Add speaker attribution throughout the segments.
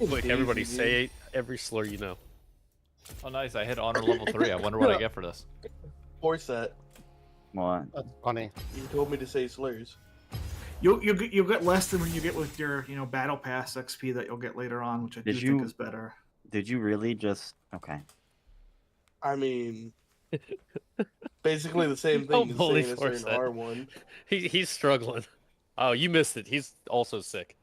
Speaker 1: Quick, everybody say every slur you know.
Speaker 2: Oh, nice. I hit honor level 3. I wonder what I get for this.
Speaker 3: Forset.
Speaker 4: What?
Speaker 5: That's funny.
Speaker 3: You told me to say slurs.
Speaker 6: You'll get less than when you get with your battle pass XP that you'll get later on, which I do think is better.
Speaker 4: Did you really just okay?
Speaker 3: I mean, basically the same
Speaker 1: Don't
Speaker 3: thing as
Speaker 1: bully
Speaker 3: saying it's an
Speaker 1: Forset.
Speaker 3: R1.
Speaker 1: He's struggling. Oh, you missed it. He's also sick.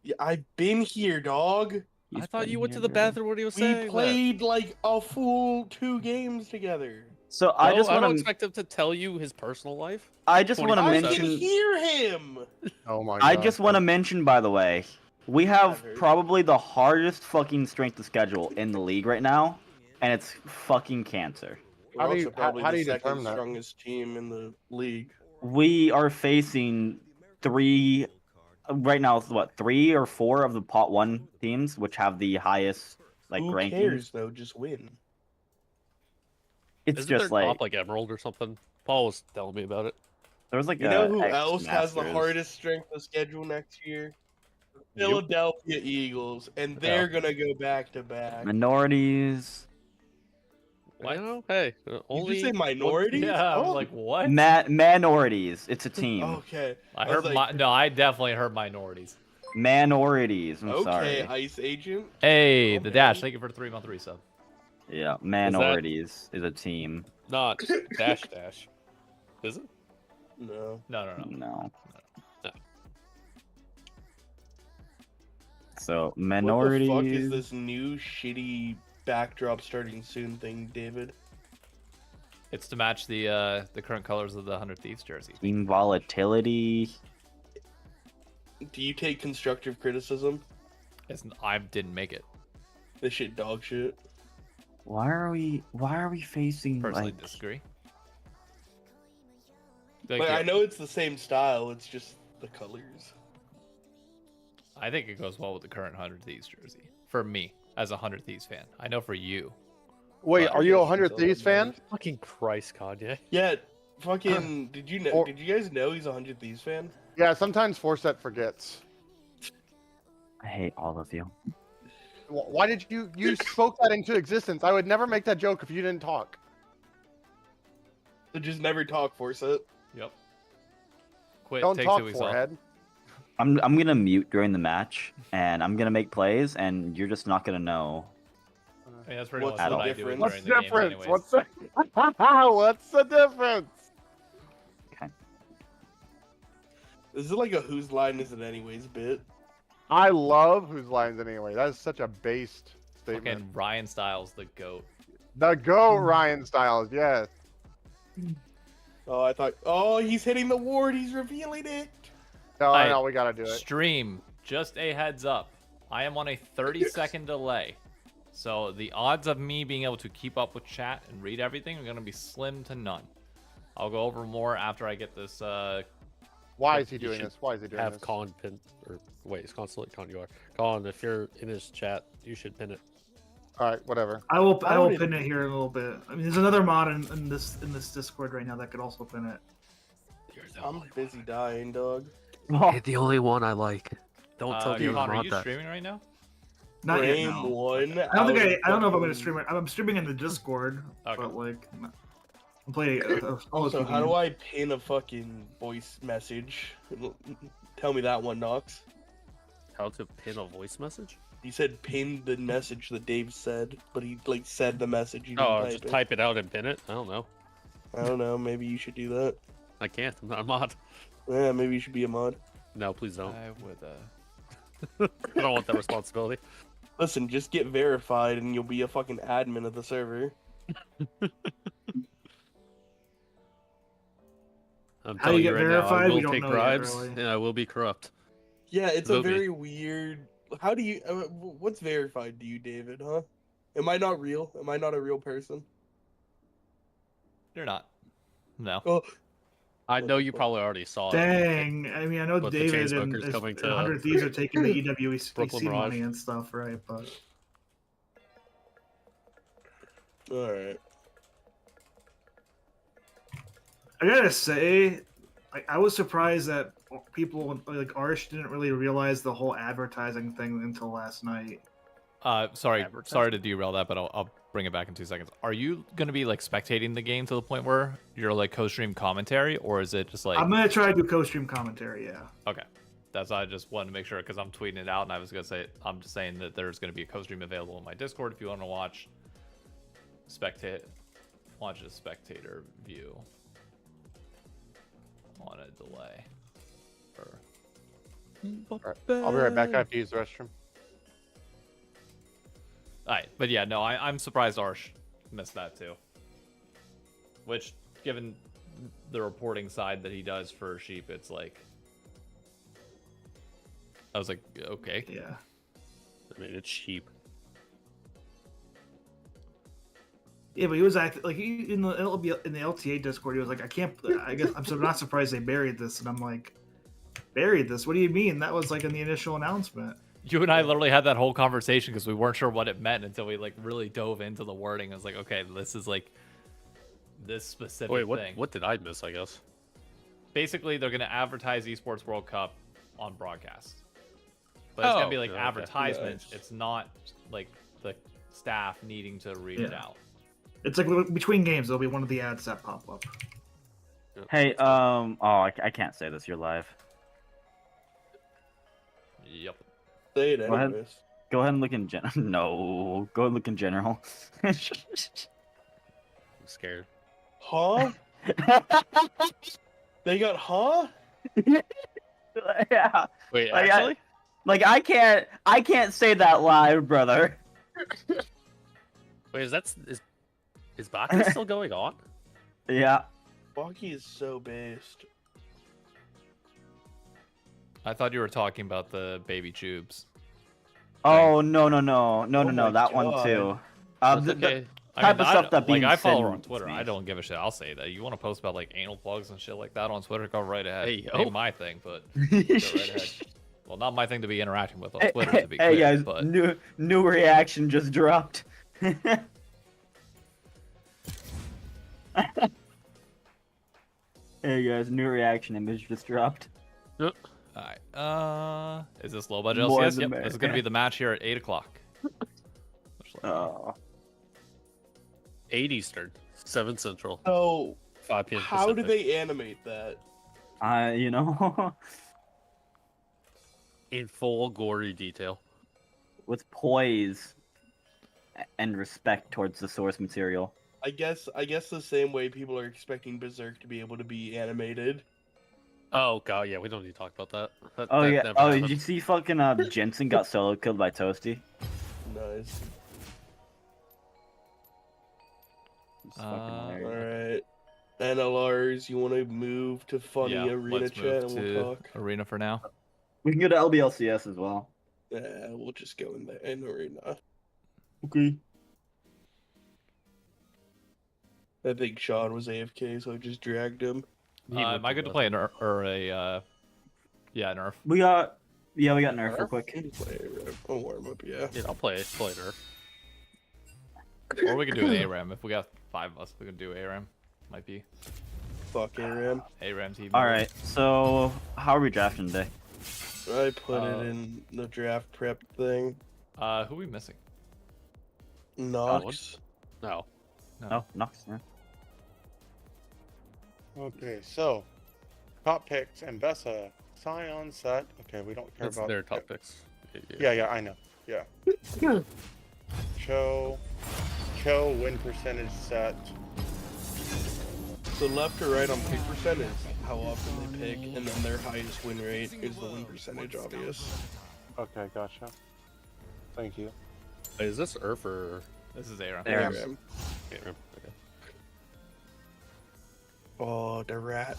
Speaker 3: Yeah, I've been here, dog.
Speaker 1: I thought you went to the bathroom when he was saying
Speaker 3: We
Speaker 1: that.
Speaker 3: played like a full 2 games together.
Speaker 4: So I just want
Speaker 1: don't
Speaker 4: to.
Speaker 1: expect him to tell you his personal life.
Speaker 4: I just want to
Speaker 1: 24/7.
Speaker 3: I can
Speaker 4: mention.
Speaker 3: hear him.
Speaker 5: Oh my god.
Speaker 4: I just want to mention, by the way, we have
Speaker 3: heard.
Speaker 4: probably the hardest fucking strength of schedule in the league right now, and it's fucking cancer.
Speaker 3: We're
Speaker 5: How do
Speaker 3: also
Speaker 5: you-
Speaker 3: probably
Speaker 5: how do
Speaker 3: the
Speaker 5: you
Speaker 3: second
Speaker 5: determine that?
Speaker 3: strongest team in the league.
Speaker 4: We are facing 3 right now. What 3 or 4 of the pot 1 teams, which have the highest like
Speaker 3: Who
Speaker 4: rankings.
Speaker 3: cares though? Just win.
Speaker 4: It's
Speaker 1: Isn't
Speaker 4: just
Speaker 1: there
Speaker 4: like
Speaker 1: top like Emerald or something? Paul was telling me about it.
Speaker 4: there was like
Speaker 3: You know who
Speaker 4: X
Speaker 3: else has the
Speaker 4: Masters.
Speaker 3: hardest strength of schedule next year? Philadelphia Eagles, and they're gonna go back to back.
Speaker 4: Minorities.
Speaker 1: Well, you know, hey,
Speaker 3: Did
Speaker 1: only
Speaker 3: you say minorities?
Speaker 2: Yeah, I'm
Speaker 3: Oh,
Speaker 2: like, what?
Speaker 4: Minorities. It's a team.
Speaker 3: okay.
Speaker 2: I
Speaker 3: was
Speaker 2: heard
Speaker 3: like,
Speaker 2: no, I definitely heard minorities.
Speaker 4: Minorities. I'm
Speaker 3: okay,
Speaker 4: sorry.
Speaker 3: Ice Agent.
Speaker 2: Hey, the
Speaker 3: Okay.
Speaker 2: Dash, thank you for the 3-month resub.
Speaker 4: Yeah, minorities is a team.
Speaker 1: not dash dash. Is it?
Speaker 3: No.
Speaker 2: No, no, no.
Speaker 4: No.
Speaker 1: No.
Speaker 4: So
Speaker 3: What the
Speaker 4: minorities.
Speaker 3: fuck is this new shitty backdrop starting soon thing, David?
Speaker 2: It's to match the current colors of the 100 Thieves jersey.
Speaker 4: Team volatility.
Speaker 3: Do you take constructive criticism?
Speaker 2: I didn't make it.
Speaker 3: This shit dog shit.
Speaker 4: Why are we facing
Speaker 2: Personally
Speaker 4: like
Speaker 2: disagree.
Speaker 3: Like, I know it's the same style, it's just the colors.
Speaker 2: I think it goes well with the current 100 Thieves jersey. For me, as a 100 Thieves fan. I know for you.
Speaker 5: Wait,
Speaker 2: But-
Speaker 5: are you a
Speaker 3: Yes,
Speaker 5: 100
Speaker 3: it's
Speaker 5: Thieves
Speaker 3: all
Speaker 5: fan?
Speaker 3: about
Speaker 1: Fucking Christ, Kanye.
Speaker 3: Yeah, fucking. Did you know?
Speaker 5: Or-
Speaker 3: Did you guys know he's a 100 Thieves fan?
Speaker 5: Yeah, sometimes Forset forgets.
Speaker 4: I hate all of you.
Speaker 5: Why did you spoke that into existence? I would never make that joke if you didn't talk.
Speaker 3: So just never talk Forset.
Speaker 2: Yep. Quit.
Speaker 5: Don't
Speaker 2: take
Speaker 5: talk,
Speaker 2: 2 weeks off.
Speaker 5: forehead.
Speaker 4: I'm gonna mute during the match, and I'm gonna make plays, and you're just not gonna know.
Speaker 2: I mean, that's pretty
Speaker 3: What's
Speaker 2: much
Speaker 3: the
Speaker 2: what I do
Speaker 3: difference?
Speaker 5: What's
Speaker 2: during
Speaker 5: the
Speaker 2: the games
Speaker 5: difference?
Speaker 2: anyways.
Speaker 5: What's the what's the difference?
Speaker 3: This is like a whose line is it anyways bit.
Speaker 5: I love whose lines anyway. That is such a based statement.
Speaker 2: Fucking Ryan Styles, the GOAT.
Speaker 5: The go Ryan Styles, yes.
Speaker 3: Oh, I thought. Oh, he's hitting the ward. He's revealing it.
Speaker 5: No,
Speaker 2: Hey,
Speaker 5: no, we gotta do it.
Speaker 2: Stream, just a heads up. I am on a 30-second delay. So the odds of me being able to keep up with chat and read everything are going to be slim to none. I'll go over more after I get this.
Speaker 5: Why is he
Speaker 1: You
Speaker 5: doing
Speaker 1: should
Speaker 5: this? Why is he doing
Speaker 1: Have
Speaker 5: this?
Speaker 1: Colin pin or wait, it's constantly Colin. You are Colin. If you're in his chat, you should pin it.
Speaker 5: All right, whatever.
Speaker 6: I will
Speaker 3: would it-
Speaker 6: pin it here in a little bit. I mean, there's another mod in this Discord right now that could also pin it.
Speaker 1: You're the
Speaker 3: I'm
Speaker 1: only
Speaker 3: busy dying, dog.
Speaker 1: one. You're the only one I like. Don't tell me you
Speaker 2: Connor, are
Speaker 1: want
Speaker 2: you
Speaker 1: that.
Speaker 2: streaming right now?
Speaker 6: Not yet.
Speaker 3: Frame
Speaker 6: No.
Speaker 3: one.
Speaker 6: I don't think I don't know if I'm gonna
Speaker 3: fucking-
Speaker 6: stream it. I'm streaming in the Discord,
Speaker 2: Okay.
Speaker 6: but like, I'm playing.
Speaker 3: Also, how do I pin a fucking voice message? Tell me that one, Knox.
Speaker 1: How to pin a voice message?
Speaker 3: He said pin the message that Dave said, but he like said the message. He didn't
Speaker 1: Oh,
Speaker 3: type
Speaker 1: just
Speaker 3: it.
Speaker 1: type it out and pin it. I don't know.
Speaker 3: I don't know. Maybe you should do that.
Speaker 1: I can't. I'm not a mod.
Speaker 3: Yeah, maybe you should be a mod.
Speaker 1: No, please don't.
Speaker 2: I would.
Speaker 1: I don't want that responsibility.
Speaker 3: Listen, just get verified and you'll be a fucking admin of the server.
Speaker 1: I'm
Speaker 6: How you
Speaker 1: telling
Speaker 6: get
Speaker 1: right now, I
Speaker 6: verified? We
Speaker 1: will
Speaker 6: don't
Speaker 1: take
Speaker 6: know yet,
Speaker 1: bribes
Speaker 6: really.
Speaker 1: and I will be corrupt.
Speaker 3: Yeah, it's
Speaker 1: Will
Speaker 3: a
Speaker 1: be.
Speaker 3: very weird. How do you? What's verified to you, David? Huh? Am I not real? Am I not a real person?
Speaker 2: You're not. No.
Speaker 3: Oh,
Speaker 1: I know you probably already saw it.
Speaker 6: Dang, I mean, I know
Speaker 1: But the
Speaker 6: David and
Speaker 1: Chainsmokers coming to
Speaker 6: 100 Thieves are taking the EWC
Speaker 1: Brooklyn Mirage.
Speaker 6: money and stuff, right? But
Speaker 3: all right.
Speaker 6: I gotta say, I was surprised that people like Arsh didn't really realize the whole advertising thing until last night.
Speaker 2: Sorry
Speaker 1: Advertising.
Speaker 2: to derail that, but I'll bring it back in 2 seconds. Are you gonna be like spectating the game to the point where you're like co-stream commentary, or is it just like?
Speaker 6: I'm gonna try to do co-stream commentary. Yeah.
Speaker 2: Okay, I just wanted to make sure because I'm tweeting it out, and I was gonna say I'm just saying that there's gonna be a co-stream available in my Discord if you want to watch a spectator view on a delay.
Speaker 5: Alright, I'll be right back. I have to use the restroom.
Speaker 2: Alright, but yeah, no, I'm surprised Arsh missed that too. Which, given the reporting side that he does for Sheep, it's like, I was like, okay.
Speaker 6: Yeah.
Speaker 1: I mean, it's cheap.
Speaker 6: Yeah, but he was acting like in the LTA Discord. He was like, I guess I'm so not surprised they buried this, and I'm like, buried this? What do you mean? That was like in the initial announcement.
Speaker 2: You and I literally had that whole conversation because we weren't sure what it meant until we like really dove into the wording. I was like, okay, this is like this specific thing.
Speaker 1: What did I miss? I guess.
Speaker 2: Basically, they're gonna advertise Esports World Cup on broadcast, but it's gonna be like
Speaker 1: okay.
Speaker 2: advertisements.
Speaker 3: Nice.
Speaker 2: It's not like the staff needing to read it out.
Speaker 6: It's like between games, there'll be one of the ads that pop up.
Speaker 4: Hey, I can't say this. You're live.
Speaker 2: Yep.
Speaker 3: Say it
Speaker 4: Go ahead.
Speaker 3: anyways.
Speaker 4: Go ahead and look in general. No, go look in general.
Speaker 1: I'm scared.
Speaker 3: Huh? They got
Speaker 4: Yeah.
Speaker 1: Wait,
Speaker 4: Like,
Speaker 1: actually?
Speaker 4: I can't say that live, brother.
Speaker 1: Wait, is Baki still going on?
Speaker 4: Yeah.
Speaker 3: Baki is so based.
Speaker 2: I thought you were talking about the baby tubes.
Speaker 4: Oh no.
Speaker 3: my
Speaker 4: That one
Speaker 3: God.
Speaker 4: too.
Speaker 1: That's
Speaker 4: The
Speaker 1: okay.
Speaker 4: type of stuff that being
Speaker 2: I follow her
Speaker 4: sent
Speaker 2: on Twitter.
Speaker 4: to me.
Speaker 2: I don't give a shit. I'll say that. You want to post about like anal plugs and shit like that on Twitter? Go right ahead.
Speaker 1: Hey, yo.
Speaker 2: Ain't my thing, but go right ahead. Well, not my thing to be interacting with on Twitter, to be
Speaker 4: Hey
Speaker 2: clear.
Speaker 4: guys,
Speaker 2: But
Speaker 4: new reaction just dropped. Hey guys, new reaction image just dropped.
Speaker 2: all right. Is this low budget
Speaker 4: More
Speaker 2: LCS?
Speaker 4: than
Speaker 2: Yep. This is gonna be the match here at 8 o'clock.
Speaker 4: Oh.
Speaker 1: 8 Eastern, 7 Central,
Speaker 3: So
Speaker 1: 5 p.m.
Speaker 3: how do
Speaker 1: Pacific.
Speaker 3: they animate that?
Speaker 4: You know,
Speaker 1: In full gory detail.
Speaker 4: with poise and respect towards the source material.
Speaker 3: I guess the same way people are expecting Berserk to be able to be animated.
Speaker 1: Oh god, yeah, we don't need to talk about that.
Speaker 4: Oh
Speaker 1: That
Speaker 4: yeah.
Speaker 1: never
Speaker 4: Oh,
Speaker 1: happened.
Speaker 4: did you see fucking Jensen got solo killed by Toasty?
Speaker 3: Nice.
Speaker 4: It's fucking
Speaker 3: All
Speaker 4: hilarious.
Speaker 3: right. NLRs, you want to move to funny
Speaker 2: Yeah,
Speaker 3: arena
Speaker 2: let's
Speaker 3: chat
Speaker 2: move
Speaker 3: and
Speaker 2: to
Speaker 3: we'll talk.
Speaker 2: arena for now.
Speaker 4: We can go to LBLCS as well.
Speaker 3: Yeah, we'll just go in there in arena.
Speaker 4: Okay.
Speaker 3: I think Sean was AFK, so I just dragged him.
Speaker 2: Am I good to play a nerf or a nerf?
Speaker 4: We got nerf real quick.
Speaker 3: Can play it. I'll warm up, yeah.
Speaker 1: Yeah, I'll play Nerf.
Speaker 2: Or we could do an ARAM. If we got 5 of us, we could do ARAM. Might be
Speaker 3: Fuck ARAM.
Speaker 2: ARAM TV.
Speaker 4: All right. So how are we drafting today?
Speaker 3: I put it in the draft prep thing.
Speaker 2: Who are we missing?
Speaker 3: Nox.
Speaker 1: No.
Speaker 4: Oh, Nox. Yeah.
Speaker 5: Okay, so top picks and Bessa, Scion set. Okay, we don't care
Speaker 1: That's
Speaker 5: about
Speaker 1: their top picks.
Speaker 5: Yeah, I know. Yeah. Cho win percentage set.
Speaker 3: So left or right on pick percent is how often they pick, and then their highest win rate is the win percentage, obvious.
Speaker 5: Okay, gotcha. Thank you.
Speaker 1: Wait, is this Earth or
Speaker 2: This is ARAM.
Speaker 4: ARAM.
Speaker 3: ARAM.
Speaker 1: ARAM? Okay.
Speaker 3: Oh, the rat.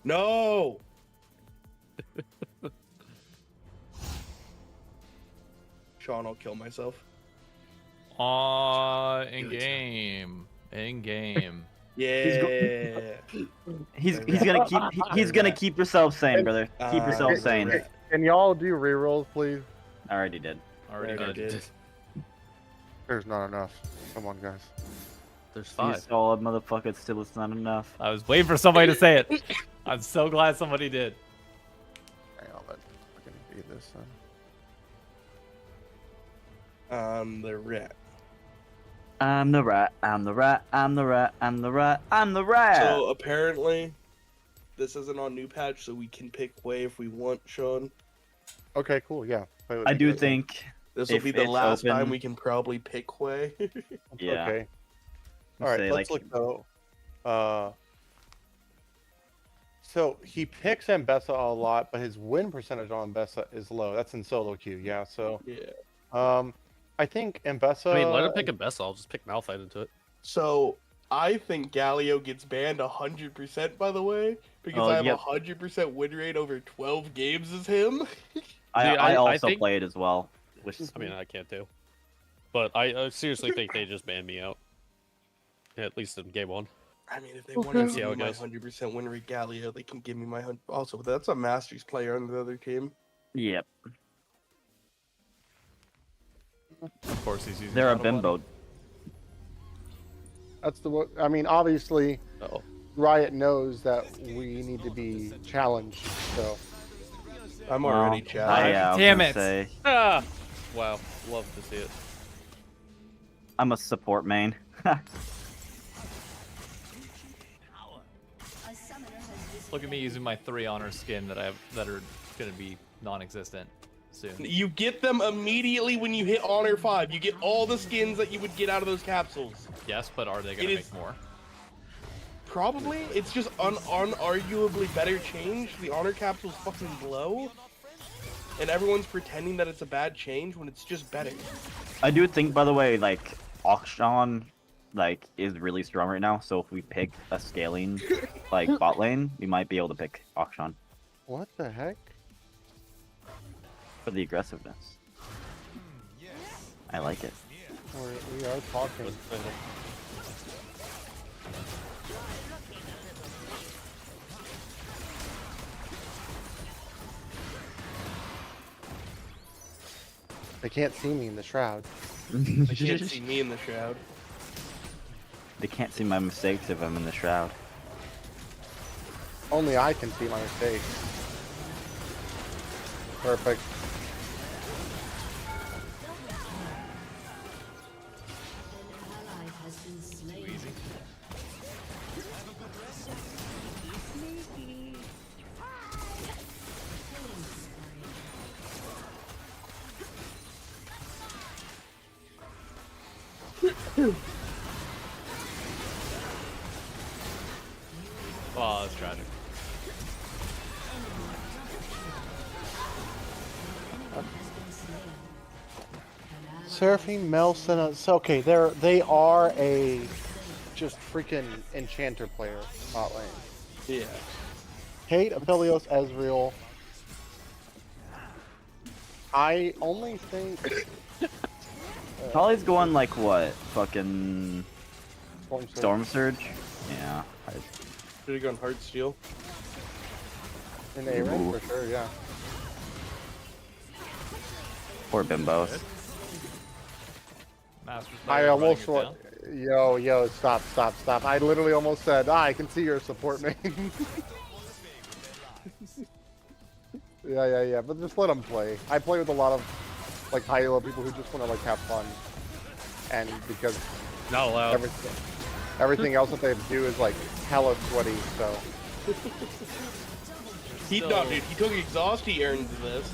Speaker 3: No! Sean, I'll kill myself.
Speaker 2: In game. In game.
Speaker 3: Yeah.
Speaker 4: He's gonna keep yourself sane, brother. Keep yourself
Speaker 3: the
Speaker 4: sane.
Speaker 3: rat.
Speaker 5: Can y'all do rerolls, please?
Speaker 4: I already did.
Speaker 2: Already
Speaker 3: Already
Speaker 2: did.
Speaker 3: did.
Speaker 5: There's not enough. Come on, guys.
Speaker 1: There's
Speaker 4: You
Speaker 1: 5.
Speaker 4: solid motherfucker. Still, it's not enough.
Speaker 2: I was waiting for somebody to say it. I'm so glad somebody did.
Speaker 5: be this then.
Speaker 3: The rat.
Speaker 4: I'm the rat. I'm the rat. I'm the rat. I'm the rat. I'm the rat.
Speaker 3: So apparently, this isn't on new patch, so we can pick way if we want, Sean.
Speaker 5: Okay, cool. Yeah. play with
Speaker 4: I
Speaker 5: you
Speaker 4: do
Speaker 5: guys.
Speaker 4: think
Speaker 3: This will
Speaker 4: if
Speaker 3: be the
Speaker 4: it's
Speaker 3: last time
Speaker 4: open-
Speaker 3: we can probably pick way.
Speaker 4: yeah.
Speaker 5: Okay. All right.
Speaker 4: say,
Speaker 5: Let's
Speaker 4: like-
Speaker 5: look though. So he picks Ambessa a lot, but his win percentage on Ambessa is low. That's in solo queue. Yeah. So
Speaker 3: Yeah.
Speaker 5: I think Ambessa.
Speaker 1: I mean, let him pick a best. I'll just pick Malphite into it.
Speaker 3: So I think Galio gets banned 100%. By the way, because
Speaker 4: Oh,
Speaker 3: I have
Speaker 4: yep.
Speaker 3: 100% win rate over 12 games as him.
Speaker 4: I
Speaker 1: I
Speaker 4: also
Speaker 1: think-
Speaker 4: play it as well. Which
Speaker 1: I mean, I can't do. But I seriously think they just banned me out. At least in game 1.
Speaker 3: I mean, if they want to
Speaker 1: See how
Speaker 3: give
Speaker 1: it
Speaker 3: me my
Speaker 1: goes.
Speaker 3: 100% win rate Galio, they can give me my 100. Also, that's a Masters player on the other team.
Speaker 4: yep.
Speaker 2: Of course, he's using.
Speaker 4: They're a
Speaker 2: auto button.
Speaker 4: bimbo.
Speaker 5: That's the one. I mean, obviously,
Speaker 1: Uh-oh.
Speaker 5: Riot knows that we need to be challenged. So
Speaker 3: I'm
Speaker 4: Well,
Speaker 3: already challenged.
Speaker 4: I was
Speaker 2: Damn
Speaker 4: gonna
Speaker 2: it.
Speaker 4: say,
Speaker 1: Ah! Wow. Love to see it.
Speaker 4: I'm a support main.
Speaker 2: Look at me using my 3 honor skin that I have that are gonna be non-existent soon.
Speaker 3: You get them immediately when you hit Honor 5. You get all the skins that you would get out of those capsules.
Speaker 2: Yes, but are they gonna
Speaker 3: It
Speaker 2: make
Speaker 3: is-
Speaker 2: more?
Speaker 3: Probably. It's just unarguably better change. The Honor capsule's fucking low. And everyone's pretending that it's a bad change when it's just better.
Speaker 4: I do think, by the way, like Auction, like is really strong right now. So if we pick a scaling like bot lane, we might be able to pick Auction
Speaker 5: what the heck?
Speaker 4: for the aggressiveness. I like it.
Speaker 5: We are talking. They can't see me in the shroud.
Speaker 3: They can't see me in the shroud.
Speaker 4: They can't see my mistakes if I'm in the shroud.
Speaker 5: Only I can see my mistakes. Perfect.
Speaker 2: Easy. Oh, that's tragic.
Speaker 5: Surfing Melson. So okay, they are a just freaking enchanter player bot lane.
Speaker 3: Yeah.
Speaker 5: Kate, Aphelios, Ezreal. I only think
Speaker 4: Probably's going like what? Fucking
Speaker 5: Storm Surge.
Speaker 4: Storm Surge? Yeah.
Speaker 3: Should have gone Heartsteel.
Speaker 5: in A rank
Speaker 4: Ooh.
Speaker 5: for sure. Yeah.
Speaker 4: Poor bimbos.
Speaker 2: Masters
Speaker 5: I
Speaker 2: player
Speaker 5: almost
Speaker 2: running it
Speaker 5: want.
Speaker 2: down.
Speaker 5: Yo, stop. I literally almost said, I can see your support main. yeah. But just let them play. I play with a lot of like high elo people who just want to like have fun, and because
Speaker 1: Not allowed.
Speaker 5: everything else that they do is like hella sweaty. So
Speaker 3: No, dude. He took exhaust. He earned this.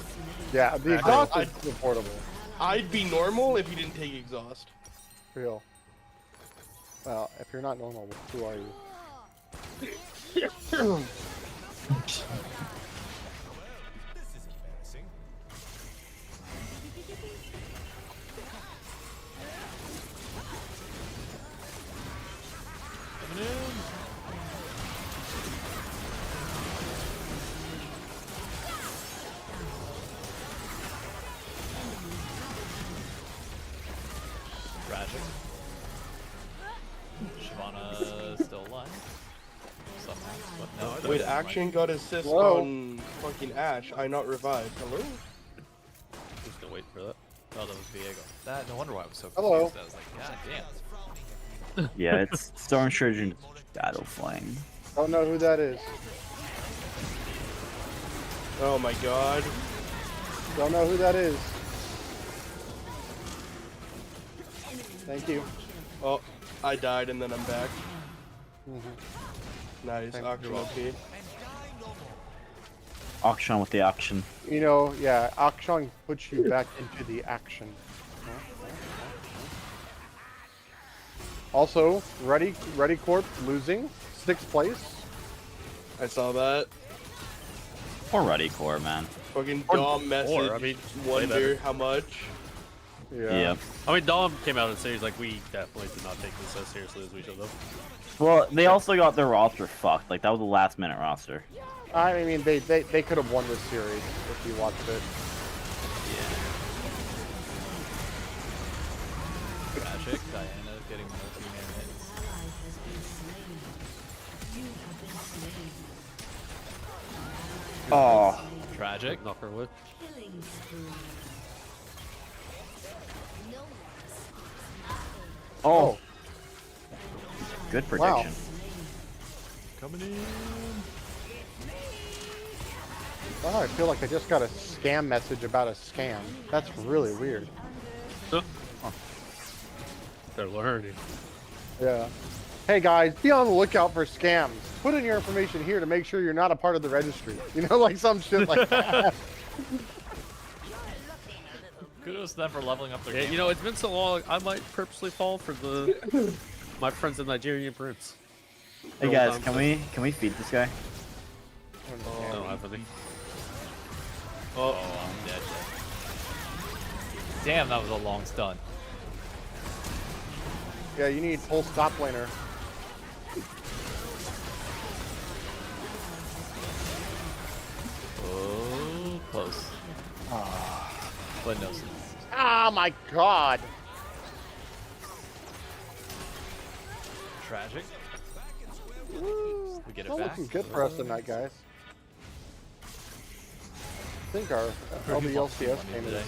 Speaker 5: yeah, the exhaust
Speaker 3: I-
Speaker 5: is supportable.
Speaker 3: I'd be normal if he didn't take exhaust.
Speaker 5: Real. Well, if you're not normal, who are you?
Speaker 2: Coming in. Tragic. Shyvana still alive. Somehow. But no,
Speaker 3: Wait,
Speaker 2: that's
Speaker 3: Action got assist
Speaker 5: Whoa.
Speaker 3: on fucking Ash. I not revived. Hello?
Speaker 1: Just gonna wait for that.
Speaker 2: Oh, that was Viego. That, no wonder why I was so
Speaker 5: Hello.
Speaker 2: confused. I was like, God damn.
Speaker 4: Yeah, it's Storm Surge and Battle Flame.
Speaker 5: Don't know who that is.
Speaker 3: Oh my god.
Speaker 5: Don't know who that is. Thank you.
Speaker 3: Oh, I died and then I'm back.
Speaker 5: Mm-hmm.
Speaker 3: Nice,
Speaker 5: Thank
Speaker 3: Auction OP.
Speaker 4: Auction with the action.
Speaker 5: You know, yeah, Akshan puts you back into the action. Also, Ready Corp losing 6th place.
Speaker 3: I saw that.
Speaker 4: Or Ready Core, man.
Speaker 3: Fucking Dom message.
Speaker 1: I mean, way
Speaker 3: wonder
Speaker 1: better.
Speaker 3: how much.
Speaker 5: Yeah.
Speaker 1: I mean, Dom came out and said he's like, we definitely did not take this as seriously as we should have.
Speaker 4: Well, they also got their roster fucked. Like, that was a last-minute roster.
Speaker 5: I mean, they could have won this series if you watched it.
Speaker 2: Tragic. Diana getting multi-man hits.
Speaker 4: Oh.
Speaker 2: Tragic.
Speaker 1: Knock her away.
Speaker 4: Oh. Good prediction.
Speaker 2: Coming in.
Speaker 5: Wow, I feel like I just got a scam message about a scam. That's really weird.
Speaker 1: They're learning.
Speaker 5: Yeah. Hey guys, be on the lookout for scams. Put in your information here to make sure you're not a part of the registry. You know, like some shit like that.
Speaker 2: Kudos to them for leveling up their
Speaker 1: Yeah,
Speaker 2: game.
Speaker 1: you know, it's been so long. I might purposely fall for the my friends in Nigerian prince.
Speaker 4: Hey guys, can we feed this guy?
Speaker 1: I don't have any.
Speaker 2: Oh, I'm dead. Damn, that was a long stun.
Speaker 5: Yeah, you need full stop laner.
Speaker 2: Oh, close. But no.
Speaker 5: Ah, my god.
Speaker 2: Tragic. We get it
Speaker 5: Not
Speaker 2: back.
Speaker 5: looking good for us tonight, guys. I think our LBLCS game
Speaker 2: today.
Speaker 5: is...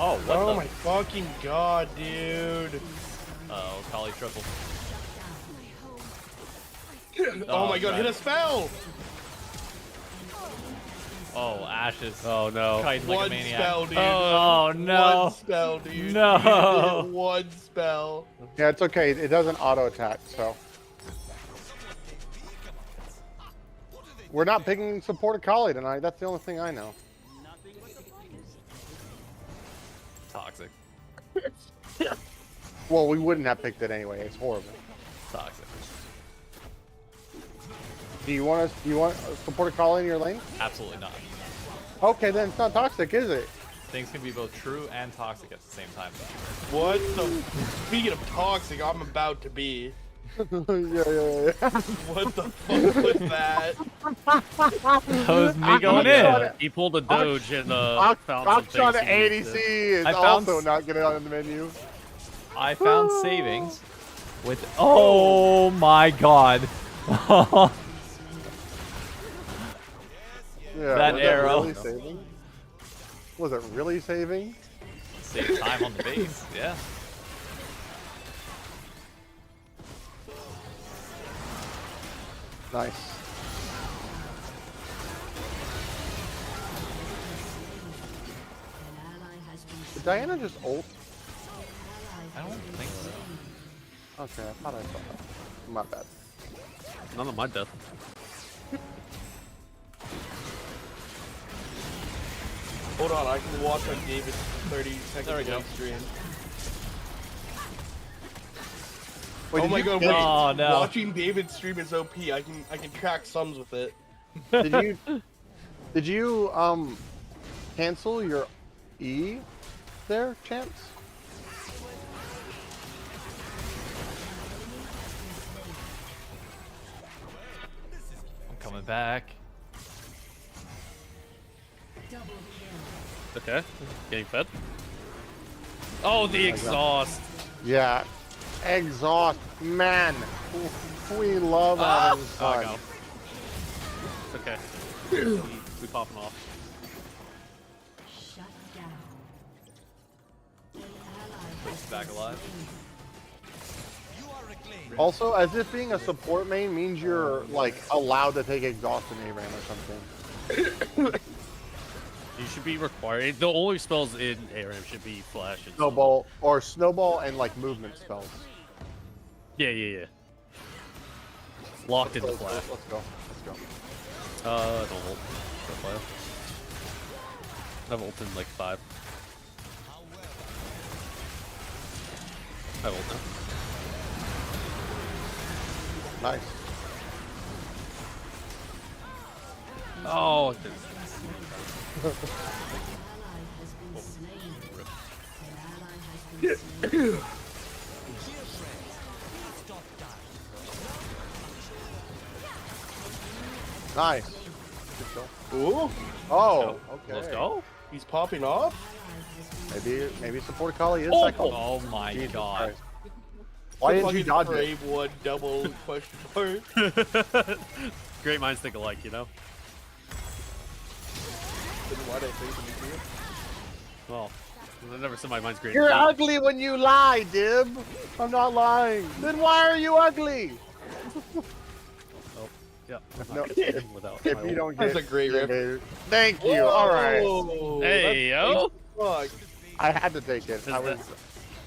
Speaker 2: Oh, what
Speaker 3: Oh
Speaker 2: the?
Speaker 3: my fucking god, dude.
Speaker 2: Oh, Kali triple.
Speaker 3: Oh my god,
Speaker 2: right.
Speaker 3: hit a spell!
Speaker 2: Oh, Ashes.
Speaker 1: Oh no.
Speaker 2: Kiting like a
Speaker 3: One
Speaker 2: maniac.
Speaker 3: spell, dude.
Speaker 2: Oh no.
Speaker 3: One spell, dude.
Speaker 2: No.
Speaker 3: You hit one spell.
Speaker 5: Yeah, it's okay. It doesn't auto attack, so. We're not picking support Akali tonight. That's the only thing I know.
Speaker 2: Toxic.
Speaker 5: Well, we wouldn't have picked it anyway. It's horrible.
Speaker 2: Toxic.
Speaker 5: Do you want support Akali in your lane?
Speaker 2: Absolutely not.
Speaker 5: Okay, then it's not toxic, is it?
Speaker 2: Things can be both true and toxic at the same time.
Speaker 3: What the? Speaking of toxic, I'm about to be.
Speaker 5: yeah.
Speaker 3: What the fuck was that?
Speaker 2: That was me going in.
Speaker 1: He pulled a doge and found some
Speaker 5: Akshan
Speaker 1: things he needs
Speaker 5: ADC
Speaker 1: to-
Speaker 5: is
Speaker 2: I found
Speaker 5: also not getting on the menu.
Speaker 2: I found savings with. Oh my god.
Speaker 5: Yeah,
Speaker 2: That
Speaker 5: was
Speaker 2: arrow.
Speaker 5: Really saving? Was it really saving?
Speaker 2: Save time on the base. Yeah.
Speaker 5: Nice. Did Diana just ult?
Speaker 2: I don't think so.
Speaker 5: Okay, I thought I saw that. My bad.
Speaker 1: None of my death.
Speaker 3: Hold on, I can watch on David's 30-second
Speaker 2: There we go.
Speaker 3: stream.
Speaker 5: Wait,
Speaker 3: Oh
Speaker 5: did
Speaker 3: my
Speaker 5: you
Speaker 3: god,
Speaker 5: get-
Speaker 3: wait.
Speaker 2: Oh, no.
Speaker 3: Watching David's stream is OP. I can track sums with it.
Speaker 5: Did you cancel your E there, Chance?
Speaker 2: I'm coming back.
Speaker 1: Okay. Getting fed. Oh, the exhaust.
Speaker 5: Yeah. Exhaust, man. We love having
Speaker 1: Oh,
Speaker 5: fun.
Speaker 1: no. It's okay. We popping off.
Speaker 2: back alive.
Speaker 5: Also, as if being a support main means you're like allowed to take exhaust in ARAM or something.
Speaker 1: You should be required. The only spells in ARAM should be flash and
Speaker 5: Snowball and like movement spells.
Speaker 1: Yeah. Locked into flash.
Speaker 5: Let's go.
Speaker 1: Don't ult. Don't flash. I've ult in like 5. I ult now.
Speaker 5: Nice.
Speaker 1: Oh, it didn't.
Speaker 5: Nice. Good kill.
Speaker 3: Ooh,
Speaker 5: Oh, okay.
Speaker 1: Let's go.
Speaker 3: he's popping off.
Speaker 5: Maybe support Kali is
Speaker 1: Oh,
Speaker 5: cycle.
Speaker 2: Oh my
Speaker 5: Jesus
Speaker 2: god.
Speaker 5: Christ. Why didn't you
Speaker 3: Fucking
Speaker 5: dodge it?
Speaker 3: Brave one double question mark.
Speaker 1: Great minds think alike, you know?
Speaker 3: Then why'd I say something to you?
Speaker 1: Well, I never said my mind's great.
Speaker 5: You're ugly when you lie, Dib. I'm not lying. Then why are you ugly?
Speaker 1: Oh, yeah. I'm
Speaker 5: No,
Speaker 1: not kidding without
Speaker 5: If
Speaker 1: my
Speaker 5: you
Speaker 1: ult.
Speaker 5: don't
Speaker 3: That's
Speaker 5: get
Speaker 3: a great riff.
Speaker 5: Thank you. All right.
Speaker 3: Whoa,
Speaker 1: Hey, yo!
Speaker 3: Fuck.
Speaker 5: I had to take it.
Speaker 1: Is
Speaker 5: I was,
Speaker 1: that-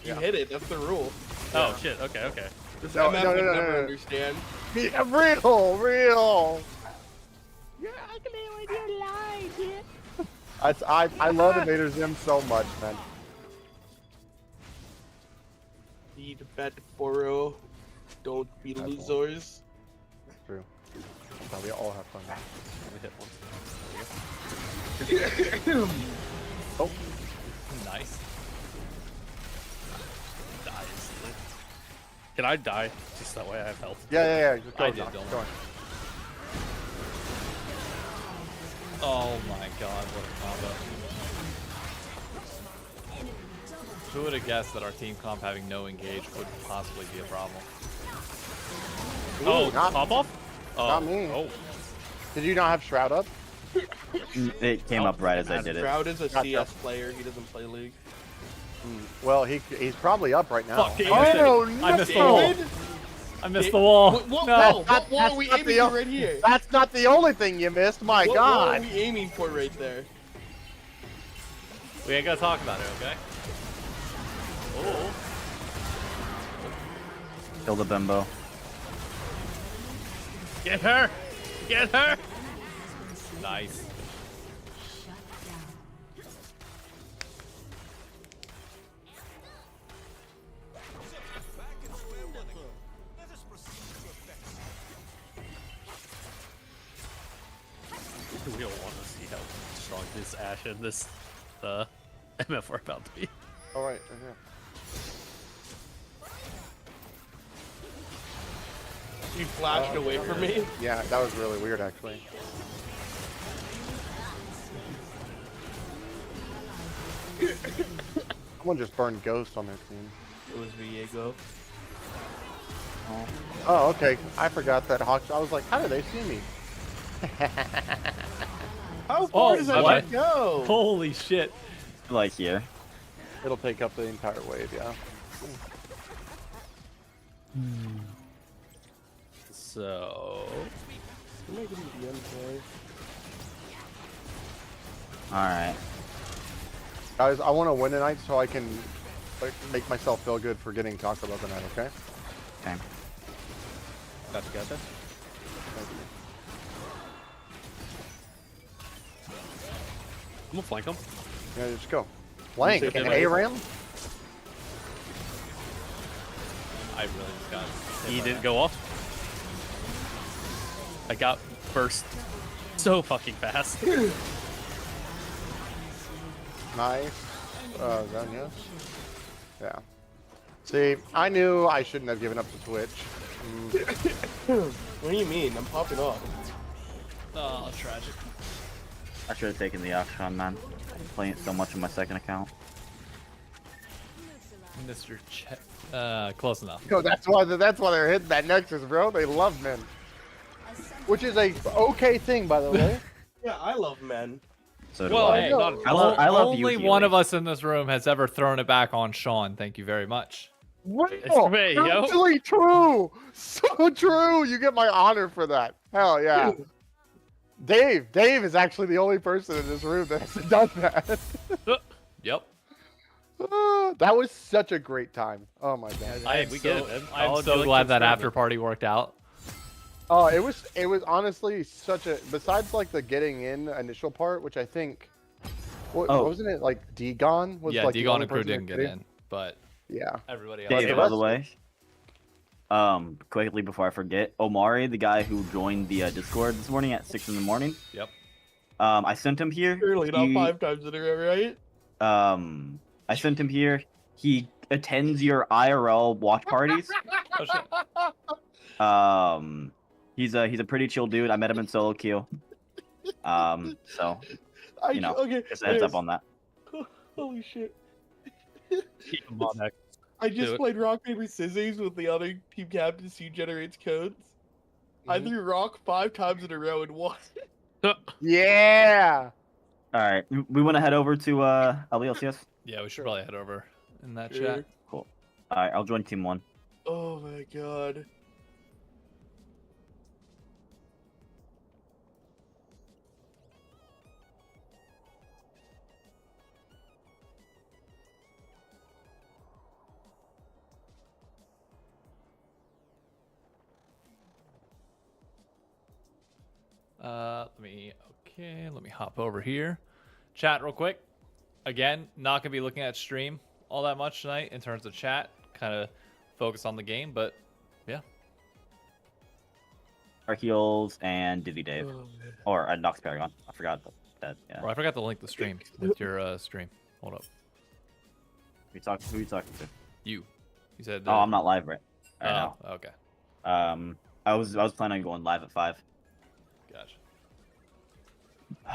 Speaker 3: You hit it. That's the rule.
Speaker 1: Oh, shit. Okay.
Speaker 3: This
Speaker 5: No,
Speaker 3: MF
Speaker 5: no,
Speaker 3: would
Speaker 5: no,
Speaker 3: never
Speaker 5: no.
Speaker 3: understand.
Speaker 5: yeah, real. I love Invader Zim so much, man.
Speaker 3: Eat fat foro. Don't be
Speaker 5: That's
Speaker 3: losers.
Speaker 5: True. That's how we all have fun.
Speaker 1: Let me hit one.
Speaker 5: Oh,
Speaker 2: Nice.
Speaker 1: Die instantly. Can I die? Just that way I have health.
Speaker 5: yeah. Just go,
Speaker 2: I did,
Speaker 5: Doc,
Speaker 2: don't
Speaker 5: go
Speaker 2: worry. Oh my god, what a combo. Who would have guessed that our team comp having no engage would possibly be a problem?
Speaker 1: Oh,
Speaker 5: not-
Speaker 1: pop off? Oh,
Speaker 5: not me.
Speaker 1: Oh,
Speaker 5: Did you not have Shroud up?
Speaker 4: It came up right as I did it.
Speaker 3: Shroud is a
Speaker 5: Gotcha.
Speaker 3: CS player. He doesn't play League.
Speaker 5: Well, he's probably up right now.
Speaker 2: Fuck, he
Speaker 5: Oh,
Speaker 2: missed it.
Speaker 5: no.
Speaker 2: I missed the wall. I missed the wall.
Speaker 3: What
Speaker 2: No.
Speaker 3: wall? What wall
Speaker 5: That's
Speaker 3: are we
Speaker 5: not
Speaker 3: aiming
Speaker 5: the-
Speaker 3: for right here?
Speaker 5: That's not the only thing you missed. My
Speaker 3: What wall are
Speaker 5: God.
Speaker 3: we aiming for right there?
Speaker 2: We ain't gotta talk about it, okay? Oh.
Speaker 4: Kill the bimbo.
Speaker 1: get her! Get her!
Speaker 2: Nice.
Speaker 1: We don't want to see how strong this Ashe and this MF are about to be.
Speaker 5: All right.
Speaker 3: You flashed away from me.
Speaker 5: Yeah, that was really weird, actually. Someone just burned Ghost on their team.
Speaker 3: It was Viego.
Speaker 5: Oh, okay. I forgot that Hawks. I was like, how do they see me?
Speaker 3: How far does that
Speaker 2: what?
Speaker 3: shit go?
Speaker 2: Holy shit.
Speaker 4: Like here.
Speaker 5: It'll take up the entire wave, yeah.
Speaker 1: So...
Speaker 3: Am I getting the end play?
Speaker 4: Alright.
Speaker 5: Guys, I want to win tonight so I can like, make myself feel good for getting Taco Bell tonight, okay?
Speaker 4: Okay.
Speaker 1: Got you got this?
Speaker 5: Thank you.
Speaker 1: I'm gonna flank him.
Speaker 5: Yeah, just go. Flank
Speaker 1: Take
Speaker 5: an
Speaker 1: that away.
Speaker 5: ARAM?
Speaker 2: I really just got hit
Speaker 1: He
Speaker 2: by
Speaker 1: didn't
Speaker 2: that.
Speaker 1: go off. I got burst so fucking fast.
Speaker 5: Nice. Done, yes? Yeah. See, I knew I shouldn't have given up to Twitch.
Speaker 3: What do you mean? I'm popping off.
Speaker 2: Oh, tragic.
Speaker 4: I should have taken the Akshan, man. I'm playing it so much on my second account.
Speaker 2: Mr. Chet. Close enough.
Speaker 5: No, that's why they're hitting that Nexus, bro. They love men. Which is a okay thing, by the way.
Speaker 3: Yeah, I love men.
Speaker 4: So do
Speaker 2: Well,
Speaker 4: I.
Speaker 2: hey,
Speaker 5: know.
Speaker 4: I love you,
Speaker 2: only one
Speaker 4: Healy.
Speaker 2: of us in this room has ever thrown it back on Sean. Thank you very much.
Speaker 5: Wow,
Speaker 1: me, yo.
Speaker 5: actually true. So true. You get my honor for that. Hell yeah. Dave is actually the only person in this room that has done that.
Speaker 2: Yep.
Speaker 5: That was such a great time. Oh my god.
Speaker 1: Hey, we get it, man.
Speaker 2: I'm
Speaker 1: I'll
Speaker 2: so
Speaker 1: do, like,
Speaker 2: glad that
Speaker 1: experiment.
Speaker 2: after party worked out.
Speaker 5: Oh, it was honestly such a, besides like the getting in initial part, which I think, wasn't it like Degon was
Speaker 2: Yeah,
Speaker 5: like the
Speaker 2: Degon
Speaker 5: only
Speaker 2: and crew
Speaker 5: person that
Speaker 2: didn't get
Speaker 5: could-
Speaker 2: in, but
Speaker 5: Yeah.
Speaker 2: everybody else.
Speaker 5: But
Speaker 4: Dave,
Speaker 5: the
Speaker 4: by
Speaker 5: rest
Speaker 4: the way, quickly before I forget, Omari, the guy who joined the Discord this morning at 6 in the morning,
Speaker 2: Yep.
Speaker 4: I sent him here.
Speaker 3: Surely not
Speaker 4: He-
Speaker 3: 5 times in a row, right?
Speaker 4: I sent him here. He attends your IRL watch parties.
Speaker 2: Oh, shit.
Speaker 4: He's a pretty chill dude. I met him in solo queue. So you know,
Speaker 3: Okay.
Speaker 4: just a heads up on that.
Speaker 3: Holy shit.
Speaker 1: Keep him on that.
Speaker 3: I
Speaker 1: Do
Speaker 3: just
Speaker 1: it.
Speaker 3: played rock, paper, scissors with the other team captain who generates codes. I threw rock 5 times in a row and won.
Speaker 5: Yeah.
Speaker 4: All right, we want to head over to LELCS.
Speaker 2: Yeah, we should probably head over in that
Speaker 3: Sure.
Speaker 2: chat.
Speaker 4: Cool. All right, I'll join team 1.
Speaker 3: Oh my god.
Speaker 2: Let me hop over here. Chat real quick. Again, not gonna be looking at stream all that much tonight in terms of chat. Kind of focus on the game, but yeah.
Speaker 4: Archeols and Dizzy Dave,
Speaker 3: Oh, man.
Speaker 4: or Nox Paragon. I forgot that. Yeah.
Speaker 2: Or I forgot to link the stream with your stream. Hold up.
Speaker 4: Who you talking to?
Speaker 2: You said.
Speaker 4: Oh, I'm not live right
Speaker 2: Oh,
Speaker 4: now.
Speaker 2: okay.
Speaker 4: I was planning on going live at 5.
Speaker 2: Gotcha.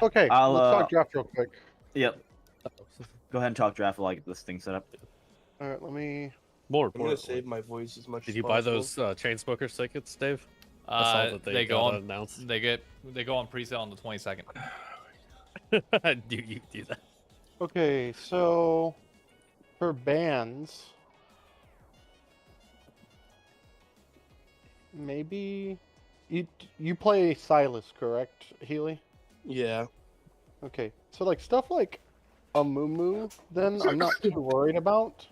Speaker 5: Okay.
Speaker 4: I'll,
Speaker 5: let's talk draft real quick.
Speaker 4: Yep. Go ahead and talk draft while I get this thing set up.
Speaker 5: All right. Let me.
Speaker 1: More
Speaker 3: I'm gonna
Speaker 1: importantly,
Speaker 3: save my voice as much
Speaker 1: did
Speaker 3: as
Speaker 1: you buy
Speaker 3: possible.
Speaker 1: those Chainsmokers tickets, Dave? I saw that
Speaker 2: They go
Speaker 1: got
Speaker 2: on.
Speaker 1: announced.
Speaker 2: They go on pre-sale on the 22nd.
Speaker 1: do you do that?
Speaker 5: Okay. So for bands, maybe you play Silas, correct, Healy?
Speaker 3: Yeah.
Speaker 5: Okay, so like stuff like a Moo, then I'm not too worried about.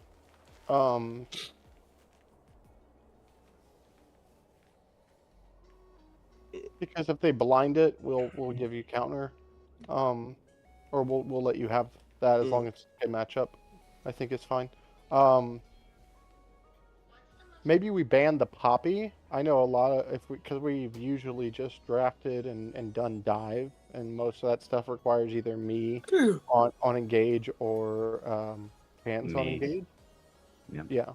Speaker 5: Because if they blind it, we'll give you counter, or we'll let you have that as long as they match up. I think it's fine. Maybe we ban the Poppy. I know a lot of because we've usually just drafted and done dive, and most of that stuff requires either me on engage or Pants on
Speaker 4: Me.
Speaker 5: engage.
Speaker 4: Yep.
Speaker 5: Yeah.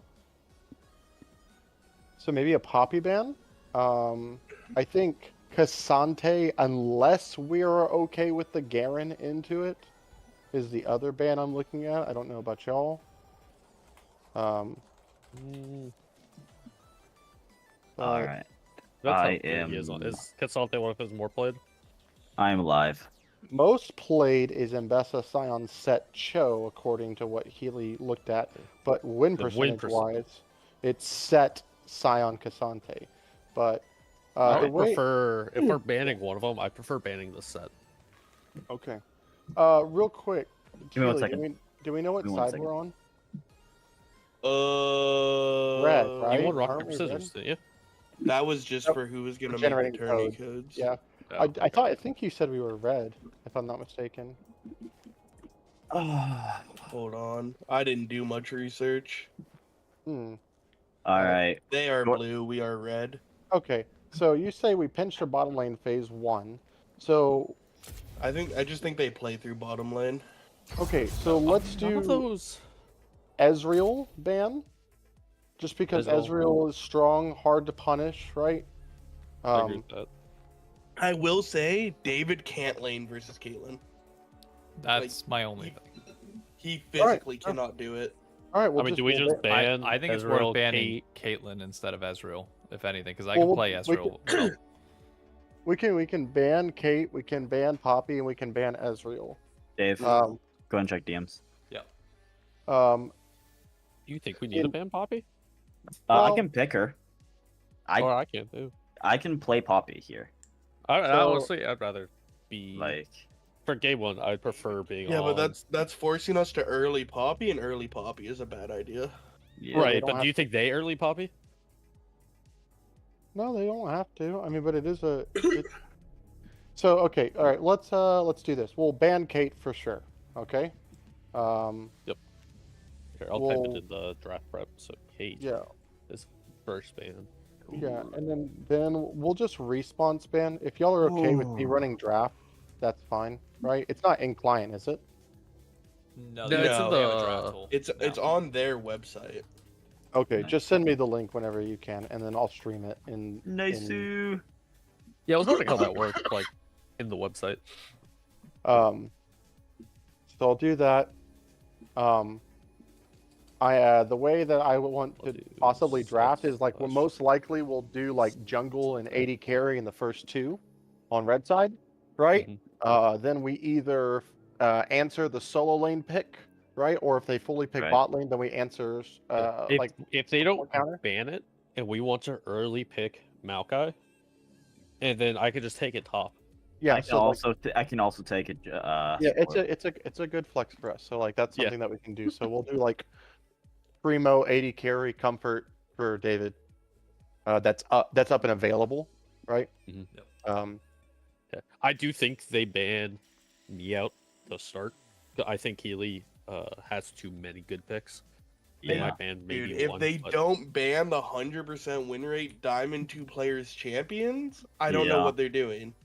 Speaker 5: So maybe a Poppy ban. I think Cassante, unless we're okay with the Garen into it, is the other ban I'm looking at. I don't know about y'all.
Speaker 4: All right.
Speaker 1: That's
Speaker 4: I
Speaker 1: how good he is.
Speaker 4: am-
Speaker 1: Is Cassante one of his more played?
Speaker 4: I am live.
Speaker 5: Most played is Mbessa Scion Set Cho, according to what Healy looked at, but win
Speaker 1: The win
Speaker 5: percentage wise, it's Set Scion Cassante. But
Speaker 1: I
Speaker 5: the
Speaker 1: would
Speaker 5: way,
Speaker 1: prefer, if we're banning one of them, I prefer banning the set.
Speaker 5: okay. Real quick,
Speaker 4: Give me 1
Speaker 5: Healy,
Speaker 4: second.
Speaker 5: do we know what
Speaker 4: Give me 1
Speaker 5: side
Speaker 4: second.
Speaker 5: we're on?
Speaker 3: Red,
Speaker 5: right?
Speaker 1: You won rock,
Speaker 5: Aren't
Speaker 1: paper,
Speaker 5: we
Speaker 1: scissors, didn't you?
Speaker 3: That was just
Speaker 5: Nope.
Speaker 3: for who was gonna make
Speaker 5: Generating
Speaker 3: the tourney
Speaker 5: code.
Speaker 3: codes.
Speaker 5: Yeah.
Speaker 1: Oh,
Speaker 5: I think you said we were red, if I'm not mistaken.
Speaker 3: Hold on. I didn't do much research.
Speaker 5: Hmm.
Speaker 4: All right.
Speaker 3: They are
Speaker 4: Sure.
Speaker 3: blue, we are red.
Speaker 5: Okay, so you say we pinched our bottom lane phase 1. So,
Speaker 3: I just think they play through bottom lane.
Speaker 5: okay, so let's
Speaker 1: None of
Speaker 5: do
Speaker 1: those.
Speaker 5: Ezreal ban. Just because
Speaker 1: Ezreal.
Speaker 5: Ezreal is strong, hard to punish, right?
Speaker 1: I agree with that.
Speaker 3: I will say David can't lane versus Caitlyn.
Speaker 2: That's my only thing.
Speaker 3: He
Speaker 5: All right,
Speaker 3: physically cannot do it.
Speaker 5: All right,
Speaker 1: I mean, do we just ban?
Speaker 2: I think it's
Speaker 1: Ezreal,
Speaker 2: worth banning
Speaker 1: Kate?
Speaker 2: Caitlyn instead of Ezreal, if anything, because I
Speaker 5: Well,
Speaker 2: can play
Speaker 5: we
Speaker 2: Ezreal. well.
Speaker 5: we can ban Kate, we can ban Poppy, and we can ban Ezreal.
Speaker 4: Dave,
Speaker 5: Um,
Speaker 4: go and check DMs.
Speaker 5: um,
Speaker 1: You think we need to ban Poppy?
Speaker 4: I
Speaker 5: Well-
Speaker 4: can pick her.
Speaker 1: Or
Speaker 4: I
Speaker 1: I can't do.
Speaker 4: I can play Poppy here.
Speaker 1: I
Speaker 5: So-
Speaker 1: honestly, I'd rather be
Speaker 4: Like,
Speaker 1: for game one. I'd prefer being
Speaker 3: Yeah,
Speaker 1: on.
Speaker 3: but that's forcing us to early Poppy, and early Poppy is a bad idea.
Speaker 4: yeah.
Speaker 1: right.
Speaker 5: don't
Speaker 1: But
Speaker 5: have
Speaker 1: do you think they early Poppy?
Speaker 5: no, they don't have to. I mean, but it is a. So okay, all right. Let's do this. We'll ban Kate for sure. Okay.
Speaker 1: Here, I'll type
Speaker 5: Well,
Speaker 1: it in the draft prep. So Kate
Speaker 5: Yeah.
Speaker 1: is first ban.
Speaker 5: Yeah, and then we'll just respawn ban. If y'all are okay with me
Speaker 4: Ooh.
Speaker 5: running draft, that's fine, right? It's not in client, is it?
Speaker 2: No,
Speaker 1: No,
Speaker 2: they
Speaker 1: it's
Speaker 2: have
Speaker 1: in
Speaker 2: a
Speaker 1: the-
Speaker 2: draft tool.
Speaker 3: It's
Speaker 2: now.
Speaker 3: on their website.
Speaker 5: Okay,
Speaker 4: Nice.
Speaker 5: just send me the link whenever you can, and then I'll stream it in.
Speaker 4: Nice.
Speaker 1: Yeah, I was wondering how that worked, like in the website.
Speaker 5: So I'll do that. The way that I would want
Speaker 1: I'll
Speaker 5: to
Speaker 1: do
Speaker 5: possibly draft is like
Speaker 1: slash-
Speaker 5: most likely we'll do like jungle and 80 carry in the first two on red side, right? Then we either answer the solo lane pick, right? Or if they fully pick
Speaker 4: Right.
Speaker 5: bot lane, then we answer
Speaker 1: If they don't
Speaker 5: counter.
Speaker 1: ban it and we want to early pick Maokai, and then I could just take it top.
Speaker 5: Yeah.
Speaker 4: I can
Speaker 5: So like,
Speaker 4: also I can also take it.
Speaker 5: yeah,
Speaker 4: support.
Speaker 5: it's a good flex for us. So like that's
Speaker 1: Yeah.
Speaker 5: something that we can do. So we'll do like primo 80 carry comfort for David. That's up and available, right?
Speaker 1: Mhm.
Speaker 2: Yep.
Speaker 1: Yeah. I do think they ban me out to start. I think Healy has too many good picks. They
Speaker 4: Yeah.
Speaker 1: might ban maybe
Speaker 3: Dude, if
Speaker 1: one.
Speaker 3: they
Speaker 1: but
Speaker 3: don't ban the 100% win rate Diamond 2 players champions, I don't know
Speaker 4: Yeah.
Speaker 3: what they're doing.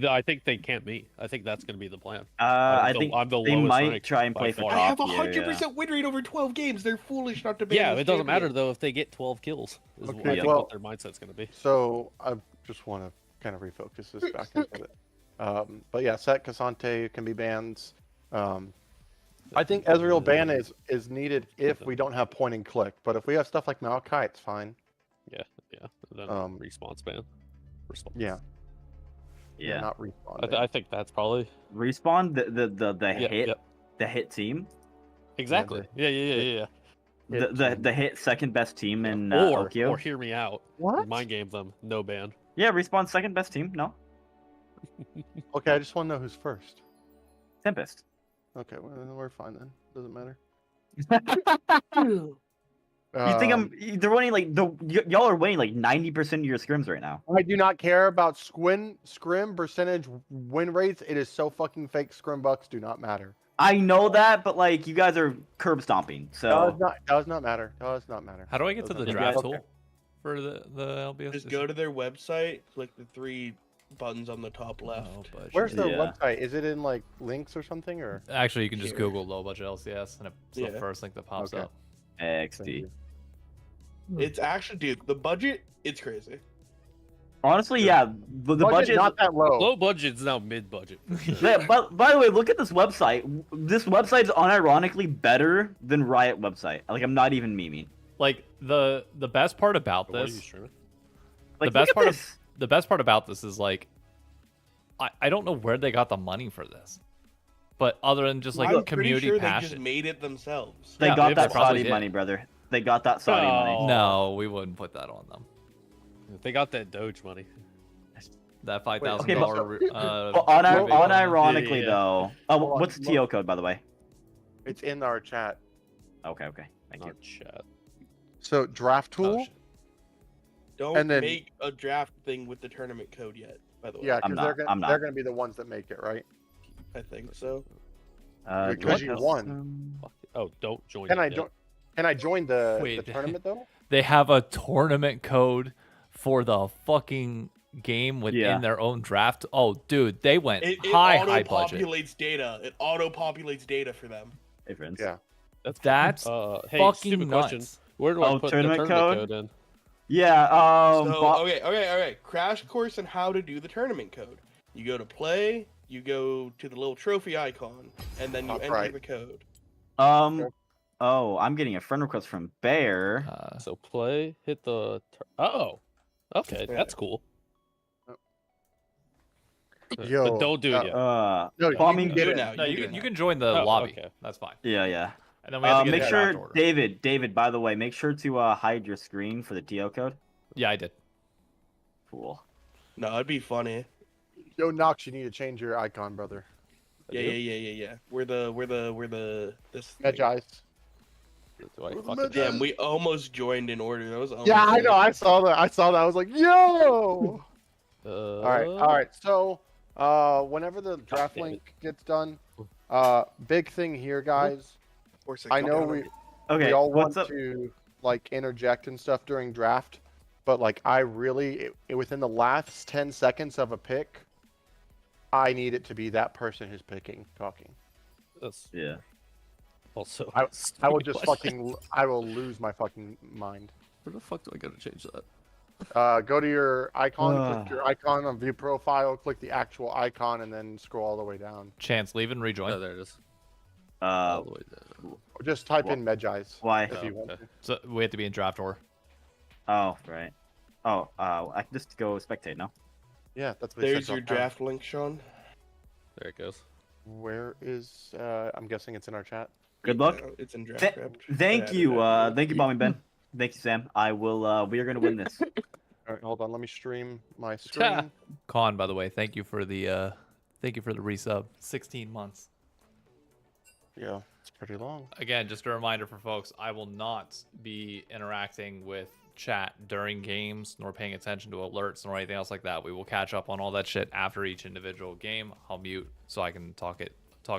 Speaker 1: I think they can't meet. I think that's going to be the plan.
Speaker 4: I
Speaker 1: the-
Speaker 4: think
Speaker 1: I'm the
Speaker 4: they
Speaker 1: lowest
Speaker 4: might
Speaker 1: ranked
Speaker 4: try and
Speaker 1: by
Speaker 4: play for
Speaker 1: far.
Speaker 3: I
Speaker 4: top.
Speaker 3: have a
Speaker 4: here,
Speaker 3: 100% win rate over 12 games. They're foolish not to ban
Speaker 1: Yeah,
Speaker 3: this
Speaker 1: it doesn't matter
Speaker 3: champion.
Speaker 1: though if they get 12 kills. Is
Speaker 5: Okay,
Speaker 1: what I think
Speaker 5: well-
Speaker 1: what their mindset's going to be.
Speaker 5: So I just want to kind of refocus this back into it. But yeah, Set Cassante can be bans. I think Ezreal ban is needed if we don't have point and click, but if we have stuff like Maokai, it's fine.
Speaker 1: Yeah. Then
Speaker 5: Um,
Speaker 1: response ban. Response.
Speaker 5: Yeah,
Speaker 4: Yeah.
Speaker 5: not respawn.
Speaker 1: I
Speaker 5: ban.
Speaker 1: think that's probably
Speaker 4: Respawn the
Speaker 1: yeah,
Speaker 4: hit
Speaker 1: yeah.
Speaker 4: the hit team.
Speaker 1: Exactly. Yeah.
Speaker 4: The hit second best team in
Speaker 1: Or
Speaker 4: Okio.
Speaker 1: hear me out.
Speaker 5: What?
Speaker 1: Mind game them. No ban.
Speaker 4: Yeah, Respawn second best team. No,
Speaker 5: Okay, I just want to know who's first.
Speaker 4: Tempest.
Speaker 5: Okay, well, then we're fine then. Doesn't matter.
Speaker 4: You think
Speaker 5: Um,
Speaker 4: they're winning like y'all are winning like 90% of your scrims right now.
Speaker 5: I do not care about scrim percentage win rates. It is so fucking fake. Scrim bucks do not matter.
Speaker 4: I know that, but like you guys are curb stomping.
Speaker 5: Does
Speaker 4: So
Speaker 5: not matter. Does not matter.
Speaker 2: How do I get to
Speaker 5: Does
Speaker 2: the
Speaker 5: not
Speaker 2: draft
Speaker 5: matter.
Speaker 2: tool for the LBS?
Speaker 3: Just go to their website, click the 3 buttons on the top left.
Speaker 2: Oh, budget.
Speaker 5: Where's their
Speaker 4: Yeah.
Speaker 5: website? Is it in like links or something or?
Speaker 2: Actually, you can just
Speaker 3: Here.
Speaker 2: Google low budget LCS, and it's the
Speaker 3: Yeah.
Speaker 2: first link that pops
Speaker 5: Okay.
Speaker 2: up.
Speaker 5: Thank
Speaker 4: XD.
Speaker 5: you.
Speaker 3: It's actually, dude, the budget, it's crazy.
Speaker 4: Honestly, yeah, the budget.
Speaker 5: not that low.
Speaker 1: Low budget's now mid budget.
Speaker 4: Yeah, but by the way, look at this website. This website's unironically better than Riot website. Like I'm not even memeing.
Speaker 2: Like the best part about
Speaker 1: What are you
Speaker 2: this,
Speaker 1: streaming?
Speaker 4: Like,
Speaker 2: the best
Speaker 4: look at
Speaker 2: part
Speaker 4: this.
Speaker 2: of the best part about this is like, I don't know where they got the money for this, but other than just like
Speaker 3: I'm
Speaker 2: community
Speaker 3: pretty sure
Speaker 2: passion.
Speaker 3: they just made it themselves.
Speaker 4: They
Speaker 2: Yeah,
Speaker 4: got
Speaker 2: they
Speaker 4: that
Speaker 2: probably
Speaker 4: Saudi
Speaker 2: did.
Speaker 4: money, brother. They got that Saudi money.
Speaker 1: Oh.
Speaker 2: No, we wouldn't put that on them.
Speaker 1: They got that Doge money.
Speaker 2: That $5,000.
Speaker 4: okay, but-
Speaker 2: uh,
Speaker 4: Well,
Speaker 5: Well,
Speaker 4: unironically
Speaker 1: yeah.
Speaker 4: though.
Speaker 5: Hold on,
Speaker 4: What's the TO code by the way?
Speaker 5: It's in our chat.
Speaker 4: Okay, thank you.
Speaker 1: Not chat.
Speaker 5: So draft
Speaker 2: oh,
Speaker 5: tool.
Speaker 2: shit.
Speaker 3: Don't
Speaker 5: And then-
Speaker 3: make a draft thing with the tournament code yet, by the way.
Speaker 5: Yeah,
Speaker 4: I'm
Speaker 5: because
Speaker 4: not, I'm not.
Speaker 5: they're gonna be the ones that make it, right?
Speaker 3: I think so.
Speaker 5: Because you
Speaker 4: what?
Speaker 5: won.
Speaker 1: Fuck it. Oh, don't join.
Speaker 5: Can
Speaker 1: it
Speaker 5: I
Speaker 1: yet.
Speaker 5: join? Can I join the
Speaker 2: Wait.
Speaker 5: tournament though?
Speaker 2: They have a tournament code for the fucking game within
Speaker 4: Yeah.
Speaker 2: their own draft. Oh, dude, they went
Speaker 3: It
Speaker 2: high budget.
Speaker 3: auto-populates data. It auto-populates data for them.
Speaker 4: Hey friends.
Speaker 5: Yeah.
Speaker 2: That's
Speaker 1: Hey,
Speaker 2: fucking
Speaker 1: stupid
Speaker 2: nuts.
Speaker 1: question. Where do I
Speaker 4: Oh,
Speaker 1: put
Speaker 4: tournament
Speaker 1: the tournament
Speaker 4: code?
Speaker 1: code in?
Speaker 4: Yeah.
Speaker 3: So, okay. Crash course on how to do the tournament code. You go to play, you go to the little trophy icon, and then you
Speaker 5: Top
Speaker 3: enter
Speaker 5: right.
Speaker 3: the code.
Speaker 4: Oh, I'm getting a friend request from Bear.
Speaker 1: So play, hit the. Oh, okay,
Speaker 3: Yeah.
Speaker 1: that's cool.
Speaker 5: Yo,
Speaker 1: But don't do it yet.
Speaker 5: no,
Speaker 4: bombing
Speaker 3: you can do it
Speaker 4: did.
Speaker 3: now.
Speaker 2: No,
Speaker 3: You
Speaker 2: you
Speaker 3: can
Speaker 2: can
Speaker 3: do
Speaker 2: you
Speaker 3: it
Speaker 2: can join the
Speaker 1: Oh,
Speaker 2: lobby.
Speaker 1: okay.
Speaker 2: That's fine.
Speaker 4: Yeah.
Speaker 2: And then we have to get
Speaker 4: Make
Speaker 2: a
Speaker 4: sure,
Speaker 2: draft order.
Speaker 4: David. By the way, make sure to hide your screen for the TO code.
Speaker 2: Yeah, I did.
Speaker 4: Cool.
Speaker 3: No, it'd be funny.
Speaker 5: yo, Nox, you need to change your icon, brother.
Speaker 3: Yeah. We're the this. thing.
Speaker 5: Magi's.
Speaker 1: Do I
Speaker 5: We're the
Speaker 1: fucking-
Speaker 5: Magi.
Speaker 3: Damn, we almost joined in order. That was almost
Speaker 5: Yeah, I
Speaker 3: sick.
Speaker 5: know. I saw that. I was like, yo. All right. So, whenever the draft
Speaker 1: damn it.
Speaker 5: link gets done, big thing here, guys. I know we
Speaker 4: Okay,
Speaker 5: all
Speaker 4: what's
Speaker 5: want
Speaker 4: up?
Speaker 5: to like interject and stuff during draft, but like I really within the last 10 seconds of a pick, I need it to be that person who's picking talking.
Speaker 1: That's
Speaker 4: Yeah.
Speaker 1: also.
Speaker 5: I
Speaker 1: a
Speaker 5: will
Speaker 1: stupid
Speaker 5: just
Speaker 1: question.
Speaker 5: I will lose my fucking mind.
Speaker 1: Where the fuck do I gotta change that?
Speaker 5: Go to your icon,
Speaker 4: Ah.
Speaker 5: click your icon on view profile, click the actual icon, and then scroll all the way down.
Speaker 2: Chance, leave and
Speaker 1: Oh,
Speaker 2: rejoin.
Speaker 1: there it is. All
Speaker 4: Uh,
Speaker 1: the way down.
Speaker 5: Or just type in Magi's
Speaker 4: why?
Speaker 5: if you want
Speaker 1: Okay.
Speaker 5: to.
Speaker 2: So we have to be in draft order.
Speaker 4: Oh, right. Oh, I can just go spectate now.
Speaker 5: Yeah, that's what it
Speaker 3: There's
Speaker 5: says
Speaker 3: your
Speaker 5: on top.
Speaker 3: draft link, Sean.
Speaker 1: There it goes.
Speaker 5: Where is? I'm guessing it's in our chat.
Speaker 4: Good luck.
Speaker 3: It's in draft.
Speaker 4: Th-
Speaker 3: draft.
Speaker 4: Thank
Speaker 3: Yeah,
Speaker 4: you,
Speaker 3: yeah.
Speaker 4: thank you, Bombing Ben. Thank you, Sam. I will. We are gonna win this.
Speaker 5: All right, hold on. Let me stream my screen.
Speaker 2: Con, by the way, thank you for the resub. 16 months.
Speaker 5: Yeah, it's pretty long.
Speaker 2: Again, just a reminder for folks, I will not be interacting with chat during games, nor paying attention to alerts, nor anything else like that. We will catch up on all that shit after each individual game. I'll mute so I can talk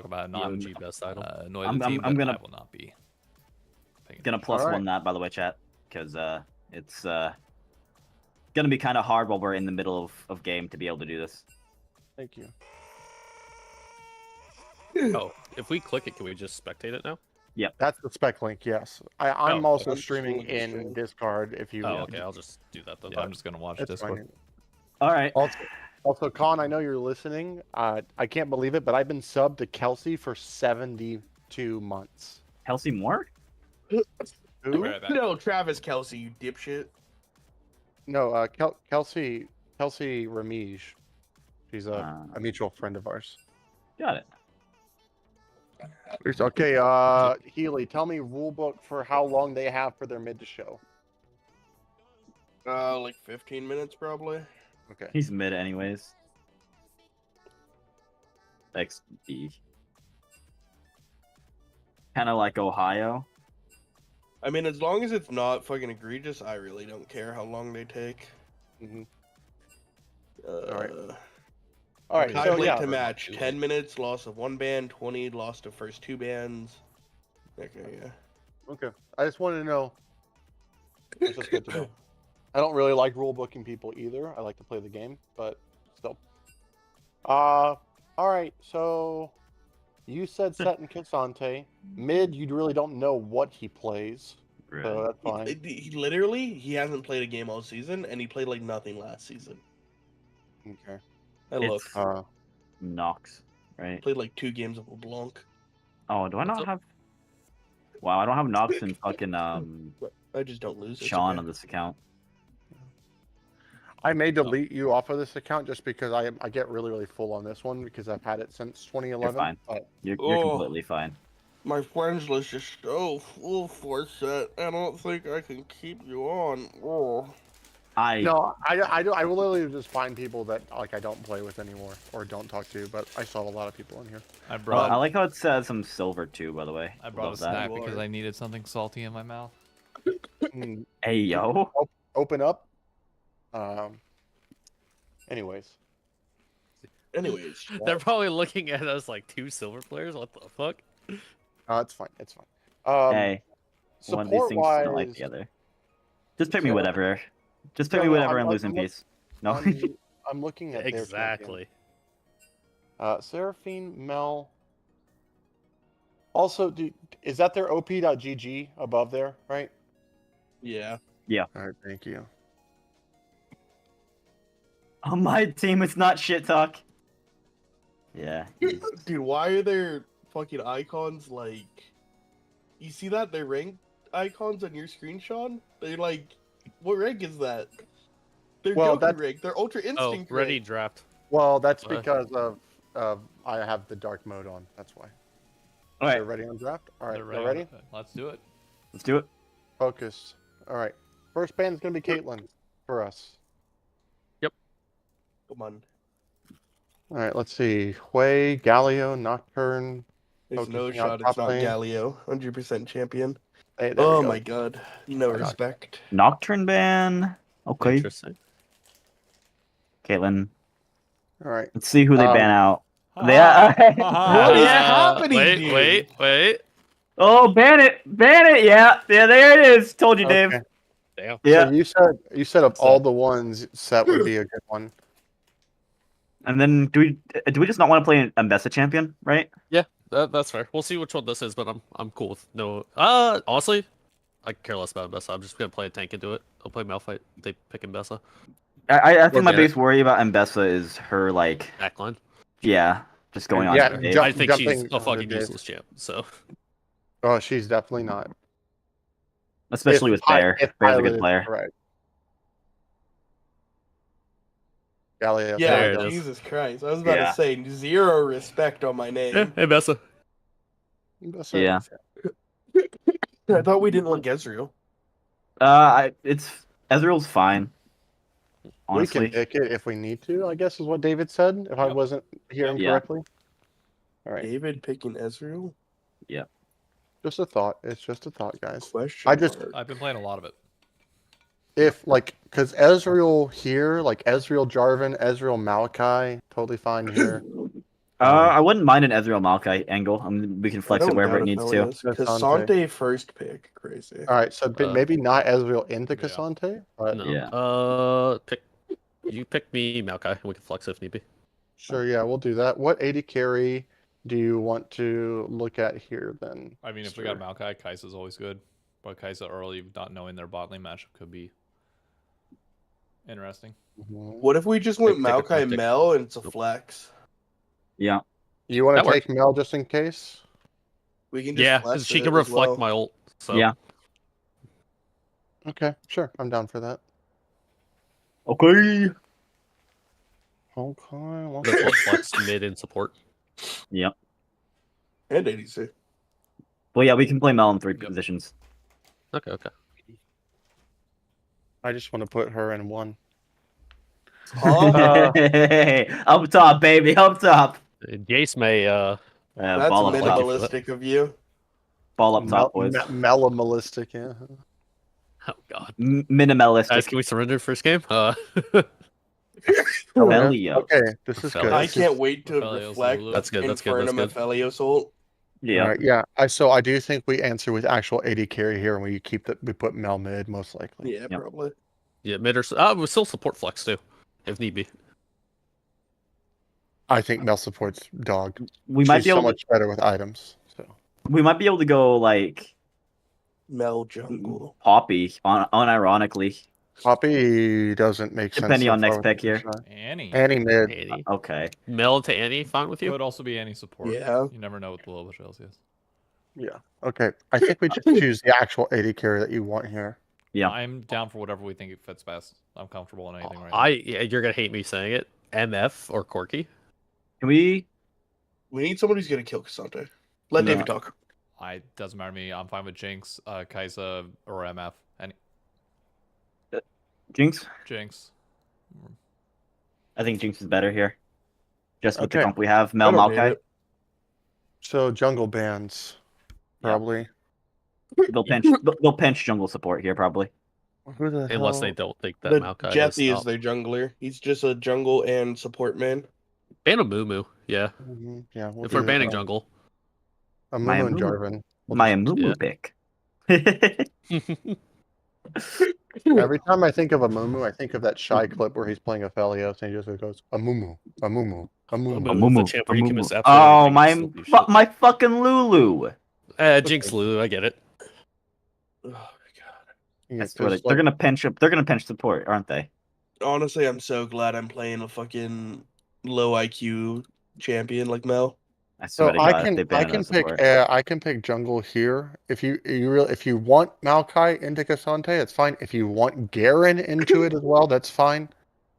Speaker 2: about it, not
Speaker 1: OG best item.
Speaker 2: annoy
Speaker 4: I'm-
Speaker 2: the team,
Speaker 4: I'm
Speaker 2: but
Speaker 4: gonna-
Speaker 2: I will not be paying
Speaker 4: Gonna
Speaker 2: attention.
Speaker 4: plus
Speaker 5: All right.
Speaker 4: one that, by the way, chat, because it's gonna be kind of hard while we're in the middle of game to be able to do this.
Speaker 5: Thank you.
Speaker 1: Oh, if we click it, can we just spectate it now?
Speaker 5: That's the spec link. Yes, I'm
Speaker 1: Oh,
Speaker 5: also
Speaker 3: I'm
Speaker 5: streaming
Speaker 3: streaming
Speaker 5: in
Speaker 3: stream.
Speaker 5: Discord. If you.
Speaker 1: Oh, okay. I'll just do that then.
Speaker 2: Yeah, I'm just gonna watch
Speaker 5: It's
Speaker 2: Discord.
Speaker 5: fine.
Speaker 4: All right.
Speaker 5: Also, Con, I know you're listening. I can't believe it, but I've been subbed to Kelsey for 72 months.
Speaker 4: Kelsey Moore?
Speaker 5: Who?
Speaker 2: Be right back.
Speaker 3: No, Travis Kelsey, you dipshit.
Speaker 5: No, Kelsey Ramige. She's
Speaker 4: Ah.
Speaker 5: a mutual friend of ours.
Speaker 4: Got it.
Speaker 5: Okay, Healy, tell me rulebook for how long they have for their mid to show.
Speaker 3: Like 15 minutes probably.
Speaker 5: Okay.
Speaker 4: He's mid anyways. XD. Kind of like Ohio.
Speaker 3: I mean, as long as it's not fucking egregious, I really don't care how long they take.
Speaker 5: Mhm.
Speaker 3: Alright.
Speaker 5: All right.
Speaker 3: Time
Speaker 5: So
Speaker 3: late
Speaker 5: yeah,
Speaker 3: to match. 10 minutes, loss of one band. 20, loss to first two bands. Okay, yeah.
Speaker 5: okay. I just wanted to know. It's just good to know. I don't really like rule booking people either. I like to play the game, but still. All right. So you said Set and Kisante. Mid, you really don't know what he plays, so that's fine.
Speaker 3: He literally, he hasn't played a game all season, and he played like nothing last season.
Speaker 5: Okay.
Speaker 3: I look.
Speaker 4: It's Nox, right?
Speaker 3: Played like 2 games of LeBlanc.
Speaker 4: Oh, do I not
Speaker 1: up?
Speaker 4: have? Wow, I don't have Nox and fucking
Speaker 3: I just don't lose. It's
Speaker 4: Sean
Speaker 3: okay.
Speaker 4: on this account.
Speaker 5: I may delete you off of this account just because I get really full on this one because I've had it since 2011.
Speaker 4: fine.
Speaker 5: But
Speaker 4: You're
Speaker 3: Oh.
Speaker 4: completely fine.
Speaker 3: My friends list is so full for set. I don't think I can keep you on. Oh.
Speaker 5: no, I will literally just find people that like I don't play with anymore or don't talk to. But I saw a lot of people in here.
Speaker 2: I
Speaker 4: Well,
Speaker 2: brought
Speaker 4: I like how it says some silver too, by the way.
Speaker 2: I brought a
Speaker 4: Love that.
Speaker 2: snack
Speaker 3: Lord.
Speaker 2: because I needed something salty in my mouth.
Speaker 5: Mm,
Speaker 4: Hey yo.
Speaker 5: open up. Anyways,
Speaker 3: Anyways,
Speaker 1: They're probably looking at us like 2 silver players. What the fuck?
Speaker 5: it's fine. It's fine.
Speaker 4: Hey, one of these
Speaker 5: Support
Speaker 4: things
Speaker 5: wise,
Speaker 4: don't like the other. Just pick me
Speaker 5: So-
Speaker 4: whatever. Just pick
Speaker 5: No,
Speaker 4: me
Speaker 5: no,
Speaker 4: whatever
Speaker 5: I'm-
Speaker 4: and lose in
Speaker 5: I'm-
Speaker 4: peace. No.
Speaker 5: I'm looking at their champion.
Speaker 1: Exactly.
Speaker 5: Seraphine, Mel. Also, is that their op.gg above there, right?
Speaker 3: yeah.
Speaker 5: All right, thank you.
Speaker 4: On my team, it's not shit talk. Yeah.
Speaker 3: Dude, why are there fucking icons like? You see that? They're ranked icons on your screen, Sean? They're like, what rank is that? They're
Speaker 5: Well,
Speaker 3: Goku
Speaker 5: that's-
Speaker 3: rank. They're Ultra
Speaker 1: Oh,
Speaker 3: Instinct
Speaker 1: ready
Speaker 3: rank.
Speaker 1: draft.
Speaker 5: Well, that's
Speaker 1: Why?
Speaker 5: because of I have the dark mode on. That's why.
Speaker 4: All right,
Speaker 5: They're ready on draft. All right,
Speaker 2: They're
Speaker 5: y'all ready?
Speaker 2: Let's do it.
Speaker 4: let's do it.
Speaker 5: Focus. All right. First band is gonna be Caitlyn for us.
Speaker 3: Come on.
Speaker 5: All right. Let's see. Hui, Galio, Nocturne.
Speaker 3: There's no
Speaker 5: Focusing on
Speaker 3: shot
Speaker 5: top
Speaker 3: it's not
Speaker 5: lane.
Speaker 3: Galio. 100% champion.
Speaker 5: Hey, there we
Speaker 3: Oh
Speaker 5: go.
Speaker 3: my god. No
Speaker 5: Why not?
Speaker 3: respect.
Speaker 4: Nocturne ban. Okay,
Speaker 1: Interesting.
Speaker 4: Caitlyn.
Speaker 5: All right.
Speaker 4: Let's see who they ban out. They
Speaker 3: What is
Speaker 4: yeah.
Speaker 3: happening,
Speaker 1: Wait,
Speaker 3: dude?
Speaker 1: wait.
Speaker 4: Oh, ban it! Ban it! Yeah, there it is. Told you, Dave.
Speaker 5: Okay.
Speaker 1: Damn.
Speaker 4: Yeah.
Speaker 5: So you said of
Speaker 1: So-
Speaker 5: all the ones, Set would be a good one.
Speaker 4: And then do we just not want to play an Ambessa champion, right?
Speaker 1: That's fair. We'll see which one this is, but I'm cool with no. Honestly, I care less about Mbessa. I'm just gonna play a tank and do it. I'll play Malphite. They pick Mbessa.
Speaker 4: I think my
Speaker 1: ban it.
Speaker 4: biggest worry about Ambessa is her like
Speaker 1: Backline.
Speaker 4: just going on.
Speaker 5: Yeah,
Speaker 4: to Dave.
Speaker 5: jump-
Speaker 1: I think she's
Speaker 5: jumping
Speaker 1: a
Speaker 5: on the
Speaker 1: fucking
Speaker 5: Dave.
Speaker 1: useless champ. So
Speaker 5: Oh, she's definitely not.
Speaker 4: Especially with Bear.
Speaker 5: If
Speaker 4: Bear's a
Speaker 5: Pilot
Speaker 4: good
Speaker 5: is
Speaker 4: player.
Speaker 5: correct. Galio.
Speaker 3: Yeah,
Speaker 1: There it is.
Speaker 3: Jesus Christ. I was about
Speaker 4: Yeah.
Speaker 3: to say, zero respect on my name.
Speaker 1: yeah, Mbessa.
Speaker 4: Yeah.
Speaker 3: I thought we didn't like Ezreal.
Speaker 4: It's Ezreal's fine. Honestly,
Speaker 5: We can pick it if we need to, I guess is what David said, if I
Speaker 2: Yep.
Speaker 5: wasn't hearing
Speaker 4: Yeah.
Speaker 5: correctly. All right.
Speaker 3: David picking Ezreal?
Speaker 5: Just a thought. It's just a thought, guys.
Speaker 3: Question
Speaker 5: I just-
Speaker 3: mark.
Speaker 2: I've been playing a lot of it.
Speaker 5: If, like, because Ezreal here, like Ezreal Jarvan, Ezreal Malachi, totally fine here.
Speaker 4: I wouldn't mind an Ezreal Maokai angle. I mean, we can flex
Speaker 3: I
Speaker 4: it
Speaker 3: don't
Speaker 4: wherever it
Speaker 3: doubt
Speaker 4: needs
Speaker 3: Aphelios.
Speaker 4: to.
Speaker 3: Cassante first pick. Crazy.
Speaker 5: All right, so
Speaker 1: Uh,
Speaker 5: maybe not Ezreal into
Speaker 2: yeah.
Speaker 5: Cassante, but
Speaker 1: No.
Speaker 4: Yeah.
Speaker 1: You pick me, Maokai, and we can flex if need be.
Speaker 5: sure, yeah, we'll do that. What AD carry do you want to look at here then?
Speaker 2: I mean, if we got Maokai, Kai'Sa's always good. But Kai'Sa early, not knowing their bot lane matchup could be interesting.
Speaker 5: Mhm.
Speaker 3: What if we just went
Speaker 1: Take a
Speaker 3: Maokai
Speaker 1: tactic.
Speaker 3: Mel and it's a flex?
Speaker 4: Yeah.
Speaker 5: You want
Speaker 1: That
Speaker 5: to
Speaker 1: works.
Speaker 5: take Mel just in case?
Speaker 3: We can just
Speaker 1: Yeah,
Speaker 3: flex
Speaker 1: because she
Speaker 3: it
Speaker 1: can
Speaker 3: as
Speaker 1: reflect
Speaker 3: well.
Speaker 1: my ult. So
Speaker 4: Yeah.
Speaker 5: Okay, sure, I'm down for that.
Speaker 4: Okay.
Speaker 5: Okay, well,
Speaker 1: that's what flex mid and support.
Speaker 4: Yep.
Speaker 3: And ADC.
Speaker 4: Well, yeah, we can play Mel in 3
Speaker 2: Yep.
Speaker 4: positions.
Speaker 1: Okay.
Speaker 5: I just want to put her in one.
Speaker 3: Huh?
Speaker 4: Up top, baby, up top.
Speaker 1: Jace may
Speaker 3: That's
Speaker 4: Ball up top.
Speaker 3: minimalistic of you.
Speaker 4: Ball up top, boys.
Speaker 5: Melamalistic, yeah.
Speaker 1: oh god. Guys,
Speaker 4: Minimalistic.
Speaker 1: can we surrender first game?
Speaker 4: Felio.
Speaker 5: Okay, this is good.
Speaker 3: I
Speaker 1: Yes.
Speaker 3: can't wait to
Speaker 2: Aphelios,
Speaker 3: reflect
Speaker 2: Lulu.
Speaker 1: That's good, that's good, that's
Speaker 3: Infernum
Speaker 1: good.
Speaker 3: Aphelios ult.
Speaker 4: Yeah.
Speaker 5: All right, yeah. I do think we answer with actual AD carry here, and we put Mel mid most likely.
Speaker 3: Yeah,
Speaker 4: Yep.
Speaker 3: probably.
Speaker 1: yeah, mid or we'll still support flex too, if need be.
Speaker 5: I think Mel supports dog.
Speaker 4: We might
Speaker 5: She's
Speaker 4: be
Speaker 5: so
Speaker 4: able to,
Speaker 5: much better with items. So
Speaker 4: we might be able to go like
Speaker 3: Mel jungle.
Speaker 4: Poppy unironically.
Speaker 5: Poppy doesn't make sense.
Speaker 4: Depending
Speaker 5: so
Speaker 4: on
Speaker 5: far
Speaker 4: next
Speaker 5: with
Speaker 4: pick
Speaker 5: the
Speaker 4: here.
Speaker 5: shot.
Speaker 2: Annie.
Speaker 5: Annie mid.
Speaker 1: Annie.
Speaker 4: Okay.
Speaker 1: Mel to Annie, fine with you?
Speaker 2: Could also be any support.
Speaker 3: Yeah.
Speaker 2: You never know with the low trails, yes.
Speaker 5: Yeah. Okay. I think we just choose the actual AD carry that you want here.
Speaker 4: Yeah.
Speaker 2: I'm down for whatever we think it fits best. I'm comfortable in anything right
Speaker 1: Yeah, you're gonna hate me saying it. MF or Corky?
Speaker 4: Can we?
Speaker 3: We need somebody who's gonna kill Cassante. Let
Speaker 4: Yeah.
Speaker 3: David talk.
Speaker 2: now. Doesn't matter to me. I'm fine with Jinx, Kai'Sa, or MF. Any
Speaker 4: Jinx?
Speaker 2: Jinx.
Speaker 4: I think Jinx is better here. Just with the
Speaker 5: Okay.
Speaker 4: comp we have. Mel
Speaker 3: I don't hate
Speaker 4: Maokai.
Speaker 3: it.
Speaker 5: So jungle bans,
Speaker 4: Yeah.
Speaker 5: probably.
Speaker 4: They'll pinch jungle support here probably.
Speaker 5: Who the
Speaker 1: Unless
Speaker 5: hell?
Speaker 1: they don't think that
Speaker 3: The
Speaker 1: Maokai
Speaker 3: Jeffy is
Speaker 1: up.
Speaker 3: their jungler. He's just a jungle and support man.
Speaker 1: Ban a Moo, yeah.
Speaker 5: Mhm, yeah. We'll
Speaker 1: If we're
Speaker 5: do,
Speaker 1: banning jungle.
Speaker 5: Amumu and
Speaker 4: Amumu.
Speaker 5: Jarvan. We'll
Speaker 4: My
Speaker 5: just-
Speaker 4: Amumu pick.
Speaker 5: Every time I think of Amumu, I think of that shy clip where he's playing Aphelios and he just goes Amumu, Amumu, Amumu.
Speaker 1: Amumu. It's a champ where you can miss absolutely
Speaker 4: Oh,
Speaker 1: everything
Speaker 4: my
Speaker 1: and still do shit.
Speaker 4: my fucking Lulu.
Speaker 1: Jinx Lulu, I get it.
Speaker 3: Oh my god.
Speaker 5: Yeah,
Speaker 4: I swear
Speaker 5: 'cause,
Speaker 4: they're
Speaker 5: like,
Speaker 4: gonna pinch up. They're gonna pinch support, aren't they?
Speaker 3: Honestly, I'm so glad I'm playing a fucking low IQ champion like Mel.
Speaker 4: I
Speaker 5: So
Speaker 4: swear to
Speaker 5: I
Speaker 4: God, if
Speaker 5: can
Speaker 4: they ban us
Speaker 5: pick
Speaker 4: support.
Speaker 5: I can pick jungle here. If you want Maokai into Cassante, it's fine. If you want Garen into it as well, that's fine.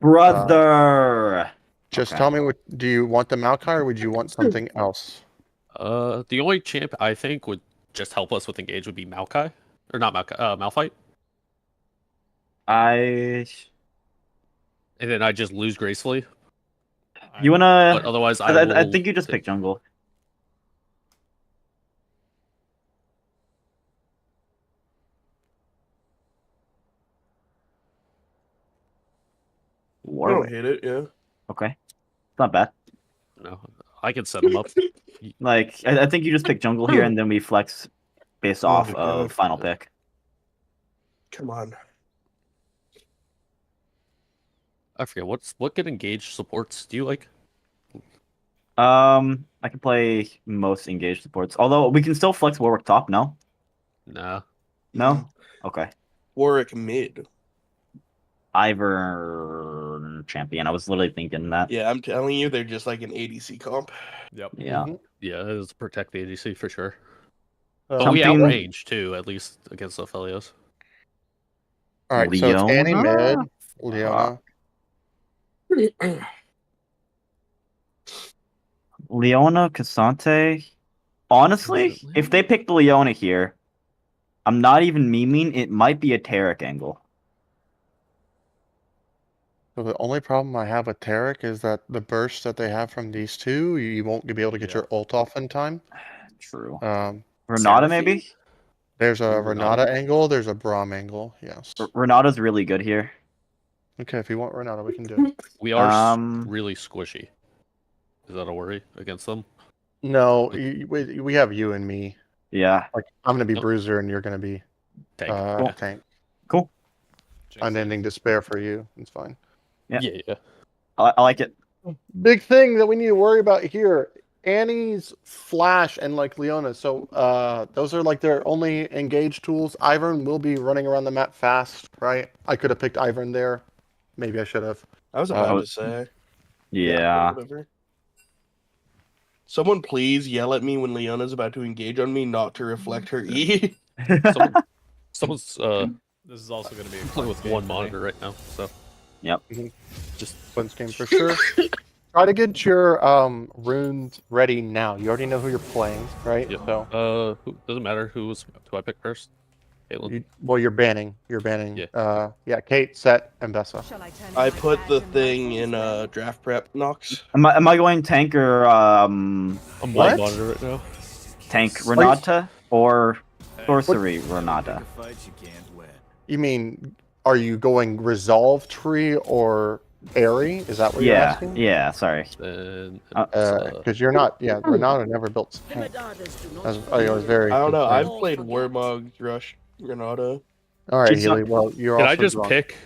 Speaker 4: Brother.
Speaker 5: Just
Speaker 4: Okay.
Speaker 5: tell me what. Do you want the Maokai or would you want something else?
Speaker 1: The only champ I think would just help us with engage would be Maokai, or not Maokai, Malphite,
Speaker 4: I.
Speaker 1: and then I just lose gracefully.
Speaker 4: You
Speaker 1: But
Speaker 4: wanna?
Speaker 1: otherwise, I
Speaker 4: I
Speaker 1: will.
Speaker 4: think you just pick jungle.
Speaker 3: I don't
Speaker 4: Warwick.
Speaker 3: hate it. Yeah.
Speaker 4: Okay, it's not bad.
Speaker 1: No, I can set him up.
Speaker 4: Like I think you just pick jungle here, and then we flex based off
Speaker 3: my
Speaker 4: of
Speaker 3: God.
Speaker 4: final pick.
Speaker 3: Come on.
Speaker 1: I forget what good engage supports do you like?
Speaker 4: I can play most engaged supports. Although we can still flex Warwick top. No,
Speaker 1: Nah.
Speaker 4: no. Okay.
Speaker 3: Warwick mid.
Speaker 4: Ivern champion. I was literally thinking that.
Speaker 3: Yeah, I'm telling you, they're just like an ADC comp.
Speaker 2: Yep.
Speaker 4: Yeah.
Speaker 5: Mhm.
Speaker 1: Yeah, it's protect the ADC for sure. But we
Speaker 4: Something-
Speaker 1: outrange too, at least against Ophelios.
Speaker 5: All right, so it's Annie mid,
Speaker 4: Leona?
Speaker 5: Leona.
Speaker 4: Leona, Cassante. Honestly, if they pick the Leona here, I'm not even memeing. It might be a Tarek angle.
Speaker 5: So the only problem I have with Tarek is that the burst that they have from these two, you won't be able to get
Speaker 1: Yeah.
Speaker 5: your ult off in time.
Speaker 4: True.
Speaker 5: Um,
Speaker 4: Renata,
Speaker 1: Seraphine?
Speaker 4: maybe?
Speaker 5: there's a
Speaker 1: Renata?
Speaker 5: Renata angle, there's a Braum angle. Yes.
Speaker 4: Renata's really good here.
Speaker 5: Okay, if you want Renata, we can do it.
Speaker 1: We are
Speaker 4: Um,
Speaker 1: really squishy. Is that a worry against them?
Speaker 5: No, we have you and me.
Speaker 4: Yeah.
Speaker 5: Like I'm gonna be
Speaker 1: Nope.
Speaker 5: Bruiser and you're gonna be
Speaker 1: Tank.
Speaker 4: Cool.
Speaker 5: Tank.
Speaker 4: Cool.
Speaker 5: Unending despair for you. It's fine.
Speaker 4: Yeah.
Speaker 1: Yeah.
Speaker 4: I like it.
Speaker 5: Big thing that we need to worry about here. Annie's Flash and like Leona. So those are like their only engaged tools. Ivern will be running around the map fast, right? I could have picked Ivern there. Maybe I should have.
Speaker 3: I was about
Speaker 5: Oh.
Speaker 3: to say.
Speaker 4: Yeah.
Speaker 3: Whatever. Someone please yell at me when Leona's about to engage on me, not to reflect her E.
Speaker 1: Someone's
Speaker 2: This is also going to be a
Speaker 1: playing with
Speaker 2: close game
Speaker 1: one
Speaker 2: for me.
Speaker 1: monitor right now, so
Speaker 4: Yep.
Speaker 1: just
Speaker 5: Quinn's game for sure. Try to get your runes ready now. You already know who you're playing, right?
Speaker 1: Yep.
Speaker 5: So
Speaker 1: who doesn't matter who I pick first. Caitlyn.
Speaker 5: you're banning. You're banning.
Speaker 1: Yeah.
Speaker 5: Yeah, Kate, Set, and Bessa.
Speaker 3: I put the thing in draft prep, Nox.
Speaker 4: Am I going tank or
Speaker 1: I'm
Speaker 5: What?
Speaker 1: one monitor right now.
Speaker 4: tank Renata or sorcery Renata?
Speaker 5: You mean, are you going Resolve Tree or Airy? Is that what you're
Speaker 4: Yeah.
Speaker 5: asking?
Speaker 4: Yeah. Sorry.
Speaker 1: Then
Speaker 5: Because you're not. Yeah, Renata never built tank. I was very.
Speaker 3: I don't know. I've
Speaker 5: concerned.
Speaker 3: played Warmog, Rush, Renata.
Speaker 5: All right,
Speaker 1: Can
Speaker 5: Healy. Well, you're
Speaker 1: can
Speaker 5: also
Speaker 1: I just
Speaker 5: wrong.
Speaker 1: pick?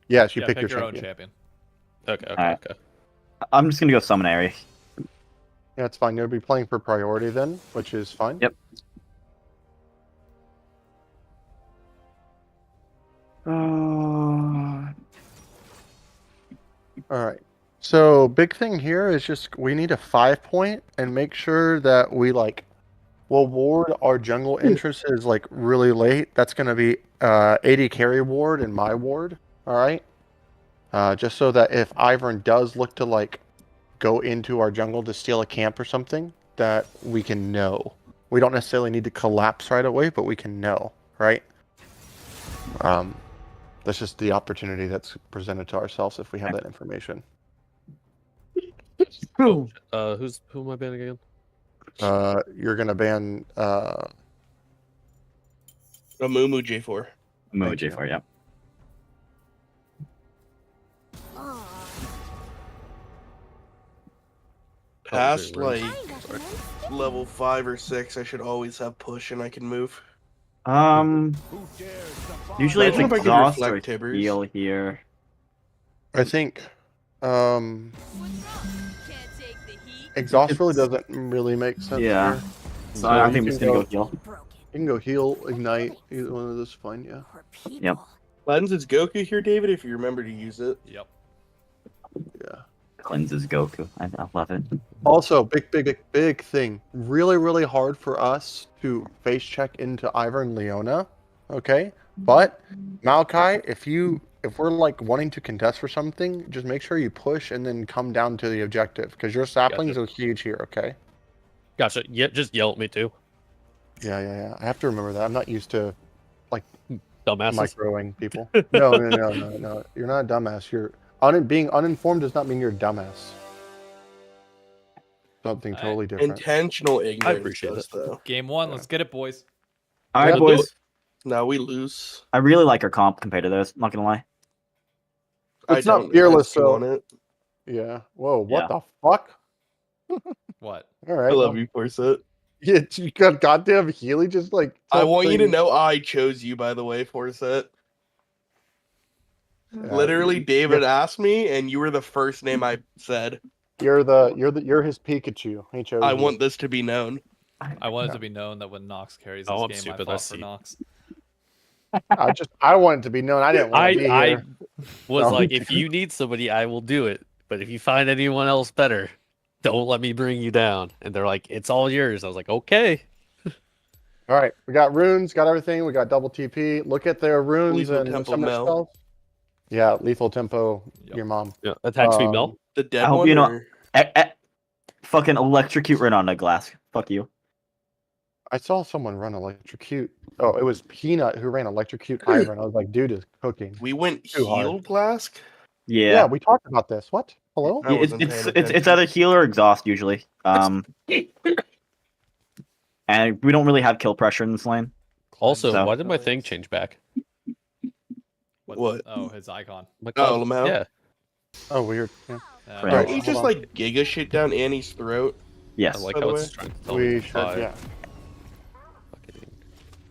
Speaker 5: Yes, you
Speaker 2: Yeah,
Speaker 5: pick
Speaker 2: pick
Speaker 5: your
Speaker 2: your own
Speaker 5: champion.
Speaker 2: champion.
Speaker 1: Okay.
Speaker 4: Alright.
Speaker 1: Okay.
Speaker 4: I'm just gonna go summon Airy.
Speaker 5: Yeah, it's fine. You'll be playing for priority then, which is fine.
Speaker 4: Yep.
Speaker 5: All right. So big thing here is just we need a 5-point and make sure that we like will ward our jungle interests is like really late. That's gonna be 80 carry ward and my ward. All right. Just so that if Ivern does look to like go into our jungle to steal a camp or something, that we can know. We don't necessarily need to collapse right away, but we can know, right? That's just the opportunity that's presented to ourselves if we have that information.
Speaker 1: Who am I banning again?
Speaker 5: You're gonna ban
Speaker 3: Amumu J4.
Speaker 4: Move J4. Yeah.
Speaker 3: Past
Speaker 1: there it
Speaker 3: like
Speaker 1: is. Sorry.
Speaker 3: level 5 or 6, I should always have push and I can move.
Speaker 4: Usually it's
Speaker 3: Imagine if I could
Speaker 4: exhaust or
Speaker 3: reflect Tibbers.
Speaker 4: heal here.
Speaker 5: I think exhaust really doesn't really make sense
Speaker 4: Yeah.
Speaker 5: here.
Speaker 4: So I
Speaker 5: you
Speaker 4: think I'm just
Speaker 5: can
Speaker 4: gonna go heal.
Speaker 5: You can go heal, ignite, either one of those is fine, yeah.
Speaker 4: Yep.
Speaker 3: Lens is Goku here, David, if you remember to use it.
Speaker 2: Yep.
Speaker 5: Yeah.
Speaker 4: Cleanses Goku. I love it.
Speaker 5: Also, big thing. Really, really hard for us to face check into Ivern Leona. Okay? But Maokai, if if we're like wanting to contest for something, just make sure you push and then come down to the objective because your saplings are huge here. Okay.
Speaker 1: Gotcha. Yeah, just yell at me too.
Speaker 5: Yeah. I have to remember that. I'm not used to
Speaker 1: Dumbasses.
Speaker 5: microing people. No. You're not a dumbass. You're being uninformed does not mean you're a dumbass. Something totally different.
Speaker 3: Intentional ignorance.
Speaker 1: appreciate
Speaker 3: does,
Speaker 1: it.
Speaker 3: though.
Speaker 2: Game 1, let's get it, boys.
Speaker 4: All right,
Speaker 5: Yeah,
Speaker 4: boys.
Speaker 3: Now we lose.
Speaker 4: I really like our comp compared to theirs. Not gonna lie.
Speaker 3: I
Speaker 5: It's not
Speaker 3: don't.
Speaker 5: fearless,
Speaker 3: That's two
Speaker 5: so-
Speaker 3: on it.
Speaker 5: Yeah. Whoa. What
Speaker 4: Yeah.
Speaker 5: the fuck?
Speaker 2: What?
Speaker 5: All right.
Speaker 3: I love
Speaker 5: well,
Speaker 3: you, Forset.
Speaker 5: Yeah, you got goddamn Healy just like.
Speaker 3: I want you to
Speaker 5: something-
Speaker 3: know I chose you, by the way, Forset.
Speaker 5: Yeah,
Speaker 3: Literally, David asked me, and you were the first name I said.
Speaker 5: You're his Pikachu. He chose
Speaker 3: I
Speaker 5: you.
Speaker 3: want this to be known.
Speaker 2: I want it
Speaker 5: Yeah.
Speaker 2: to be known that when Nox carries
Speaker 1: Oh,
Speaker 2: this
Speaker 1: I'm
Speaker 2: game,
Speaker 1: stupid,
Speaker 2: I
Speaker 1: I
Speaker 2: fought for
Speaker 1: see.
Speaker 2: Nox.
Speaker 5: I want it to be known. I didn't want to be
Speaker 1: I
Speaker 5: here.
Speaker 1: was
Speaker 5: No.
Speaker 1: like, if you need somebody, I will do it. But if you find anyone else better, don't let me bring you down. And they're like, it's all yours. I was like, okay.
Speaker 5: All right, we got runes, got everything. We got double TP. Look at their runes
Speaker 3: Lethal
Speaker 5: and
Speaker 3: Tempo
Speaker 5: some of their
Speaker 3: Mel.
Speaker 5: spells. Yeah, lethal tempo.
Speaker 2: Yep.
Speaker 5: Your mom.
Speaker 1: Yeah, attacks me, Mel.
Speaker 3: The dead
Speaker 4: I hope
Speaker 3: one.
Speaker 4: you know-
Speaker 3: or-
Speaker 4: Fucking electrocute right on the glass. Fuck you.
Speaker 5: I saw someone run electrocute. Oh, it was Peanut who ran electrocute Iron. I was like, dude is cooking.
Speaker 3: We went
Speaker 5: Too hard.
Speaker 3: heal Glask.
Speaker 5: Yeah,
Speaker 4: Yeah.
Speaker 5: we talked about this. What? Hello?
Speaker 3: I
Speaker 4: Yeah,
Speaker 3: wasn't
Speaker 4: it's
Speaker 3: paying
Speaker 4: it's
Speaker 3: attention.
Speaker 4: either heal or exhaust usually. And we don't really have kill pressure in this lane.
Speaker 1: Also,
Speaker 4: So-
Speaker 1: why did my thing change back?
Speaker 3: What?
Speaker 2: Oh, his icon.
Speaker 1: My
Speaker 3: Oh,
Speaker 1: cloud-
Speaker 3: Lamau?
Speaker 1: Yeah.
Speaker 5: Oh, weird. Yeah.
Speaker 4: Right.
Speaker 3: Don't
Speaker 5: Hold
Speaker 3: you just
Speaker 5: on.
Speaker 3: like giga shit down Annie's throat?
Speaker 4: Yes.
Speaker 1: I like
Speaker 3: By
Speaker 1: how
Speaker 3: the
Speaker 1: it's
Speaker 3: way.
Speaker 1: trying to tell me
Speaker 5: We
Speaker 1: to
Speaker 5: should.
Speaker 1: fire.
Speaker 5: Yeah.
Speaker 1: Fucking-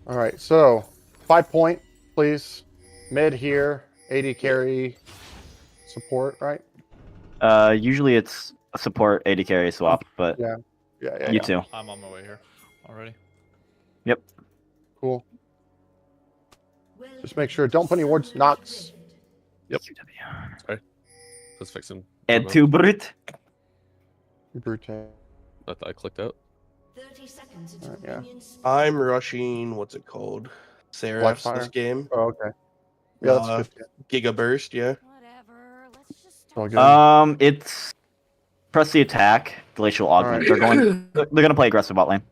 Speaker 5: All right. So 5 point, please. Mid here. 80 carry. Support. Right.
Speaker 4: Usually it's a support AD carry swap, but
Speaker 5: Yeah.
Speaker 4: you too.
Speaker 2: I'm on my way here already.
Speaker 5: Cool. Just make sure. Don't put any wards. Knocks.
Speaker 1: Yep. Let's fix him.
Speaker 4: Et tu brute.
Speaker 5: Brute.
Speaker 1: I thought I clicked out.
Speaker 7: 30 seconds until
Speaker 5: Alright, yeah.
Speaker 7: minions
Speaker 3: I'm rushing. What's it called? Seraph's
Speaker 5: Blackfire?
Speaker 3: this game.
Speaker 5: Oh, okay. Yeah, that's
Speaker 3: Uh,
Speaker 5: good. Yeah.
Speaker 3: Giga burst. Yeah.
Speaker 7: Whatever. Let's just
Speaker 5: All
Speaker 7: start.
Speaker 5: good.
Speaker 4: It's press the attack, glacial augment.
Speaker 5: Alright.
Speaker 4: They're going to play aggressive bot lane.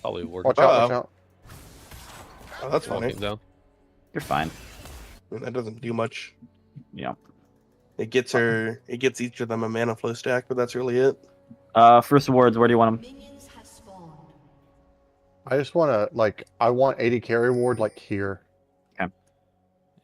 Speaker 1: Probably ward.
Speaker 5: Watch out! Watch
Speaker 3: Uh-oh.
Speaker 5: out!
Speaker 3: Oh, that's funny.
Speaker 1: Walking down.
Speaker 4: You're fine.
Speaker 3: That doesn't do much.
Speaker 4: Yeah.
Speaker 3: It gets her. It gets each of them a mana flow stack, but that's really it.
Speaker 4: First awards, where do you want them?
Speaker 7: Minions have spawned.
Speaker 5: I just want to I want 80 carry ward like here.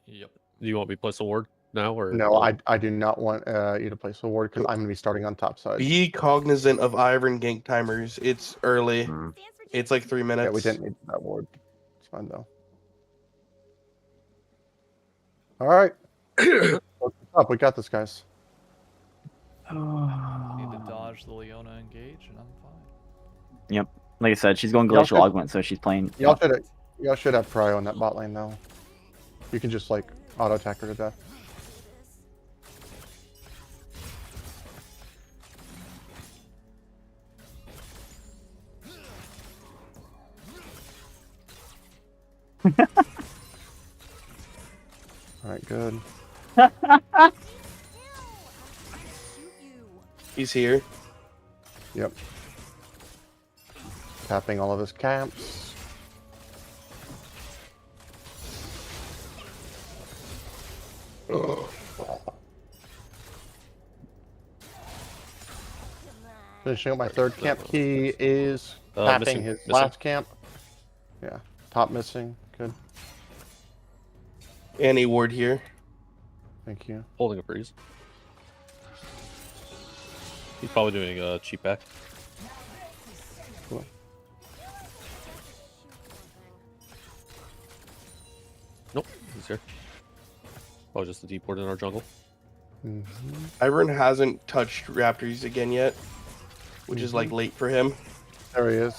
Speaker 2: Yep.
Speaker 1: Do you want me to place a ward now or
Speaker 5: No, I do not want you to place a ward because I'm gonna be starting on top side.
Speaker 3: Be cognizant of Iron gank timers. It's early.
Speaker 4: Mm.
Speaker 3: It's like 3 minutes.
Speaker 5: Yeah, we didn't need that ward. It's fine though. All right. What's up? We got this, guys.
Speaker 2: Need to dodge the Leona engage, and I'm fine.
Speaker 4: Like I said, she's going
Speaker 5: Y'all
Speaker 4: glacial
Speaker 5: should-
Speaker 4: augment, so she's playing.
Speaker 5: Y'all should have prio on that bot lane though. You can just auto attack her to death. All right, good.
Speaker 7: Shoot you.
Speaker 3: He's here.
Speaker 5: Yep. Tapping all of his camps. Finishing up my third camp. He is tapping
Speaker 1: missing,
Speaker 5: his
Speaker 1: missing.
Speaker 5: last camp. Yeah. Top missing. Good.
Speaker 3: Annie ward here.
Speaker 5: Thank you.
Speaker 1: Holding a freeze. He's probably doing a cheap back.
Speaker 5: Cool.
Speaker 1: Nope, he's here. Oh, just a deep ward in our jungle.
Speaker 5: Mhm.
Speaker 3: Ivern hasn't touched Raptors again yet, which is like late for him.
Speaker 5: There he is.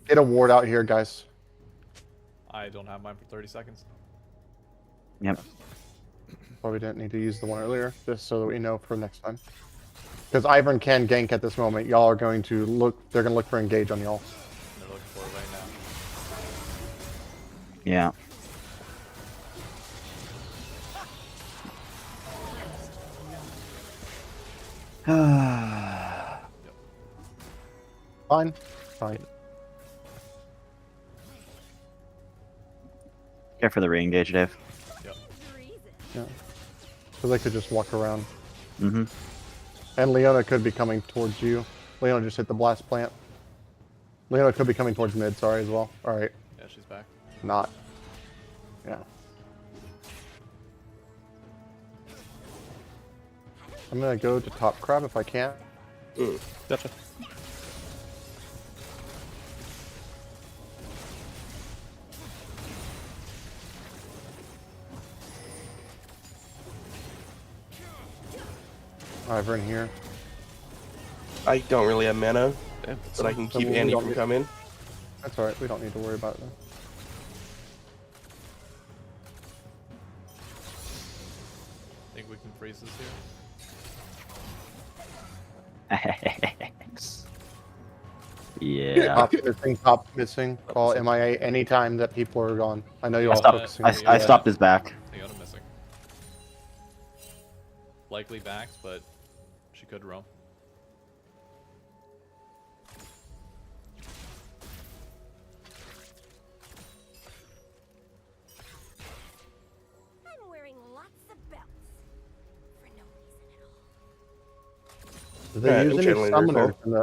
Speaker 5: Get a ward out here, guys.
Speaker 2: I don't have mine for 30 seconds.
Speaker 5: Probably didn't need to use the one earlier, just so that we know for next time. Because Ivern can gank at this moment. Y'all are going to look. They're going to look for engage on y'all.
Speaker 2: They're looking for it right now.
Speaker 4: Yeah.
Speaker 5: Fine. Fine.
Speaker 4: Care for the re-engage, Dave.
Speaker 5: Yeah. So they could just walk around.
Speaker 4: Mm-hmm.
Speaker 5: And Leona could be coming towards you. Leona just hit the blast plant. Leona could be coming towards mid, sorry, as well. Alright.
Speaker 2: Yeah, she's back.
Speaker 5: Not. Yeah. I'm gonna go to top crab if I can.
Speaker 1: Gotcha.
Speaker 5: Ivern here.
Speaker 3: I don't really have mana,
Speaker 1: Damn,
Speaker 3: but I can
Speaker 5: So
Speaker 3: keep
Speaker 5: we
Speaker 3: Annie
Speaker 5: don't
Speaker 3: from
Speaker 5: need-
Speaker 3: coming.
Speaker 5: That's alright, we don't need to worry about that.
Speaker 2: Think we can freeze this here?
Speaker 4: Yeah.
Speaker 5: Top missing. Call MIA anytime that people are gone. I know you're
Speaker 4: I
Speaker 5: all
Speaker 4: stopped,
Speaker 5: focusing.
Speaker 4: I stopped his back.
Speaker 2: Leona missing. Likely backs, but she could roam.
Speaker 7: I'm wearing lots of belts. For no reason at all.
Speaker 5: Did they
Speaker 3: Alright,
Speaker 5: use
Speaker 3: I'm
Speaker 5: any
Speaker 3: channeling their
Speaker 5: summoners?
Speaker 3: call.
Speaker 5: In the,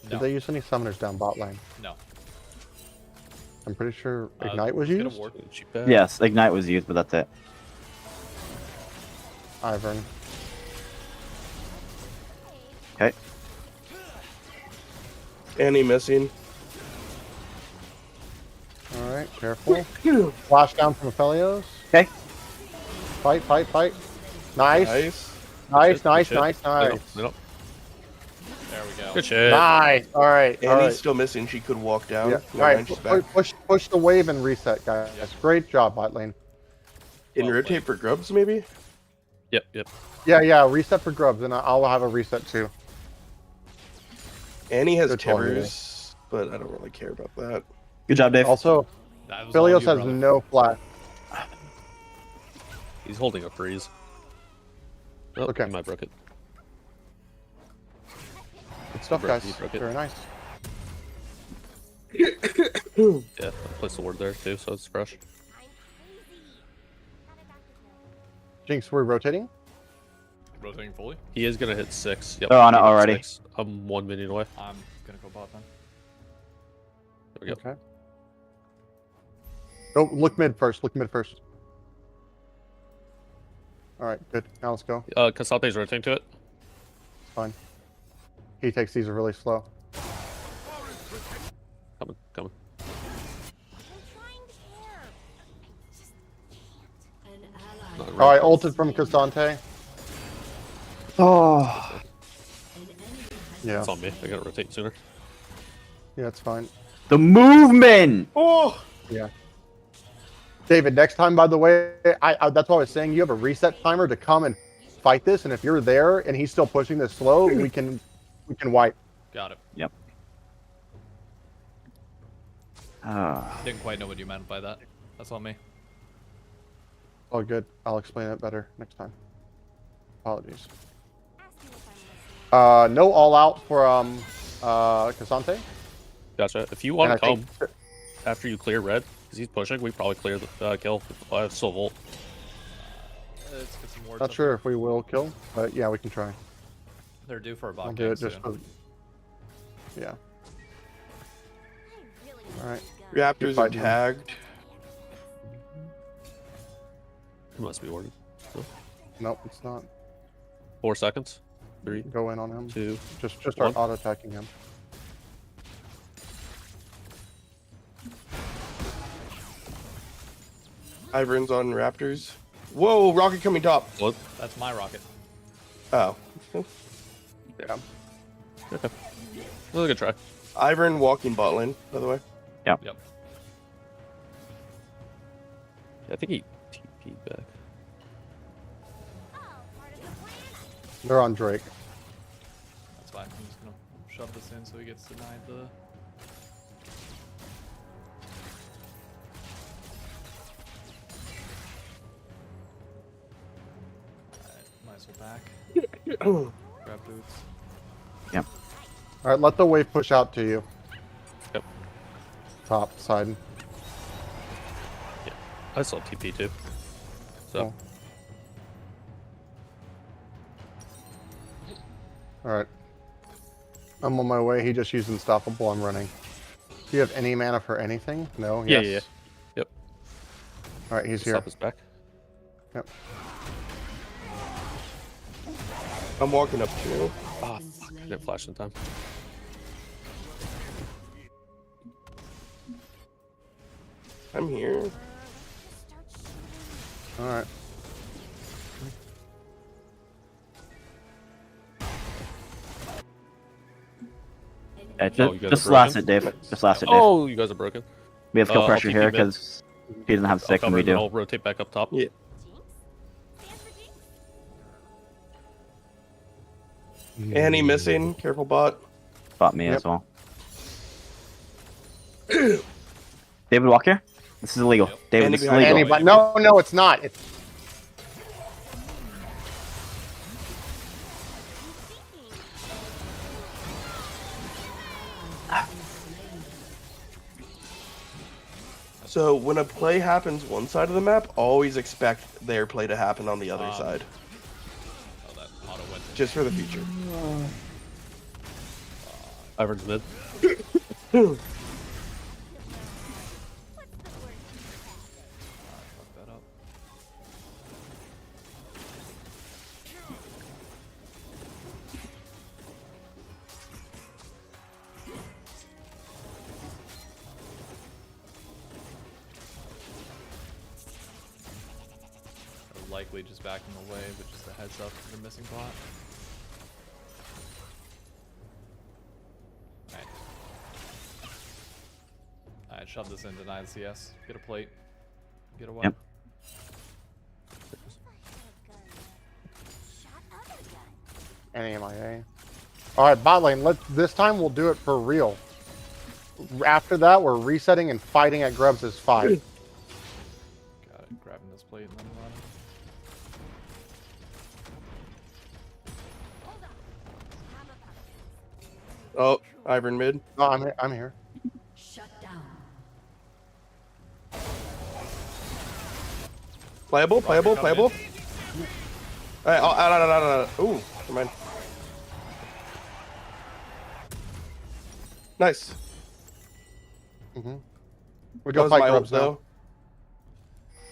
Speaker 2: No.
Speaker 5: Did they use any summoners down bot lane?
Speaker 2: No.
Speaker 5: I'm pretty sure Ignite was
Speaker 2: let's get a
Speaker 5: used.
Speaker 2: ward.
Speaker 1: Cheap bad.
Speaker 4: Yes, Ignite was used, but that's it.
Speaker 5: Ivern.
Speaker 4: Okay.
Speaker 3: Annie missing.
Speaker 5: Alright, careful. Flash down from Aphelios.
Speaker 4: Okay.
Speaker 5: Fight, fight, fight. Nice.
Speaker 3: Nice.
Speaker 5: Nice,
Speaker 1: Good
Speaker 5: nice,
Speaker 1: shit.
Speaker 5: nice, nice.
Speaker 1: Little.
Speaker 2: There we go.
Speaker 1: Good shit.
Speaker 5: Nice. Alright,
Speaker 3: Annie's
Speaker 5: alright.
Speaker 3: still missing. She could walk down.
Speaker 5: Yeah.
Speaker 3: No,
Speaker 5: Alright,
Speaker 3: she's back.
Speaker 5: push the wave and reset, guys. Great job, bot lane.
Speaker 3: In
Speaker 2: Well
Speaker 3: rotate
Speaker 2: played.
Speaker 3: for grubs, maybe?
Speaker 1: Yep, yep.
Speaker 5: Yeah, reset for grubs, and I'll have a reset too.
Speaker 3: Annie has
Speaker 5: Good call, Annie.
Speaker 3: Timbers, but I don't really care about that.
Speaker 4: Good job, Dave.
Speaker 5: Also,
Speaker 2: That was all
Speaker 5: Philios
Speaker 2: you,
Speaker 5: has
Speaker 2: brother.
Speaker 5: no flash.
Speaker 1: He's holding a freeze. Oh,
Speaker 5: Okay.
Speaker 1: I might broke it.
Speaker 5: Good stuff,
Speaker 1: Broke-
Speaker 5: guys.
Speaker 1: he broke it.
Speaker 5: Very nice.
Speaker 1: Yeah, I placed the ward there too, so it's fresh.
Speaker 7: I'm crazy. How did that go?
Speaker 5: Jinx, we're rotating.
Speaker 2: Rotating fully.
Speaker 1: He is gonna hit 6. Yep,
Speaker 4: They're on it
Speaker 1: he hit
Speaker 4: already.
Speaker 1: 6. I'm 1 minion away.
Speaker 2: I'm gonna go bot then.
Speaker 1: There we go.
Speaker 5: Okay. Oh, look mid first. Look mid first. All right, good. Now let's go.
Speaker 1: Kasate's rotating to it.
Speaker 5: It's fine. He takes these really slow.
Speaker 1: Coming, coming.
Speaker 7: I'm trying to care. I just can't. An ally.
Speaker 1: Not
Speaker 5: All right,
Speaker 1: right.
Speaker 5: ulted from Cassante.
Speaker 4: Oh.
Speaker 5: Yeah,
Speaker 1: It's on me. I gotta rotate sooner.
Speaker 5: yeah, it's fine.
Speaker 4: The movement!
Speaker 3: Oh!
Speaker 5: Yeah. David, next time, by the way, I that's what I was saying. You have a reset timer to come and fight this, and if you're there and he's still pushing this slow, we can wipe.
Speaker 2: Got it.
Speaker 4: Yep. Ah.
Speaker 2: Didn't quite know what you meant by that. That's on me.
Speaker 5: Oh, good. I'll explain it better next time. Apologies.
Speaker 7: Ask me if I'm listening.
Speaker 5: No all out for Cassante.
Speaker 1: Gotcha. If you want
Speaker 5: And
Speaker 1: to
Speaker 5: I
Speaker 1: come
Speaker 5: think-
Speaker 1: after you clear red, because he's pushing, we probably clear the kill. I have still volt.
Speaker 2: Let's get some wards
Speaker 5: Not
Speaker 2: up
Speaker 5: sure if we will kill, but yeah, we can try.
Speaker 2: here. They're due for a bot
Speaker 5: I'll
Speaker 2: game
Speaker 5: do it just
Speaker 2: soon.
Speaker 5: for, yeah.
Speaker 7: I really
Speaker 5: All right.
Speaker 3: Raptors are
Speaker 5: fighting them.
Speaker 3: tagged.
Speaker 1: He must be warded.
Speaker 5: Nope, it's not.
Speaker 1: 4 seconds. 3,
Speaker 5: Go in on him.
Speaker 1: 2.
Speaker 5: Just start
Speaker 1: One.
Speaker 5: auto attacking him.
Speaker 3: Ivern's on Raptors. Whoa, rocket coming top.
Speaker 1: What?
Speaker 2: That's my rocket.
Speaker 3: Oh.
Speaker 5: Yeah.
Speaker 1: Okay. That was a good try.
Speaker 3: Ivern walking bot lane, by the way.
Speaker 2: Yep.
Speaker 1: I think he TP'd back.
Speaker 7: Oh, part of the plan.
Speaker 5: They're on Drake.
Speaker 2: That's fine. I'm just gonna shove this in so he gets denied the. Wrestle back. Grab boots.
Speaker 5: All right, let the wave push out to you.
Speaker 1: Yep.
Speaker 5: Top side.
Speaker 1: Yeah. I saw TP too. So.
Speaker 5: All right. I'm on my way. He just used Unstoppable. I'm running. Do you have any mana for anything? No?
Speaker 1: Yeah,
Speaker 5: Yes.
Speaker 1: yeah, yeah. Yep.
Speaker 5: All right, he's here.
Speaker 1: Stop his back.
Speaker 5: Yep.
Speaker 3: I'm walking up to you.
Speaker 1: Ah, fuck. I didn't flash in time.
Speaker 3: I'm here.
Speaker 5: All right.
Speaker 4: Yeah,
Speaker 1: you guys
Speaker 4: just
Speaker 1: are
Speaker 4: last
Speaker 1: broken?
Speaker 4: it, Dave. Just last it, Dave.
Speaker 1: Oh, you guys are broken.
Speaker 4: We have skill
Speaker 1: I'll
Speaker 4: pressure
Speaker 1: TP
Speaker 4: here
Speaker 1: mid.
Speaker 4: because he doesn't have
Speaker 1: I'll
Speaker 4: sick and
Speaker 1: cover
Speaker 4: we
Speaker 1: and then
Speaker 4: do.
Speaker 1: I'll rotate back up top.
Speaker 3: Yeah. Annie missing. Careful, bot.
Speaker 4: Bought me
Speaker 5: Yep.
Speaker 4: as well. David, walk here. This is illegal. David,
Speaker 3: Annie
Speaker 4: this is
Speaker 3: behind
Speaker 4: illegal.
Speaker 5: Anybody? No, no, it's not. It's
Speaker 3: So when a play happens one side of the map, always expect their play to happen on the other side.
Speaker 2: Oh, that auto went.
Speaker 3: Just for the future.
Speaker 1: Ivern's mid.
Speaker 2: Fuck that up. They're likely just backing away, but just a heads up for the missing bot. Alright, shove this in, deny the CS. Get a plate. Get away.
Speaker 4: Yep.
Speaker 5: any MIA. All right, bot lane. This time we'll do it for real. After that, we're resetting and fighting at Grubs as 5.
Speaker 2: Got it. Grabbing this plate and then running.
Speaker 3: Oh, Ivern mid.
Speaker 5: No, I'm here.
Speaker 7: Shut down.
Speaker 3: Playable, playable,
Speaker 2: Come
Speaker 3: playable.
Speaker 2: in.
Speaker 3: Alright, ooh, never mind. Nice.
Speaker 5: We
Speaker 3: That
Speaker 5: go
Speaker 3: was
Speaker 5: fight
Speaker 3: my ult,
Speaker 5: Grubs now.
Speaker 3: though.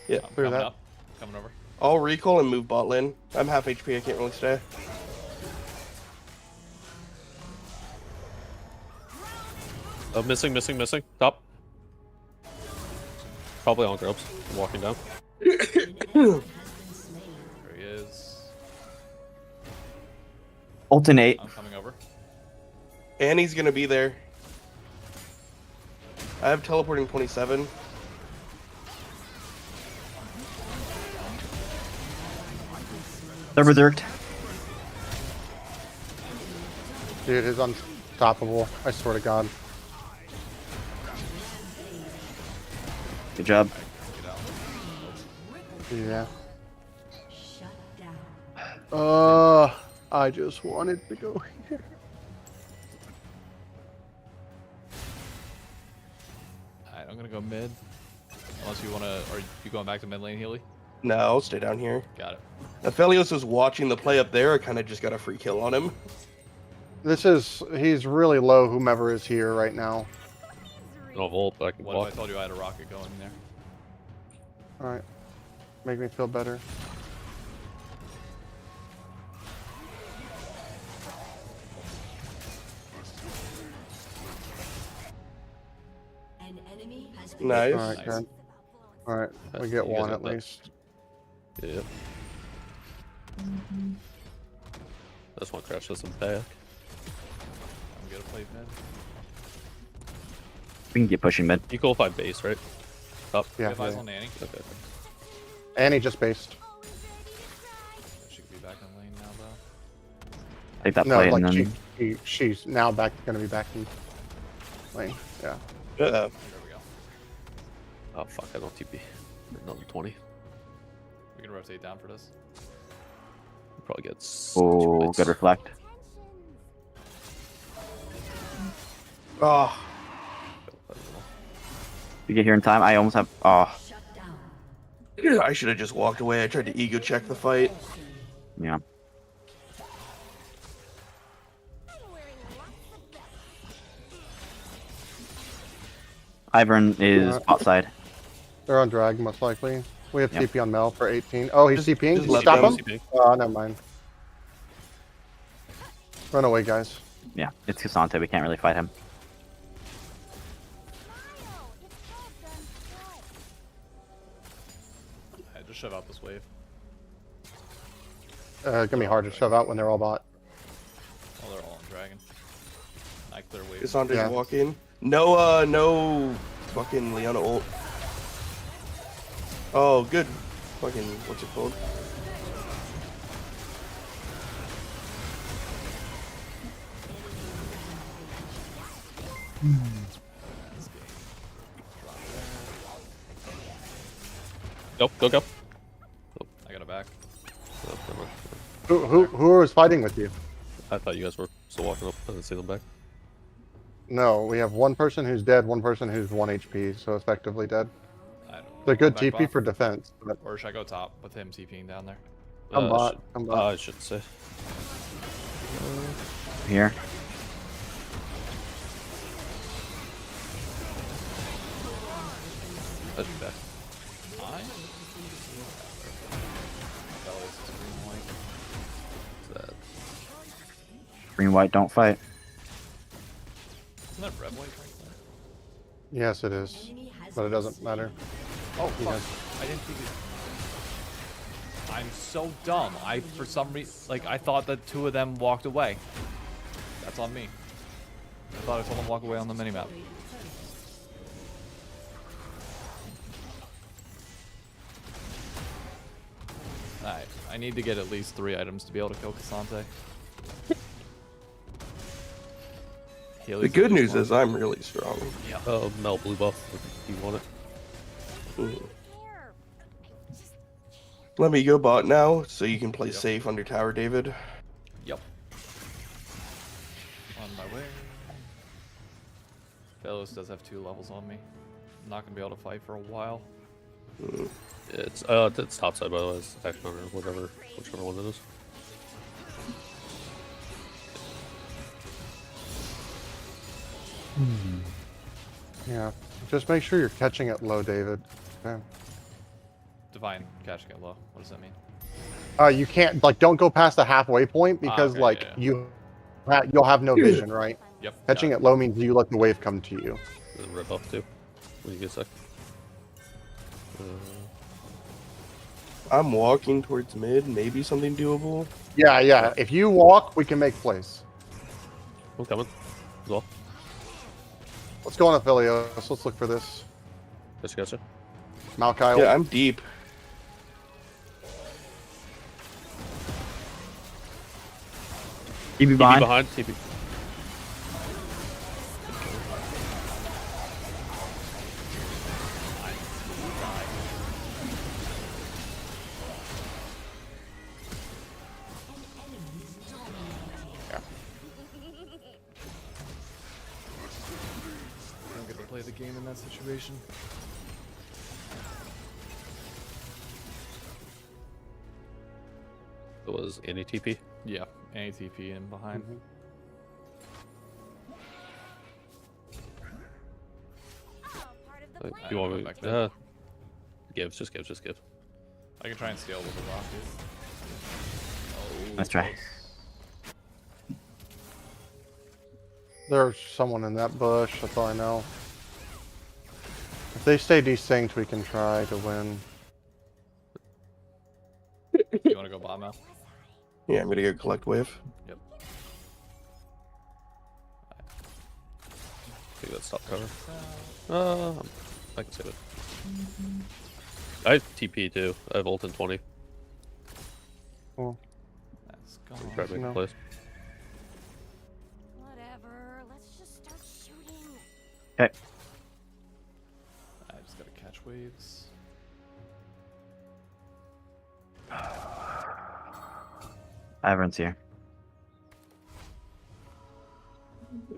Speaker 3: Yeah.
Speaker 2: I'm
Speaker 5: Clear
Speaker 2: coming
Speaker 5: that.
Speaker 2: up. Coming over.
Speaker 3: I'll recall and move bot lane. I'm half HP, I can't really stay.
Speaker 1: Oh, missing. Top. Probably on Grubs. I'm walking down.
Speaker 2: There he is.
Speaker 4: Alternate.
Speaker 2: I'm coming over.
Speaker 3: Annie's gonna be there. I have teleporting 27.
Speaker 4: They're berserked.
Speaker 5: Dude, it's unstoppable. I swear to God.
Speaker 4: Good job.
Speaker 5: Yeah.
Speaker 7: Shut down.
Speaker 5: I just wanted to go here.
Speaker 2: Alright, I'm gonna go mid. Unless you wanna, or you going back to mid lane, Healy?
Speaker 3: No, I'll stay down here.
Speaker 2: Got it.
Speaker 3: Aphelios was watching the play up there. I kind of just got a free kill on him.
Speaker 5: He's really low, whomever is here right now.
Speaker 1: No volt, but I can
Speaker 2: What
Speaker 1: walk.
Speaker 2: if I told you I had a rocket going there?
Speaker 5: Alright. Make me feel better.
Speaker 7: An enemy has been
Speaker 3: Nice.
Speaker 5: Alright,
Speaker 2: Nice.
Speaker 5: good. Alright, we
Speaker 1: You
Speaker 5: get
Speaker 1: guys
Speaker 5: one
Speaker 1: got
Speaker 5: at
Speaker 1: that.
Speaker 5: least.
Speaker 1: Yeah. I just want to crash this in back.
Speaker 2: I'm gonna plate mid.
Speaker 4: We can keep pushing mid.
Speaker 1: You go 5 base, right? Top.
Speaker 5: Yeah.
Speaker 2: Have eyes
Speaker 5: yeah.
Speaker 2: on Annie.
Speaker 1: Okay.
Speaker 5: Annie just based.
Speaker 2: She could be back in lane now, though.
Speaker 4: Take that
Speaker 5: No,
Speaker 4: play
Speaker 5: like
Speaker 4: and then
Speaker 5: she's now gonna be back in lane. Yeah.
Speaker 2: There we go.
Speaker 1: Oh fuck, I don't TP. Another 20.
Speaker 2: We can rotate down for this.
Speaker 1: probably gets.
Speaker 4: Oh, good reflect.
Speaker 3: Oh,
Speaker 4: You get here in time. I almost have. Oh,
Speaker 3: I should have just walked away. I tried to ego check the fight.
Speaker 4: yeah. Ivern is bot side.
Speaker 5: They're on drag, most likely. We have
Speaker 4: Yep.
Speaker 5: TP on Mel for 18. Oh, he's
Speaker 3: Just-
Speaker 5: TPing.
Speaker 3: just
Speaker 5: Can you
Speaker 3: let
Speaker 5: stop
Speaker 3: them-
Speaker 5: him? Oh, never mind. Run away, guys.
Speaker 4: Yeah, it's Cassante. We can't really fight him.
Speaker 2: I just shove out this wave.
Speaker 5: It's gonna be hard to shove out when they're all bot.
Speaker 2: Oh, they're all on dragon. I clear wave.
Speaker 3: Cassandra's
Speaker 5: Yeah.
Speaker 3: walking. No, no fucking Leona ult. Oh, good. Fucking, what's it called?
Speaker 1: Go.
Speaker 2: I got it back.
Speaker 1: Oh, never mind.
Speaker 5: Who was fighting with you?
Speaker 1: I thought you guys were still walking up. I didn't see them back.
Speaker 5: No, we have one person who's dead, one person who's 1 HP, so effectively dead.
Speaker 2: I don't know.
Speaker 5: They're good
Speaker 2: Back
Speaker 5: TP
Speaker 2: bot?
Speaker 5: for defense. But
Speaker 2: Or should I go top with him TPing down there?
Speaker 5: come bot,
Speaker 1: Should-
Speaker 5: come bot.
Speaker 1: I should say.
Speaker 4: Here.
Speaker 1: That should be bad.
Speaker 2: I? Belly's green white.
Speaker 1: That.
Speaker 4: Green white don't fight.
Speaker 2: Isn't that red white right there?
Speaker 5: Yes, it is. But it doesn't matter.
Speaker 2: Oh,
Speaker 5: He
Speaker 2: fuck.
Speaker 5: has-
Speaker 2: I didn't think it. I'm so dumb. I, for some reason, like, I thought that two of them walked away. That's on me. I thought I told them to walk away on the minimap. Alright, I need to get at least 3 items to be able to kill Cassante.
Speaker 3: The good news is I'm really strong.
Speaker 1: Mel blue buff. If you want it.
Speaker 3: Let me go bot now, so you can play safe under tower, David.
Speaker 2: Yep. On my way. Velos does have 2 levels on me. I'm not gonna be able to fight for a while.
Speaker 1: It's top side by the way. It's action or whatever, whichever one it is.
Speaker 5: Yeah. Just make sure you're catching it low, David. Okay.
Speaker 2: Divine catching it low. What does that mean?
Speaker 5: You can't don't go past the halfway point because
Speaker 2: okay, yeah.
Speaker 5: you'll have no vision, right?
Speaker 2: Yep.
Speaker 5: Catching it low means you let the wave come to you.
Speaker 1: And then red buff too. When you get a sec.
Speaker 3: I'm walking towards mid, maybe something doable.
Speaker 5: Yeah. If you walk, we can make plays.
Speaker 1: I'm coming. As well.
Speaker 5: Let's go on Aphelios. Let's look for this.
Speaker 1: Gotcha.
Speaker 5: Malachi.
Speaker 3: Yeah, I'm deep.
Speaker 4: TP
Speaker 1: TP
Speaker 4: behind.
Speaker 1: behind. TP.
Speaker 2: I don't get to play the game in that situation.
Speaker 1: It was any TP.
Speaker 2: Yeah, any TP in behind.
Speaker 1: You want me?
Speaker 2: back there.
Speaker 1: Just give.
Speaker 2: I can try and scale with the rocket. Oh,
Speaker 4: Let's try.
Speaker 5: There's someone in that bush. That's all I know. If they stay desynced, we can try to win.
Speaker 2: You want to go bot now?
Speaker 3: Yeah, I'm gonna go collect wave.
Speaker 2: Yep.
Speaker 1: I think that's top cover. I can save it. I have TP too. I have ult in 20.
Speaker 5: Cool.
Speaker 2: That's
Speaker 1: Try
Speaker 2: gone.
Speaker 1: to make
Speaker 5: No.
Speaker 1: a place.
Speaker 7: Whatever. Let's just start shooting.
Speaker 4: Okay.
Speaker 2: I just gotta catch waves.
Speaker 4: Everyone's here.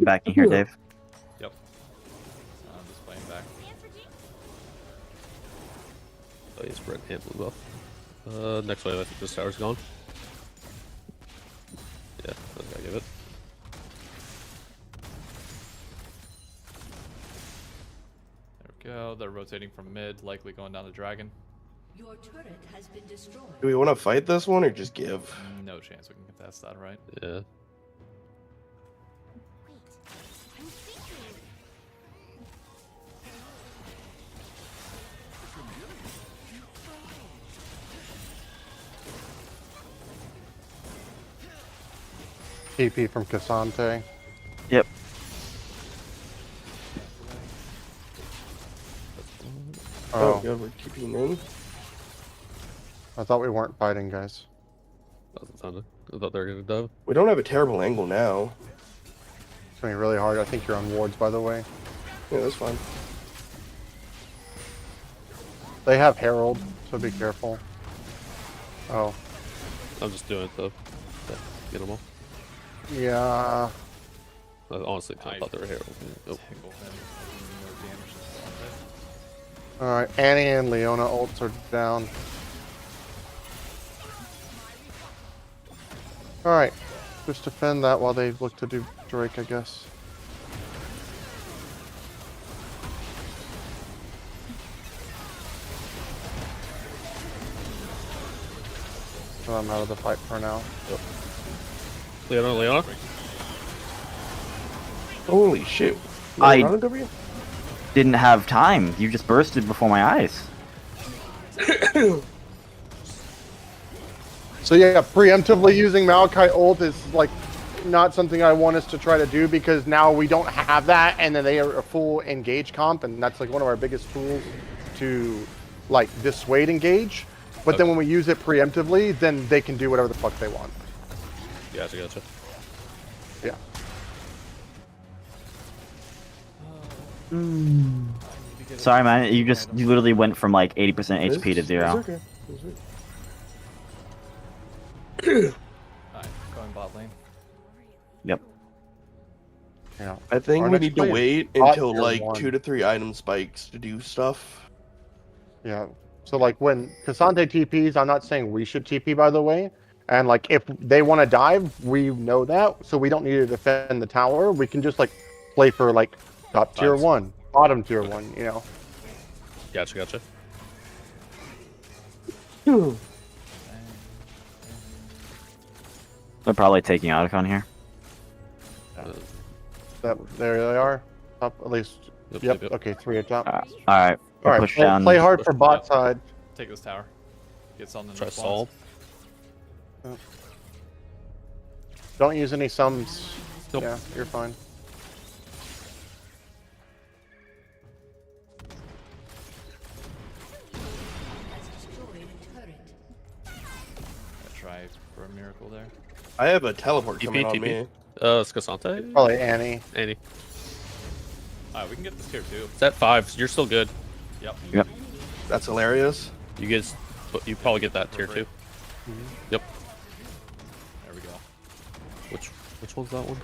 Speaker 4: Back in here, Dave.
Speaker 2: Yep. I'm just playing back.
Speaker 1: Oh, he's red and blue buff. Next wave, I think this tower's gone. Yeah, I gotta give it.
Speaker 2: There we go. They're rotating from mid, likely going down the dragon.
Speaker 7: Your turret has been destroyed.
Speaker 3: Do we want to fight this one or just give?
Speaker 2: No chance we can contest that, right?
Speaker 1: Yeah.
Speaker 7: Wait, I'm thinking.
Speaker 5: TP from Cassante.
Speaker 4: Yep.
Speaker 3: Oh,
Speaker 5: Oh,
Speaker 3: god, we're keeping in.
Speaker 5: I thought we weren't fighting, guys.
Speaker 1: Doesn't sound it. I thought they were gonna dive.
Speaker 3: We don't have a terrible angle now.
Speaker 5: It's gonna be really hard. I think you're on wards, by the way.
Speaker 3: Yeah, that's fine.
Speaker 5: They have Herald, so be careful. Oh,
Speaker 1: I'm just doing it though. Yeah, get them all.
Speaker 5: yeah.
Speaker 1: I honestly
Speaker 2: I
Speaker 1: thought they were Herald. Oh.
Speaker 2: Tickle him. No damage to Cassante.
Speaker 5: All right, Annie and Leona ults are down. All right, just defend that while they look to do Drake, I guess. So I'm out of the fight for now.
Speaker 1: Leona.
Speaker 3: Holy shit.
Speaker 4: I-
Speaker 3: Not a W?
Speaker 4: Didn't have time. You just bursted before my eyes.
Speaker 5: So yeah, preemptively using Maokai ult is like not something I want us to try to do because now we don't have that, and then they are a full engage comp, and that's like one of our biggest tools to like dissuade engage. But then when we use it preemptively, then they can do whatever the fuck they want.
Speaker 1: Gotcha.
Speaker 5: Yeah.
Speaker 4: Sorry, man. You literally went from like 80%
Speaker 3: It's-
Speaker 4: HP to 0.
Speaker 3: It's okay. It's okay.
Speaker 2: Alright, going bot lane.
Speaker 4: Yep.
Speaker 5: Yeah.
Speaker 3: I think
Speaker 5: Our
Speaker 3: we
Speaker 5: next
Speaker 3: need to
Speaker 5: play is
Speaker 3: wait
Speaker 5: bot
Speaker 3: until
Speaker 5: tier
Speaker 3: like
Speaker 5: 1.
Speaker 3: 2 to 3 item spikes to do stuff.
Speaker 5: Yeah. So like when Cassante TPs, I'm not saying we should TP, by the way. And like if they want to dive, we know that, so we don't need to defend the tower. We can just like play for like top tier
Speaker 1: Nice.
Speaker 5: 1, bottom tier 1, you know.
Speaker 1: Gotcha.
Speaker 4: They're probably taking Otacon here.
Speaker 5: There they are. Up at least. Yep. Okay, 3 at top.
Speaker 4: Alright.
Speaker 5: All right,
Speaker 4: Push
Speaker 5: play,
Speaker 4: down.
Speaker 5: play hard for
Speaker 1: Push
Speaker 5: bot
Speaker 1: down.
Speaker 5: side.
Speaker 2: Take this tower. Get something
Speaker 1: Try
Speaker 2: in
Speaker 1: solve.
Speaker 5: Don't use any sums.
Speaker 1: Nope.
Speaker 5: Yeah, you're fine.
Speaker 7: Has destroyed a turret.
Speaker 2: Try for a miracle there.
Speaker 3: I have a teleport coming on
Speaker 1: TP.
Speaker 3: me.
Speaker 1: It's Cassante.
Speaker 5: Probably Annie.
Speaker 1: Annie.
Speaker 2: Alright, we can get this tier 2.
Speaker 1: It's at 5. You're still good.
Speaker 2: Yep.
Speaker 3: That's hilarious.
Speaker 1: You guys, but you probably get that tier 2. Yep.
Speaker 2: There we go.
Speaker 1: Which one's that one?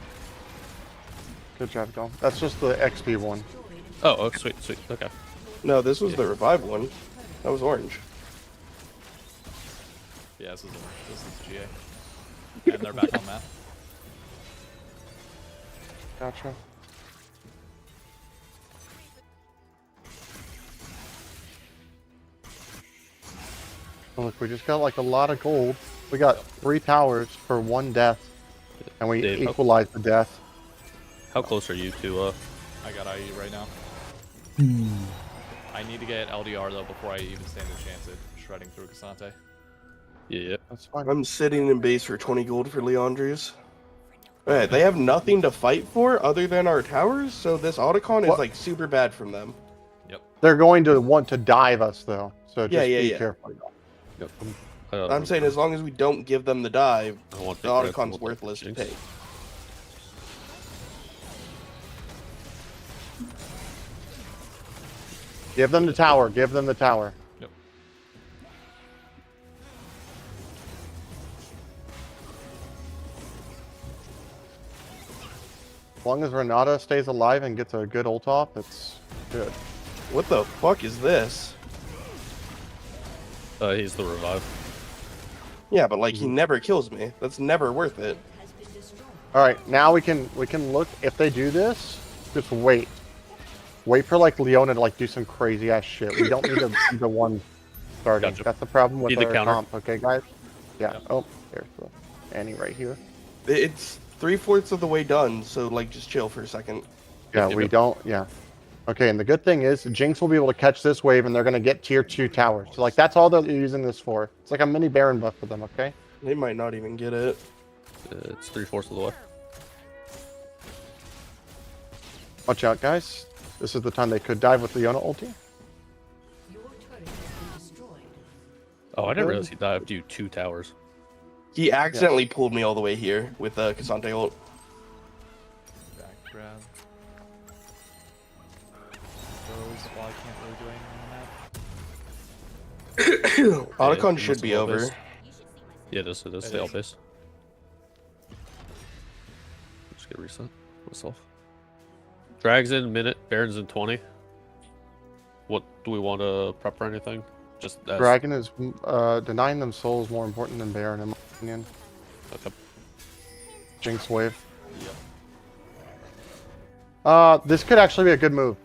Speaker 5: Good job, Dom. That's just the XP one.
Speaker 1: Oh, sweet. Okay.
Speaker 3: No, this was the revive one. That was orange.
Speaker 2: Yeah, this is GA. And they're back on map.
Speaker 5: Gotcha. Oh, look, we just got like a lot of gold. We got 3 towers for 1 death, and we
Speaker 1: Dave, how-
Speaker 5: equalized the death.
Speaker 1: How close are you to
Speaker 2: I got IE right now. I need to get LDR though before I even stand a chance at shredding through Cassante.
Speaker 1: Yeah.
Speaker 5: That's fine.
Speaker 3: I'm sitting in base for 20 gold for Leandri's. Alright, they have nothing to fight for other than our towers, so this Otacon is
Speaker 5: What?
Speaker 3: like super bad from them.
Speaker 5: They're going to want to dive us though, so just
Speaker 3: Yeah,
Speaker 5: be
Speaker 3: yeah.
Speaker 5: careful.
Speaker 1: Yep.
Speaker 3: I'm saying as long as we don't give them the dive,
Speaker 1: I want
Speaker 3: the
Speaker 1: red, I
Speaker 3: Otacon's
Speaker 1: want
Speaker 3: worthless to
Speaker 1: jinx.
Speaker 3: take.
Speaker 5: Give them the tower. Give them the tower. As long as Renata stays alive and gets a good ult off, it's good.
Speaker 3: What the fuck is this?
Speaker 1: He's the revive.
Speaker 3: Yeah, but like he never kills me. That's never worth it.
Speaker 5: All right, now we can look. If they do this, just wait. Wait for like Leona to like do some crazy ass shit. We don't need to be the one starting.
Speaker 1: Gotcha.
Speaker 5: That's the problem with
Speaker 1: Need the
Speaker 5: our
Speaker 1: counter.
Speaker 5: comp. Okay, guys. Yeah.
Speaker 2: Yep.
Speaker 5: Oh, there's the Annie right here.
Speaker 3: It's 3/4 of the way done, so like just chill for a second.
Speaker 5: Yeah,
Speaker 1: Yep,
Speaker 5: we
Speaker 1: yep.
Speaker 5: don't. Yeah. Okay, and the good thing is Jinx will be able to catch this wave, and they're gonna get tier 2 towers. So like that's all they're using this for. It's like a mini Baron buff for them. Okay.
Speaker 3: They might not even get it.
Speaker 1: It's 3/4 of the way.
Speaker 5: Watch out, guys. This is the time they could dive with Leona ulti.
Speaker 1: Oh, I didn't realize he dived you 2 towers.
Speaker 3: He accidentally pulled me all the way here with Cassandra ult.
Speaker 2: Back grab. Those while I can't really do anything on the map.
Speaker 3: Otacon
Speaker 1: it
Speaker 3: should
Speaker 1: must
Speaker 3: be
Speaker 1: have
Speaker 3: over.
Speaker 1: base. Yeah, it is. It is.
Speaker 2: It
Speaker 1: Stay all
Speaker 2: is.
Speaker 1: base. Just get reset myself. Drags in a minute. Baron's in 20. What do we want to prep for anything? Just as,
Speaker 5: Dragon is denying them souls more important than Baron in my opinion.
Speaker 1: Okay.
Speaker 5: Jinx wave. This could actually be a good move.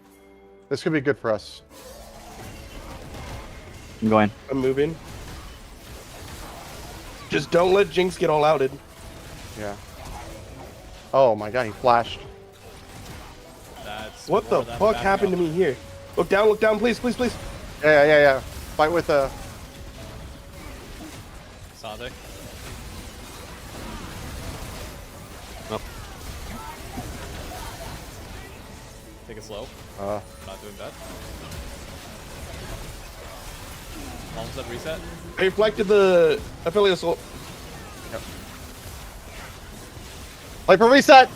Speaker 5: This could be good for us.
Speaker 4: I'm going.
Speaker 3: I'm moving. Just don't let Jinx get all outed.
Speaker 5: Yeah. Oh my god, he flashed.
Speaker 2: That's
Speaker 3: What the
Speaker 2: more than
Speaker 3: fuck
Speaker 2: back
Speaker 3: happened
Speaker 2: up.
Speaker 3: to me here? Look down, please, please, please.
Speaker 5: Yeah. Fight with
Speaker 2: Sonic.
Speaker 1: Nope.
Speaker 2: Take it slow.
Speaker 5: uh
Speaker 2: Not doing that. Almost at reset.
Speaker 3: I reflected the affiliate assault.
Speaker 5: fight for reset!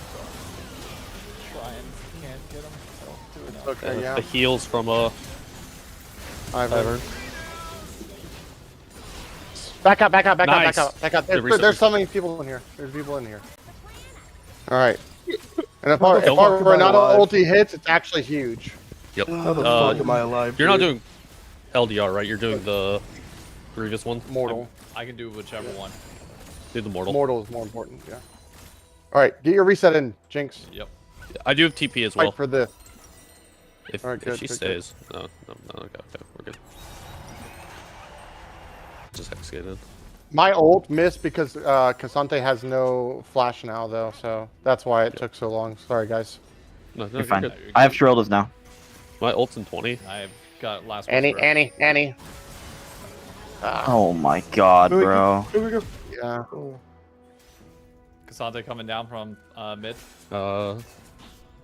Speaker 2: Trying. Can't get him. Don't do it now.
Speaker 5: Okay, yeah.
Speaker 1: The heals from
Speaker 5: I've
Speaker 1: Ivern.
Speaker 5: Back up.
Speaker 1: Nice. Good reset,
Speaker 5: There's
Speaker 1: reset.
Speaker 5: so many people in here. There's people in here. Alright. And if
Speaker 3: How
Speaker 5: our,
Speaker 3: the
Speaker 5: if our
Speaker 3: fuck am I
Speaker 5: Renata
Speaker 3: alive?
Speaker 5: ulti hits, it's actually huge.
Speaker 1: Yep.
Speaker 3: How the fuck am I alive?
Speaker 1: You're not
Speaker 3: dude?
Speaker 1: doing LDR, right? You're doing the Grievous one.
Speaker 5: Mortal.
Speaker 2: I can do whichever one.
Speaker 1: Do the mortal.
Speaker 5: Mortal is more important, yeah. Alright, get your reset in, Jinx.
Speaker 2: Yep.
Speaker 1: I do have TP as
Speaker 5: Fight
Speaker 1: well.
Speaker 5: for this.
Speaker 1: If,
Speaker 5: Alright,
Speaker 1: if
Speaker 5: good,
Speaker 1: she
Speaker 5: good,
Speaker 1: stays. No, okay, we're good. Just hexgate in.
Speaker 5: My ult missed because Cassante has no flash now, though, so that's why it took so long. Sorry, guys.
Speaker 1: No,
Speaker 4: You're fine.
Speaker 1: good.
Speaker 4: I have Shirldas now.
Speaker 1: My ult's in 20.
Speaker 2: I've got last
Speaker 5: Annie.
Speaker 4: Oh my god,
Speaker 3: Here we
Speaker 4: bro.
Speaker 3: Here we go.
Speaker 5: Yeah.
Speaker 2: Cassandra coming down from mid.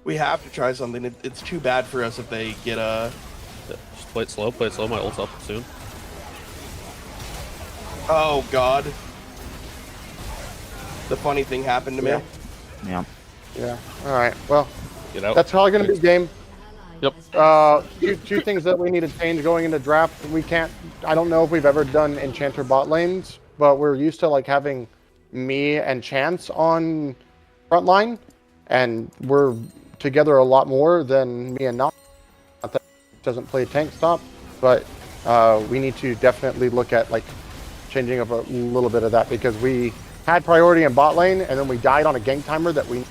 Speaker 3: We have to try something. It's too bad for us if they get
Speaker 1: Just play it slow. Play it slow. My ult's up soon.
Speaker 3: Oh god. The funny thing happened to me.
Speaker 5: Yeah.
Speaker 4: Yeah.
Speaker 5: Yeah. Alright, well,
Speaker 1: Get out.
Speaker 5: that's probably going to be game.
Speaker 1: Yep.
Speaker 5: Two things that we need to change going into draft. We can't. I don't know if we've ever done enchanter bot lanes, but we're used to like having me and Chance on front line, and we're together a lot more than me and not. Not that doesn't play tank stop, but we need to definitely look at like changing up a little bit of that because we had priority in bot lane and then we died on a gank timer that we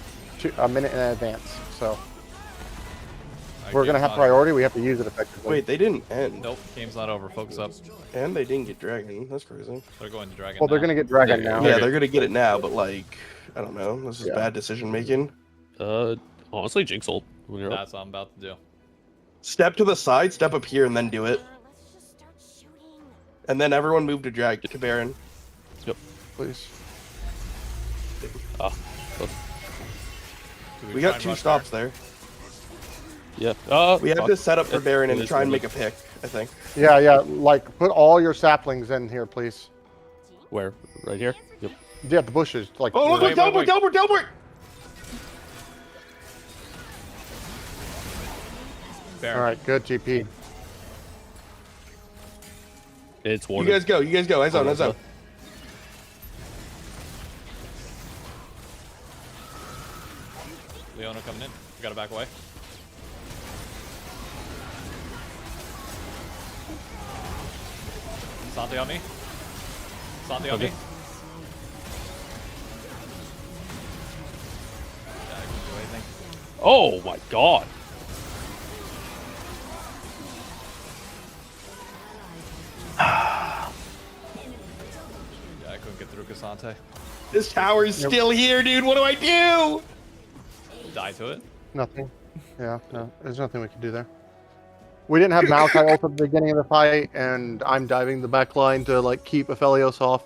Speaker 5: a minute in advance. So if we're gonna have priority, we have to use it effectively.
Speaker 3: Wait, they didn't end.
Speaker 2: Nope, game's not over. Focus up.
Speaker 3: And they didn't get dragon. That's crazy.
Speaker 2: They're going to dragon.
Speaker 5: Well, they're
Speaker 2: now.
Speaker 5: gonna get dragon
Speaker 1: Yeah,
Speaker 5: now.
Speaker 3: Yeah,
Speaker 1: Okay.
Speaker 3: they're gonna get it now, but like, I don't know. This is
Speaker 5: Yeah.
Speaker 3: bad decision making.
Speaker 1: Honestly, Jinx ult when you're up.
Speaker 2: That's what I'm about to do.
Speaker 3: Step to the side, step up here, and then do it.
Speaker 7: Let's just start shooting.
Speaker 3: And then everyone move to drag to Baron.
Speaker 5: Please.
Speaker 1: Ah, close.
Speaker 2: Do
Speaker 3: We
Speaker 2: try
Speaker 3: got
Speaker 2: and
Speaker 3: 2
Speaker 2: rush
Speaker 3: stops there.
Speaker 1: Yeah.
Speaker 3: We have
Speaker 1: fuck.
Speaker 3: to set up for
Speaker 1: It-
Speaker 3: Baron
Speaker 1: it
Speaker 3: and
Speaker 1: is
Speaker 3: try and
Speaker 1: what
Speaker 3: make
Speaker 1: it
Speaker 3: a pick, I think.
Speaker 5: Yeah, like put all your saplings in here, please.
Speaker 1: Where? Right here? Yep.
Speaker 5: Yeah, the bushes. Like.
Speaker 3: Oh, look,
Speaker 2: Wait,
Speaker 3: look,
Speaker 2: wait,
Speaker 3: Delbert, Delbert!
Speaker 2: Baron.
Speaker 5: All right, good TP.
Speaker 1: It's
Speaker 3: You
Speaker 1: warded.
Speaker 3: guys go, eyes on, eyes on.
Speaker 2: Leona back away. Santi on me. Santi on me.
Speaker 1: Okay.
Speaker 2: Yeah, I can't do anything.
Speaker 1: Oh my god.
Speaker 2: Yeah, I couldn't get through Cassante.
Speaker 3: This tower's still here, dude. What do I do?
Speaker 2: Die to it.
Speaker 5: Nothing. Yeah, no, there's nothing we can do there. We didn't have Malachi ult at the beginning of the fight, and I'm diving the back line to like keep Aphelios off.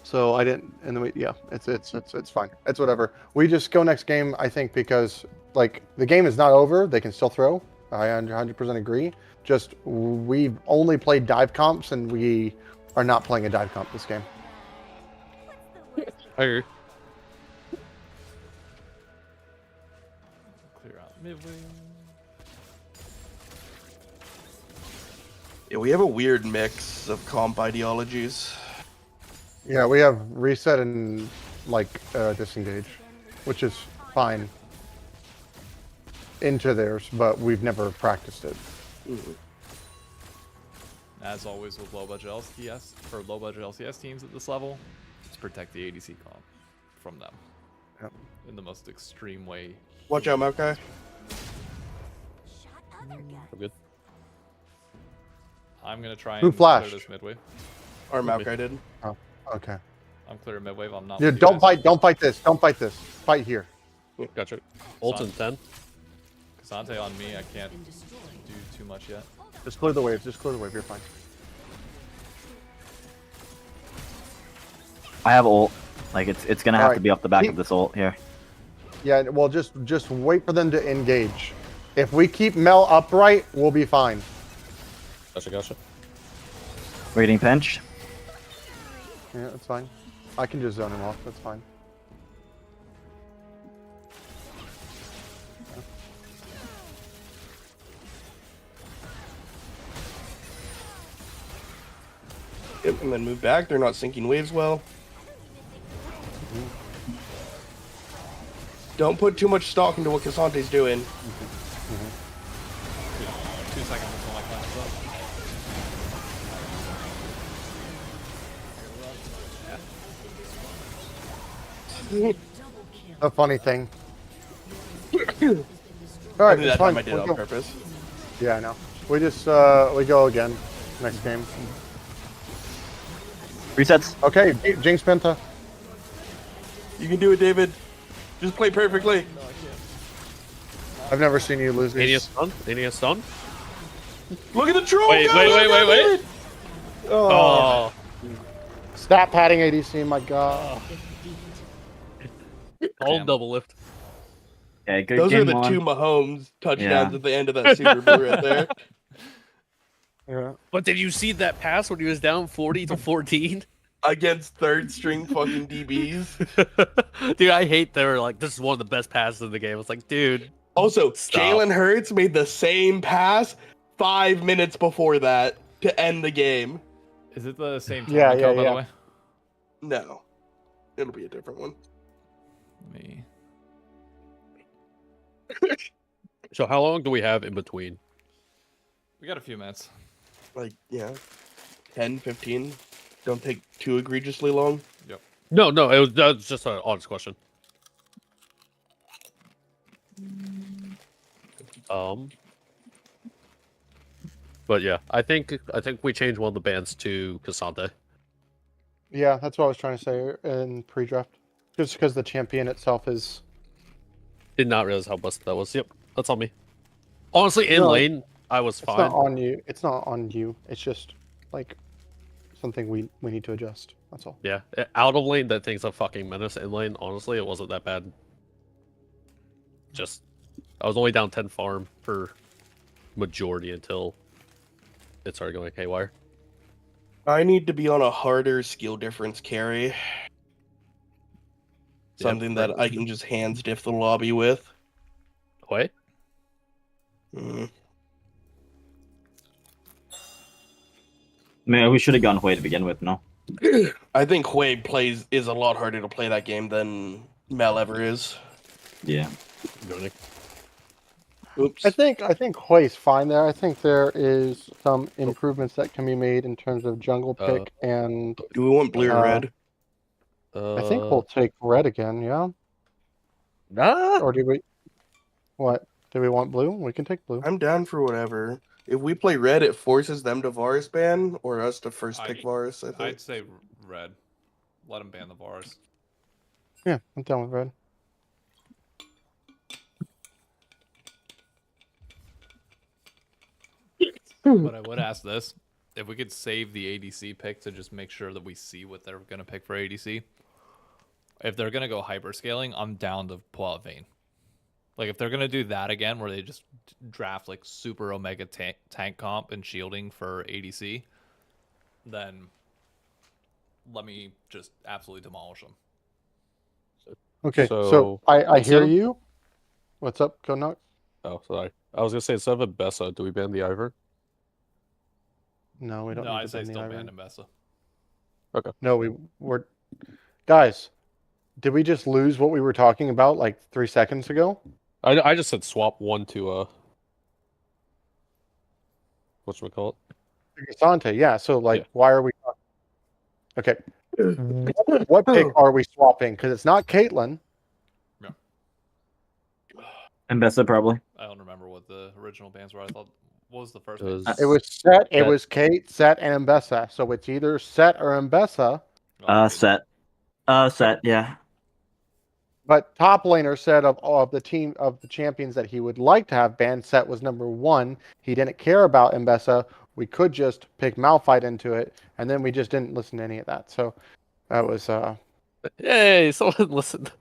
Speaker 5: So I didn't, and then it's fine. It's whatever. We just go next game, I think, because like the game is not over. They can still throw. I 100% agree. Just we've only played dive comps, and we are not playing a dive comp this game.
Speaker 1: I agree.
Speaker 2: Clear out midway.
Speaker 3: Yeah, we have a weird mix of comp ideologies.
Speaker 5: Yeah, we have reset and like disengage, which is fine into theirs, but we've never practiced it.
Speaker 2: As always with low budget LCS for low budget LCS teams at this level, just protect the ADC comp from them.
Speaker 5: Yep.
Speaker 2: In the most extreme way.
Speaker 3: Watch out, Maokai.
Speaker 1: I'm good.
Speaker 2: I'm gonna try
Speaker 5: Who
Speaker 2: and
Speaker 5: flashed?
Speaker 2: clear this midway.
Speaker 3: Or Maokai did.
Speaker 5: Oh, okay.
Speaker 2: I'm clear midwave. I'm not.
Speaker 5: Yeah,
Speaker 2: with you
Speaker 5: don't
Speaker 2: guys.
Speaker 5: fight. Don't fight this. Don't fight this. Fight here.
Speaker 1: Gotcha. Ult in 10.
Speaker 2: Cassante on me. I can't do too much yet.
Speaker 5: Just clear the wave. Just clear the wave. You're fine.
Speaker 4: I have ult. Like it's gonna have
Speaker 5: Alright.
Speaker 4: to be off the back of this ult here.
Speaker 5: Yeah. Well, just wait for them to engage. If we keep Mel upright, we'll be fine.
Speaker 1: Gotcha.
Speaker 4: We're getting pinched.
Speaker 5: Yeah, that's fine. I can just zone him off. That's fine.
Speaker 3: Yep, and then move back. They're not syncing waves well. Don't put too much stock into what Cassante's doing.
Speaker 2: 2 seconds until my class is up.
Speaker 5: A funny thing. All
Speaker 3: I
Speaker 5: right,
Speaker 3: think
Speaker 5: it's
Speaker 3: that
Speaker 5: fine.
Speaker 3: time I did it
Speaker 5: We'll
Speaker 3: on
Speaker 5: go.
Speaker 3: purpose.
Speaker 5: Yeah, I know. We just we go again next game.
Speaker 4: Resets.
Speaker 5: Okay, Jinx Penta.
Speaker 3: You can do it, David. Just play perfectly.
Speaker 5: I've never seen you lose
Speaker 1: Mania
Speaker 5: these.
Speaker 1: stun? Mania stun?
Speaker 3: Look at the troll.
Speaker 1: Wait,
Speaker 3: Go,
Speaker 1: wait,
Speaker 3: go,
Speaker 1: wait,
Speaker 3: go,
Speaker 1: wait, wait.
Speaker 3: David!
Speaker 1: Oh.
Speaker 5: Stat padding ADC, my god.
Speaker 1: All
Speaker 2: Damn.
Speaker 1: double lift.
Speaker 4: Yeah, good
Speaker 3: Those
Speaker 4: game
Speaker 3: are the
Speaker 4: one.
Speaker 3: two Mahomes touchdowns
Speaker 4: Yeah.
Speaker 3: at the end of that Super Bowl right there.
Speaker 5: Yeah.
Speaker 1: But did you see that pass when he was down 40 to 14?
Speaker 3: Against third string fucking DBs.
Speaker 1: Dude, I hate they were like, this is one of the best passes in the game. It's like, dude.
Speaker 3: Also,
Speaker 1: Stop.
Speaker 3: Jalen Hurts made the same pass 5 minutes before that to end the game.
Speaker 2: Is it the same
Speaker 5: Yeah,
Speaker 2: timing
Speaker 5: yeah,
Speaker 2: code, by
Speaker 5: yeah.
Speaker 2: the way?
Speaker 3: No. It'll be a different one.
Speaker 2: Me.
Speaker 1: So how long do we have in between?
Speaker 2: We got a few minutes.
Speaker 3: Like, yeah. 10, 15. Don't take too egregiously long.
Speaker 1: No, that was just an honest question. But yeah, I think we changed one of the bands to Cassante.
Speaker 5: Yeah, that's what I was trying to say in pre-draft. Just because the champion itself is.
Speaker 1: Did not realize how busted that was. Yep, that's on me. Honestly, in
Speaker 5: No,
Speaker 1: lane, I was
Speaker 5: It's
Speaker 1: fine.
Speaker 5: not on you. It's not on you. It's just like something we need to adjust. That's all.
Speaker 1: Yeah, out of lane, that thing's a fucking menace. In lane, honestly, it wasn't that bad. Just, I was only down 10 farm for majority until it started going haywire.
Speaker 3: I need to be on a harder skill difference carry. Something that I can just hands diff the lobby with.
Speaker 1: Wait,
Speaker 3: Mm.
Speaker 4: Man, we should have gone Hui to begin with, no?
Speaker 3: I think Hui is a lot harder to play that game than Mel ever is.
Speaker 4: Yeah.
Speaker 1: go Nick.
Speaker 3: Oops.
Speaker 5: I think Hui's fine there. I think there is some improvements that can be made in terms of jungle pick, and
Speaker 3: Do we want blue or
Speaker 5: Uh,
Speaker 3: red?
Speaker 5: I think we'll take red again. Yeah.
Speaker 1: Nah.
Speaker 5: Or do we? What? Do we want blue? We can take blue.
Speaker 3: I'm down for whatever. If we play red, it forces them to Varus ban, or us to first
Speaker 2: I-
Speaker 3: pick Varus, I think.
Speaker 2: I'd say red. Let him ban the Varus.
Speaker 5: Yeah, I'm down with red.
Speaker 2: But I would ask this: if we could save the ADC pick to just make sure that we see what they're gonna pick for ADC. If they're gonna go hyperscaling, I'm down to pull out Vayne. Like if they're gonna do that again, where they just draft like super Omega tank comp and shielding for ADC, then let me just absolutely demolish them.
Speaker 5: Okay, so
Speaker 1: So,
Speaker 5: I hear
Speaker 1: instead of-
Speaker 5: you. What's up, Konak?
Speaker 1: Oh, sorry. I was gonna say instead of Bessa, do we ban the Ivern?
Speaker 5: No, we don't
Speaker 2: No,
Speaker 5: need
Speaker 2: I'd
Speaker 5: to
Speaker 2: say
Speaker 5: ban the
Speaker 2: still
Speaker 5: Ivern.
Speaker 2: ban Mbessa.
Speaker 5: No, we're guys. Did we just lose what we were talking about like 3 seconds ago?
Speaker 1: I just said swap one to whatchamacallit?
Speaker 5: Sante, yeah. So like,
Speaker 1: Yeah.
Speaker 5: why are we? Okay. What pick are we swapping? Because it's not Caitlyn.
Speaker 4: And Bessa probably.
Speaker 2: I don't remember what the original bans were. I thought what was the first
Speaker 1: It
Speaker 2: ban?
Speaker 1: was-
Speaker 5: It was Set. It
Speaker 1: Set.
Speaker 5: was Kate, Set, and Mbessa. So it's either Set or Mbessa.
Speaker 2: Oh,
Speaker 4: Set. Set. Yeah.
Speaker 5: But top laner said of all of the team of the champions that he would like to have banned, Set was number 1. He didn't care about Mbessa. We could just pick Malphite into it, and then we just didn't listen to any of that. So that was
Speaker 1: Hey, someone listened.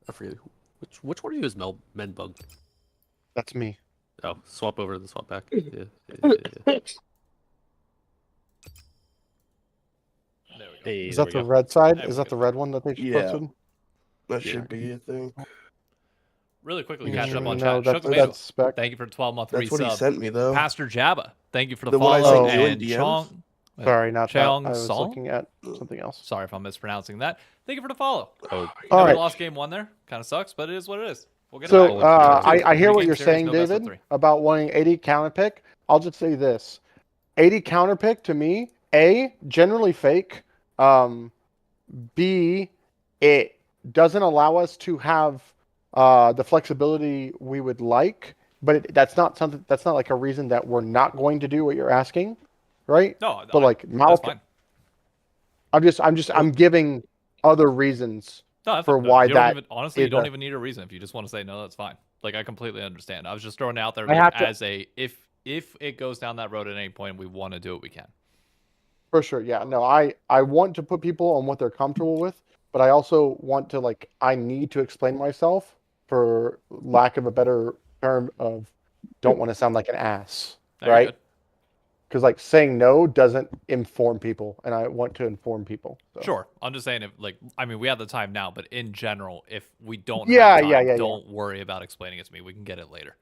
Speaker 1: I forget which one of you is Menbug?
Speaker 5: that's me.
Speaker 1: Oh, swap over and swap back. Yeah.
Speaker 2: there we go.
Speaker 1: Hey,
Speaker 5: Is
Speaker 1: there
Speaker 5: that
Speaker 1: we
Speaker 5: the
Speaker 1: go.
Speaker 5: red side?
Speaker 2: There
Speaker 5: Is
Speaker 2: we
Speaker 5: that
Speaker 2: go.
Speaker 5: the red one that they just
Speaker 3: Yeah.
Speaker 5: posted?
Speaker 3: That should be, I think.
Speaker 2: Really quickly, catch up on
Speaker 5: No,
Speaker 2: chat.
Speaker 5: that's
Speaker 2: Shook
Speaker 5: that's spec.
Speaker 2: thank you for 12-month
Speaker 3: That's what he
Speaker 2: resub.
Speaker 3: sent me, though.
Speaker 2: Pastor Jabba, thank you for the
Speaker 3: The one I
Speaker 2: follow.
Speaker 3: sent you in
Speaker 2: And
Speaker 3: DMs?
Speaker 2: Chong,
Speaker 5: Sorry, not that.
Speaker 2: Cheong
Speaker 5: I was
Speaker 2: Song?
Speaker 5: looking at something else.
Speaker 2: Sorry if I'm mispronouncing that. Thank you for the follow.
Speaker 1: Oh,
Speaker 5: All
Speaker 2: Never
Speaker 5: right.
Speaker 2: lost game 1 there. Kind of sucks, but it is what it is. We'll get it
Speaker 5: So
Speaker 2: back.
Speaker 5: I hear what
Speaker 2: Three-game
Speaker 5: you're
Speaker 2: series,
Speaker 5: saying,
Speaker 2: no best of
Speaker 5: David,
Speaker 2: three.
Speaker 5: about wanting 80 counter pick. I'll just say this: 80 counter pick to me, A, generally fake. B, it doesn't allow us to have the flexibility we would like. But that's not something. That's not like a reason that we're not going to do what you're asking, right?
Speaker 2: No,
Speaker 5: But like
Speaker 2: that's
Speaker 5: Malphite,
Speaker 2: fine.
Speaker 5: I'm giving other reasons
Speaker 2: No, that's
Speaker 5: for
Speaker 2: fine.
Speaker 5: why
Speaker 2: You don't
Speaker 5: that
Speaker 2: even, honestly, you
Speaker 5: is
Speaker 2: don't
Speaker 5: a-
Speaker 2: even need a reason. If you just want to say no, that's fine. Like I completely understand. I was just throwing it out there
Speaker 5: I have to-
Speaker 2: as a if it goes down that road at any point, we want to do it, we can.
Speaker 5: For sure, yeah. No, I want to put people on what they're comfortable with, but I also want to I need to explain myself for lack of a better term of don't want to sound like an ass,
Speaker 2: No, you're
Speaker 5: right?
Speaker 2: good.
Speaker 5: Because saying no doesn't inform people, and I want to inform people. So.
Speaker 2: Sure. I'm just saying if we have the time now, but in general, if we don't
Speaker 5: Yeah,
Speaker 2: have time,
Speaker 5: yeah.
Speaker 2: don't worry about explaining it to me. We can get it later.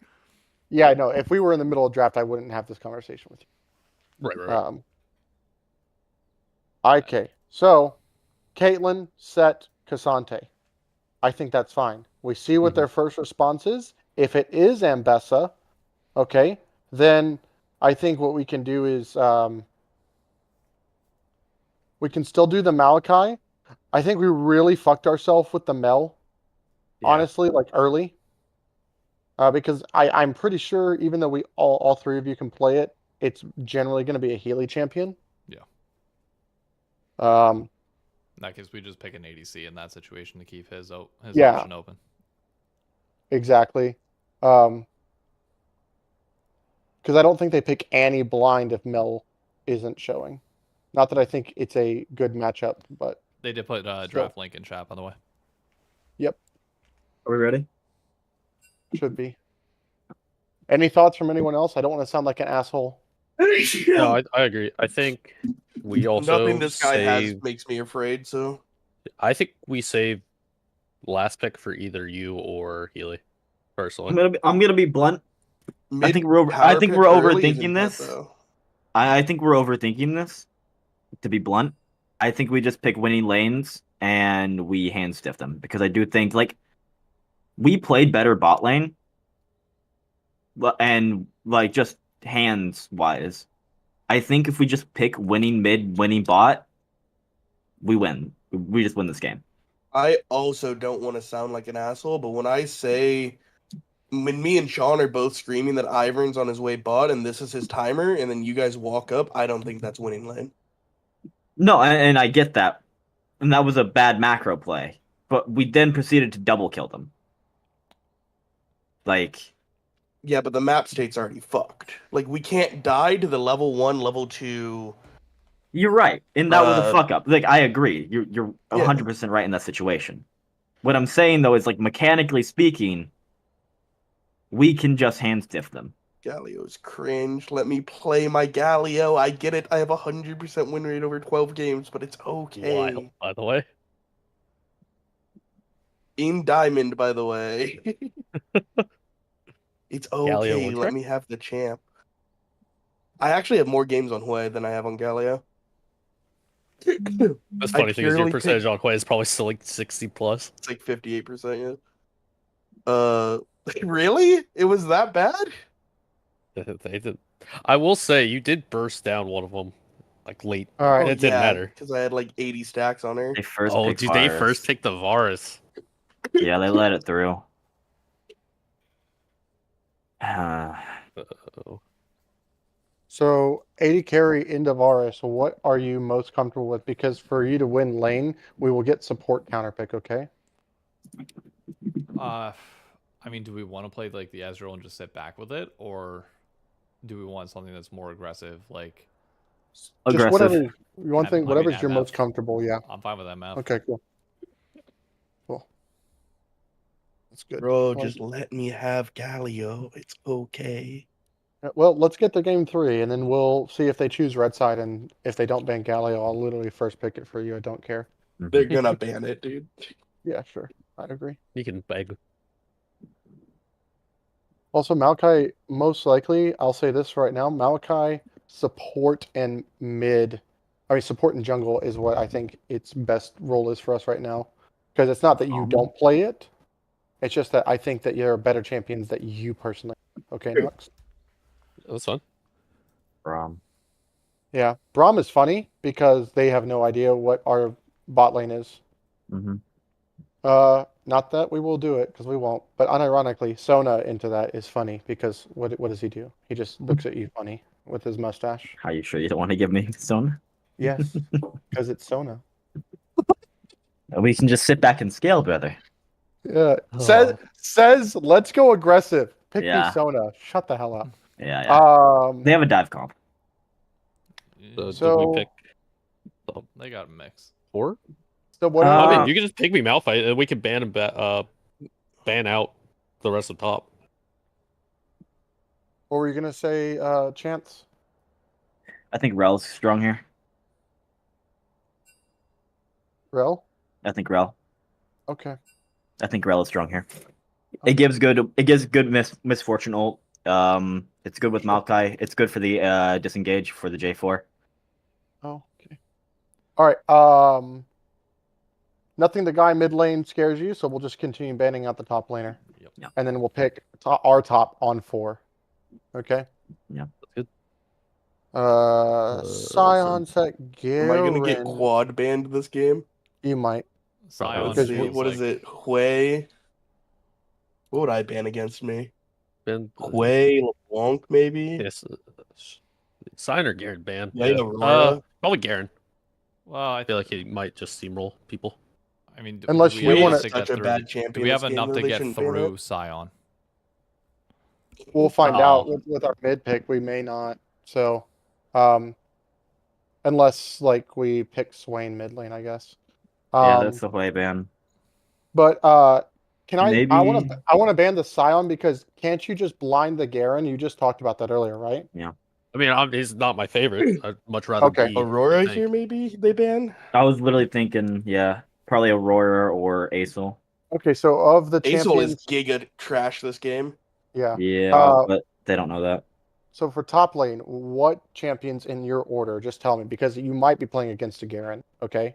Speaker 5: Yeah, no. If we were in the middle of draft, I wouldn't have this conversation with you.
Speaker 1: right.
Speaker 5: Okay, so Caitlyn, Set, Cassante. I think that's fine. We see what their first response is. If it is Ambessa, okay, then I think what we can do is we can still do the Malachi. I think we really fucked ourselves with the Mel, honestly, early. Because I'm pretty sure even though we all 3 of you can play it, it's generally going to be a Healy champion.
Speaker 2: Yeah.
Speaker 5: Um,
Speaker 2: In that case, we just pick an ADC in that situation to keep his
Speaker 5: Yeah.
Speaker 2: option open.
Speaker 5: Exactly. Because I don't think they pick Annie blind if Mel isn't showing. Not that I think it's a good matchup, but
Speaker 2: They did put draft link in chat, by the way.
Speaker 5: yep,
Speaker 4: Are we ready?
Speaker 5: should be. Any thoughts from anyone else? I don't want to sound like an asshole.
Speaker 1: No, I agree. I think we also
Speaker 3: Nothing this guy has
Speaker 1: save-
Speaker 3: makes me afraid, so.
Speaker 1: I think we save last pick for either you or Healy. Personally,
Speaker 4: I'm gonna be blunt. I think we're
Speaker 3: Mid-power pick early
Speaker 4: overthinking
Speaker 3: isn't bad,
Speaker 4: this.
Speaker 3: though.
Speaker 4: I think we're overthinking this. To be blunt, I think we just pick winning lanes and we hand stiff them because I do think we played better bot lane, and like just hands wise, I think if we just pick winning mid, winning bot, we win. We just win this game.
Speaker 3: I also don't want to sound like an asshole, but when I say when me and Sean are both screaming that Ivern's on his way bot and this is his timer, and then you guys walk up, I don't think that's winning lane.
Speaker 4: No, and I get that, and that was a bad macro play, but we then proceeded to double kill them. Like,
Speaker 3: Yeah, but the map state's already fucked. Like, we can't die to the level 1, level 2.
Speaker 4: you're right, and that was a fuck up. Like, I agree. You're
Speaker 3: Yeah.
Speaker 4: 100% right in that situation. What I'm saying though is, like, mechanically speaking, we can just hand stiff them.
Speaker 3: Galio's cringe. Let me play my Galio. I get it. I have 100% win rate over 12 games, but it's okay.
Speaker 1: Wild, by the way.
Speaker 3: In Diamond, by the way. It's
Speaker 1: Galio
Speaker 3: okay.
Speaker 1: one
Speaker 3: Let
Speaker 1: track?
Speaker 3: me have the champ. I actually have more games on Hue than I have on Galio.
Speaker 1: That's
Speaker 3: I
Speaker 1: funny thing is your
Speaker 3: purely
Speaker 1: percentage on Hue is probably still like 60 plus.
Speaker 3: It's like 58%, yeah. Really? It was that bad?
Speaker 1: They did. I will say you did burst down one of them, like late.
Speaker 5: All right.
Speaker 1: It didn't matter.
Speaker 3: Because I had like 80 stacks on her.
Speaker 4: They first
Speaker 1: Oh,
Speaker 4: picked
Speaker 1: dude, they
Speaker 4: Varus.
Speaker 1: first picked the Varus.
Speaker 4: Yeah, they let it through.
Speaker 1: Uh-oh.
Speaker 5: So 80 carry into Varus, what are you most comfortable with? Because for you to win lane, we will get support counter pick, okay?
Speaker 2: I mean, do we want to play like the Ezreal and just sit back with it, or do we want something that's more aggressive? Like,
Speaker 5: Just
Speaker 4: Aggressive.
Speaker 5: whatever one
Speaker 2: I
Speaker 5: thing,
Speaker 2: mean,
Speaker 5: whatever's your
Speaker 2: MF.
Speaker 5: most comfortable, yeah.
Speaker 2: I'm fine with that, man.
Speaker 5: Okay, cool. Cool. That's good.
Speaker 3: Bro,
Speaker 5: Well,
Speaker 3: just let me have Galio. It's okay.
Speaker 5: well, let's get to game 3, and then we'll see if they choose red side, and if they don't ban Galio, I'll literally first pick it for you. I don't care.
Speaker 3: They're gonna ban it, dude.
Speaker 5: Yeah, sure. I'd agree.
Speaker 1: You can beg.
Speaker 5: Also, Maokai, most likely, I'll say this right now, Maokai support and support and jungle is what I think its best role is for us right now. Because it's not that you don't play it, it's just that I think that you're better champions that you personally. Okay, Nox?
Speaker 1: That's fun.
Speaker 5: Yeah. Braum is funny because they have no idea what our bot lane is.
Speaker 4: Mm-hmm.
Speaker 5: Not that we will do it, because we won't. But unironically, Sona into that is funny because what does he do? He just looks at you funny with his mustache.
Speaker 4: Are you sure you don't want to give me Stone?
Speaker 5: Yes, because it's Sona.
Speaker 4: We can just sit back and scale, brother.
Speaker 5: Yeah.
Speaker 1: Oh.
Speaker 5: Says let's go aggressive. Pick me
Speaker 4: Yeah.
Speaker 5: Sona. Shut the hell up.
Speaker 4: Yeah. They have a dive comp.
Speaker 1: Did
Speaker 5: So-
Speaker 1: we pick
Speaker 2: They got a mix.
Speaker 1: 4?
Speaker 5: So what?
Speaker 1: I mean, you can just pick me Malphite, and we can ban him. Ban out the rest of top.
Speaker 5: what were you gonna say, Chance?
Speaker 4: I think Rel's strong here.
Speaker 5: Rel?
Speaker 4: I think Rel is strong here. It gives good misfortune ult. It's good with Maokai. It's good for the disengage for the J4.
Speaker 5: Oh, okay. All right. Nothing the guy mid lane scares you, so we'll just continue banning out the top laner.
Speaker 2: Yep.
Speaker 4: Yeah.
Speaker 5: And then we'll pick our top on 4. Okay.
Speaker 4: Yeah.
Speaker 1: That's good.
Speaker 5: Scion set Garen.
Speaker 3: Am I gonna get quad banned this game?
Speaker 5: You might.
Speaker 2: Scion
Speaker 3: Let's see.
Speaker 2: feels
Speaker 3: What is it? Hue? What would I ban against me?
Speaker 1: Ban
Speaker 3: Hue, LeBlanc, maybe?
Speaker 1: Yes. Sign or Garen ban?
Speaker 3: Yeah, Aurora.
Speaker 1: Probably Garen.
Speaker 2: Well,
Speaker 1: I feel like he might just steamroll people.
Speaker 2: I mean,
Speaker 5: Unless
Speaker 2: do
Speaker 5: you
Speaker 2: we have
Speaker 5: wanna-
Speaker 2: enough to
Speaker 3: Such
Speaker 2: get
Speaker 3: a
Speaker 2: through
Speaker 3: bad
Speaker 2: the-
Speaker 3: champion
Speaker 2: Do we have
Speaker 3: this game,
Speaker 2: enough
Speaker 3: though,
Speaker 2: to
Speaker 3: they
Speaker 2: get
Speaker 3: shouldn't ban
Speaker 2: through
Speaker 3: it.
Speaker 2: Scion?
Speaker 5: We'll find
Speaker 1: Oh.
Speaker 5: out with our mid pick. We may not. So, unless like we pick Swain mid lane, I guess.
Speaker 4: Yeah, that's the way ban.
Speaker 5: But can I?
Speaker 4: Maybe-
Speaker 5: I want to ban the Scion because can't you just blind the Garen? You just talked about that earlier, right?
Speaker 1: I mean, he's not my favorite. I'd much rather
Speaker 5: Okay.
Speaker 1: be
Speaker 3: Aurora
Speaker 1: the tank.
Speaker 3: here, maybe they ban?
Speaker 4: I was literally thinking, yeah, probably Aurora or Acel.
Speaker 5: Okay, so of the
Speaker 3: Acel is
Speaker 5: champions,
Speaker 3: giga trash this game.
Speaker 5: yeah.
Speaker 4: Yeah, but they don't know that.
Speaker 5: So for top lane, what champions in your order? Just tell me because you might be playing against a Garen. Okay.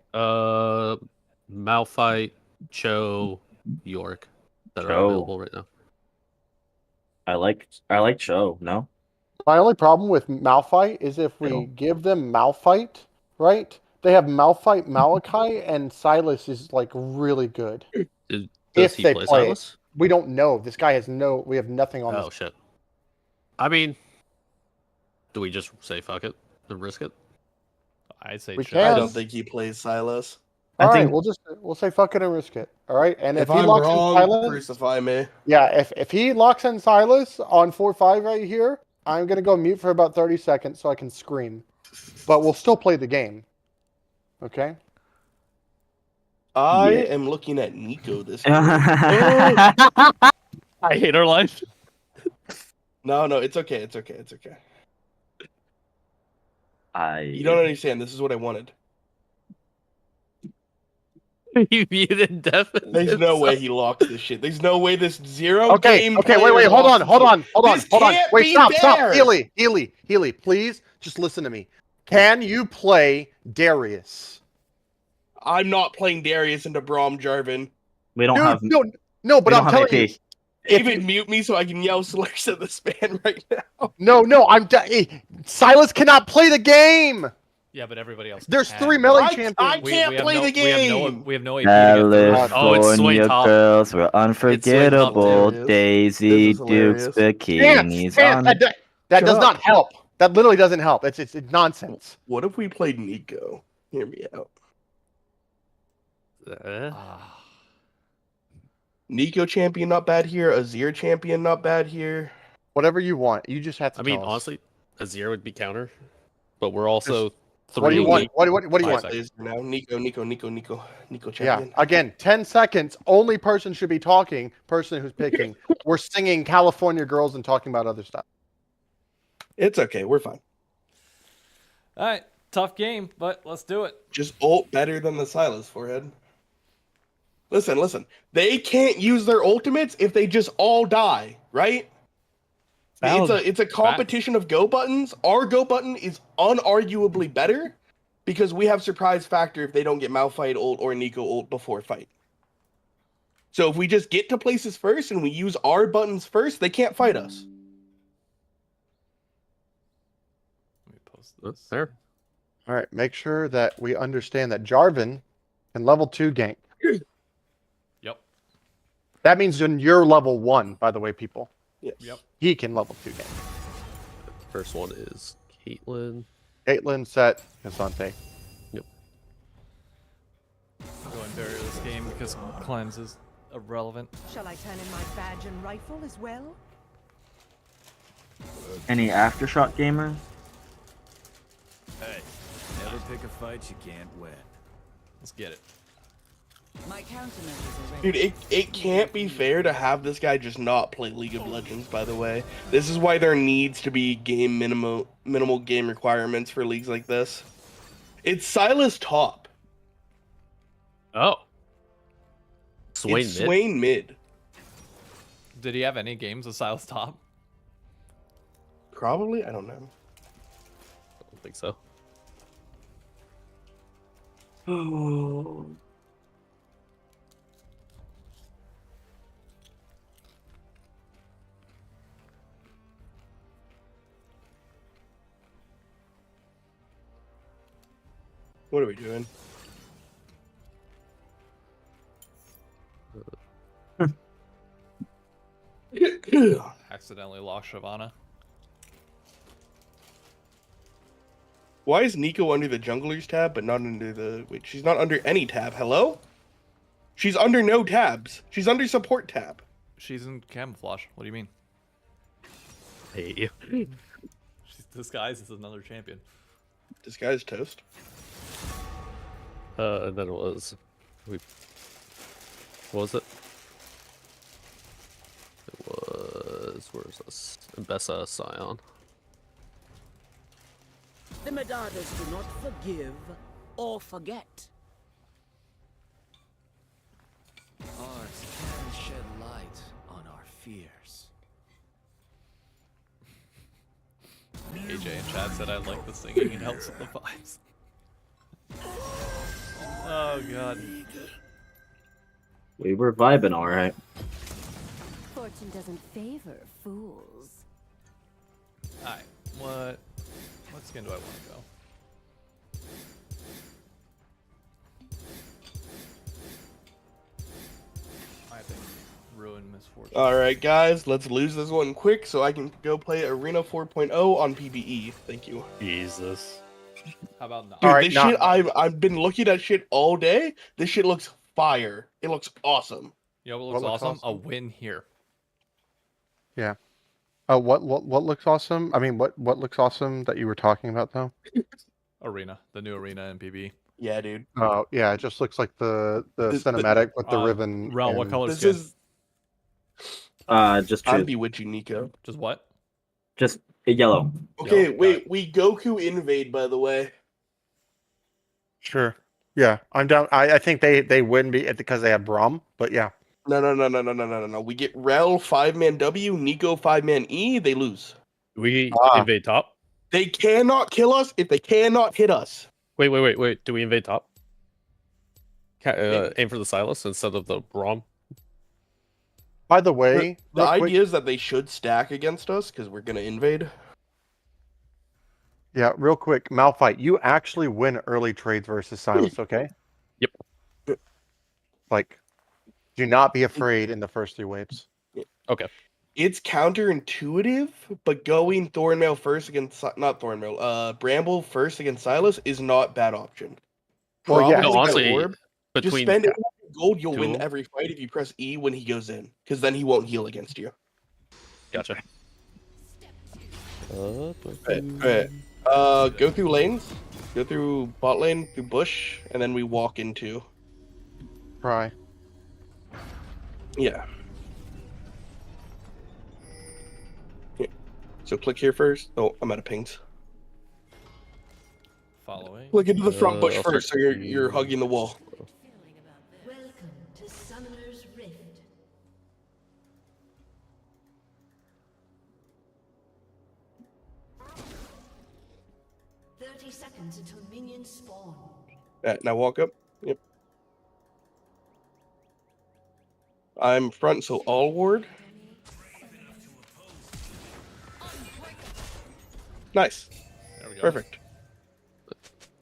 Speaker 1: Malphite, Cho, York. that are
Speaker 4: Cho.
Speaker 1: available right now.
Speaker 4: I like Cho. No.
Speaker 5: My only problem with Malphite is if we give them Malphite, right? They have Malphite, Malachi, and Silas is like really good.
Speaker 1: Does
Speaker 5: If
Speaker 1: he
Speaker 5: they
Speaker 1: play
Speaker 5: play it.
Speaker 1: Silas?
Speaker 5: We don't know. This guy has no. We have nothing on
Speaker 1: Oh
Speaker 5: this.
Speaker 1: shit. I mean, do we just say fuck it and risk it?
Speaker 2: I'd say
Speaker 5: We
Speaker 2: Cho.
Speaker 3: I
Speaker 5: can.
Speaker 3: don't think he plays Silas.
Speaker 4: I
Speaker 5: All right,
Speaker 4: think-
Speaker 5: we'll say fuck it and risk it. All right, and
Speaker 3: If
Speaker 5: if he
Speaker 3: I'm
Speaker 5: locks
Speaker 3: wrong,
Speaker 5: in Silas,
Speaker 3: crucify me.
Speaker 5: yeah, if he locks in Silas on 4-5 right here, I'm gonna go mute for about 30 seconds so I can scream. But we'll still play the game. Okay.
Speaker 3: I
Speaker 4: Yeah.
Speaker 3: am looking at Nico this game.
Speaker 1: I hate our life.
Speaker 3: No, it's okay. It's okay. It's okay. You don't understand. This is what I wanted.
Speaker 1: You muted definitely.
Speaker 3: There's no way he locks this shit. There's no way this zero
Speaker 5: Okay.
Speaker 3: game.
Speaker 5: Okay.
Speaker 3: player
Speaker 5: Wait. Hold
Speaker 3: locks
Speaker 5: on.
Speaker 3: this
Speaker 5: Hold on.
Speaker 3: shit.
Speaker 5: Hold on.
Speaker 3: This can't
Speaker 5: Wait.
Speaker 3: be
Speaker 5: Stop.
Speaker 3: fair.
Speaker 5: Healy. Please, just listen to me. Can you play Darius?
Speaker 3: I'm not playing Darius into Braum Jarvan.
Speaker 4: We don't
Speaker 5: Dude,
Speaker 4: have.
Speaker 5: no. But
Speaker 4: we
Speaker 5: I'm
Speaker 4: don't have
Speaker 5: telling you.
Speaker 4: AP.
Speaker 3: David, mute me so I can yell slurs at this man right now.
Speaker 5: No. Silas cannot play the game.
Speaker 2: Yeah, but everybody else.
Speaker 5: There's
Speaker 2: can.
Speaker 5: 3 melee
Speaker 3: I
Speaker 5: champions.
Speaker 3: can't play the game.
Speaker 2: We have no AP against the rest.
Speaker 1: Oh, it's Sway
Speaker 4: California
Speaker 1: Top.
Speaker 4: girls were unforgettable.
Speaker 3: Darius.
Speaker 4: Daisy
Speaker 3: This is
Speaker 4: Dukes
Speaker 3: hilarious.
Speaker 4: bikinis on.
Speaker 5: That
Speaker 3: Shut
Speaker 5: does
Speaker 3: up.
Speaker 5: not help. That literally doesn't help. It's nonsense.
Speaker 3: What if we played Nico? Hear me out.
Speaker 2: Ah.
Speaker 3: Nico champion not bad here. Azir champion not bad here.
Speaker 5: Whatever you want. You just have to
Speaker 1: I mean,
Speaker 5: tell us.
Speaker 1: honestly, Azir would be counter, but we're also three.
Speaker 5: What do you want?
Speaker 1: weak-
Speaker 5: What do you
Speaker 1: Five
Speaker 5: want?
Speaker 1: seconds.
Speaker 3: Plays now. Nico
Speaker 5: Yeah.
Speaker 3: champion.
Speaker 5: Again, 10 seconds. Only person should be talking. Person who's picking. We're singing California Girls and talking about other stuff.
Speaker 3: It's okay. We're fine.
Speaker 2: All right, tough game, but let's do it.
Speaker 3: Just ult better than the Silas forehead. Listen. They can't use their ultimates if they just all die, right? It's a competition of go buttons. Our go button is unarguably better because we have surprise factor if they don't get Malphite ult or Nico ult before fight. So if we just get to places first and we use our buttons first, they can't fight us.
Speaker 2: Let me post
Speaker 1: That's
Speaker 2: this.
Speaker 1: fair.
Speaker 5: All right. Make sure that we understand that Jarvan can level 2 gank.
Speaker 2: Yep.
Speaker 5: That means in you're level 1, by the way, people.
Speaker 3: Yes.
Speaker 2: Yep.
Speaker 5: He can level 2 gank.
Speaker 1: First one is Caitlyn.
Speaker 5: Caitlyn, Set, Cassante.
Speaker 2: I'll go and bury this game because cleanse is irrelevant.
Speaker 8: Shall I turn in my badge and rifle as well?
Speaker 4: Any aftershock gamers?
Speaker 9: Hey, never pick a fight you can't win.
Speaker 2: Let's get it.
Speaker 8: My countermeasures are ready.
Speaker 3: Dude, it can't be fair to have this guy just not play League of Legends, by the way. This is why there needs to be minimal game requirements for leagues like this. It's Silas top.
Speaker 1: Oh. Swain
Speaker 3: It's
Speaker 1: mid.
Speaker 3: Swain mid.
Speaker 2: Did he have any games with Silas top?
Speaker 3: Probably, I don't know.
Speaker 1: I don't think so.
Speaker 3: What are we doing?
Speaker 2: Accidentally lost Shyvana.
Speaker 3: Why is Nico under the junglers tab, but not under the... Wait, she's not under any tab. Hello? She's under no tabs. She's under support tab.
Speaker 2: She's in camouflage. What do you mean?
Speaker 1: I hate you.
Speaker 2: She's disguised as another champion.
Speaker 3: This guy's toast.
Speaker 1: And then it was... What was it? It was... Where's this? Bessa Scion.
Speaker 8: The Medadas do not forgive or forget.
Speaker 9: Art can shed light on our fears.
Speaker 2: AJ in chat said I like the singing. It helps with the vibes. Oh god.
Speaker 4: We were vibing all right.
Speaker 7: Fortune doesn't favor fools.
Speaker 2: Alright, what skin do I want to go? I think Ruin Misfortune.
Speaker 3: All right, guys, let's lose this one quick so I can go play Arena 4.0 on PBE. Thank you.
Speaker 1: Jesus.
Speaker 2: How about not?
Speaker 3: Dude,
Speaker 5: Alright,
Speaker 3: this
Speaker 5: nah.
Speaker 3: shit, I've been looking at shit all day. This shit looks fire. It looks awesome.
Speaker 2: You know what
Speaker 5: What
Speaker 2: looks
Speaker 5: looks
Speaker 2: awesome? A
Speaker 5: awesome?
Speaker 2: win here.
Speaker 5: Yeah. What looks awesome? I mean, what looks awesome that you were talking about though?
Speaker 2: Arena. The new Arena in PB.
Speaker 3: Yeah, dude.
Speaker 5: Oh yeah, it just looks like the
Speaker 3: This-
Speaker 5: cinematic with the ribbon.
Speaker 2: Rel, what
Speaker 5: and-
Speaker 2: color
Speaker 3: This
Speaker 2: skin?
Speaker 3: is
Speaker 4: Just
Speaker 3: I'm
Speaker 4: choose.
Speaker 3: bewitching Nico.
Speaker 2: Just what?
Speaker 4: Just yellow.
Speaker 3: Okay,
Speaker 2: Yellow?
Speaker 3: wait, we Goku invade, by the way.
Speaker 5: Sure. Yeah, I'm down. I think they wouldn't be because they have Braum, but yeah.
Speaker 3: No. We get Rel 5-man W, Nico 5-man E, they lose.
Speaker 1: We
Speaker 5: Ah.
Speaker 1: invade top.
Speaker 3: They cannot kill us if they cannot hit us.
Speaker 1: Wait. Do we invade top? Aim for the Silas instead of the Braum.
Speaker 5: By the way,
Speaker 3: The
Speaker 5: real quick-
Speaker 3: idea is that they should stack against us because we're gonna invade.
Speaker 5: yeah, real quick, Malphite, you actually win early trades versus Silas, okay?
Speaker 1: Yep.
Speaker 5: Like, do not be afraid in the first 3 waves.
Speaker 1: Okay.
Speaker 3: It's counterintuitive, but going Thornmail first against not Thornmail, Bramble first against Silas is not bad option.
Speaker 5: Well, yeah.
Speaker 3: Probably
Speaker 1: No,
Speaker 3: get
Speaker 1: honestly,
Speaker 3: Orb. Just
Speaker 1: between
Speaker 3: spend 800 gold, you'll win
Speaker 1: Two.
Speaker 3: every fight if you press E when he goes in, because then he won't heal against you.
Speaker 1: gotcha.
Speaker 3: Alright. Go through lanes, go through bot lane, through bush, and then we walk into.
Speaker 5: Try.
Speaker 3: Yeah. So click here first. Oh, I'm out of pings.
Speaker 2: Following.
Speaker 3: Click into the front bush
Speaker 1: I'll
Speaker 3: first, so
Speaker 1: start
Speaker 3: you're hugging the wall.
Speaker 7: Welcome to Summoner's Rift. Seconds until minions spawn.
Speaker 3: Now walk up. Yep. I'm front, so all ward. Nice.
Speaker 2: There we go.
Speaker 3: Perfect.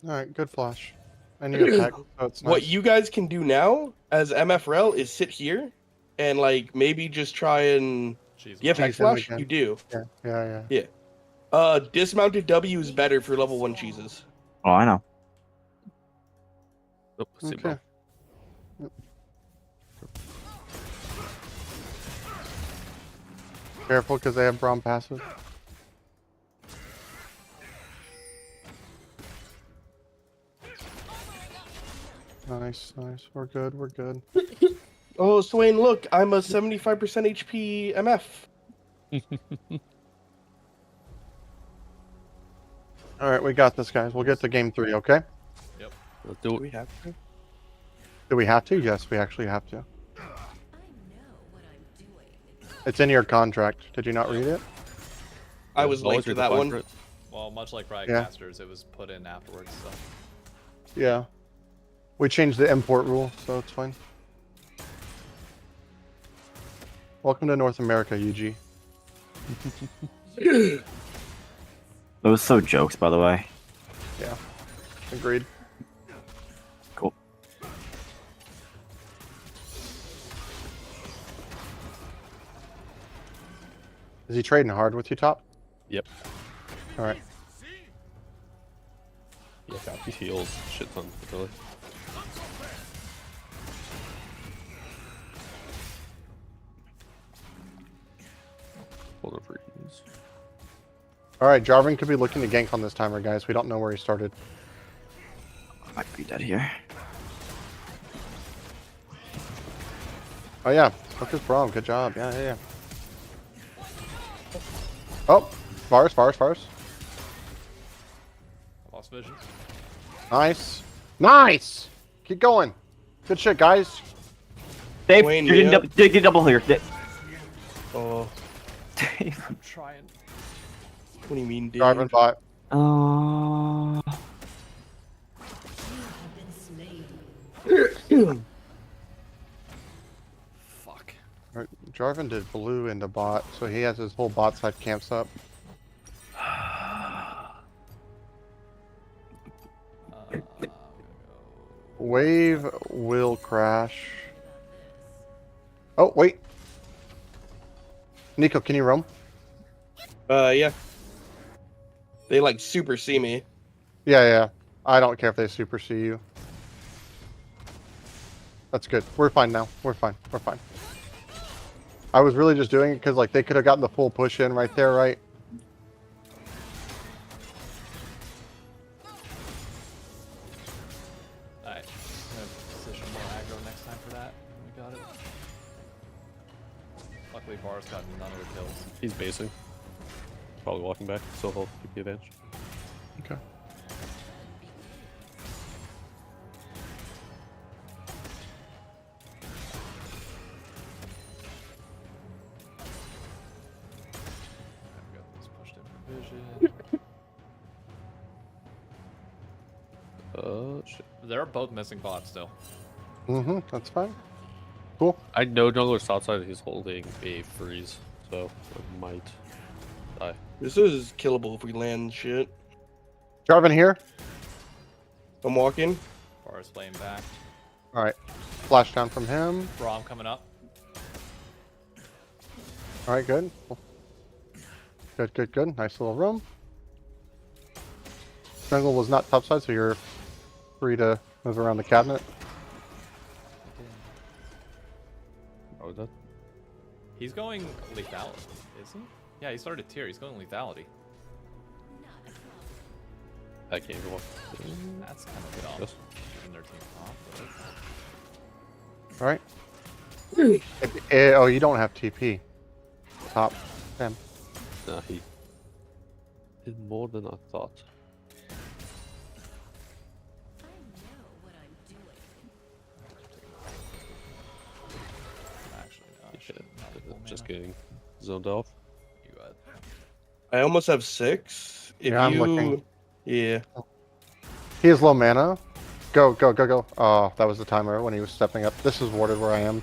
Speaker 5: All right, good flash. I need a pack, so it's nice.
Speaker 3: What you guys can do now as MFRL is sit here and like maybe just try and
Speaker 2: Jeez,
Speaker 3: you have
Speaker 5: Cheese
Speaker 3: Hex Flash?
Speaker 5: him again.
Speaker 3: You do.
Speaker 5: Yeah.
Speaker 3: Dismounted W is better for level 1 cheeses.
Speaker 4: Oh, I know.
Speaker 1: Oh, see
Speaker 5: Okay.
Speaker 1: Braum.
Speaker 5: Careful, because they have Braum passive. Nice. We're good.
Speaker 3: Oh, Swain, look, I'm a 75% HP MF.
Speaker 5: All right, we got this, guys. We'll get to game 3, okay?
Speaker 1: Let's do
Speaker 3: Do
Speaker 1: it.
Speaker 3: we have to?
Speaker 5: Do we have to? Yes, we actually have to.
Speaker 7: I know what I'm doing.
Speaker 5: It's in your contract. Did you not read it?
Speaker 3: I was late
Speaker 1: Always
Speaker 3: for
Speaker 1: read the
Speaker 3: that
Speaker 1: fine
Speaker 3: one.
Speaker 1: print.
Speaker 2: Well, much like Riot
Speaker 5: Yeah.
Speaker 2: Masters, it was put in afterwards. So
Speaker 5: Yeah. We changed the import rule, so it's fine. Welcome to North America, UG.
Speaker 4: Those so jokes, by the way.
Speaker 5: Agreed.
Speaker 4: Cool.
Speaker 5: Is he trading hard with you, Top?
Speaker 1: Yep.
Speaker 5: All right.
Speaker 1: Yeah, he heals shit ton, really. Hold on for heals.
Speaker 5: All right, Jarvan could be looking to gank on this timer, guys. We don't know where he started.
Speaker 4: I might be dead here.
Speaker 5: Oh yeah, took his Braum. Good job. Yeah. Oh, Varus.
Speaker 2: I lost vision.
Speaker 5: Nice. Keep going. Good shit, guys.
Speaker 4: Dave,
Speaker 3: Wayne,
Speaker 4: you're getting,
Speaker 3: yeah.
Speaker 4: getting double here.
Speaker 3: Oh,
Speaker 4: Dave.
Speaker 2: I'm trying.
Speaker 3: what do you mean, dude?
Speaker 5: Jarvan bot.
Speaker 4: Oh.
Speaker 2: Fuck.
Speaker 5: All right, Jarvan did blue into bot, so he has his whole bot side camps up. Wave will crash. Oh, wait. Nico, can you roam?
Speaker 3: Yeah. They like super see me.
Speaker 5: Yeah. I don't care if they super see you. That's good. We're fine now. We're fine. I was really just doing it because like they could have gotten the full push in right there, right?
Speaker 2: Alright, I'm gonna position more aggro next time for that. We got it. Luckily, Var's got none of the kills.
Speaker 1: He's basing. Probably walking back. Still hold PP advantage.
Speaker 5: Okay.
Speaker 2: I've got this pushed in for vision.
Speaker 1: Shit.
Speaker 2: They're both missing bots still.
Speaker 5: That's fine. Cool.
Speaker 1: I know jungler's outside. He's holding a freeze, so I might die.
Speaker 3: This is killable if we land shit.
Speaker 5: Jarvan here.
Speaker 3: I'm walking.
Speaker 2: Var's playing back.
Speaker 5: Alright. Flash down from him.
Speaker 2: Braum coming up.
Speaker 5: Alright, good. Good. Nice little room. Jungle was not topside, so you're free to move around the cabinet.
Speaker 1: Oh, that?
Speaker 2: He's going lethality, is he? Yeah, he started tier. He's going lethality.
Speaker 1: I can't go up.
Speaker 2: That's kind of dumb.
Speaker 1: Yes.
Speaker 2: Keeping their team off.
Speaker 5: Alright. Oh, you don't have TP. Top. Damn.
Speaker 1: Nah, he did more than I thought.
Speaker 2: Actually, no,
Speaker 1: Shit.
Speaker 2: not a full
Speaker 1: Just
Speaker 2: mana.
Speaker 1: getting zoned off.
Speaker 2: You got it.
Speaker 3: I almost have 6. If
Speaker 5: Yeah, I'm
Speaker 3: you...
Speaker 5: looking.
Speaker 3: Yeah.
Speaker 5: He has low mana. Go. Oh, that was the timer when he was stepping up. This is warded where I am.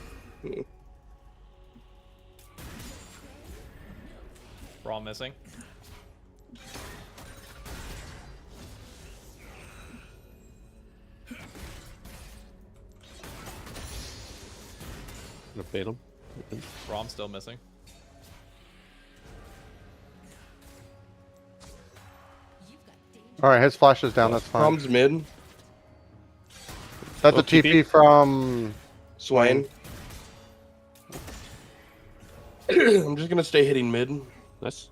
Speaker 2: Braum missing.
Speaker 1: Gonna bait him.
Speaker 2: Braum still missing.
Speaker 5: Alright, his flash is down, that's fine.
Speaker 3: Tom's mid.
Speaker 5: That's
Speaker 1: Oh,
Speaker 5: a TP from
Speaker 3: Swain. I'm just gonna stay hitting mid.
Speaker 1: Nice.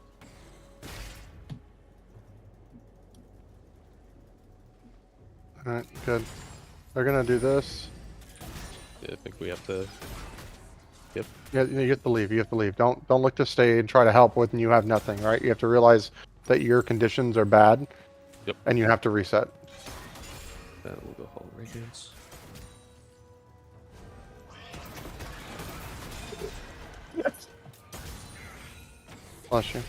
Speaker 5: Alright, good. They're gonna do this.
Speaker 1: Yeah, I think we have to. Yep.
Speaker 5: Yeah, you have to leave. You have to leave. Don't look to stay and try to help when you have nothing, right? You have to realize that your conditions are bad.
Speaker 1: Yep.
Speaker 5: And you have to reset.
Speaker 1: That will go hold radiance.
Speaker 5: Bless you.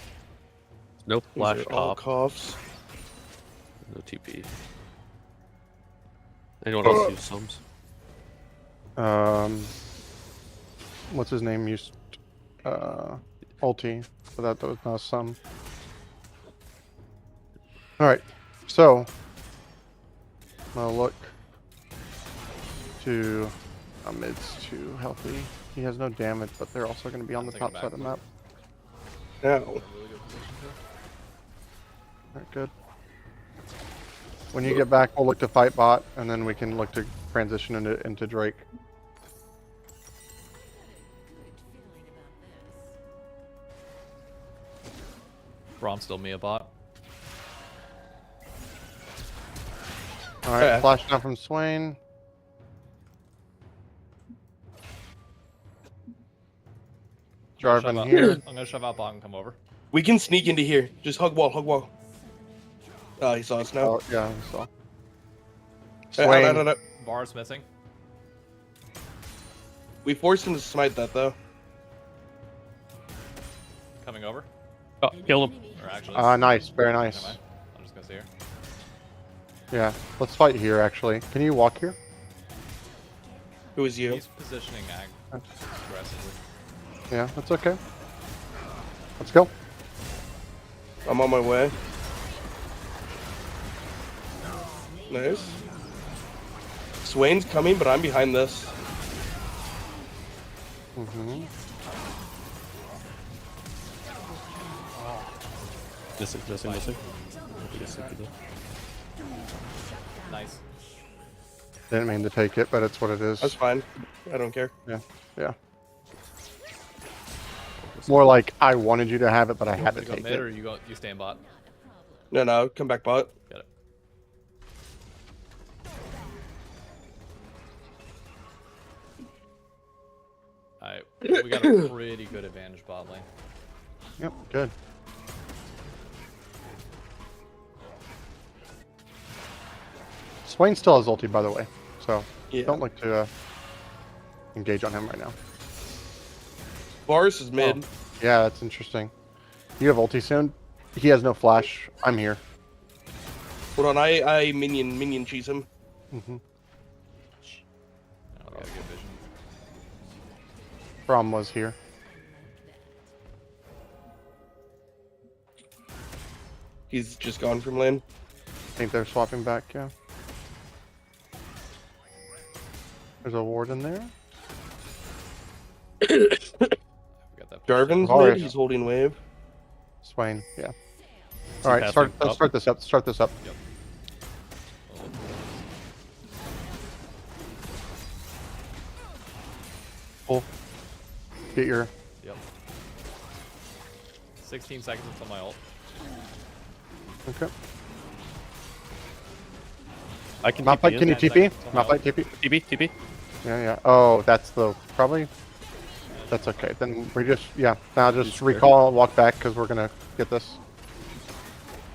Speaker 1: No
Speaker 3: These
Speaker 1: flash
Speaker 3: are all
Speaker 1: top.
Speaker 3: coughs.
Speaker 1: No TP. Anyone else use sums?
Speaker 5: What's his name used ulti, but that was not some. Alright, so I'll look to mid's too healthy. He has no damage, but they're also going to be on the
Speaker 2: Taking
Speaker 5: top
Speaker 2: back.
Speaker 5: side of the map.
Speaker 3: No.
Speaker 2: Really good position too.
Speaker 5: Alright, good. When you get back, we'll look to fight bot, and then we can look to transition into Drake.
Speaker 2: Braum still Mia bot.
Speaker 5: Alright,
Speaker 3: Okay.
Speaker 5: flash down from Swain. Jarvan here.
Speaker 2: I'm gonna shove out bot and come over.
Speaker 3: We can sneak into here. Just hug wall, hug wall. Oh, he saw us now.
Speaker 5: Oh, yeah, I saw.
Speaker 3: Hey,
Speaker 5: Swain.
Speaker 3: no.
Speaker 2: Var's missing.
Speaker 3: We forced him to smite that though.
Speaker 2: Coming over.
Speaker 1: Oh, kill him.
Speaker 2: Or actually,
Speaker 5: Nice, very
Speaker 2: never
Speaker 5: nice.
Speaker 2: mind. I'm just gonna see her.
Speaker 5: Yeah, let's fight here actually. Can you walk here?
Speaker 3: Who is you?
Speaker 2: He's positioning aggressively.
Speaker 5: Yeah, that's okay. Let's go.
Speaker 3: I'm on my way. Nice. Swain's coming, but I'm behind this.
Speaker 5: Mm-hmm.
Speaker 1: Missing.
Speaker 2: Nice.
Speaker 5: Didn't mean to take it, but it's what it is.
Speaker 3: That's fine. I don't care.
Speaker 5: Yeah. More like I wanted you to have it, but I had to
Speaker 2: You go
Speaker 5: take
Speaker 2: mid
Speaker 5: it.
Speaker 2: or you stay in bot?
Speaker 3: No, come back bot.
Speaker 2: Got it. Alright, we got a pretty good advantage bot lane.
Speaker 5: Yep, good. Swain still has ulti, by the way, so
Speaker 3: Yeah.
Speaker 5: don't look to engage on him right now.
Speaker 3: Varus is mid.
Speaker 5: Yeah, that's interesting. You have ulti soon. He has no flash. I'm here.
Speaker 3: Hold on, I minion cheese him.
Speaker 5: Mm-hmm.
Speaker 2: Oh, we got a good vision.
Speaker 5: From was here.
Speaker 3: He's just gone from lane.
Speaker 5: I think they're swapping back, yeah. There's a ward in there.
Speaker 2: We got that.
Speaker 3: Jarvan's
Speaker 5: Varus.
Speaker 3: mid. He's holding wave.
Speaker 5: Swain, yeah.
Speaker 1: Some
Speaker 5: All right,
Speaker 1: passing
Speaker 5: let's
Speaker 1: up.
Speaker 5: start this up. Start this up.
Speaker 2: Yep.
Speaker 5: Pull. Get your.
Speaker 2: Yep. 16 seconds until my ult.
Speaker 5: Okay.
Speaker 1: I can
Speaker 5: Malphite,
Speaker 1: TP
Speaker 5: can you
Speaker 1: in.
Speaker 2: 10
Speaker 5: TP?
Speaker 2: seconds until my
Speaker 5: Malphite, TP?
Speaker 1: TP.
Speaker 5: Yeah. Oh, that's the probably. That's okay. Then we just Now just
Speaker 1: He's
Speaker 5: recall and walk back because we're gonna get this.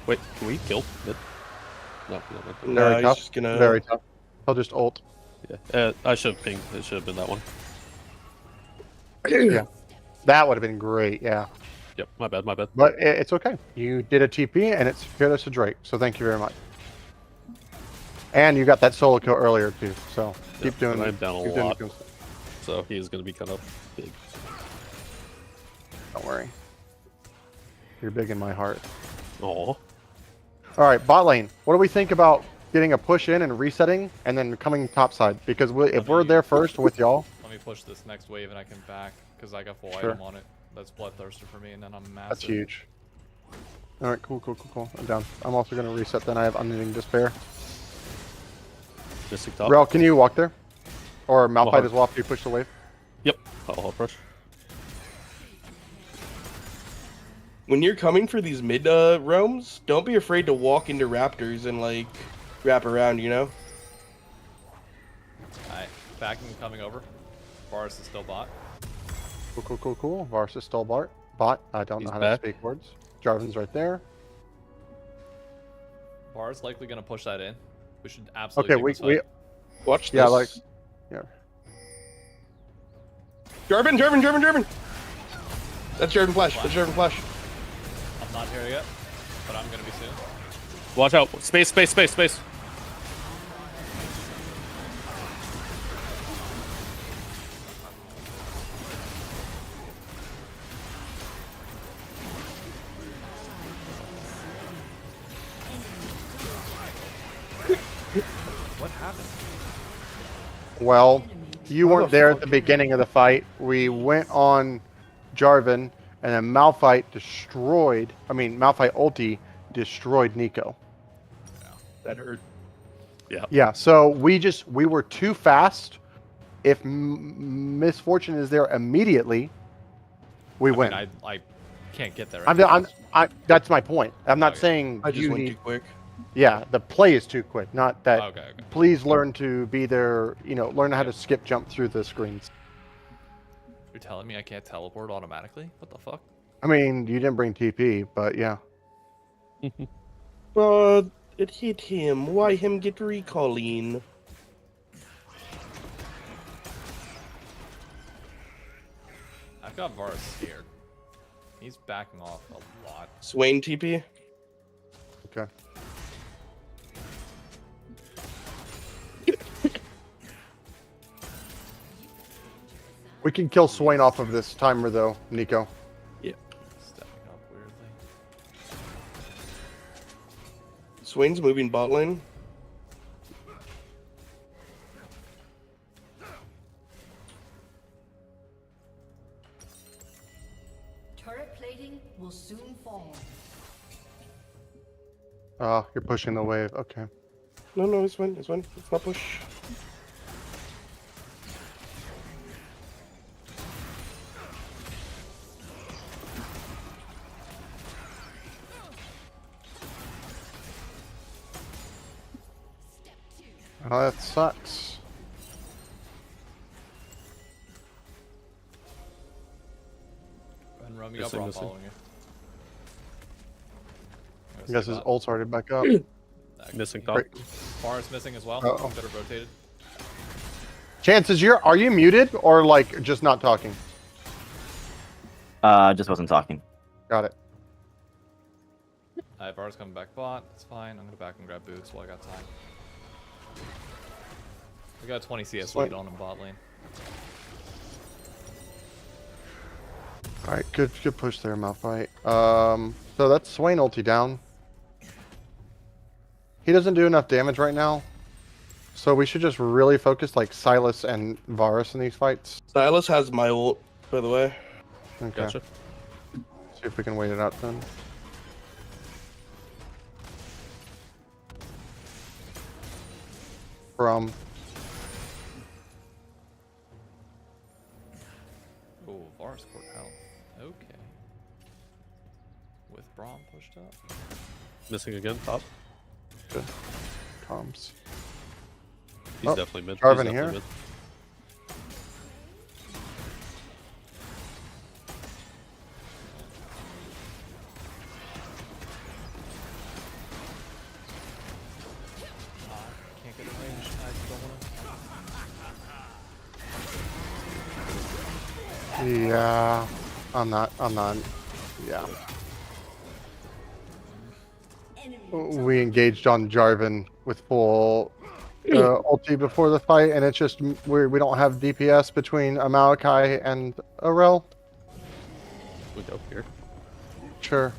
Speaker 1: Wait, can we kill mid? No.
Speaker 3: No,
Speaker 5: Very
Speaker 3: he's
Speaker 5: tough.
Speaker 3: just gonna.
Speaker 5: Very tough. He'll just ult.
Speaker 1: Yeah. I should have pinged. It should have been that one.
Speaker 5: Yeah. That would have been great. Yeah.
Speaker 1: Yep. My bad.
Speaker 5: But it's okay. You did a TP and it's secured us to Drake. So thank you very much. And you got that solo kill earlier too. So keep doing.
Speaker 1: and I'm down a
Speaker 5: keep doing
Speaker 1: lot.
Speaker 5: the good stuff.
Speaker 1: So he is going to be kind of big.
Speaker 5: Don't worry. You're big in my heart.
Speaker 1: Aw.
Speaker 5: All right, bot lane. What do we think about getting a push in and resetting, and then coming topside? Because if we're there first with y'all,
Speaker 2: Let me push this next wave and I can back because I got full
Speaker 5: Sure.
Speaker 2: item on it. That's bloodthirster for me, and then I'm massive.
Speaker 5: that's huge. All right, cool. I'm down. I'm also gonna reset. Then I have unending despair.
Speaker 1: Mystic top.
Speaker 5: Rel, can you walk there? Or Malphite
Speaker 1: hard.
Speaker 5: as well after you push the wave.
Speaker 1: Yep. I'll hard push.
Speaker 3: When you're coming for these mid roams, don't be afraid to walk into raptors and like wrap around. You know.
Speaker 2: Alright, backing coming over. Varus is still bot.
Speaker 5: Cool. Varus is still bot. I don't know
Speaker 1: He's
Speaker 5: how
Speaker 1: back.
Speaker 5: to speak words. Jarvan's right there.
Speaker 2: Varus likely gonna push that in. We should absolutely.
Speaker 5: Okay,
Speaker 2: take this
Speaker 5: we
Speaker 2: fight.
Speaker 3: Watch this.
Speaker 5: yeah like yeah.
Speaker 3: Jarvan. That's Jarvan flash.
Speaker 2: I'm not here yet, but I'm gonna be soon.
Speaker 1: Watch out. Space.
Speaker 2: What happened?
Speaker 5: Well, you weren't there at the beginning of the fight. We went on Jarvan, and then Malphite ulti destroyed Nico.
Speaker 3: That hurt.
Speaker 5: Yeah, so we were too fast. If misfortune is there immediately, we win.
Speaker 2: I can't get there.
Speaker 5: That's my point. I'm not
Speaker 2: Okay.
Speaker 5: saying
Speaker 3: I just
Speaker 5: you
Speaker 3: went
Speaker 5: need.
Speaker 3: too quick.
Speaker 5: Yeah, the play is too quick. Not that.
Speaker 2: Okay.
Speaker 5: Please learn to be there. Learn how to skip jump through the screens.
Speaker 2: You're telling me I can't teleport automatically? What the fuck?
Speaker 5: I mean, you didn't bring TP, but yeah.
Speaker 3: It hit him. Why him get recalling?
Speaker 2: I've got Varus scared. He's backing off a lot.
Speaker 3: Swain TP.
Speaker 5: Okay. We can kill Swain off of this timer though, Nico.
Speaker 2: Stepping up weirdly.
Speaker 3: Swain's moving bot lane.
Speaker 7: Turret plating will soon fall.
Speaker 5: You're pushing the wave. Okay.
Speaker 3: No, it's fine. It's fine. It's not push.
Speaker 5: Oh, that sucks.
Speaker 2: And roam you up, or I'm following you.
Speaker 5: I guess his ult's already back up.
Speaker 1: Missing top.
Speaker 5: Great.
Speaker 2: Forest missing as well.
Speaker 5: Uh-oh.
Speaker 2: Could have rotated.
Speaker 5: Chances are you muted or like just not talking?
Speaker 4: Just wasn't talking.
Speaker 5: Got it.
Speaker 2: Alright, Var's coming back bot. It's fine. I'm gonna back and grab boots while I got time. We got 20 CS lead on him bot lane.
Speaker 5: Alright, good push there, Malphite. So that's Swain ulti down. He doesn't do enough damage right now. So we should just really focus like Silas and Varus in these fights.
Speaker 3: Silas has my ult, by the way.
Speaker 5: Okay.
Speaker 1: Gotcha.
Speaker 5: See if we can wait it out then. From
Speaker 2: Oh, Var's court health. Okay. With Braum pushed up.
Speaker 1: Missing again, top.
Speaker 5: good comms.
Speaker 1: He's
Speaker 5: Oh,
Speaker 1: definitely mid.
Speaker 5: Jarvan
Speaker 1: He's
Speaker 5: here.
Speaker 1: definitely mid.
Speaker 2: Can't get in range. I don't wanna.
Speaker 5: Yeah, I'm not. Yeah. We engaged on Jarvan with full ulti before the fight, and it's just we don't have DPS between Amaleki and Aurel.
Speaker 1: We go here.
Speaker 5: Sure.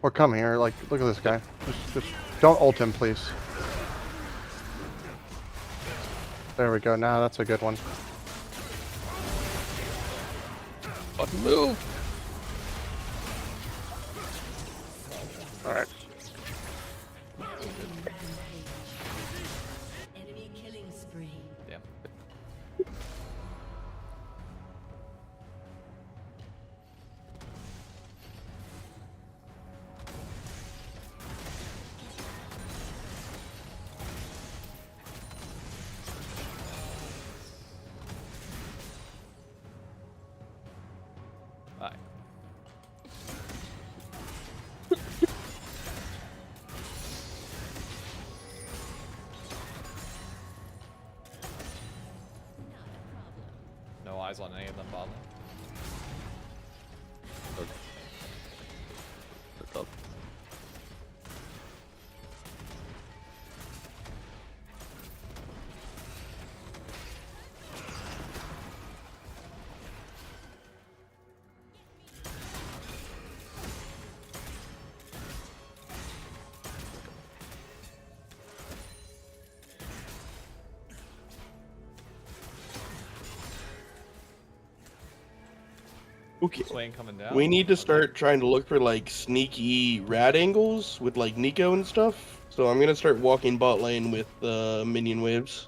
Speaker 5: Or come here. Like, look at this guy. Just don't ult him, please. There we go. Now that's a good one.
Speaker 1: Fucking move.
Speaker 5: All right.
Speaker 7: Enemy killing spree.
Speaker 2: Damn. Alright. No eyes on any of them bottom.
Speaker 1: Okay. They're top.
Speaker 3: Okay.
Speaker 2: Swain coming down.
Speaker 3: We need to start trying to look for like sneaky rad angles with like Nico and stuff. So I'm gonna start walking bot lane with minion waves.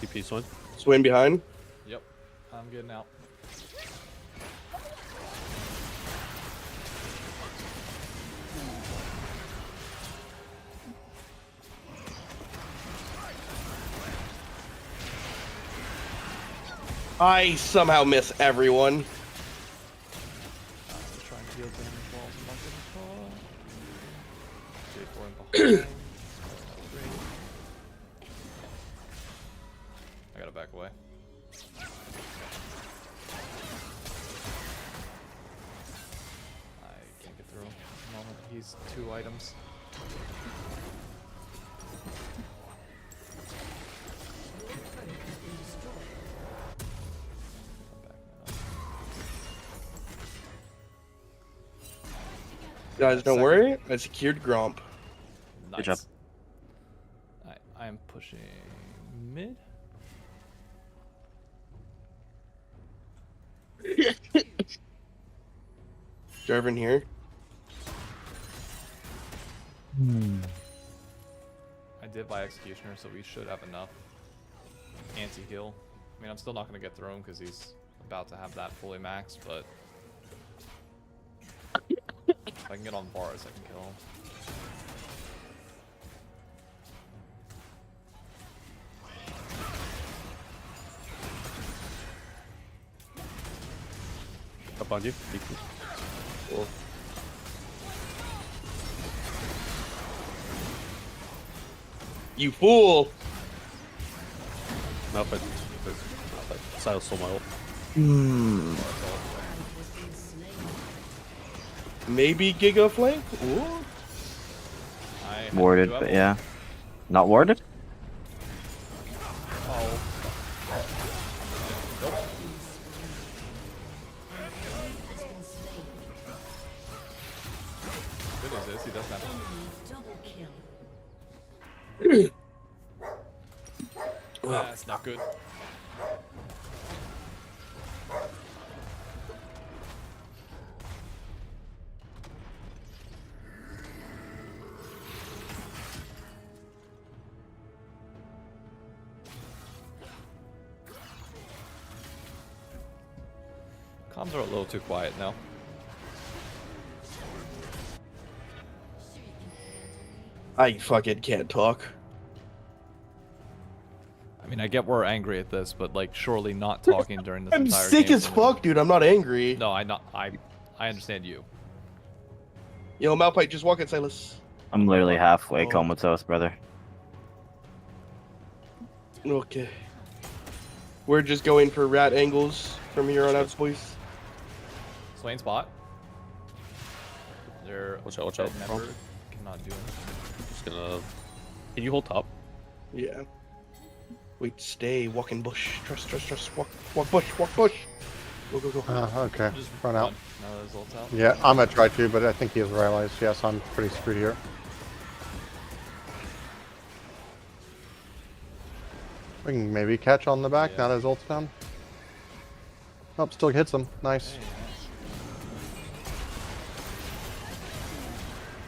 Speaker 1: TP Swain.
Speaker 3: Swain behind.
Speaker 2: Yep. I'm getting out.
Speaker 3: I somehow miss everyone.
Speaker 2: Trying to deal damage while I'm not getting caught. J4 in behind. I gotta back away. he's 2 items.
Speaker 3: Guys, don't worry. I secured Gromp.
Speaker 2: Nice.
Speaker 4: Good job.
Speaker 2: I am pushing mid.
Speaker 3: Jarvan here.
Speaker 2: I did buy Executioner, so we should have enough anti-heal. I mean, I'm still not going to get through him because he's about to have that fully maxed, but if I can get on bars, I can kill him.
Speaker 1: Up on you.
Speaker 3: Cool. You fool!
Speaker 1: No, but Silas stole my ult.
Speaker 3: Maybe Giga Flank? Ooh.
Speaker 2: I
Speaker 4: Warded,
Speaker 2: do have
Speaker 4: but
Speaker 2: ult.
Speaker 4: yeah. Not warded?
Speaker 2: Oh. Nope. Good as this, he doesn't have That's not good. Comms are a little too quiet now.
Speaker 3: I fucking can't talk.
Speaker 2: I mean, I get we're angry at this, but like, surely not talking during this
Speaker 3: I'm
Speaker 2: entire
Speaker 3: sick
Speaker 2: game
Speaker 3: as
Speaker 2: is-
Speaker 3: fuck, dude. I'm not angry.
Speaker 2: No, I understand you.
Speaker 3: Yo, Malphite, just walk it, Silas.
Speaker 4: I'm literally halfway
Speaker 3: Oh.
Speaker 4: comatose, brother.
Speaker 3: Okay. We're just going for rat angles from here on out, boys.
Speaker 2: Swain spot. They're
Speaker 1: Watch out, watch out.
Speaker 2: Never cannot do anything.
Speaker 1: Just gonna. Can you hold top?
Speaker 3: Yeah. Wait, stay. Walk in bush. Trust, trust, trust. Walk bush, walk bush. Go, go, go.
Speaker 5: Okay.
Speaker 2: Just
Speaker 5: Run out.
Speaker 2: Now that his ult's out.
Speaker 5: Yeah, I'm gonna try to, but I think he has realized. Yes, I'm pretty screwed here. We can maybe catch on the back
Speaker 2: Yeah.
Speaker 5: now that his ult's down. Oh, still hits him. Nice.
Speaker 2: Hey,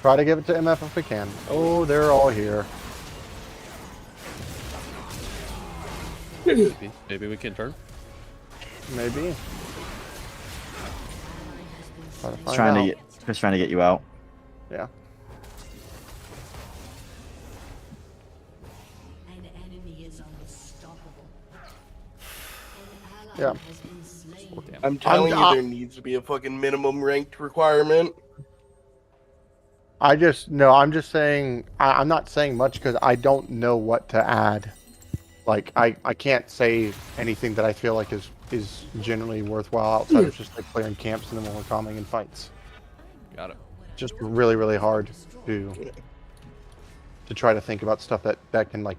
Speaker 5: Try to give it to MF if we can. Oh, they're all here.
Speaker 1: Maybe we can turn.
Speaker 5: Maybe. Try to
Speaker 4: Just
Speaker 5: find
Speaker 4: trying
Speaker 5: out.
Speaker 4: to get you out.
Speaker 5: Yeah.
Speaker 7: An enemy is unstoppable. An ally
Speaker 5: Yeah.
Speaker 7: has been slain.
Speaker 2: Damn.
Speaker 3: I'm telling you,
Speaker 5: I'm-
Speaker 3: there needs to be a fucking minimum ranked requirement.
Speaker 5: I'm just saying, I'm not saying much because I don't know what to add. Like, I can't say anything that I feel like is generally worthwhile outside of just like clearing camps and then when we're calming in fights.
Speaker 2: Got it.
Speaker 5: Just really, really hard to try to think about stuff that can like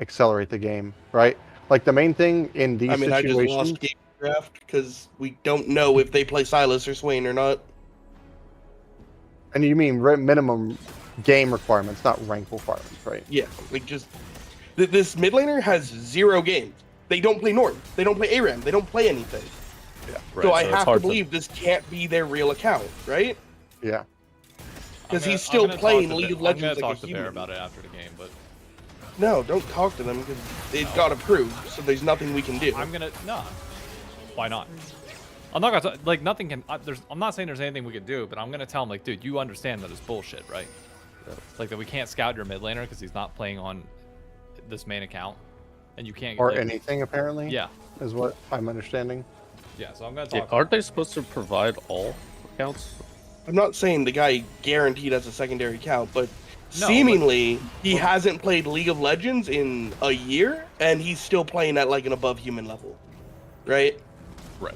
Speaker 5: accelerate the game, right? Like the main thing in these
Speaker 3: I mean, I just
Speaker 5: situations.
Speaker 3: lost game draft because we don't know if they play Silas or Swain or not.
Speaker 5: And you mean minimum game requirements, not rank requirements, right?
Speaker 3: Yeah, like just this mid laner has 0 games. They don't play North. They don't play ARAM. They don't play anything.
Speaker 1: Right,
Speaker 3: So I
Speaker 1: it's
Speaker 3: have to
Speaker 1: hard
Speaker 3: believe this can't be their real account, right?
Speaker 5: Yeah.
Speaker 3: Because
Speaker 2: I'm
Speaker 3: he's
Speaker 2: gonna
Speaker 3: still
Speaker 2: talk
Speaker 3: playing
Speaker 2: to
Speaker 3: League
Speaker 2: Bear-
Speaker 3: of Legends
Speaker 2: I'm
Speaker 3: like
Speaker 2: gonna
Speaker 3: a
Speaker 2: talk to Bear
Speaker 3: human.
Speaker 2: about it after the game, but
Speaker 3: No, don't talk to them because it got approved. So there's nothing we can do.
Speaker 2: I'm gonna no. Why not? I'm not gonna like nothing can. I'm not saying there's anything we can do, but I'm gonna tell him like, dude, you understand that it's bullshit, right? Like that we can't scout your mid laner because he's not playing on this main account, and you can't.
Speaker 5: Or
Speaker 2: like,
Speaker 5: anything apparently.
Speaker 2: Yeah,
Speaker 5: Is what I'm understanding.
Speaker 2: yeah. So I'm gonna
Speaker 1: Yeah,
Speaker 2: talk.
Speaker 1: aren't they supposed to provide all accounts?
Speaker 3: I'm not saying the guy guaranteed as a secondary count, but
Speaker 2: No,
Speaker 3: seemingly he hasn't played League of Legends in a year, and he's still playing at like an above human level, right?
Speaker 1: Right.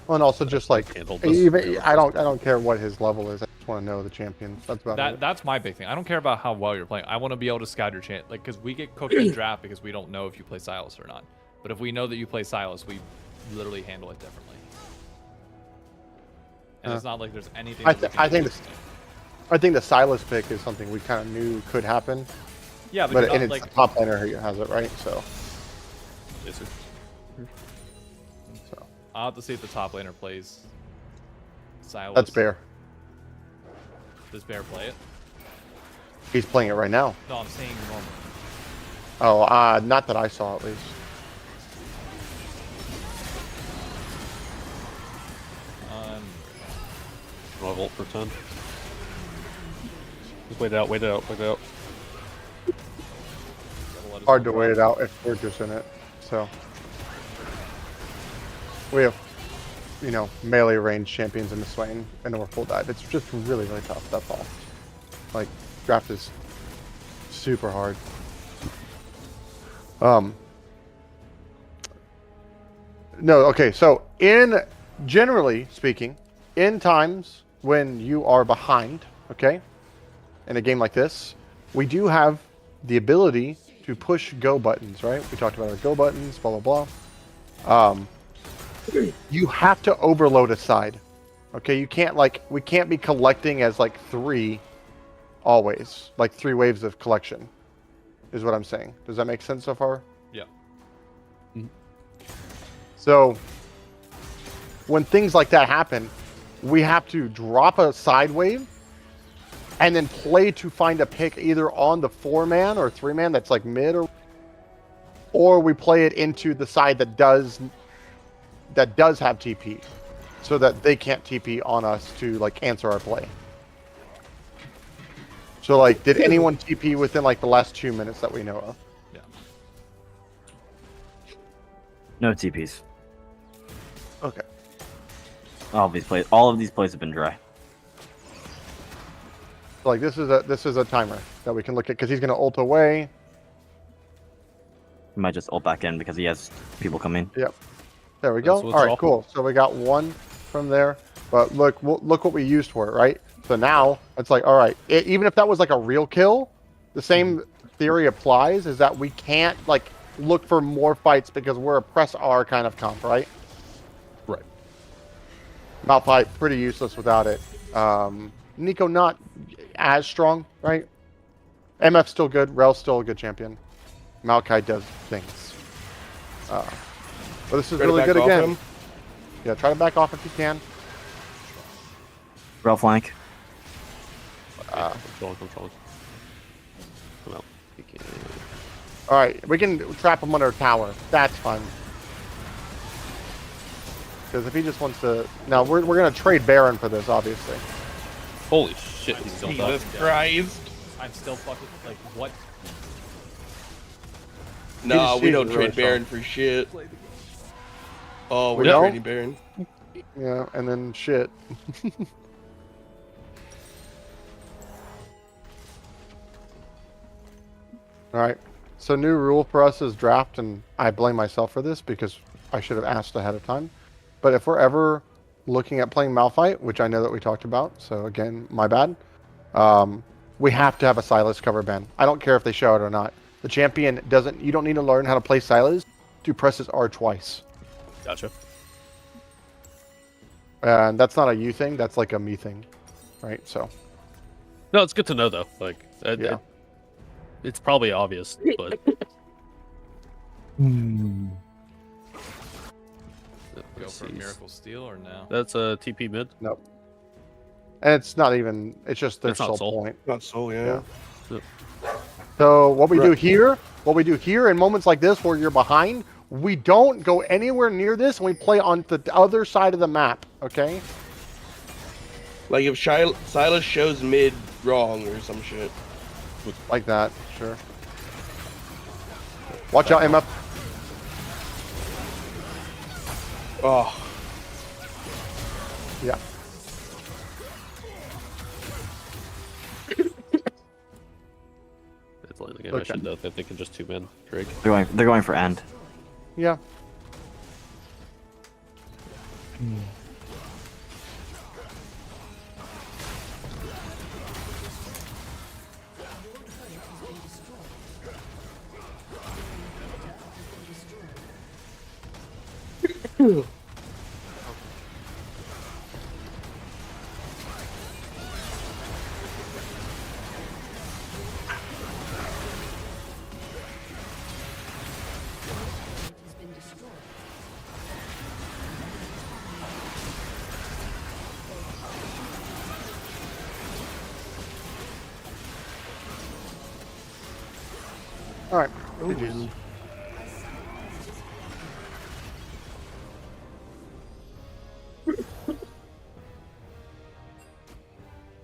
Speaker 5: Well, and also just like
Speaker 1: Can't hold this.
Speaker 5: even I don't care what his level is. Just want to know the champions. That's about it.
Speaker 2: That's my big thing. I don't care about how well you're playing. I want to be able to scout your champ, like, because we get cooked in draft because we don't know if you play Silas or not. But if we know that you play Silas, we literally handle it differently. And it's not like there's anything.
Speaker 5: I think the Silas pick is something we kind of knew could happen.
Speaker 2: Yeah,
Speaker 5: but
Speaker 2: not,
Speaker 5: it's
Speaker 2: like,
Speaker 5: the top laner who has it, right? So.
Speaker 1: Yes, sir.
Speaker 5: So.
Speaker 2: I'll have to see if the top laner plays Silas.
Speaker 5: That's Bear.
Speaker 2: Does Bear play it?
Speaker 5: He's playing it right now.
Speaker 2: No, I'm saying normal.
Speaker 5: Oh, not that I saw at least.
Speaker 1: I'll ult for 10. Just wait it out, wait it out, wait it out.
Speaker 5: Hard to wait it out if we're just in it. So we have, you know, melee range champions in the Swain and we're full dive. It's just really, really tough. That's all. Like, draft is super hard. No, okay. So generally speaking, in times when you are behind, okay, in a game like this, we do have the ability to push go buttons, right? We talked about our go buttons, blah, blah, blah. You have to overload a side, okay? You can't, like, we can't be collecting as, like, 3 always, like 3 waves of collection is what I'm saying. Does that make sense so far?
Speaker 2: Yeah.
Speaker 1: Mm-hmm.
Speaker 5: So when things like that happen, we have to drop a side wave and then play to find a pick either on the 4-man or 3-man that's like mid, or we play it into the side that does have TP, so that they can't TP on us to like answer our play. So like, did anyone TP within like the last 2 minutes that we know of?
Speaker 2: Yeah.
Speaker 4: No TPs.
Speaker 5: Okay.
Speaker 4: All of these plays have been dry.
Speaker 5: So like this is a timer that we can look at because he's gonna ult away.
Speaker 4: He might just ult back in because he has people coming.
Speaker 5: Yep. There we go.
Speaker 1: That's what's
Speaker 5: All right,
Speaker 1: awful.
Speaker 5: cool. So we got 1 from there, but look what we used for it, right? So now it's like, all right, even if that was like a real kill, the same theory applies. Is that we can't like look for more fights because we're a press R kind of comp, right?
Speaker 1: Right.
Speaker 5: Malphite, pretty useless without it. Nico not as strong, right? MF's still good. Rel's still a good champion. Maokai does things. But this is
Speaker 3: Try to
Speaker 5: really
Speaker 3: back
Speaker 5: good
Speaker 3: off
Speaker 5: again.
Speaker 3: him.
Speaker 5: Yeah, try to back off if you can.
Speaker 4: Rel flank.
Speaker 1: Control. Come out.
Speaker 5: All right, we can trap him under a tower. That's fun. Because if he just wants to... Now, we're going to trade Baron for this, obviously.
Speaker 1: Holy shit, he's jumped up.
Speaker 3: Jesus Christ.
Speaker 2: I'm still fucking, like, what?
Speaker 3: Nah, we don't
Speaker 5: He's really
Speaker 3: trade Baron for shit. Oh, we're
Speaker 5: We don't?
Speaker 3: trading Baron.
Speaker 5: Yeah, and then shit. All right. So new rule for us is draft, and I blame myself for this because I should have asked ahead of time. But if we're ever looking at playing Malphite, which I know that we talked about, so again, my bad, we have to have a Silas cover ban. I don't care if they show it or not. The champion doesn't... You don't need to learn how to play Silas to press his R twice.
Speaker 1: Gotcha.
Speaker 5: And that's not a you thing, that's like a me thing. Right? So...
Speaker 1: No, it's good to know though. Like,
Speaker 5: Yeah.
Speaker 1: it's probably obvious, but
Speaker 2: Go for a Miracle Steal or no?
Speaker 1: that's a TP mid.
Speaker 5: Nope. And it's not even... It's just their
Speaker 1: It's not
Speaker 5: sole
Speaker 1: soul.
Speaker 5: point.
Speaker 3: Not soul, yeah.
Speaker 5: So what we do
Speaker 3: Right.
Speaker 5: here in moments like this where you're behind, we don't go anywhere near this and we play on the other side of the map, okay?
Speaker 3: Like if Silas shows mid wrong or some shit.
Speaker 5: Like that, sure. Watch out, MF.
Speaker 3: Oh,
Speaker 5: Yeah.
Speaker 1: It's late in the game.
Speaker 5: Okay.
Speaker 1: I should know that they can just 2-man Drake.
Speaker 4: They're going for end.
Speaker 5: Yeah.
Speaker 7: has been destroyed.
Speaker 5: All right.
Speaker 3: Oh,
Speaker 5: GG's.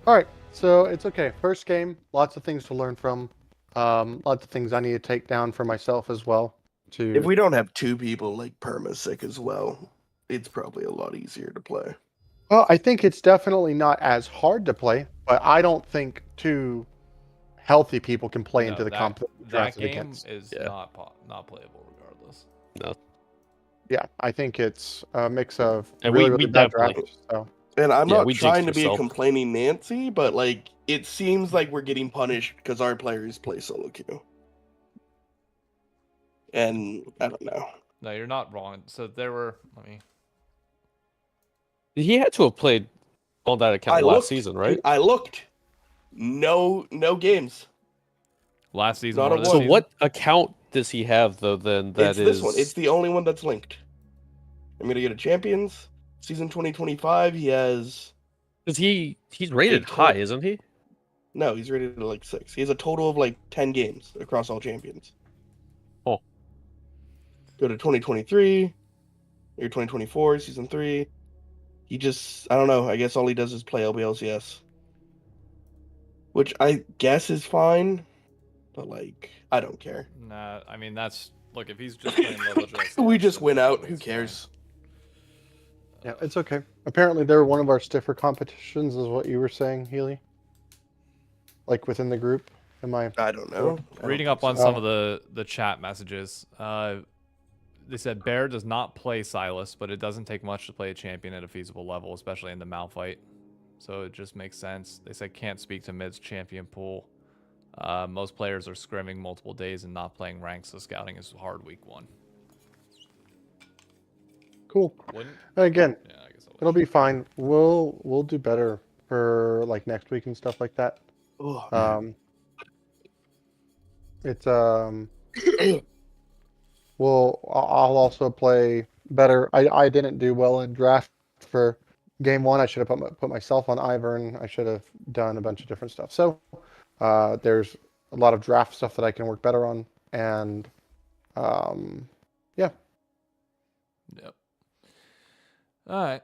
Speaker 5: All right, so it's okay. First game, lots of things to learn from. Lots of things I need to take down for myself as well.
Speaker 3: If we don't have two people like perma-sick as well, it's probably a lot easier to play.
Speaker 5: Well, I think it's definitely not as hard to play, but I don't think two healthy people can play into the comp
Speaker 2: that
Speaker 5: drafted
Speaker 2: game
Speaker 5: against.
Speaker 2: is
Speaker 1: Yeah.
Speaker 2: not playable regardless.
Speaker 1: No.
Speaker 5: Yeah, I think it's a mix of
Speaker 1: And
Speaker 5: really,
Speaker 1: we
Speaker 5: really bad
Speaker 1: definitely-
Speaker 5: drafts. So
Speaker 3: And I'm
Speaker 1: Yeah,
Speaker 3: not
Speaker 1: we jinxed
Speaker 3: trying to be a
Speaker 1: yourself.
Speaker 3: complaining Nancy, but like it seems like we're getting punished because our players play solo queue. And I don't know.
Speaker 2: No, you're not wrong. So there were. Let me.
Speaker 1: He had to have played on that account last season, right?
Speaker 3: Dude, I looked. No games.
Speaker 2: Last season.
Speaker 3: Not
Speaker 2: or
Speaker 3: a
Speaker 2: this
Speaker 1: So
Speaker 3: one.
Speaker 2: season?
Speaker 1: what account does he have though? Then that
Speaker 3: It's
Speaker 1: is
Speaker 3: this one. It's the only one that's linked. I'm gonna get a champions season 2025. He has
Speaker 1: because he's rated
Speaker 3: total-
Speaker 1: high, isn't he?
Speaker 3: no. He's rated at like 6. He has a total of like 10 games across all champions.
Speaker 1: Oh.
Speaker 3: Go to 2023 or 2024 season 3. He just I don't know. I guess all he does is play LBLCS, which I guess is fine, but like I don't care.
Speaker 2: Nah, I mean that's look if he's just playing level just
Speaker 3: We just win out. Who cares?
Speaker 5: yeah, it's okay. Apparently, they're one of our stiffer competitions, is what you were saying, Healy. Like within the group, am I?
Speaker 3: I don't know. I don't
Speaker 2: Reading
Speaker 3: think
Speaker 2: up on
Speaker 3: so.
Speaker 2: some of the chat messages, they said Bear does not play Silas, but it doesn't take much to play a champion at a feasible level, especially in the Malphite. So it just makes sense. They said can't speak to mid's champion pool. Most players are scrimming multiple days and not playing ranks, so scouting is hard week 1.
Speaker 5: Cool.
Speaker 2: Wouldn't?
Speaker 5: Again,
Speaker 2: Yeah, I guess I would.
Speaker 5: it'll be fine. We'll do better for like next week and stuff like that.
Speaker 3: Ugh.
Speaker 5: It's I'll also play better. I didn't do well in draft for game 1. I should have put myself on Ivern. I should have done a bunch of different stuff. So there's a lot of draft stuff that I can work better on, and yeah.
Speaker 2: Yep. All right.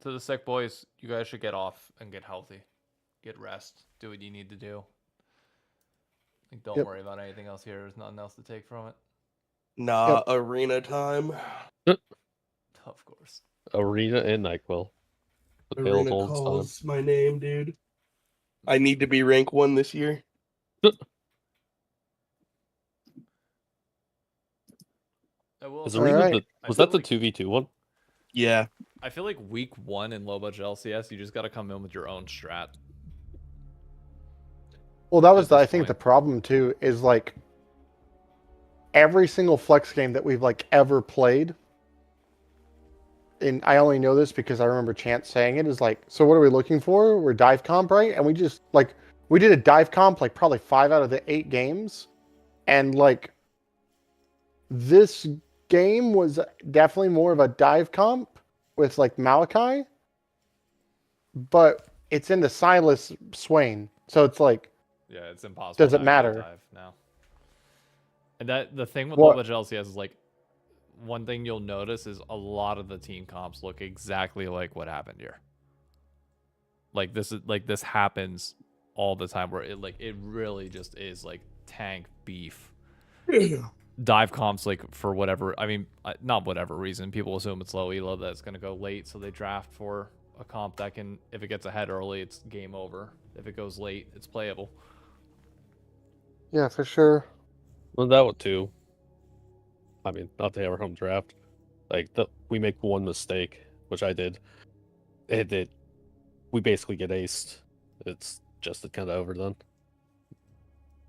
Speaker 2: To the sick boys, you guys should get off and get healthy. Get rest. Do what you need to do. Like, don't
Speaker 5: Yep.
Speaker 2: worry about anything else here. There's nothing else to take from it.
Speaker 3: Nah, arena time.
Speaker 2: Of course.
Speaker 1: Arena and NyQuil. The Pale
Speaker 3: Arena
Speaker 1: Gold's
Speaker 3: calls my name, dude. I need to be rank 1 this year.
Speaker 2: I will.
Speaker 1: Is
Speaker 2: say-
Speaker 1: Arena
Speaker 5: Alright.
Speaker 1: was
Speaker 2: I
Speaker 1: that the
Speaker 2: feel
Speaker 1: 2v2 one?
Speaker 3: Yeah.
Speaker 2: I feel like week 1 in low budget LCS, you just got to come in with your own strat.
Speaker 5: Well, that was
Speaker 2: At
Speaker 5: I
Speaker 2: this
Speaker 5: think
Speaker 2: point.
Speaker 5: the problem too is like every single flex game that we've like ever played. And I only know this because I remember Chance saying it is like, so what are we looking for? We're dive comp, right? And we just like we did a dive comp like probably 5 out of the 8 games, and like this game was definitely more of a dive comp with like Malachi, but it's into Silas Swain, so it's like.
Speaker 2: Yeah, it's impossible.
Speaker 5: Does it
Speaker 2: to actually
Speaker 5: matter?
Speaker 2: dive now. And that the thing with
Speaker 5: What-
Speaker 2: low budget LCS is like one thing you'll notice is a lot of the team comps look exactly like what happened here. Like this happens all the time where it really just is like tank beef. Dive comps like for whatever, I mean not whatever reason, people assume it's low elo that's going to go late, so they draft for a comp that can, if it gets ahead early, it's game over. If it goes late, it's playable.
Speaker 5: Yeah, for sure.
Speaker 1: Well, that one too. I mean, not to ever home draft. Like we make one mistake, which I did. We basically get aced. It's just kind of overdone.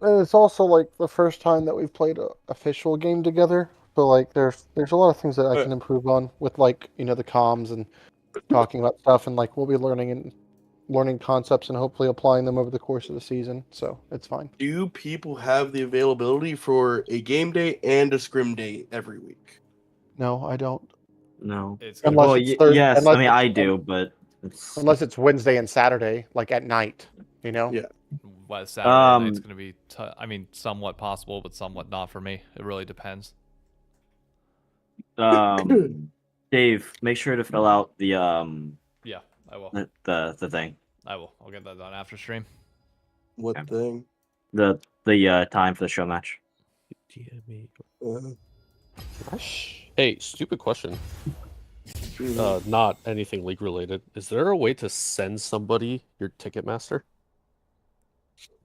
Speaker 5: And it's also like the first time that we've played an official game together. but like there's a lot of things that I can improve on with like the comms and talking about stuff, and like we'll be learning concepts and hopefully applying them over the course of the season. So it's fine.
Speaker 3: Do people have the availability for a game day and a scrim day every week?
Speaker 5: No, I don't.
Speaker 4: No.
Speaker 2: It's
Speaker 5: Unless
Speaker 4: Well,
Speaker 5: it's Thursday.
Speaker 4: yes. I mean, I do, but it's
Speaker 5: Unless it's Wednesday and Saturday, like at night.
Speaker 3: Yeah.
Speaker 2: What Saturday night's gonna be? I mean, somewhat possible, but somewhat not for me. It really depends.
Speaker 4: Dave, make sure to fill out the
Speaker 2: Yeah, I will.
Speaker 4: the thing.
Speaker 2: I will. I'll get that done after stream.
Speaker 3: What thing?
Speaker 4: The time for the show match.
Speaker 1: Hey, stupid question. Not anything league related. Is there a way to send somebody your Ticketmaster?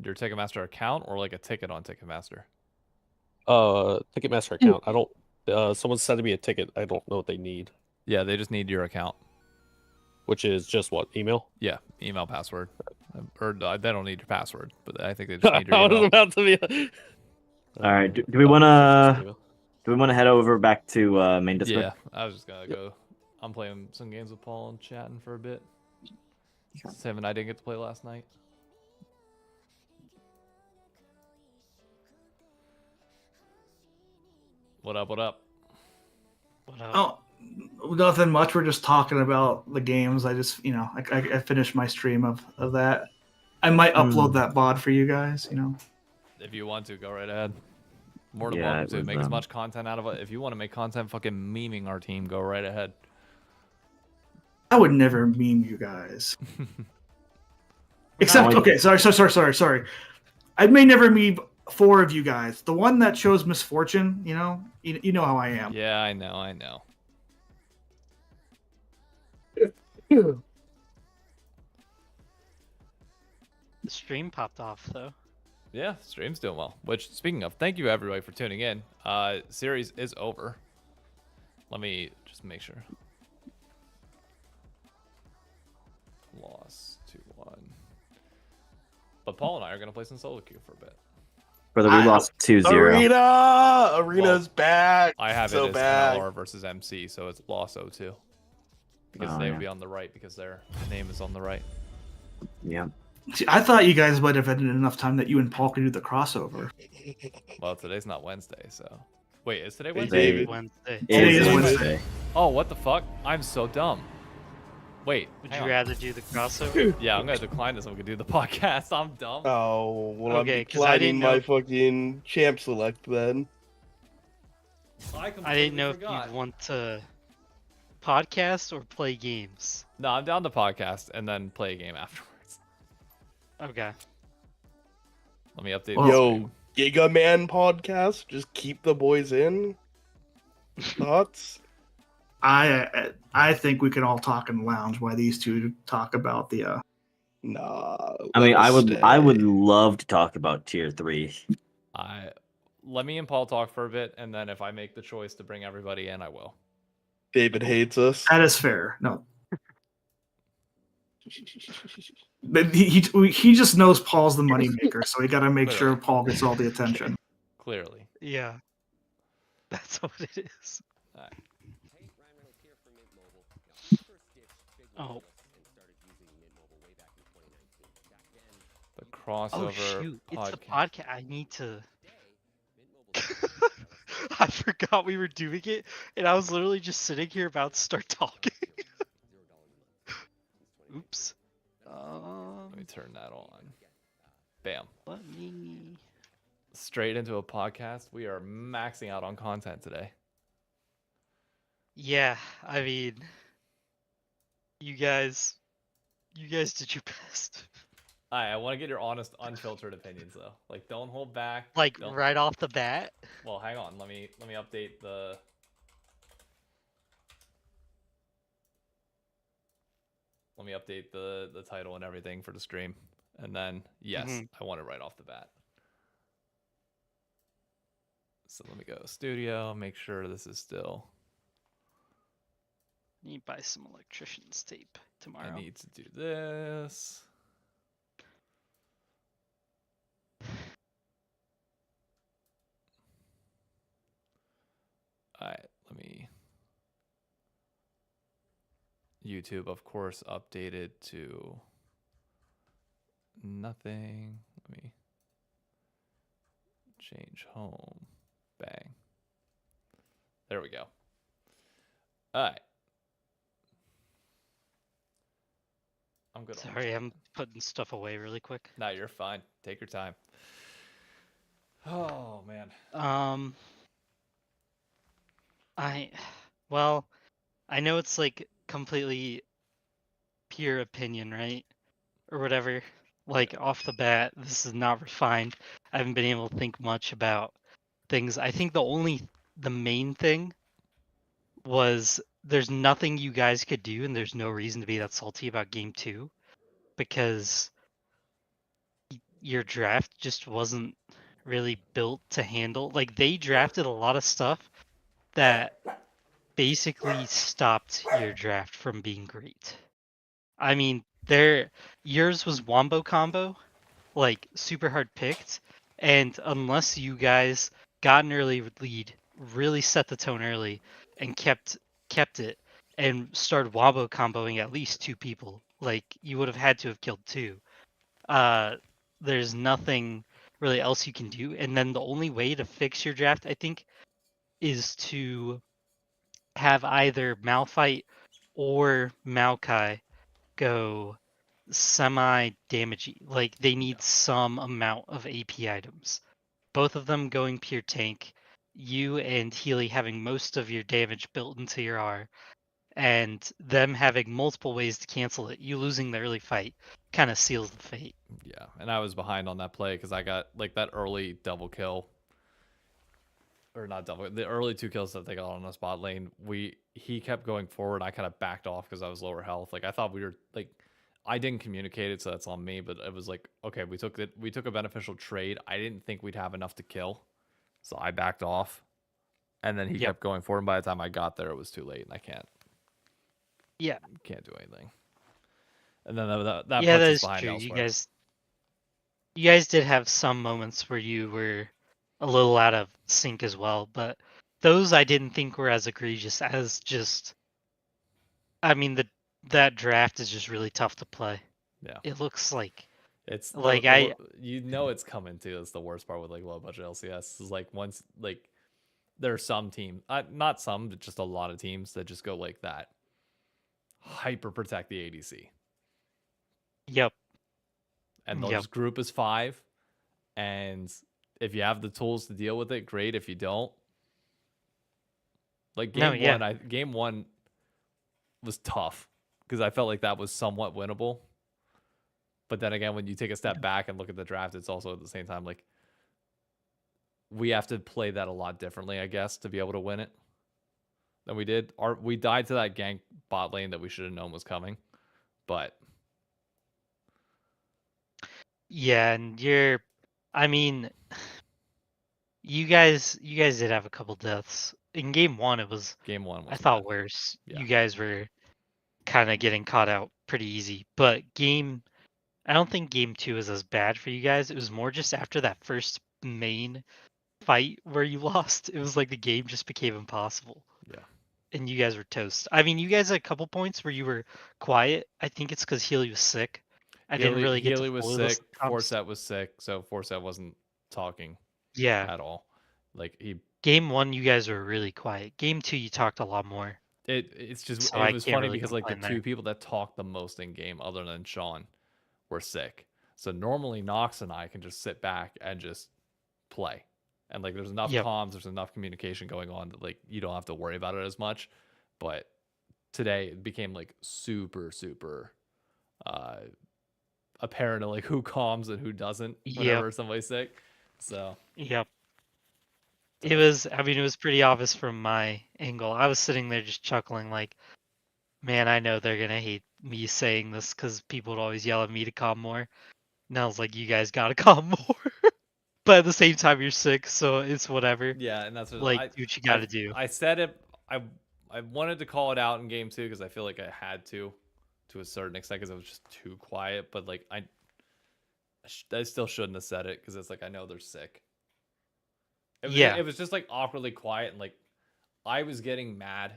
Speaker 2: Your Ticketmaster account or like a ticket on Ticketmaster?
Speaker 1: Ticketmaster account. I don't. Someone's sending me a ticket. I don't know what they need.
Speaker 2: Yeah, they just need your account.
Speaker 1: Which is just what, email?
Speaker 2: Yeah, email, password. Or they don't need your password, but I think they just need your
Speaker 1: I was
Speaker 2: email.
Speaker 1: about to be.
Speaker 4: All right. Do we wanna head over back to main Discord?
Speaker 2: Yeah, I was just gonna go. I'm playing some games with Paul and chatting for a bit. Sam and I didn't get to play last night. What up? What up?
Speaker 6: Oh, nothing much. We're just talking about the games. I just, I finished my stream of that. I might upload that VOD for you guys.
Speaker 2: If you want to, go right ahead. More than
Speaker 4: Yeah,
Speaker 2: welcome
Speaker 4: it
Speaker 2: to
Speaker 4: was,
Speaker 2: make as much content out of it. If you want to make content fucking memeing our team, go right ahead.
Speaker 6: I would never meme you guys. Except, okay, sorry. I may never meme 4 of you guys. The one that shows misfortune, you know how I am.
Speaker 2: Yeah, I know.
Speaker 10: The stream popped off though.
Speaker 2: Yeah, stream's doing well. Which, speaking of, thank you everybody for tuning in. Series is over. Let me just make sure. Loss 2-1. But Paul and I are gonna play some solo queue for a bit.
Speaker 4: Brother, we lost 2-0.
Speaker 3: Arena's back.
Speaker 2: I have
Speaker 3: so
Speaker 2: it as
Speaker 3: bad.
Speaker 2: NLR versus MC, so it's loss 0-2. Because they would be on the right because their name is on the right.
Speaker 4: Yeah.
Speaker 6: See, I thought you guys might have had enough time that you and Paul could do the crossover.
Speaker 2: Well, today's not Wednesday, so. Wait, is today
Speaker 3: Hey,
Speaker 2: Wednesday?
Speaker 3: David.
Speaker 10: Wednesday.
Speaker 6: Today is Wednesday.
Speaker 2: Oh, what the fuck? I'm so dumb. Wait.
Speaker 10: Would
Speaker 2: hang
Speaker 10: you
Speaker 2: on.
Speaker 10: rather do the crossover?
Speaker 2: Yeah, I'm gonna decline this so we can do the podcast. I'm dumb.
Speaker 3: Oh, well,
Speaker 10: Okay,
Speaker 3: I'm
Speaker 10: 'cause I didn't
Speaker 3: declining my
Speaker 10: know-
Speaker 3: fucking champ select then.
Speaker 10: I didn't know if you'd want to podcast or play games.
Speaker 2: No, I'm down to podcast and then play a game afterwards.
Speaker 10: Okay.
Speaker 2: Let me update.
Speaker 6: Well,
Speaker 2: the
Speaker 3: Yo,
Speaker 2: screen.
Speaker 3: Giga Man podcast. Just keep the boys in. Thoughts?
Speaker 6: I think we can all talk in the lounge while these two talk about the.
Speaker 3: Nah.
Speaker 4: I mean,
Speaker 3: let
Speaker 4: I
Speaker 3: us
Speaker 4: would
Speaker 3: stay.
Speaker 4: I would love to talk about tier 3.
Speaker 2: Let me and Paul talk for a bit, and then if I make the choice to bring everybody in, I will.
Speaker 3: David hates us.
Speaker 6: That is fair. No. But he just knows Paul's the moneymaker, so we got to make sure Paul gets all the attention.
Speaker 2: Clearly.
Speaker 10: Yeah. That's what it is.
Speaker 2: Alright.
Speaker 10: Oh.
Speaker 2: The crossover
Speaker 10: Oh shoot!
Speaker 2: podcast.
Speaker 10: It's the podcast. I need to. I forgot we were doing it, and I was literally just sitting here about to start talking. Oops.
Speaker 2: Let me turn that on. Bam.
Speaker 10: Let me.
Speaker 2: Straight into a podcast. We are maxing out on content today.
Speaker 10: Yeah, I mean, you guys did your best.
Speaker 2: I want to get your honest, unfiltered opinions though. Like, don't hold back.
Speaker 10: Like
Speaker 2: don't...
Speaker 10: right off the bat.
Speaker 2: Well, hang on. Let me update the. Let me update the title and everything for the stream, and then yes, I want it right off the bat. So let me go studio. Make sure this is still.
Speaker 10: Need to buy some electrician's tape tomorrow.
Speaker 2: I need to do this. Alright, let me... YouTube, of course, updated to nothing. Let me change home. Bang. There we go. Alright. I'm good.
Speaker 10: Sorry, I'm putting stuff away really quick.
Speaker 2: No, you're fine. Take your time. Oh, man.
Speaker 10: Well, I know it's like completely pure opinion, right? Or whatever. Like off the bat, this is not refined. I haven't been able to think much about things. I think the main thing was there's nothing you guys could do, and there's no reason to be that salty about game 2 because your draft just wasn't really built to handle. Like they drafted a lot of stuff that basically stopped your draft from being great. I mean, yours was wombo combo, like super hard picked, and unless you guys got an early lead, really set the tone early, and kept it, and started wombo comboing at least 2 people, like you would have had to have killed 2. There's nothing really else you can do, and then the only way to fix your draft, I think, is to have either Malphite or Maokai go semi-damagey. Like they need some amount of AP items. Both of them going pure tank. You and Healy having most of your damage built into your R, and them having multiple ways to cancel it. You losing the early fight kind of seals the fate.
Speaker 2: Yeah, and I was behind on that play because I got like that early double kill. Or not double, the early 2 kills that they got on the spot lane. He kept going forward. I kind of backed off because I was lower health. Like I thought we were like, I didn't communicate it, so that's on me. But it was like, okay, we took a beneficial trade. I didn't think we'd have enough to kill, so I backed off. And then he kept going forward. And by the time I got there, it was too late, and I can't.
Speaker 10: Yeah,
Speaker 2: can't do anything. And then that puts
Speaker 10: that
Speaker 2: us
Speaker 10: is
Speaker 2: behind
Speaker 10: true.
Speaker 2: elsewhere.
Speaker 10: You guys did have some moments where you were a little out of sync as well, but those I didn't think were as egregious as just. I mean, that draft is just really tough to play.
Speaker 2: Yeah,
Speaker 10: it looks like
Speaker 2: it's
Speaker 10: like
Speaker 2: you know it's coming too. That's the worst part with like low budget LCS is like once like there are some teams, not some, but just a lot of teams that just go like that, hyper protect the ADC.
Speaker 10: Yep.
Speaker 2: And they'll just group as 5, and if you have the tools to deal with it, great. If you don't, like game one was tough because I felt like that was somewhat winnable. But then again, when you take a step back and look at the draft, it's also at the same time like we have to play that a lot differently, I guess, to be able to win it than we did. We died to that gank bot lane that we should have known was coming, but
Speaker 10: yeah, and I mean, you guys did have a couple deaths in game 1. It was I thought worse. Yeah. You guys were kind of getting caught out pretty easy, but I don't think game 2 is as bad for you guys. It was more just after that first main fight where you lost. It was like the game just became impossible.
Speaker 2: Yeah.
Speaker 10: And you guys were toast. I mean, you guys had a couple points where you were quiet. I think it's because Healy was sick. Didn't really get
Speaker 2: Healy
Speaker 10: to
Speaker 2: was sick. Forset was sick, so Forset wasn't talking.
Speaker 10: Yeah.
Speaker 2: At all. Like
Speaker 10: Game 1, you guys were really quiet. Game 2, you talked a lot more.
Speaker 2: It's just
Speaker 10: so
Speaker 2: it was funny
Speaker 10: really
Speaker 2: because like the 2
Speaker 10: there.
Speaker 2: people that talked the most in game, other than Sean, were sick. So normally Nox and I can just sit back and just play. And like there's enough comms, there's enough communication going on that like you don't have to worry about it as much. But today it became like super apparent like who comms and who doesn't whenever somebody's sick. So it was pretty obvious from my angle. I was sitting there just chuckling like, man, I know they're gonna hate me saying this because people would always yell at me to calm more. And I was like, you guys gotta calm more. But at the same time, you're sick, so it's whatever. Yeah, and that's what
Speaker 10: do what you gotta do.
Speaker 2: I said it. I wanted to call it out in game 2 because I feel like I had to a certain extent because it was just too quiet. But like I still shouldn't have said it because it's like I know they're sick. It was just like awkwardly quiet and like I was getting mad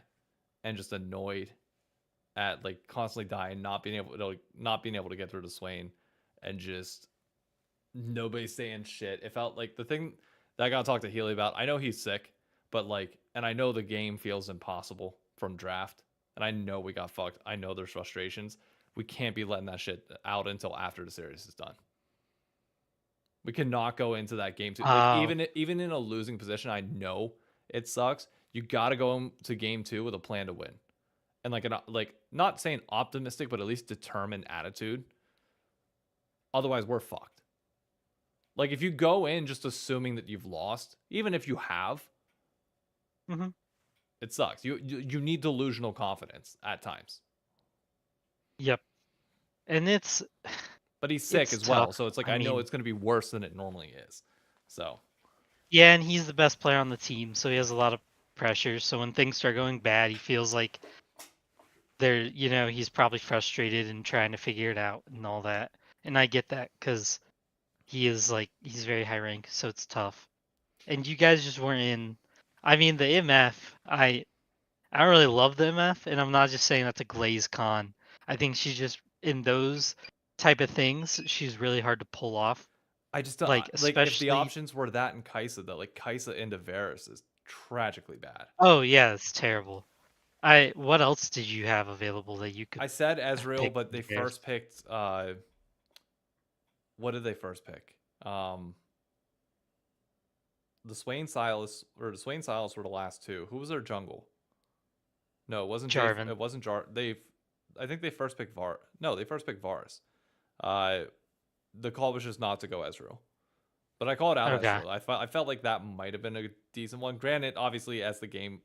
Speaker 2: and just annoyed at like constantly dying, not being able to get through to Swain, and just nobody saying shit. It felt like the thing that I gotta talk to Healy about. I know he's sick, but like, and I know the game feels impossible from draft, and I know we got fucked. I know there's frustrations. We can't be letting that shit out until after the series is done. We cannot go into that game two. Like even in a losing position, I know it sucks. You got to go to game 2 with a plan to win, and like not saying optimistic, but at least determined attitude. Otherwise, we're fucked. Like if you go in just assuming that you've lost, even if you have, it sucks. You need delusional confidence at times.
Speaker 10: Yep. And it's
Speaker 2: But he's sick as well,
Speaker 10: tough.
Speaker 2: so it's like
Speaker 10: I
Speaker 2: I know
Speaker 10: mean,
Speaker 2: it's going to be worse than it normally is. So
Speaker 10: yeah, and he's the best player on the team, so he has a lot of pressure. So when things start going bad, he feels like he's probably frustrated and trying to figure it out and all that. And I get that because he's very high rank, so it's tough. And you guys just weren't in. I mean, the MF, I don't really love the MF, and I'm not just saying that to glaze Con. I think she's just in those type of things. She's really hard to pull off.
Speaker 2: I just
Speaker 10: like
Speaker 2: if
Speaker 10: especially.
Speaker 2: the options were that and Kaisa, though, like Kaisa into Varus is tragically bad.
Speaker 10: Oh yeah, it's terrible. What else did you have available that you could?
Speaker 2: I said Ezreal,
Speaker 10: pick
Speaker 2: but they
Speaker 10: from
Speaker 2: first picked. What did they first pick? The Swain Silas were the last two. Who was their jungle? No, it wasn't
Speaker 10: Jarvan.
Speaker 2: It wasn't Jar. I think they first picked Var. No, they first picked Varus. The call was just not to go Ezreal, but I called out
Speaker 10: Okay.
Speaker 2: Ezreal. I felt like that might have been a decent one. Granted, obviously, as the game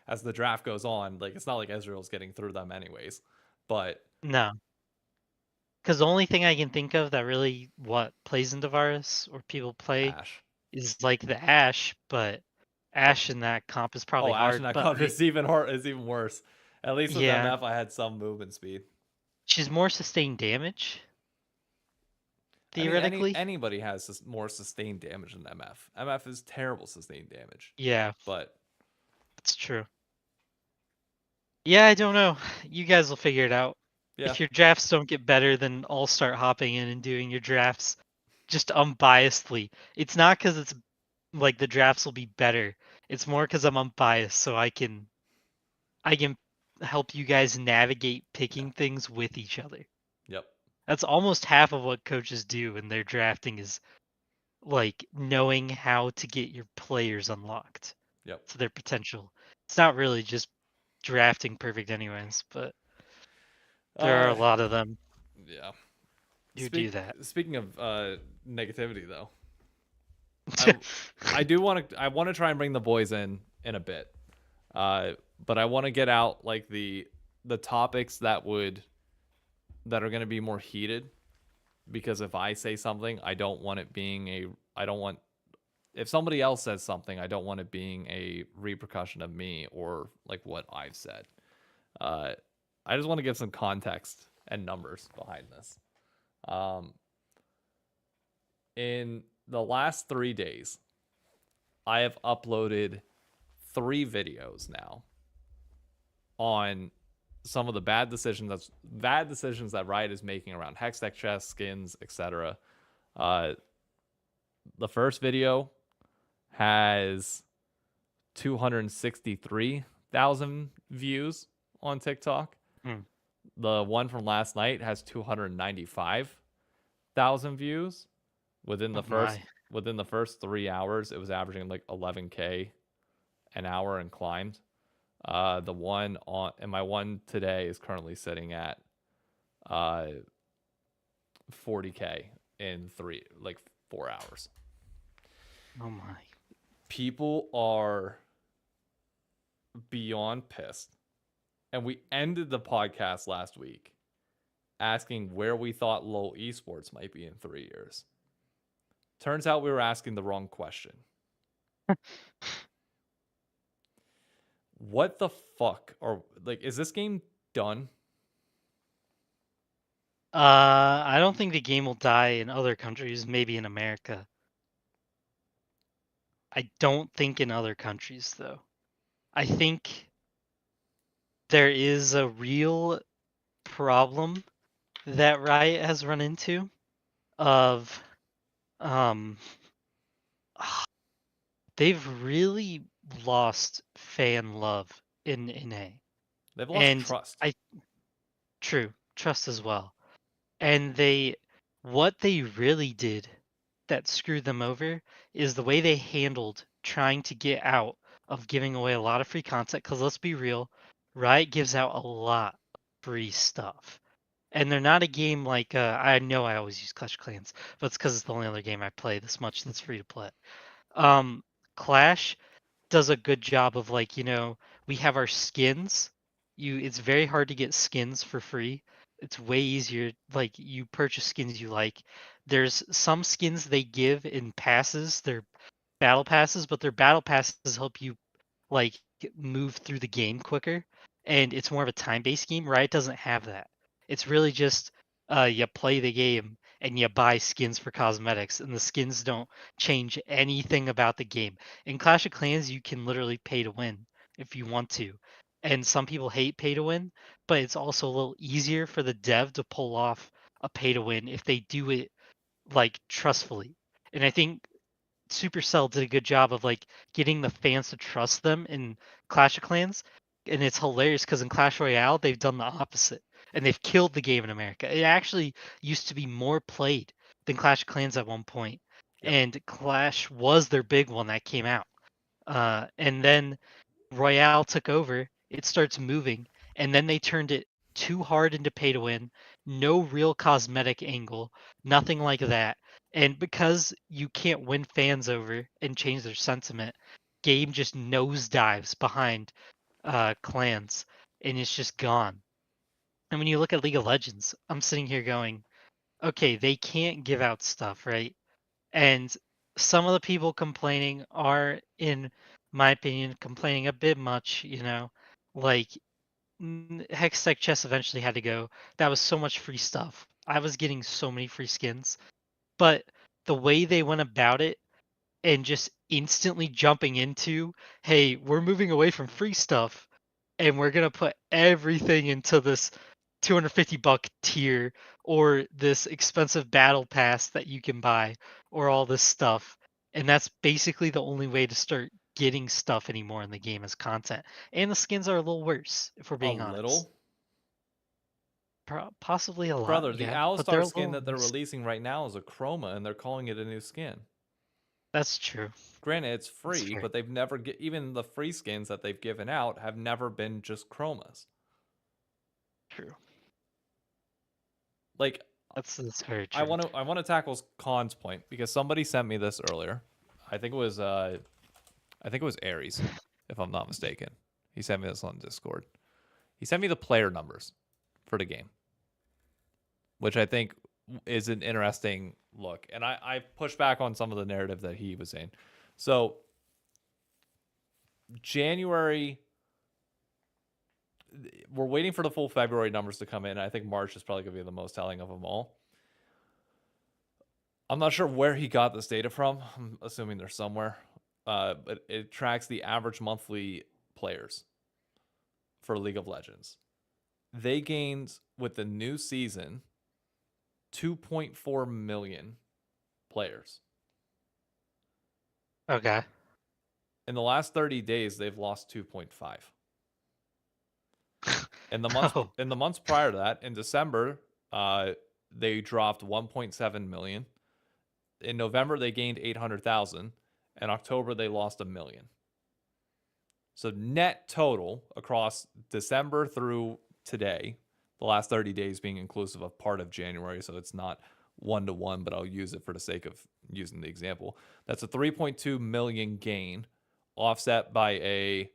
Speaker 2: as the draft goes on, like it's not like Ezreal's getting through them anyways. But
Speaker 10: No. Because the only thing I can think of that really plays into Varus or people play
Speaker 2: Ashe
Speaker 10: is like the Ashe, but Ashe in that comp is probably hard.
Speaker 2: Ashe in that
Speaker 10: but
Speaker 2: comp is even hard. Is even worse. At least with
Speaker 10: Yeah.
Speaker 2: MF, I had some movement speed.
Speaker 10: She's more sustained damage.
Speaker 2: I mean,
Speaker 10: Theoretically,
Speaker 2: anybody has more sustained damage than MF. MF is terrible sustained damage.
Speaker 10: yeah,
Speaker 2: But
Speaker 10: it's true. Yeah, I don't know. You guys will figure it out.
Speaker 2: yeah,
Speaker 10: If your drafts don't get better, then I'll start hopping in and doing your drafts just unbiasedly. It's not because it's like the drafts will be better. It's more because I'm unbiased, so I can help you guys navigate picking things with each other.
Speaker 2: Yep.
Speaker 10: That's almost half of what coaches do in their drafting is like knowing how to get your players unlocked.
Speaker 2: Yep.
Speaker 10: To their potential. It's not really just drafting perfect anyways, but there are a lot of them.
Speaker 2: Yeah.
Speaker 10: You do that.
Speaker 2: Speaking of negativity, though, I want to try and bring the boys in a bit, but I want to get out like the topics that are going to be more heated, because if I say something, I don't want it being if somebody else says something, I don't want it being a repercussion of me or like what I've said. I just want to give some context and numbers behind this. In the last 3 days, I have uploaded 3 videos now on some of the bad decisions that Riot is making around Hextech chests, skins, etc. The first video has 263,000 views on TikTok. The one from last night has 295,000 views. Within the first 3 hours, it was averaging like 11K an hour and climbed. The one and my one today is currently sitting at 40K in 4 hours.
Speaker 10: Oh my.
Speaker 2: People are beyond pissed. And we ended the podcast last week asking where we thought LoL esports might be in 3 years. Turns out we were asking the wrong question. What the fuck? Or like, is this game done?
Speaker 10: I don't think the game will die in other countries, maybe in America. I don't think in other countries though. I think there is a real problem that Riot has run into of um they've really lost fan love in NA.
Speaker 2: They've lost
Speaker 10: And
Speaker 2: trust.
Speaker 10: true, trust as well. And what they really did that screwed them over is the way they handled trying to get out of giving away a lot of free content. Because let's be real, Riot gives out a lot of free stuff. And they're not a game like I know I always use Clash of Clans, but it's because it's the only other game I play this much that's free to play. Um, Clash does a good job of like, we have our skins. It's very hard to get skins for free. It's way easier, like you purchase skins you like. There's some skins they give in passes, they're battle passes, but their battle passes help you like move through the game quicker, and it's more of a time-based game. Riot doesn't have that. It's really just you play the game and you buy skins for cosmetics, and the skins don't change anything about the game. In Clash of Clans, you can literally pay to win if you want to, and some people hate pay to win, but it's also a little easier for the dev to pull off a pay to win if they do it like trustfully. And I think Supercell did a good job of like getting the fans to trust them in Clash of Clans, and it's hilarious because in Clash Royale they've done the opposite and they've killed the game in America. It actually used to be more played than Clash of Clans at one point, and Clash was their big one that came out. And then Royale took over, it starts moving, and then they turned it too hard into pay to win, no real cosmetic angle, nothing like that. And because you can't win fans over and change their sentiment, game just nosedives behind clans and it's just gone. And when you look at League of Legends, I'm sitting here going, okay, they can't give out stuff, right? And some of the people complaining are, in my opinion, complaining a bit much. Like Hextech Chess eventually had to go. That was so much free stuff. I was getting so many free skins, but the way they went about it and just instantly jumping into, hey, we're moving away from free stuff and we're gonna put everything into this $250 tier or this expensive battle pass that you can buy or all this stuff. And that's basically the only way to start getting stuff anymore in the game as content. And the skins are a little worse, if we're being
Speaker 2: A
Speaker 10: honest.
Speaker 2: little?
Speaker 10: Possibly a lot.
Speaker 2: Brother, the
Speaker 10: yeah, but they're
Speaker 2: Alistar
Speaker 10: a
Speaker 2: skin
Speaker 10: little
Speaker 2: that they're
Speaker 10: worse.
Speaker 2: releasing right now is a chroma, and they're calling it a new skin.
Speaker 10: That's true.
Speaker 2: Granted, it's
Speaker 10: That's
Speaker 2: free,
Speaker 10: fair.
Speaker 2: but they've never even the free skins that they've given out have never been just chromas.
Speaker 10: True.
Speaker 2: Like
Speaker 10: That's very true.
Speaker 2: I want to tackle Khan's point because somebody sent me this earlier. I think it was Aries, if I'm not mistaken. He sent me this on Discord. He sent me the player numbers for the game, which I think is an interesting look. And I pushed back on some of the narrative that he was saying. So January, we're waiting for the full February numbers to come in. I think March is probably going to be the most telling of them all. I'm not sure where he got this data from. I'm assuming they're somewhere. But it tracks the average monthly players for League of Legends. They gained, with the new season, 2.4 million players.
Speaker 10: Okay.
Speaker 2: In the last 30 days, they've lost 2.5. In the months prior to that, in December, they dropped 1.7 million. In November, they gained 800,000. In October, they lost 1 million. So net total across December through today, the last 30 days being inclusive of part of January, so it's not 1-to-1, but I'll use it for the sake of using the example. That's a 3.2 million gain, offset by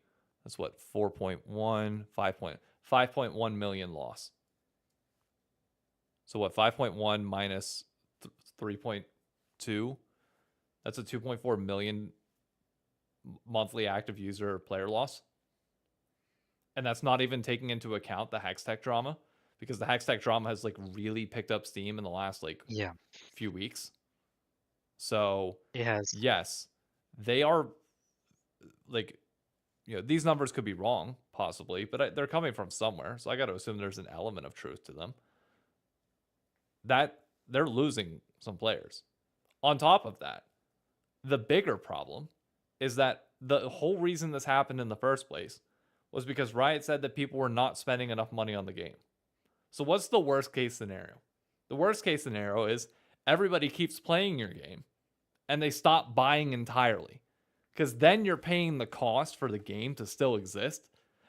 Speaker 2: that's what, 5.1 million loss. So what, 5.1 minus 3.2? That's a 2.4 million monthly active user player loss. And that's not even taking into account the Hextech drama, because the Hextech drama has like really picked up steam in the last few weeks. So
Speaker 10: it has.
Speaker 2: yes, they are like these numbers could be wrong, possibly, but they're coming from somewhere, so I got to assume there's an element of truth to them. That they're losing some players. On top of that, the bigger problem is that the whole reason this happened in the first place was because Riot said that people were not spending enough money on the game. So what's the worst case scenario? The worst case scenario is everybody keeps playing your game and they stop buying entirely. Because then you're paying the cost for the game to still exist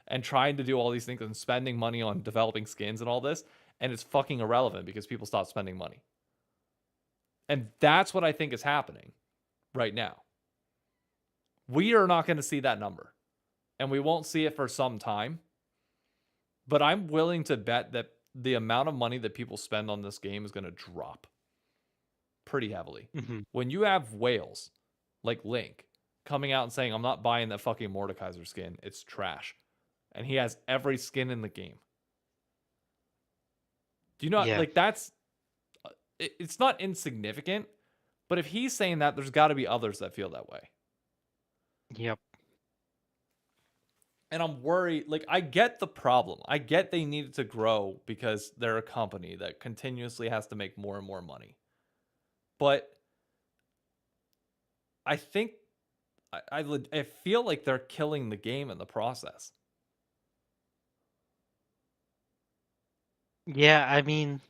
Speaker 2: and trying to do all these things and spending money on developing skins and all this. And it's fucking irrelevant because people stop spending money. And that's what I think is happening right now. We are not going to see that number. And we won't see it for some time. But I'm willing to bet that the amount of money that people spend on this game is going to drop pretty heavily.
Speaker 10: Mm-hmm.
Speaker 2: When you have whales like Link coming out and saying, I'm not buying that fucking Mordekaiser skin, it's trash. And he has every skin in the game. Do you know, like, that's, it's not insignificant, but if he's saying that, there's got to be others that feel that way.
Speaker 10: Yep.
Speaker 2: And I'm worried, like, I get the problem. I get they needed to grow because they're a company that continuously has to make more and more money. But I think, I feel like they're killing the game in the process.
Speaker 10: Yeah, I mean,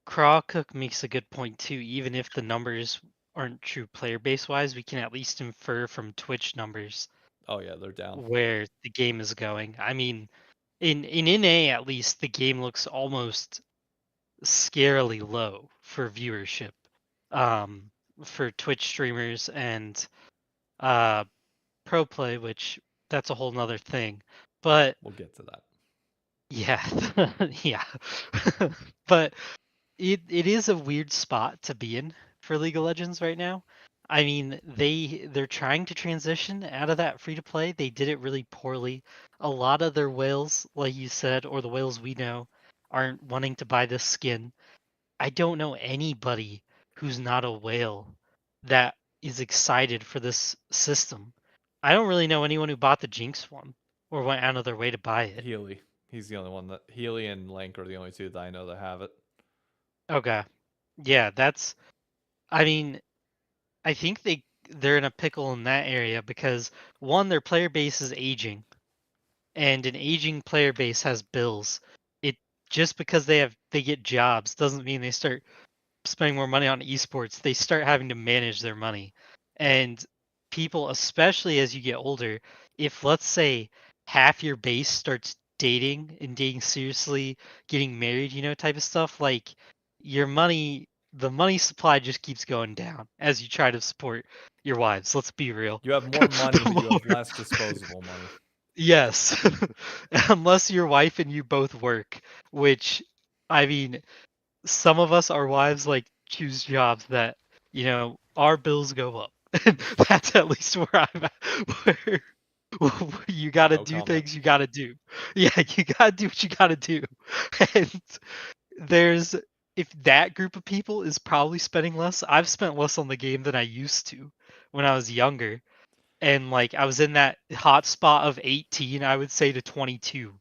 Speaker 10: Crawcook makes a good point too. Even if the numbers aren't true player base wise, we can at least infer from Twitch numbers.
Speaker 2: Oh yeah, they're down.
Speaker 10: Where the game is going. I mean, in NA at least, the game looks almost scarily low for viewership. For Twitch streamers and pro play, which that's a whole nother thing. But
Speaker 2: we'll get to that.
Speaker 10: Yeah, yeah. But it is a weird spot to be in for League of Legends right now. I mean, they're trying to transition out of that free to play. They did it really poorly. A lot of their whales, like you said, or the whales we know, aren't wanting to buy this skin. I don't know anybody who's not a whale that is excited for this system. I don't really know anyone who bought the Jinx one or went out of their way to buy it.
Speaker 2: Healy. He's the only one that Healy and Link are the only two that I know that have it.
Speaker 10: Okay. Yeah, that's I mean, I think they're in a pickle in that area because one, their player base is aging. And an aging player base has bills. It just because they get jobs doesn't mean they start spending more money on esports. They start having to manage their money. And people, especially as you get older, if let's say half your base starts dating and dating seriously, getting married, type of stuff, like your money, the money supply just keeps going down as you try to support your wives. Let's be real.
Speaker 2: You have more money, but you have less disposable money.
Speaker 10: Yes. Unless your wife and you both work, which, I mean, some of us, our wives, like, choose jobs that, our bills go up. That's at least where I'm at. Where you gotta do things you gotta do. Yeah, you gotta do what you gotta do. And if that group of people is probably spending less, I've spent less on the game than I used to when I was younger. And like I was in that hot spot of 18, I would say, to 22,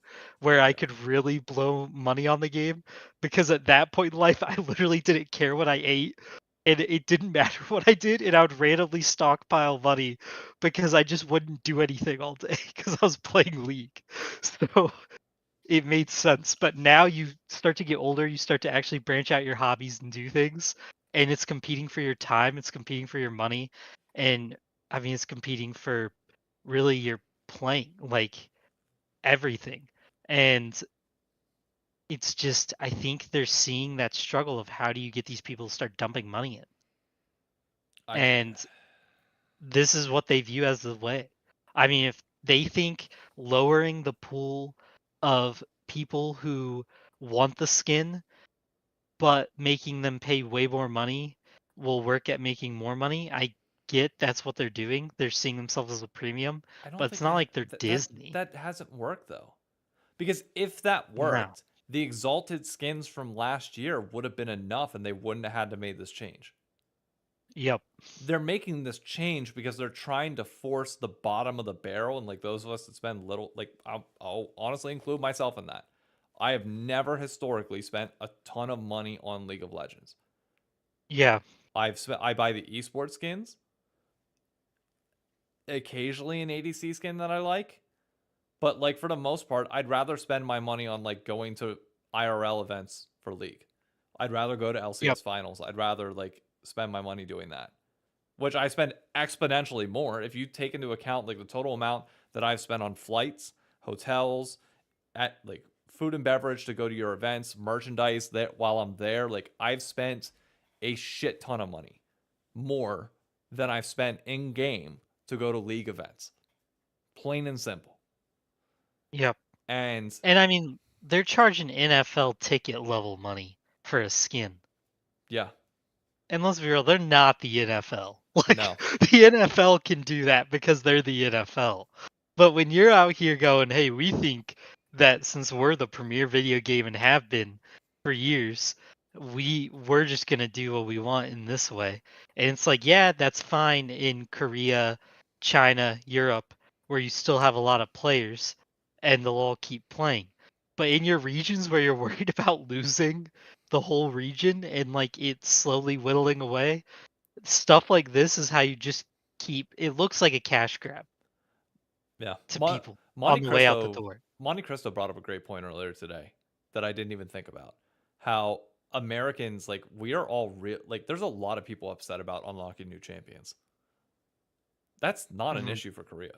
Speaker 10: where I could really blow money on the game, because at that point in life I literally didn't care what I ate, and it didn't matter what I did, and I would randomly stockpile money because I just wouldn't do anything all day because I was playing League. So it made sense. But now you start to get older, you start to actually branch out your hobbies and do things, and it's competing for your time, it's competing for your money, and I mean, it's competing for really your playing, like everything. And it's just, I think they're seeing that struggle of how do you get these people to start dumping money in. And this is what they view as the way. I mean, if they think lowering the pool of people who want the skin, but making them pay way more money will work at making more money, I get that's what they're doing. They're seeing themselves as a premium, but it's not like they're Disney.
Speaker 2: That hasn't worked though, because if that worked, the exalted skins from last year would have been enough, and they wouldn't have had to make this change.
Speaker 10: Yep.
Speaker 2: They're making this change because they're trying to force the bottom of the barrel, and like those of us that spend little, like I'll honestly include myself in that. I have never historically spent a ton of money on League of Legends.
Speaker 10: Yeah.
Speaker 2: I buy the esports skins, occasionally an ADC skin that I like, but like for the most part, I'd rather spend my money on like going to IRL events for League. I'd rather go to LCS
Speaker 10: Yep.
Speaker 2: finals. I'd rather like spend my money doing that, which I spend exponentially more if you take into account like the total amount that I've spent on flights, hotels, at like food and beverage to go to your events, merchandise that while I'm there, like I've spent a shit ton of money more than I've spent in game to go to League events. Plain and simple.
Speaker 10: Yep.
Speaker 2: And
Speaker 10: And I mean, they're charging NFL ticket level money for a skin.
Speaker 2: yeah,
Speaker 10: And let's be real, they're not the NFL. Like,
Speaker 2: no.
Speaker 10: the NFL can do that because they're the NFL. But when you're out here going, hey, we think that since we're the premier video game and have been for years, we're just gonna do what we want in this way. And it's like, yeah, that's fine in Korea, China, Europe, where you still have a lot of players and they'll all keep playing. But in your regions where you're worried about losing the whole region and like it's slowly whittling away, stuff like this is how you just keep it looks like a cash grab
Speaker 2: Yeah.
Speaker 10: to people
Speaker 2: Monte
Speaker 10: on the way out the
Speaker 2: Cristo
Speaker 10: door.
Speaker 2: Monte Cristo brought up a great point earlier today that I didn't even think about. How Americans, like, we are all real, like there's a lot of people upset about unlocking new champions. That's not an
Speaker 10: Mhm.
Speaker 2: issue for Korea.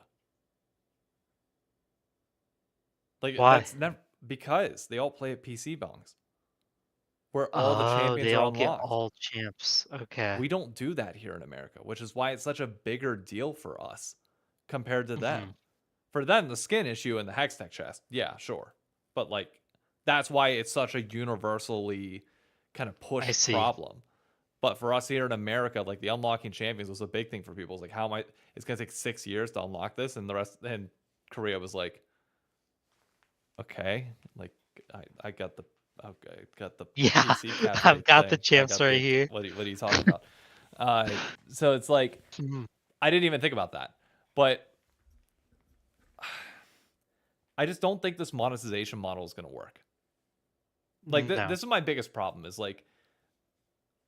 Speaker 2: Like
Speaker 10: Why?
Speaker 2: that's never, because they all play at PC bongs where all the
Speaker 10: Oh,
Speaker 2: champions
Speaker 10: they
Speaker 2: are
Speaker 10: all get
Speaker 2: unlocked.
Speaker 10: all champs. Okay.
Speaker 2: We don't do that here in America, which is why it's such a bigger deal for us compared to them.
Speaker 10: Mhm.
Speaker 2: For them, the skin issue and the Hextech chest, yeah, sure. But like that's why it's such a universally kind of
Speaker 10: I
Speaker 2: pushed
Speaker 10: see.
Speaker 2: problem. But for us here in America, like the unlocking champions was a big thing for people. It's like, how am I? It's gonna take 6 years to unlock this, and the rest. And Korea was like, okay, like I got the okay, got the
Speaker 10: Yeah,
Speaker 2: PC cafe
Speaker 10: I've got the
Speaker 2: thing. I
Speaker 10: champs
Speaker 2: got
Speaker 10: right
Speaker 2: the
Speaker 10: here.
Speaker 2: what are you talking about? So it's like
Speaker 10: Mhm.
Speaker 2: I didn't even think about that, but I just don't think this monetization model is gonna work. Like
Speaker 10: No.
Speaker 2: this is my biggest problem is like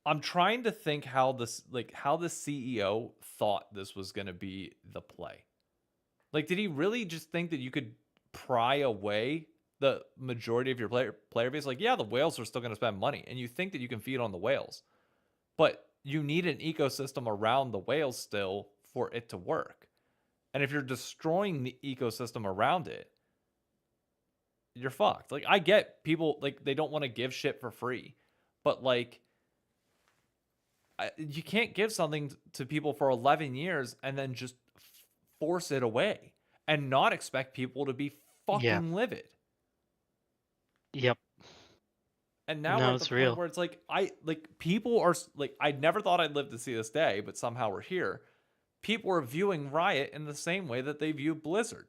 Speaker 2: I'm trying to think how this like how the CEO thought this was going to be the play. Like did he really just think that you could pry away the majority of your player base? Like yeah, the whales are still going to spend money and you think that you can feed on the whales. But you need an ecosystem around the whales still for it to work. And if you're destroying the ecosystem around it, you're fucked. Like I get people like they don't want to give shit for free. But like you can't give something to people for 11 years and then just force it away and not expect people to be
Speaker 10: Yeah.
Speaker 2: fucking livid.
Speaker 10: Yep.
Speaker 2: And now we're
Speaker 10: No,
Speaker 2: at the
Speaker 10: it's
Speaker 2: point
Speaker 10: real.
Speaker 2: where it's like people are like I never thought I'd live to see this day, but somehow we're here. People are viewing Riot in the same way that they view Blizzard.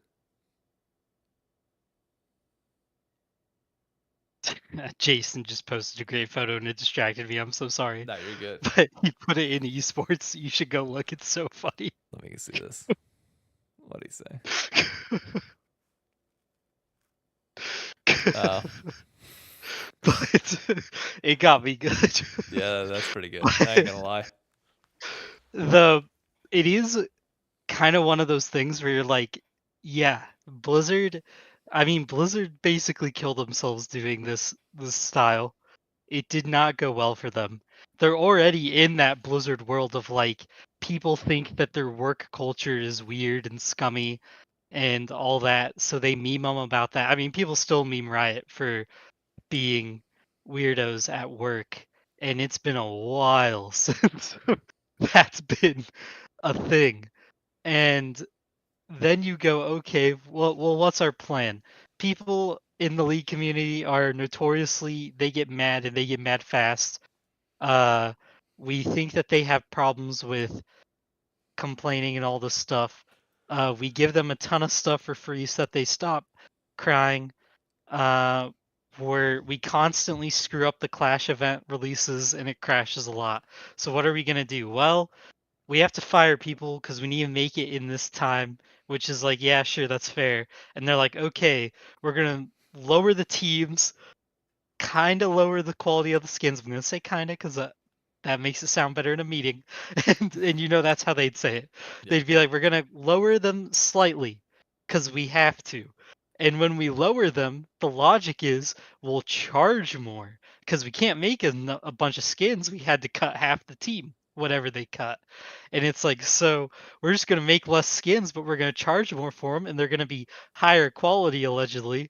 Speaker 10: Jason just posted a great photo and it distracted me. I'm so sorry.
Speaker 2: No, you're good.
Speaker 10: But he put it in esports. You should go look. It's so funny.
Speaker 2: Let me see this. What do you say?
Speaker 10: But it got me good.
Speaker 2: Yeah, that's pretty good. I ain't gonna lie.
Speaker 10: It is kind of one of those things where you're like, yeah, Blizzard. I mean, Blizzard basically killed themselves doing this style. It did not go well for them. They're already in that Blizzard world of like people think that their work culture is weird and scummy and all that, so they meme them about that. I mean, people still meme Riot for being weirdos at work, and it's been a while since that's been a thing. And then you go, okay, well, what's our plan? People in the league community are notoriously they get mad and they get mad fast. We think that they have problems with complaining and all this stuff. We give them a ton of stuff for free so that they stop crying. we constantly screw up the Clash event releases and it crashes a lot. So what are we gonna do? Well, we have to fire people because we need to make it in this time, which is like, yeah, sure, that's fair. And they're like, okay, we're gonna lower the teams, kind of lower the quality of the skins. I'm gonna say kind of because that makes it sound better in a meeting, and you know that's how they'd say it.
Speaker 2: Yeah.
Speaker 10: They'd be like, we're gonna lower them slightly because we have to. And when we lower them, the logic is we'll charge more because we can't make a bunch of skins. We had to cut half the team, whatever they cut. And it's like, so we're just going to make less skins, but we're going to charge more for them, and they're going to be higher quality, allegedly.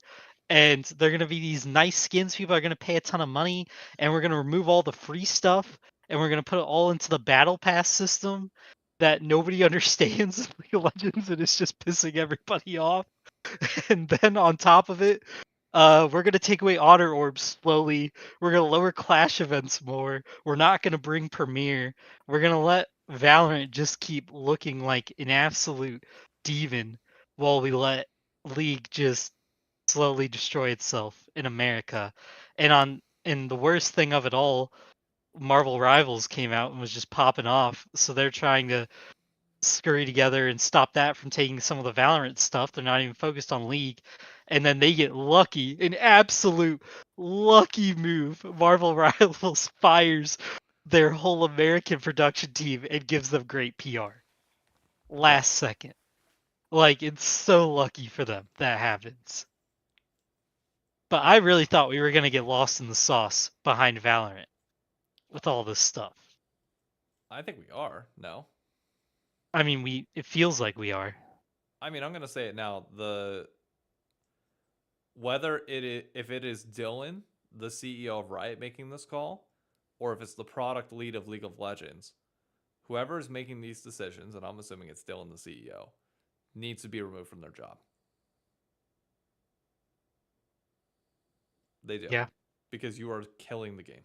Speaker 10: And they're going to be these nice skins. People are going to pay a ton of money, and we're going to remove all the free stuff, and we're going to put it all into the battle pass system that nobody understands in League of Legends, and it's just pissing everybody off. And then on top of it, we're gonna take away honor orbs slowly. We're gonna lower clash events more. We're not gonna bring Premier. We're gonna let Valorant just keep looking like an absolute demon while we let League just slowly destroy itself in America. And the worst thing of it all, Marvel Rivals came out and was just popping off. So they're trying to scurry together and stop that from taking some of the Valorant stuff. They're not even focused on League. And then they get lucky, an absolute lucky move. Marvel Rivals fires their whole American production team and gives them great PR. Last second. Like, it's so lucky for them that happens. But I really thought we were going to get lost in the sauce behind Valorant with all this stuff.
Speaker 2: I think we are. No.
Speaker 10: I mean, it feels like we are.
Speaker 2: I mean, I'm gonna say it now. If it is Dylan, the CEO of Riot, making this call, or if it's the product lead of League of Legends, whoever is making these decisions, and I'm assuming it's Dylan, the CEO, needs to be removed from their job. They do.
Speaker 10: Yeah.
Speaker 2: Because you are killing the game.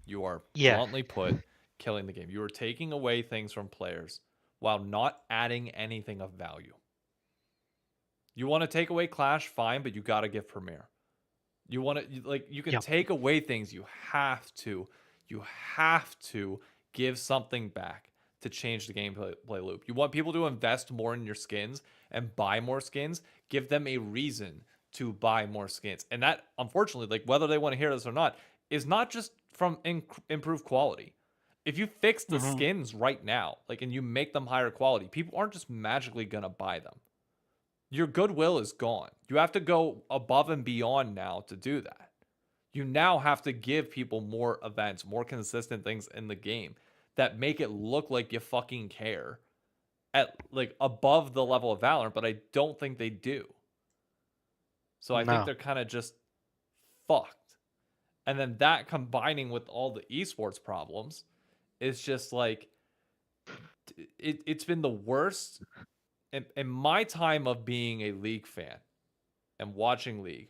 Speaker 2: You are
Speaker 10: Yeah.
Speaker 2: bluntly put killing the game. You are taking away things from players while not adding anything of value. You want to take away Clash, fine, but you got to give Premier. You want to, like, you can take away things. You have to give something back to change the gameplay loop. You want people to invest more in your skins and buy more skins. Give them a reason to buy more skins. And that, unfortunately, like, whether they want to hear this or not, is not just from improved quality. If you fix the skins right now, like, and you make them higher quality, people aren't just magically gonna buy them. Your goodwill is gone. You have to go above and beyond now to do that. You now have to give people more events, more consistent things in the game that make it look like you fucking care at, like, above the level of Valorant, but I don't think they do. So I think they're kind of just fucked. And then that combining with all the esports problems is just like, it's been the worst in my time of being a League fan and watching League,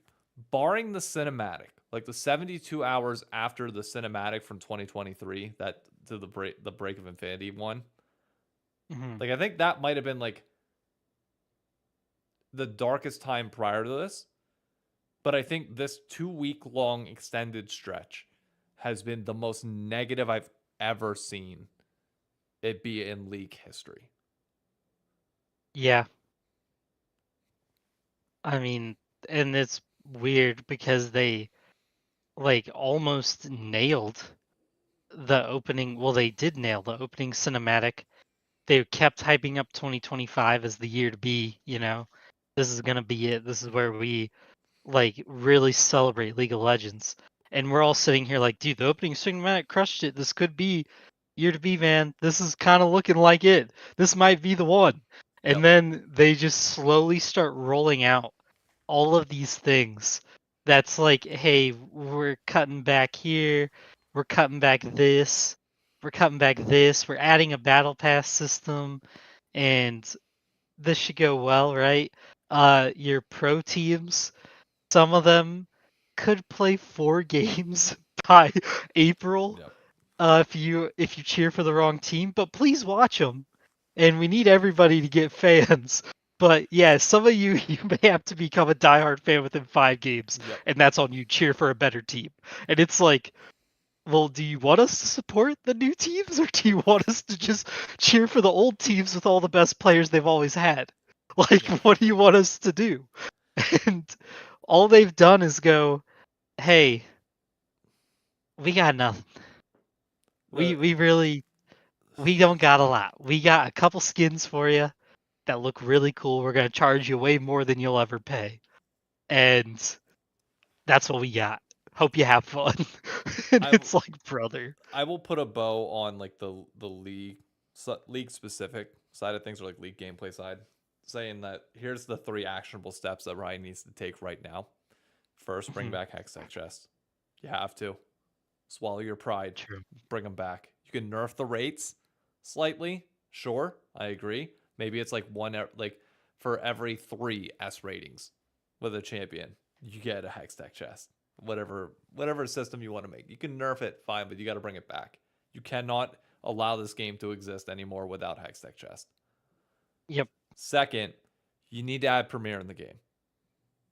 Speaker 2: barring the cinematic, like the 72 hours after the cinematic from 2023, that to the break of Infinity one. Like, I think that might have been like the darkest time prior to this. But I think this 2-week long extended stretch has been the most negative I've ever seen it be in League history.
Speaker 10: Yeah. I mean, and it's weird because they, like, almost nailed the opening. Well, they did nail the opening cinematic. They kept hyping up 2025 as the year to be, you know. This is going to be it. This is where we, like, really celebrate League of Legends. And we're all sitting here like, dude, the opening cinematic crushed it. This could be year to be, man. This is kind of looking like it. This might be the one. And then they just slowly start rolling out all of these things. That's like, hey, we're cutting back here. We're cutting back this. We're cutting back this. We're adding a battle pass system. And this should go well, right? Your pro teams, some of them could play 4 games by April. If you cheer for the wrong team, but please watch them. And we need everybody to get fans. But yeah, some of you may have to become a diehard fan within 5 games,
Speaker 2: Yep.
Speaker 10: and that's on you. Cheer for a better team, and it's like, well, do you want us to support the new teams, or do you want us to just cheer for the old teams with all the best players they've always had? Like,
Speaker 2: Yeah.
Speaker 10: what do you want us to do? And all they've done is go, hey, we got nothing.
Speaker 2: The-
Speaker 10: We don't got a lot. We got a couple skins for you that look really cool. We're gonna charge you way more than you'll ever pay, and that's what we got. Hope you have fun. And
Speaker 2: I-
Speaker 10: it's like, brother.
Speaker 2: I will put a bow on like the league specific side of things, or like league gameplay side, saying that here's the 3 actionable steps that Ryan needs to take right now. First, bring back Hextech Chest. You have to swallow your pride.
Speaker 10: True.
Speaker 2: Bring them back. You can nerf the rates slightly. Sure, I agree. Maybe it's like like for every 3 S ratings with a champion, you get a Hextech Chest. Whatever system you want to make. You can nerf it, fine, but you got to bring it back. You cannot allow this game to exist anymore without Hextech Chest.
Speaker 10: Yep.
Speaker 2: Second, you need to add Premiere in the game.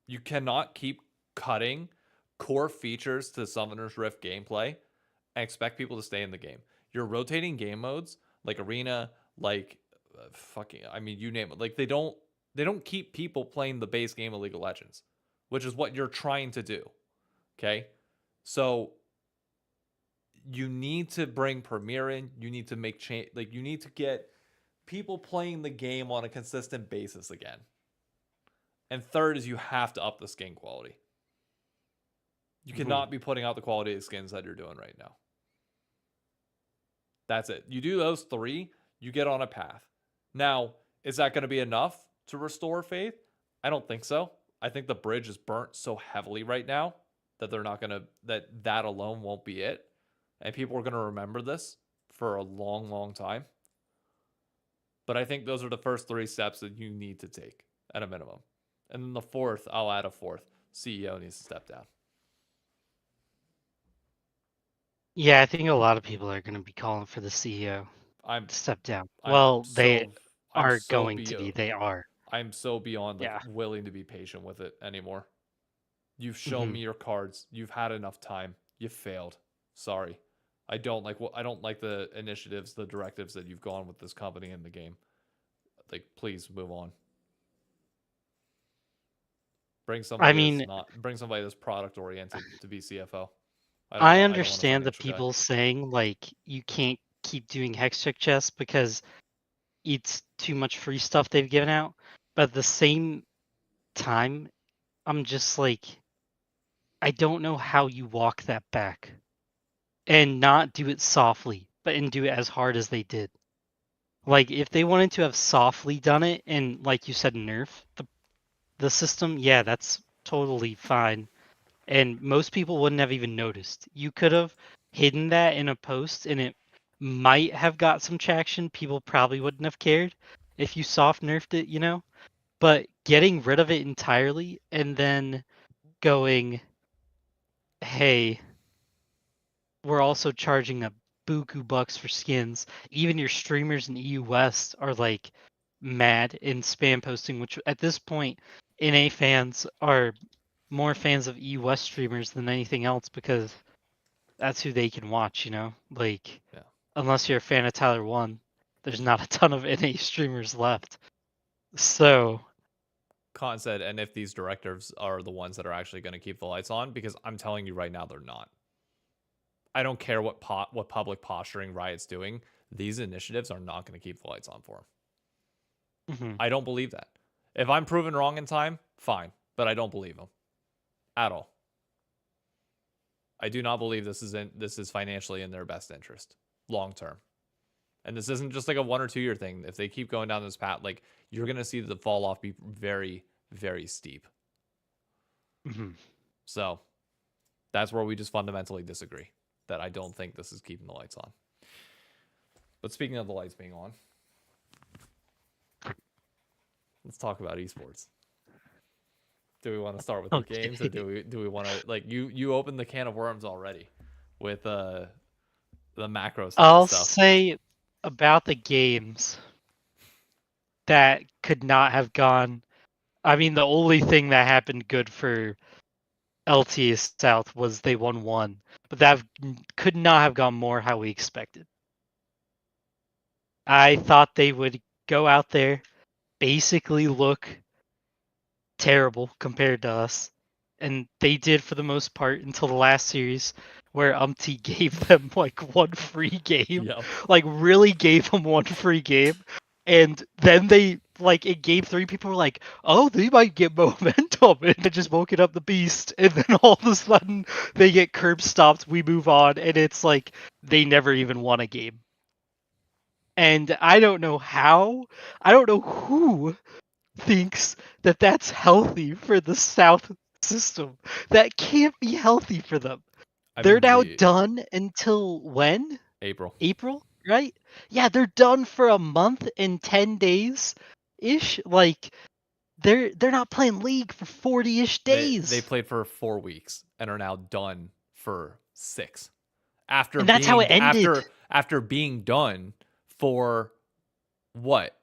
Speaker 2: You cannot keep cutting core features to Summoner's Rift gameplay and expect people to stay in the game. You're rotating game modes like Arena, like you name it. Like they don't keep people playing the base game of League of Legends, which is what you're trying to do. Okay? So you need to bring Premiere in. You need to make change. Like you need to get people playing the game on a consistent basis again. And third is you have to up the skin quality. You cannot be putting out the quality of skins that you're doing right now. That's it. You do those 3, you get on a path. Now, is that going to be enough to restore faith? I don't think so. I think the bridge is burnt so heavily right now that they're not going to, that alone won't be it. And people are going to remember this for a long, long time. But I think those are the first 3 steps that you need to take at a minimum. And then the 4th, I'll add a 4th. CEO needs to step down.
Speaker 10: Yeah, I think a lot of people are going to be calling for the CEO to step down. Well, they are going to be. They are.
Speaker 2: I'm so beyond willing to be patient with it anymore. You've shown me your cards. You've had enough time. You failed. Sorry. I don't like the initiatives, the directives that you've gone with this company in the game. Like, please move on. Bring somebody that's product oriented to be CFO.
Speaker 10: I understand the people saying like you can't keep doing Hextech chests because it's too much free stuff they've given out, but at the same time, I'm just like, I don't know how you walk that back and not do it softly, and do it as hard as they did. Like if they wanted to have softly done it and like you said, nerf the system, yeah, that's totally fine. And most people wouldn't have even noticed. You could have hidden that in a post and it might have got some traction. People probably wouldn't have cared if you soft nerfed it, you know? But getting rid of it entirely and then going, hey, we're also charging a buku bucks for skins. Even your streamers in EU West are like mad in spam posting, which at this point, NA fans are more fans of EU West streamers than anything else because that's who they can watch, you know? Like, unless you're a fan of Tyler 1, there's not a ton of NA streamers left. So.
Speaker 2: Khan said, and if these directives are the ones that are actually going to keep the lights on, because I'm telling you right now, they're not. I don't care what public posturing Riot's doing. These initiatives are not going to keep the lights on for them. I don't believe that. If I'm proven wrong in time, fine, but I don't believe them at all. I do not believe this is financially in their best interest long term. And this isn't just like a 1 or 2 year thing. If they keep going down this path, like you're going to see the fall off be very, very steep. So that's where we just fundamentally disagree. That I don't think this is keeping the lights on. But speaking of the lights being on, let's talk about esports. Do we want to start with the games, or do we want to like you opened the can of worms already with the macros?
Speaker 10: I'll say about the games that could not have gone. I mean, the only thing that happened good for LTA South was they won one, but that could not have gone more how we expected. I thought they would go out there, basically look terrible compared to us, and they did for the most part until the last series where Umti gave them like one free game.
Speaker 2: Yep.
Speaker 10: Like really gave them one free game. And then they like in game 3 people were like, oh, they might get momentum, and they just woke it up the beast, and then all of a sudden they get curb stopped, we move on, and it's like they never even won a game. And I don't know who thinks that that's healthy for the South system. That can't be healthy for them. They're now done until when?
Speaker 2: April.
Speaker 10: April, right? Yeah, they're done for a month and 10 days ish. Like they're not playing league for 40-ish days.
Speaker 2: They played for 4 weeks and are now done for 6. After
Speaker 10: and that's how it ended.
Speaker 2: After being done for what?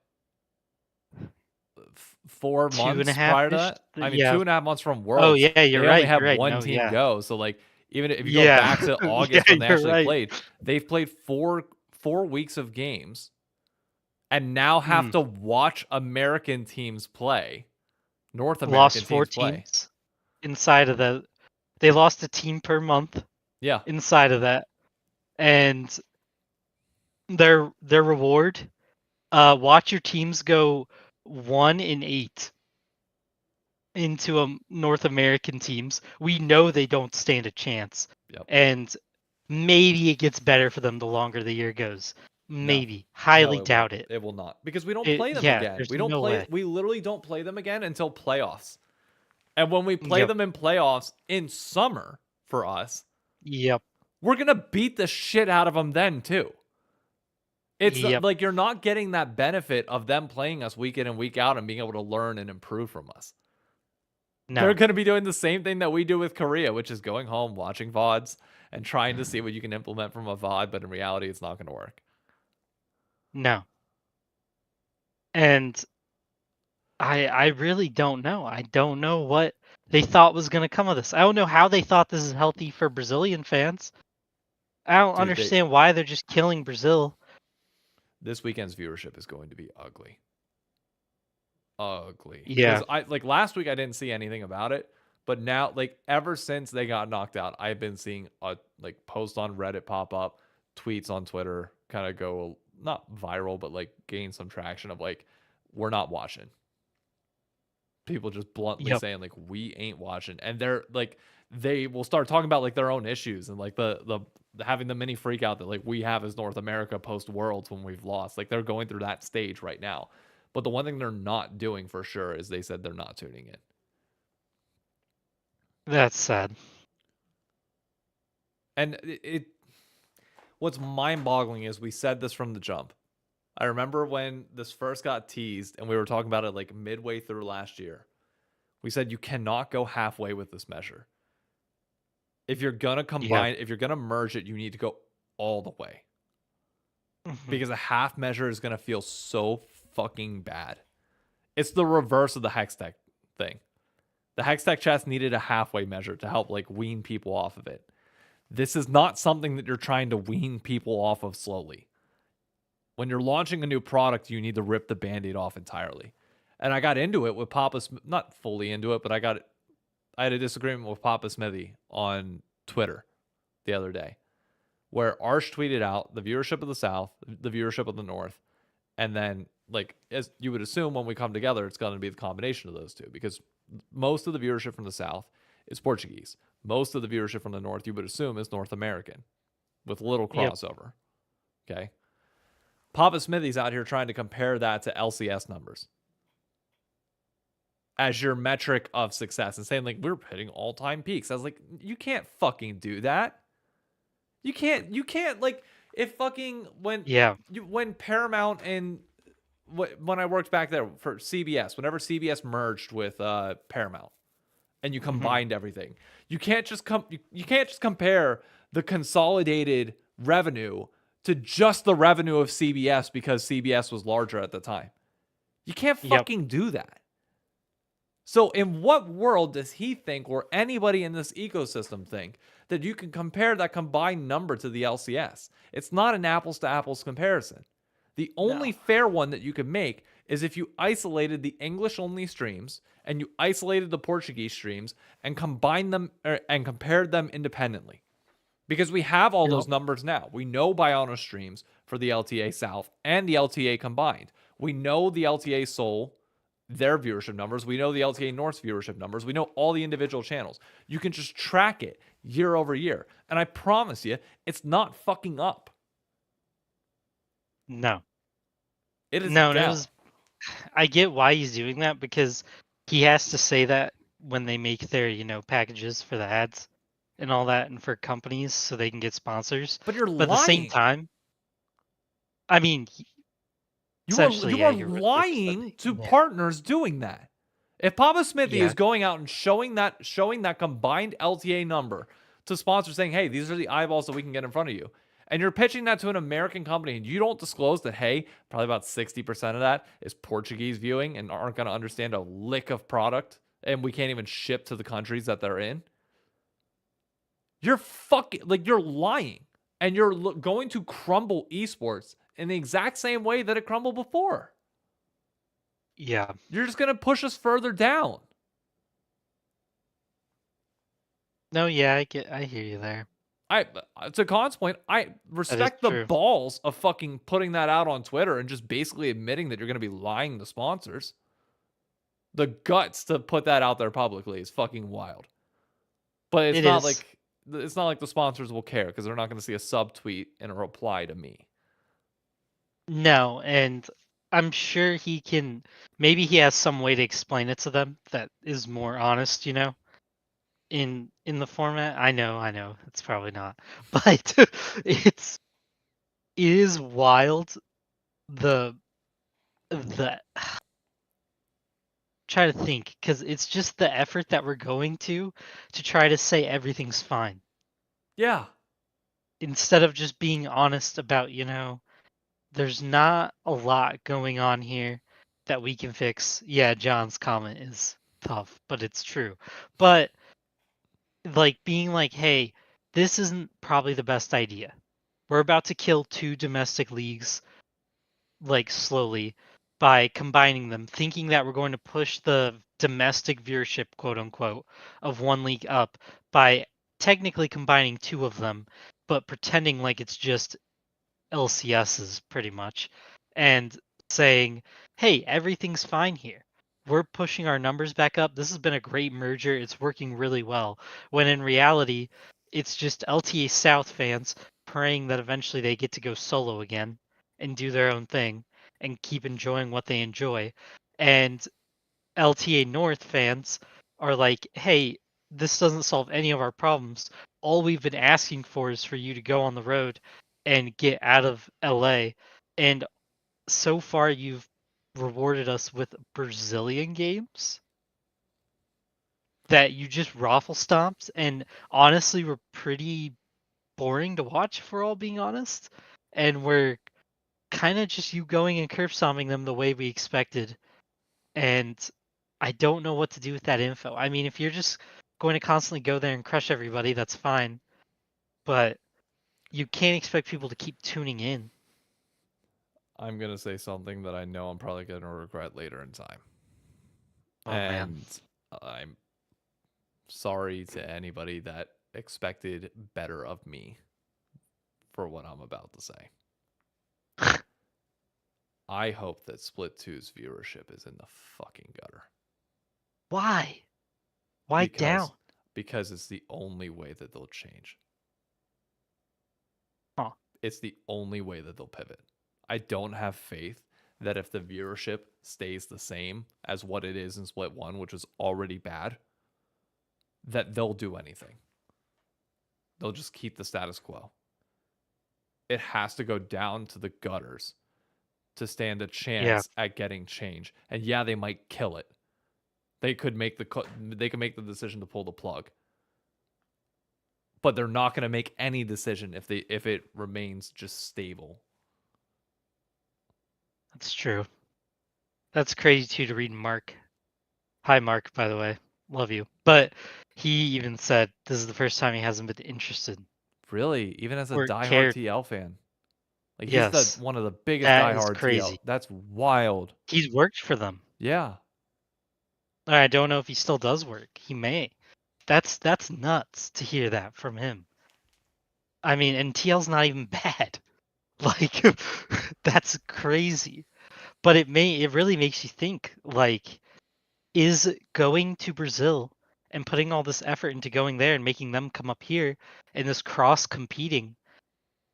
Speaker 2: 4 months prior to that? I mean, 2.5 months from Worlds.
Speaker 10: Oh, yeah, you're
Speaker 2: they
Speaker 10: right.
Speaker 2: only have
Speaker 10: you're right.
Speaker 2: one
Speaker 10: No,
Speaker 2: team
Speaker 10: yeah.
Speaker 2: go. So, like, even if you go back to August when they actually played, they've played 4 weeks of games and now have to watch American teams play. North American
Speaker 10: lost
Speaker 2: teams
Speaker 10: 4
Speaker 2: play.
Speaker 10: teams inside of that. They lost a team per month.
Speaker 2: Yeah.
Speaker 10: Inside of that. And their reward, watch your teams go 1-8 into North American teams. We know they don't stand a chance.
Speaker 2: Yep.
Speaker 10: And maybe it gets better for them the longer the year goes. Maybe. Highly doubt it.
Speaker 2: It will not. Because we don't play them again. We don't play. We literally don't play them again until playoffs. And when we play them in playoffs in summer for us, we're going to beat the shit out of them then too. It's like you're not getting that benefit of them playing us week in and week out and being able to learn and improve from us. No. They're going to be doing the same thing that we do with Korea, which is going home, watching VODs, and trying to see what you can implement from a VOD, but in reality, it's not going to work.
Speaker 10: No. And I really don't know. I don't know what they thought was going to come of this. I don't know how they thought this is healthy for Brazilian fans. I don't understand why they're just killing Brazil.
Speaker 2: This weekend's viewership is going to be ugly. Ugly.
Speaker 10: Yeah.
Speaker 2: Like last week I didn't see anything about it, but now like ever since they got knocked out, I've been seeing like posts on Reddit pop up, tweets on Twitter kind of go not viral, but like gain some traction of like, we're not watching. People just bluntly saying like, we ain't watching. And they're like, they will start talking about like their own issues and like the having the mini freak out that like we have as North America post Worlds when we've lost. Like they're going through that stage right now. But the one thing they're not doing for sure is they said they're not tuning in.
Speaker 10: That's sad.
Speaker 2: And what's mind-boggling is we said this from the jump. I remember when this first got teased and we were talking about it like midway through last year. We said you cannot go halfway with this measure. If you're going to combine, if you're going to merge it, you need to go all the way. Because a half measure is going to feel so fucking bad. It's the reverse of the Hextech thing. The Hextech chest needed a halfway measure to help like wean people off of it. This is not something that you're trying to wean people off of slowly. When you're launching a new product, you need to rip the Band-Aid off entirely. And I got into it with Papa, not fully into it, but I had a disagreement with Papa Smithy on Twitter the other day, where Arsh tweeted out the viewership of the South, the viewership of the North, and then, like, as you would assume when we come together, it's going to be the combination of those two, because most of the viewership from the South is Portuguese. Most of the viewership from the North, you would assume, is North American, with a little crossover. Okay? Papa Smithy's out here trying to compare that to LCS numbers as your metric of success and saying, like, we're hitting all-time peaks. I was like, you can't fucking do that. You can't, like, if fucking, when Paramount and, when I worked back there for CBS, whenever CBS merged with Paramount, and you combined everything, you can't just compare the consolidated revenue to just the revenue of CBS because CBS was larger at the time. You can't
Speaker 10: Yep.
Speaker 2: fucking do that. So in what world does he think, or anybody in this ecosystem think, that you can compare that combined number to the LCS? It's not an apples to apples comparison. The only fair one that you could make is if you isolated the English only streams and you isolated the Portuguese streams and combined them and compared them independently. Because we have all those numbers now. We know Biona streams for the LTA South and the LTA combined. We know the LTA Seoul, their viewership numbers. We know the LTA North's viewership numbers. We know all the individual channels. You can just track it year over year. And I promise you, it's not fucking up.
Speaker 10: No.
Speaker 2: It is
Speaker 10: No, and it
Speaker 2: down.
Speaker 10: was. I get why he's doing that because he has to say that when they make their, packages for the ads and all that and for companies so they can get sponsors.
Speaker 2: But you're
Speaker 10: But at the same
Speaker 2: lying.
Speaker 10: time, I mean,
Speaker 2: You are
Speaker 10: essentially, yeah,
Speaker 2: lying to partners doing that. If Papa Smithy
Speaker 10: Yeah.
Speaker 2: is going out and showing that combined LTA number to sponsors saying, hey, these are the eyeballs that we can get in front of you, and you're pitching that to an American company and you don't disclose that, hey, probably about 60% of that is Portuguese viewing and aren't going to understand a lick of product, and we can't even ship to the countries that they're in, you're you're lying. And you're going to crumble esports in the exact same way that it crumbled before.
Speaker 10: Yeah.
Speaker 2: You're just going to push us further down.
Speaker 10: No, yeah, I hear you there.
Speaker 2: To Khan's point, I respect the
Speaker 10: true.
Speaker 2: balls of fucking putting that out on Twitter and just basically admitting that you're going to be lying to sponsors. The guts to put that out there publicly is fucking wild. But it's not like the sponsors will care because they're not going to see a subtweet and a reply to me.
Speaker 10: No, and I'm sure he can. Maybe he has some way to explain it to them that is more honest, in the format. I know, it's probably not, but it is wild. The try to think because it's just the effort that we're going to try to say everything's fine.
Speaker 2: Yeah.
Speaker 10: Instead of just being honest about, there's not a lot going on here that we can fix. Yeah, John's comment is tough, but it's true. But like being like, hey, this isn't probably the best idea. We're about to kill 2 domestic leagues like slowly by combining them, thinking that we're going to push the domestic viewership, quote unquote, of one league up by technically combining 2 of them, but pretending like it's just LCSs pretty much, and saying, hey, everything's fine here. We're pushing our numbers back up. This has been a great merger. It's working really well. When in reality, it's just LTA South fans praying that eventually they get to go solo again and do their own thing and keep enjoying what they enjoy. And LTA North fans are like, hey, this doesn't solve any of our problems. All we've been asking for is for you to go on the road and get out of LA. And so far, you've rewarded us with Brazilian games that you just raffle stomped and honestly were pretty boring to watch, if we're all being honest. And we're kind of just you going and curve stomping them the way we expected. And I don't know what to do with that info. I mean, if you're just going to constantly go there and crush everybody, that's fine. But you can't expect people to keep tuning in.
Speaker 2: I'm going to say something that I know I'm probably going to regret later in time.
Speaker 10: Oh, man.
Speaker 2: And I'm sorry to anybody that expected better of me for what I'm about to say. I hope that Split 2's viewership is in the fucking gutter.
Speaker 10: Why? Why down?
Speaker 2: Because it's the only way that they'll change.
Speaker 10: Huh.
Speaker 2: It's the only way that they'll pivot. I don't have faith that if the viewership stays the same as what it is in Split 1, which is already bad, that they'll do anything. They'll just keep the status quo. It has to go down to the gutters to stand a chance at getting change. And yeah, they might kill it. They could make the decision to pull the plug. But they're not going to make any decision if it remains just stable.
Speaker 10: That's true. That's crazy too to read Mark. Hi, Mark, by the way. Love you. But he even said this is the first time he hasn't been interested
Speaker 2: Really, even as a
Speaker 10: or
Speaker 2: diehard
Speaker 10: cared.
Speaker 2: TL fan, like he's
Speaker 10: Yes,
Speaker 2: one of the biggest
Speaker 10: that is
Speaker 2: diehard TL.
Speaker 10: crazy.
Speaker 2: That's wild.
Speaker 10: He's worked for them.
Speaker 2: Yeah.
Speaker 10: I don't know if he still does work. He may. That's nuts to hear that from him. I mean, and TL's not even bad. Like that's crazy. But it really makes you think, like, is going to Brazil and putting all this effort into going there and making them come up here and this cross competing,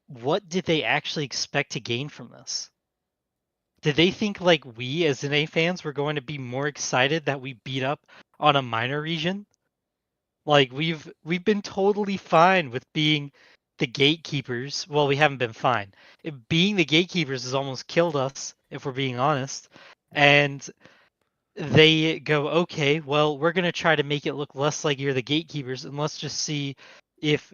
Speaker 10: what did they actually expect to gain from this? Did they think like we as NA fans were going to be more excited that we beat up on a minor region? Like we've been totally fine with being the gatekeepers. Well, we haven't been fine. Being the gatekeepers has almost killed us, if we're being honest. And they go, okay, well, we're gonna try to make it look less like you're the gatekeepers, and let's just see if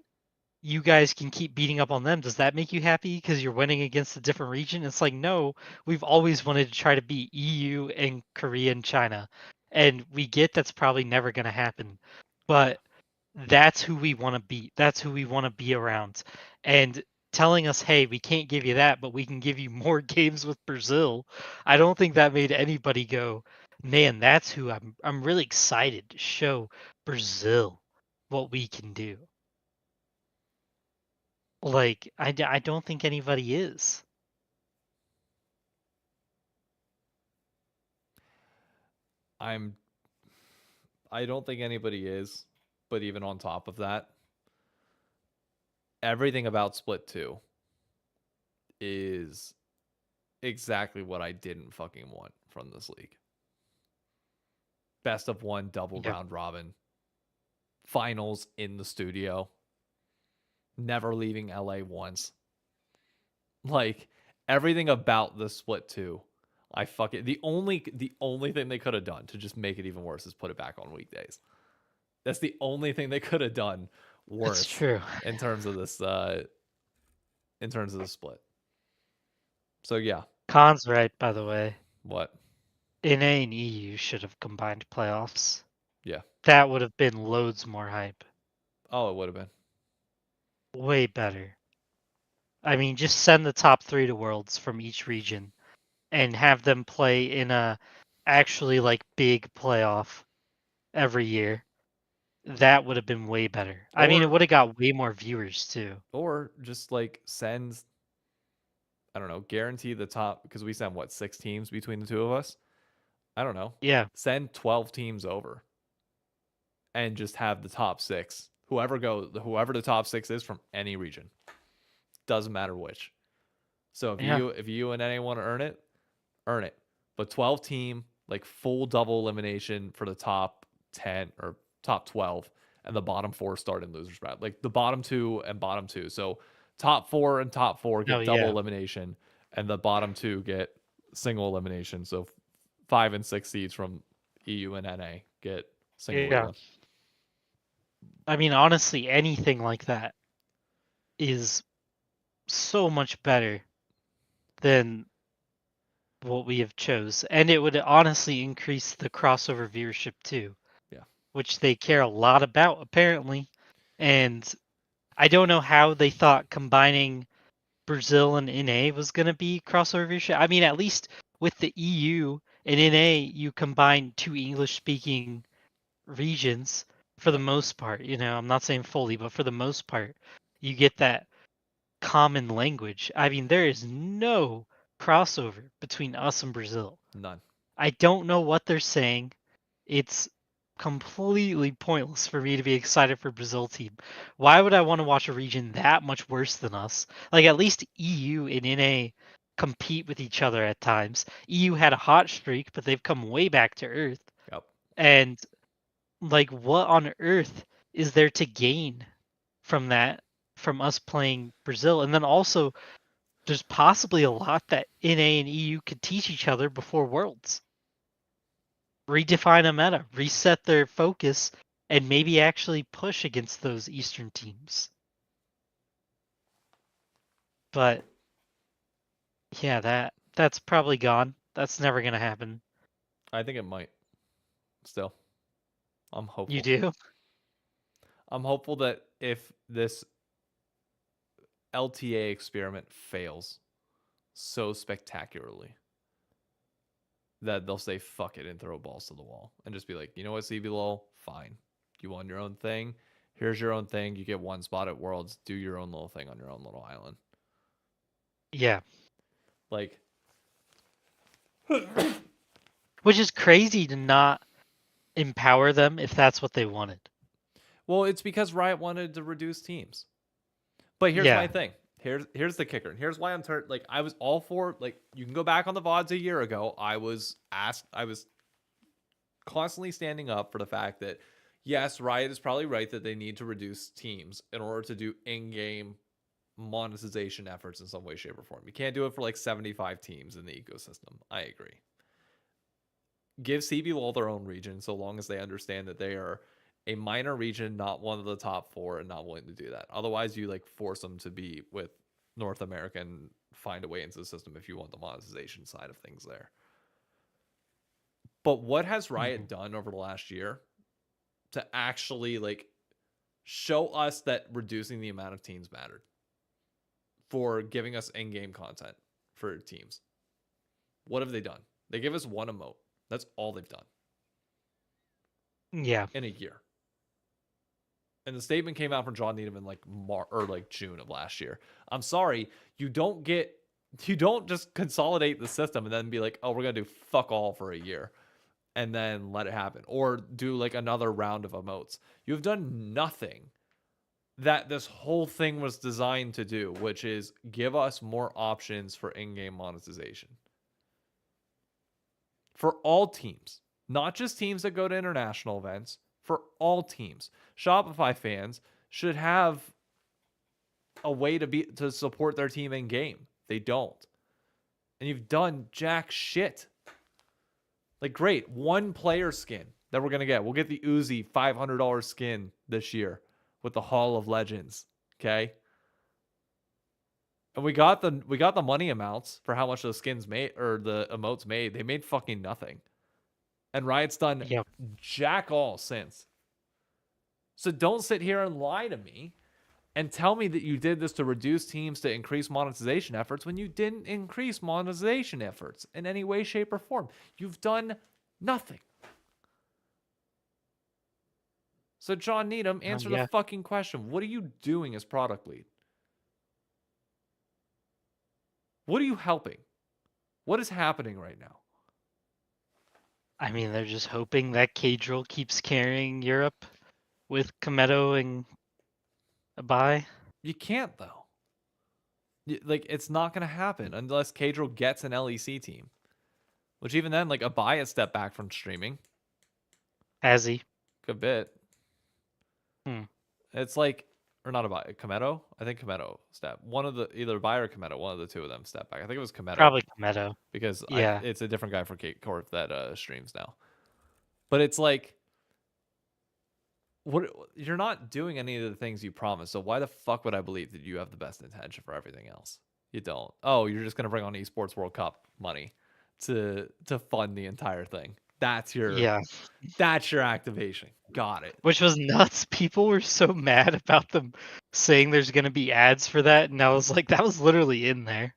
Speaker 10: you guys can keep beating up on them. Does that make you happy because you're winning against a different region? It's like, no, we've always wanted to try to beat EU and Korea and China. And we get that's probably never going to happen. But that's who we want to beat. That's who we want to be around. And telling us, hey, we can't give you that, but we can give you more games with Brazil. I don't think that made anybody go, man, that's who I'm really excited to show Brazil what we can do. Like, I don't think anybody is.
Speaker 2: I don't think anybody is, but even on top of that, everything about Split 2 is exactly what I didn't fucking want from this league. Best of one, double round robin, finals in the studio, never leaving LA once. Like everything about the Split 2, I fucking the only thing they could have done to just make it even worse is put it back on weekdays. That's the only thing they could have done worse.
Speaker 10: That's true.
Speaker 2: In terms of this in terms of the split. So yeah.
Speaker 10: Khan's right, by the way.
Speaker 2: What?
Speaker 10: NA and EU should have combined playoffs.
Speaker 2: Yeah.
Speaker 10: That would have been loads more hype.
Speaker 2: Oh, it would have been.
Speaker 10: Way better. I mean, just send the top 3 to Worlds from each region and have them play in a actually like big playoff every year. That would have been way better. I mean, it would have got way more viewers too.
Speaker 2: Or just like send, I don't know, guarantee the top, because we send what, 6 teams between the two of us? I don't know.
Speaker 10: Yeah.
Speaker 2: Send 12 teams over and just have the top 6. Whoever the top 6 is from any region. Doesn't matter which. So if you and NA want to earn it. But 12 team, like full double elimination for the top 10 or top 12, and the bottom 4 start in losers bracket. Like the bottom 2 and bottom 2. So top 4 and top 4 get double elimination, and the bottom 2 get single elimination. So 5 and 6 seeds from EU and NA get single.
Speaker 10: Yeah. I mean, honestly, anything like that is so much better than what we have chose, and it would honestly increase the crossover viewership too.
Speaker 2: Yeah,
Speaker 10: which they care a lot about apparently. And I don't know how they thought combining Brazil and NA was going to be crossover viewership. I mean, at least with the EU and NA, you combine 2 English-speaking regions for the most part. You know, I'm not saying fully, but for the most part, you get that common language. I mean, there is no crossover between us and Brazil.
Speaker 2: None.
Speaker 10: I don't know what they're saying. It's completely pointless for me to be excited for Brazil team. Why would I want to watch a region that much worse than us? Like at least EU and NA compete with each other at times. EU had a hot streak, but they've come way back to earth.
Speaker 2: Yep.
Speaker 10: And like what on earth is there to gain from that, from us playing Brazil? And then also there's possibly a lot that NA and EU could teach each other before Worlds. Redefine a meta, reset their focus, and maybe actually push against those Eastern teams. But yeah, that's probably gone. That's never gonna happen.
Speaker 2: I think it might. Still, I'm hopeful.
Speaker 10: You do?
Speaker 2: I'm hopeful that if this LTA experiment fails so spectacularly, that they'll say fuck it and throw balls to the wall and just be like, you know what, CBLOL, fine. You want your own thing. Here's your own thing. You get one spot at Worlds. Do your own little thing on your own little island.
Speaker 10: Yeah.
Speaker 2: Like,
Speaker 10: Which is crazy to not empower them if that's what they wanted.
Speaker 2: well, it's because Riot wanted to reduce teams. But here's my thing. Here's the kicker. And here's why I'm like, I was all for, like, you can go back on the VODs a year ago. I was constantly standing up for the fact that, yes, Riot is probably right that they need to reduce teams in order to do in-game monetization efforts in some way, shape, or form. You can't do it for like 75 teams in the ecosystem. I agree. Give CBLOL their own region so long as they understand that they are a minor region, not one of the top 4, and not willing to do that. Otherwise, you like force them to be with North America and find a way into the system if you want the monetization side of things there. But what has Riot done over the last year to actually like show us that reducing the amount of teams mattered for giving us in-game content for teams? What have they done? They give us one emote. That's all they've done.
Speaker 10: Yeah.
Speaker 2: In a year. And the statement came out from John Needham in like June of last year. I'm sorry, you don't just consolidate the system and then be like, oh, we're gonna do fuck all for a year and then let it happen, or do like another round of emotes. You've done nothing that this whole thing was designed to do, which is give us more options for in-game monetization for all teams, not just teams that go to international events. For all teams, Shopify fans should have a way to support their team in game. They don't, and you've done jack shit. Like, great, one player skin that we're gonna get. We'll get the Uzi $500 skin this year with the Hall of Legends. Okay, and we got the money amounts for how much those skins made or the emotes made. They made fucking nothing. And Riot's done jack all since. So don't sit here and lie to me and tell me that you did this to reduce teams to increase monetization efforts when you didn't increase monetization efforts in any way, shape, or form. You've done nothing. So John Needham, answer the fucking question. What are you doing as product lead? What are you helping? What is happening right now?
Speaker 10: I mean, they're just hoping that Cadril keeps carrying Europe with Kometo and Abai.
Speaker 2: You can't, though. Like, it's not going to happen unless Cadril gets an LEC team. Which even then, like, Abai has stepped back from streaming.
Speaker 10: Has he?
Speaker 2: Good bit. It's like, or not Abai, Kometo? I think Kometo stepped. One of the, either Abai or Kometo, one of the two of them stepped back. I think it was Kometo.
Speaker 10: Probably Kometo.
Speaker 2: Because it's a different guy for Corp that streams now. But it's like, what, you're not doing any of the things you promised. So why the fuck would I believe that you have the best intention for everything else? You don't. Oh, you're just gonna bring on Esports World Cup money to fund the entire thing. That's your activation. Got it.
Speaker 10: Which was nuts. People were so mad about them saying there's gonna be ads for that, and I was like, that was literally in there.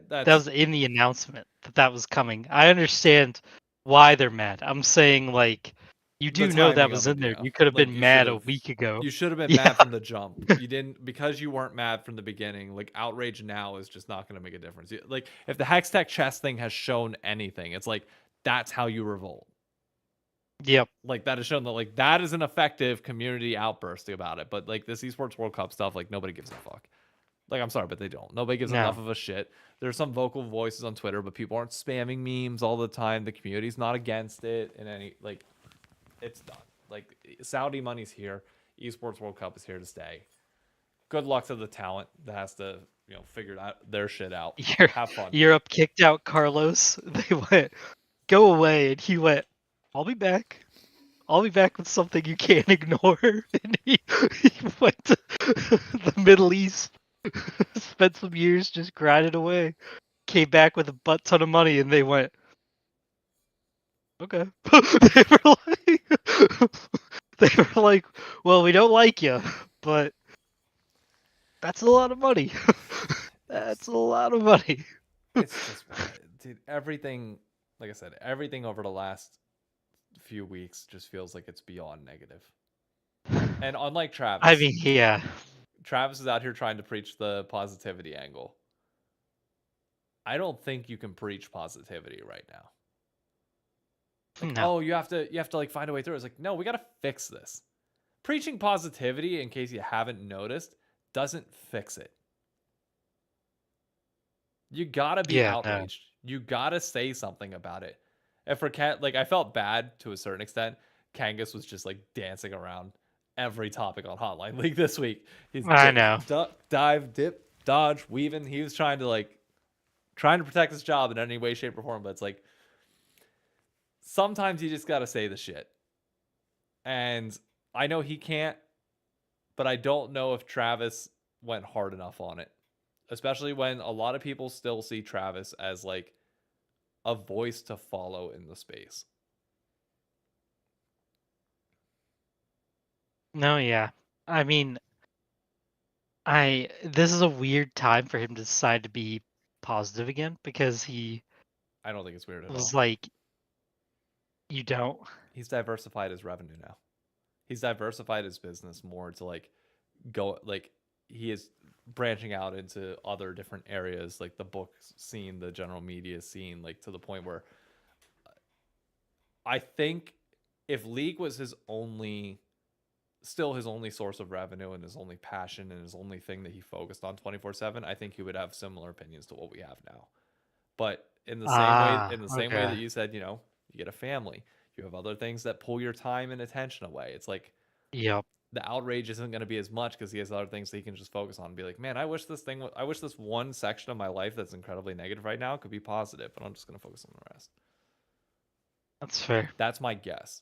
Speaker 10: That was in the announcement that was coming. I understand why they're mad. I'm saying, like, you do know that was in there. You could have been mad a week ago.
Speaker 2: You should have been mad from the jump. You didn't, because you weren't mad from the beginning. Like, outrage now is just not going to make a difference. Like, if the Hextech chess thing has shown anything, it's like, that's how you revolt.
Speaker 10: Yep.
Speaker 2: Like, that has shown that, like, that is an effective community outburst about it. But, like, this Esports World Cup stuff, like, nobody gives a fuck. Like, I'm sorry, but they don't. Nobody gives enough of a shit. There's some vocal voices on Twitter, but people aren't spamming memes all the time. The community's not against it in any, like, it's done. Like, Saudi money's here. Esports World Cup is here to stay. Good luck to the talent that has to, figure their shit out. Have fun.
Speaker 10: Europe kicked out Carlos. They went, go away, and he went, I'll be back. I'll be back with something you can't ignore. And he went to the Middle East, spent some years just grinding away, came back with a butt ton of money, and they went, okay. they were like, they were like, well, we don't like you, but that's a lot of money. That's a lot of money.
Speaker 2: It's just, dude, everything, like I said, everything over the last few weeks just feels like it's beyond negative. And unlike Travis,
Speaker 10: I mean, yeah.
Speaker 2: Travis is out here trying to preach the positivity angle. I don't think you can preach positivity right now. Like,
Speaker 10: No.
Speaker 2: oh, you have to like find a way through. It's like, no, we got to fix this. Preaching positivity, in case you haven't noticed, doesn't fix it. You gotta be
Speaker 10: Yeah, no.
Speaker 2: outraged. You gotta say something about it. And for like, I felt bad to a certain extent. Kangas was just like dancing around every topic on Hotline League this week. He's
Speaker 10: I know.
Speaker 2: duck, dive, dip, dodge, weaving. He was trying to protect his job in any way, shape, or form. But it's like, sometimes you just gotta say the shit. And I know he can't, but I don't know if Travis went hard enough on it. Especially when a lot of people still see Travis as like a voice to follow in the space.
Speaker 10: No, yeah. I mean, this is a weird time for him to decide to be positive again because he
Speaker 2: I don't think it's weird at
Speaker 10: was
Speaker 2: all.
Speaker 10: like, you don't.
Speaker 2: He's diversified his revenue now. He's diversified his business more to like go like he is branching out into other different areas like the book scene, the general media scene, like to the point where I think if League was still his only source of revenue and his only passion and his only thing that he focused on 24/7, I think he would have similar opinions to what we have now. But in the same way that
Speaker 10: Okay.
Speaker 2: you said, you get a family, you have other things that pull your time and attention away. It's like
Speaker 10: Yep.
Speaker 2: the outrage isn't going to be as much because he has other things that he can just focus on and be like, man, I wish this one section of my life that's incredibly negative right now could be positive, but I'm just going to focus on the rest.
Speaker 10: That's fair.
Speaker 2: That's my guess,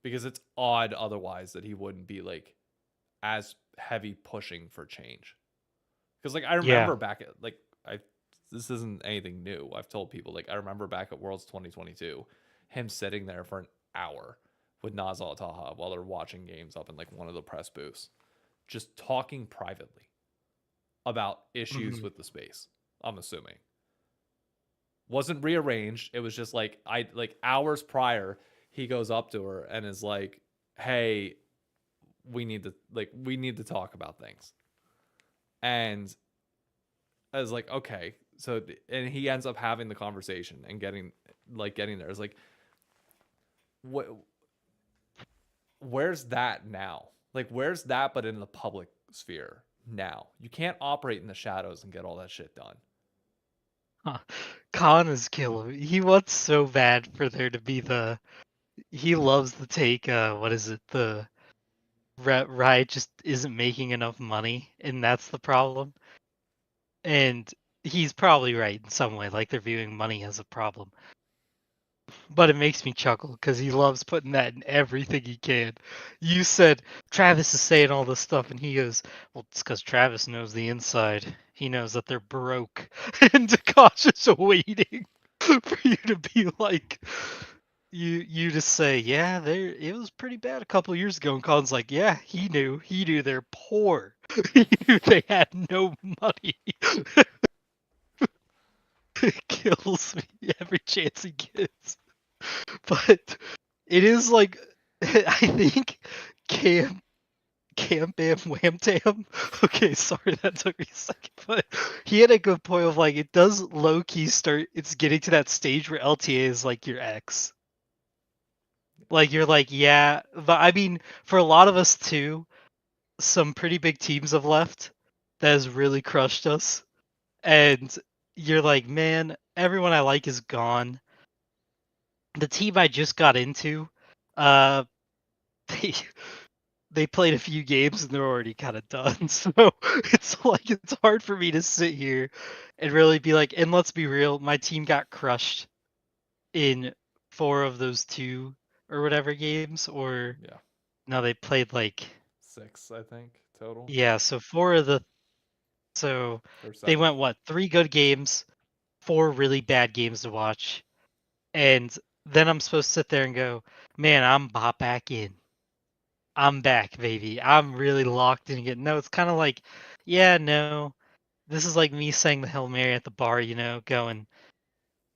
Speaker 2: because it's odd otherwise that he wouldn't be like as heavy pushing for change. Because like I remember back at like this isn't anything new. I've told people like I remember back at Worlds 2022, him sitting there for an hour with Naz Al Taha while they're watching games up in like one of the press booths, just talking privately about issues with the space. I'm assuming wasn't rearranged. It was just like hours prior, he goes up to her and is like, "Hey, we need to talk about things." And I was like, "Okay." So and he ends up having the conversation and getting there. It's like, what? Where's that now? Like, where's that? But in the public sphere now, you can't operate in the shadows and get all that shit done.
Speaker 10: Khan is killer. He wants so bad for there to be he loves to take what is it, the Riot just isn't making enough money, and that's the problem. And he's probably right in some way, like they're viewing money as a problem. But it makes me chuckle because he loves putting that in everything he can. You said Travis is saying all this stuff, and he goes, "Well, it's because Travis knows the inside. He knows that they're broke." And Takash is waiting for you to be like, you just say, "Yeah, it was pretty bad a couple years ago." And Colin's like, "Yeah, he knew they're poor. He knew they had no money." It kills me every chance he gets. But it is like I think Cam Bam Wham Tam. Okay, sorry that took me a second, but he had a good point of like it does low key start. It's getting to that stage where LTA is like your ex. Like you're like, yeah, but I mean, for a lot of us too, some pretty big teams have left that has really crushed us, and you're like, man, everyone I like is gone. The team I just got into, uh, they they played a few games and they're already kind of done. So it's like it's hard for me to sit here and really be like, and let's be real, my team got crushed in 4 of those 2 or whatever games, or
Speaker 2: Yeah,
Speaker 10: no, they played like
Speaker 2: 6, I think total.
Speaker 10: yeah, so 4 of the so
Speaker 2: Or
Speaker 10: they
Speaker 2: 7.
Speaker 10: went what 3 good games, 4 really bad games to watch, and then I'm supposed to sit there and go, man, I'm bought back in. I'm back, baby. I'm really locked in again. No, it's kind of like, yeah, no. This is like me saying the Hail Mary at the bar, going,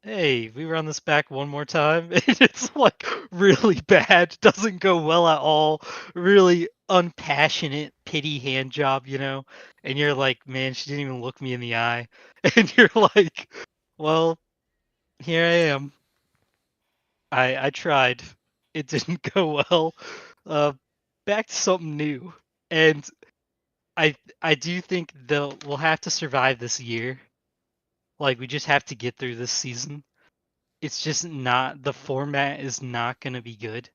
Speaker 10: hey, we run this back one more time. And it's like really bad. Doesn't go well at all. Really unpassionate pity hand job, And you're like, man, she didn't even look me in the eye. And you're like, well, here I am. I tried. It didn't go well. Uh, back to something new. And I do think we'll have to survive this year. Like we just have to get through this season. It's just not the format is not going to be good.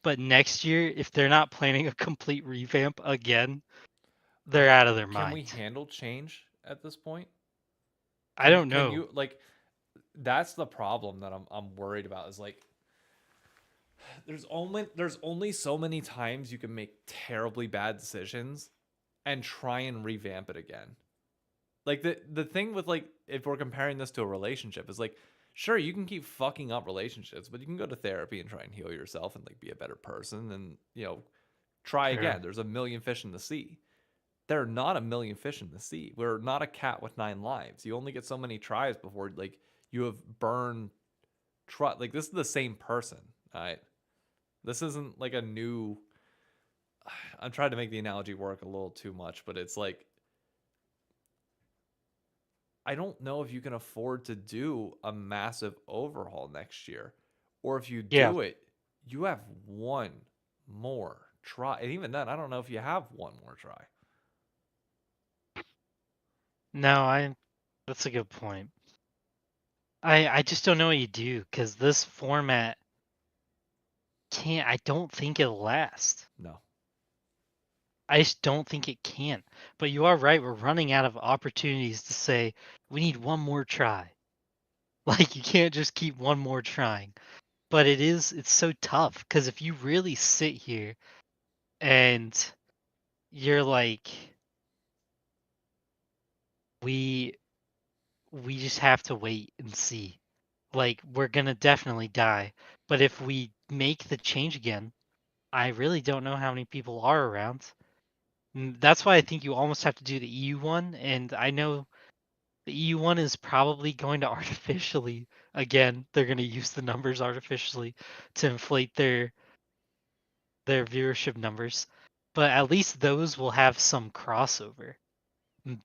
Speaker 10: But next year, if they're not planning a complete revamp again, they're out of their
Speaker 2: Can we
Speaker 10: mind.
Speaker 2: handle change at this point?
Speaker 10: I don't
Speaker 2: Can
Speaker 10: know.
Speaker 2: you like? That's the problem that I'm worried about. Is like there's only so many times you can make terribly bad decisions and try and revamp it again. Like the thing with like if we're comparing this to a relationship is like sure you can keep fucking up relationships, but you can go to therapy and try and heal yourself and like be a better person and try
Speaker 10: Sure.
Speaker 2: again. There's a million fish in the sea. There are not a million fish in the sea. We're not a cat with 9 lives. You only get so many tries before like you have burned trust. Like this is the same person, all right? This isn't like a new. I'm trying to make the analogy work a little too much, but it's like I don't know if you can afford to do a massive overhaul next year, or if you
Speaker 10: Yeah.
Speaker 2: do it, you have one more try, and even then, I don't know if you have one more try.
Speaker 10: No, that's a good point. I just don't know what you do because this format I don't think it'll last.
Speaker 2: No.
Speaker 10: I just don't think it can. But you are right. We're running out of opportunities to say we need one more try. Like you can't just keep one more trying. But it's so tough because if you really sit here and you're like, we just have to wait and see. Like we're gonna definitely die. But if we make the change again, I really don't know how many people are around. That's why I think you almost have to do the EU one, and I know the EU one is probably going to artificially, again, they're going to use the numbers artificially to inflate their viewership numbers. But at least those will have some crossover,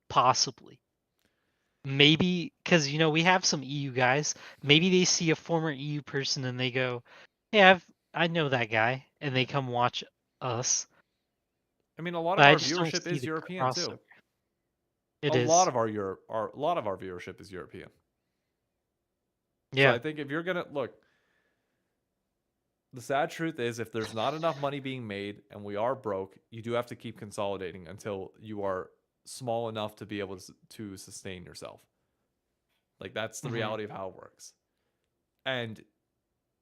Speaker 10: possibly. Maybe because we have some EU guys. Maybe they see a former EU person and they go, "Hey, I know that guy," and they come watch us.
Speaker 2: I mean, a lot
Speaker 10: But
Speaker 2: of
Speaker 10: I
Speaker 2: our
Speaker 10: just don't
Speaker 2: viewership
Speaker 10: see
Speaker 2: is
Speaker 10: the
Speaker 2: European too.
Speaker 10: crossover. It
Speaker 2: A lot
Speaker 10: is.
Speaker 2: of a lot of our viewership is European. So
Speaker 10: Yeah.
Speaker 2: I think if you're gonna look, the sad truth is if there's not enough money being made and we are broke, you do have to keep consolidating until you are small enough to be able to sustain yourself. Like that's the reality of how it works. And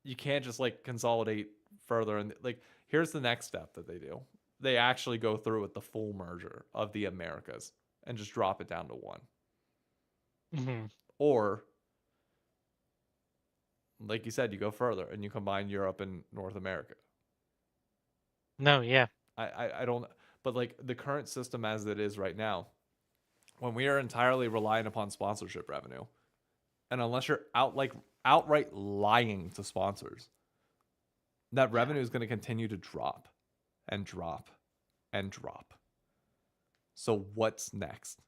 Speaker 2: you can't just like consolidate further and like here's the next step that they do. They actually go through with the full merger of the Americas and just drop it down to one.
Speaker 10: Mm-hmm.
Speaker 2: Or like you said, you go further and you combine Europe and North America.
Speaker 10: No, yeah.
Speaker 2: I don't, but like the current system as it is right now, when we are entirely reliant upon sponsorship revenue, and unless you're outright lying to sponsors, that revenue is going to continue to drop and drop and drop. So what's next?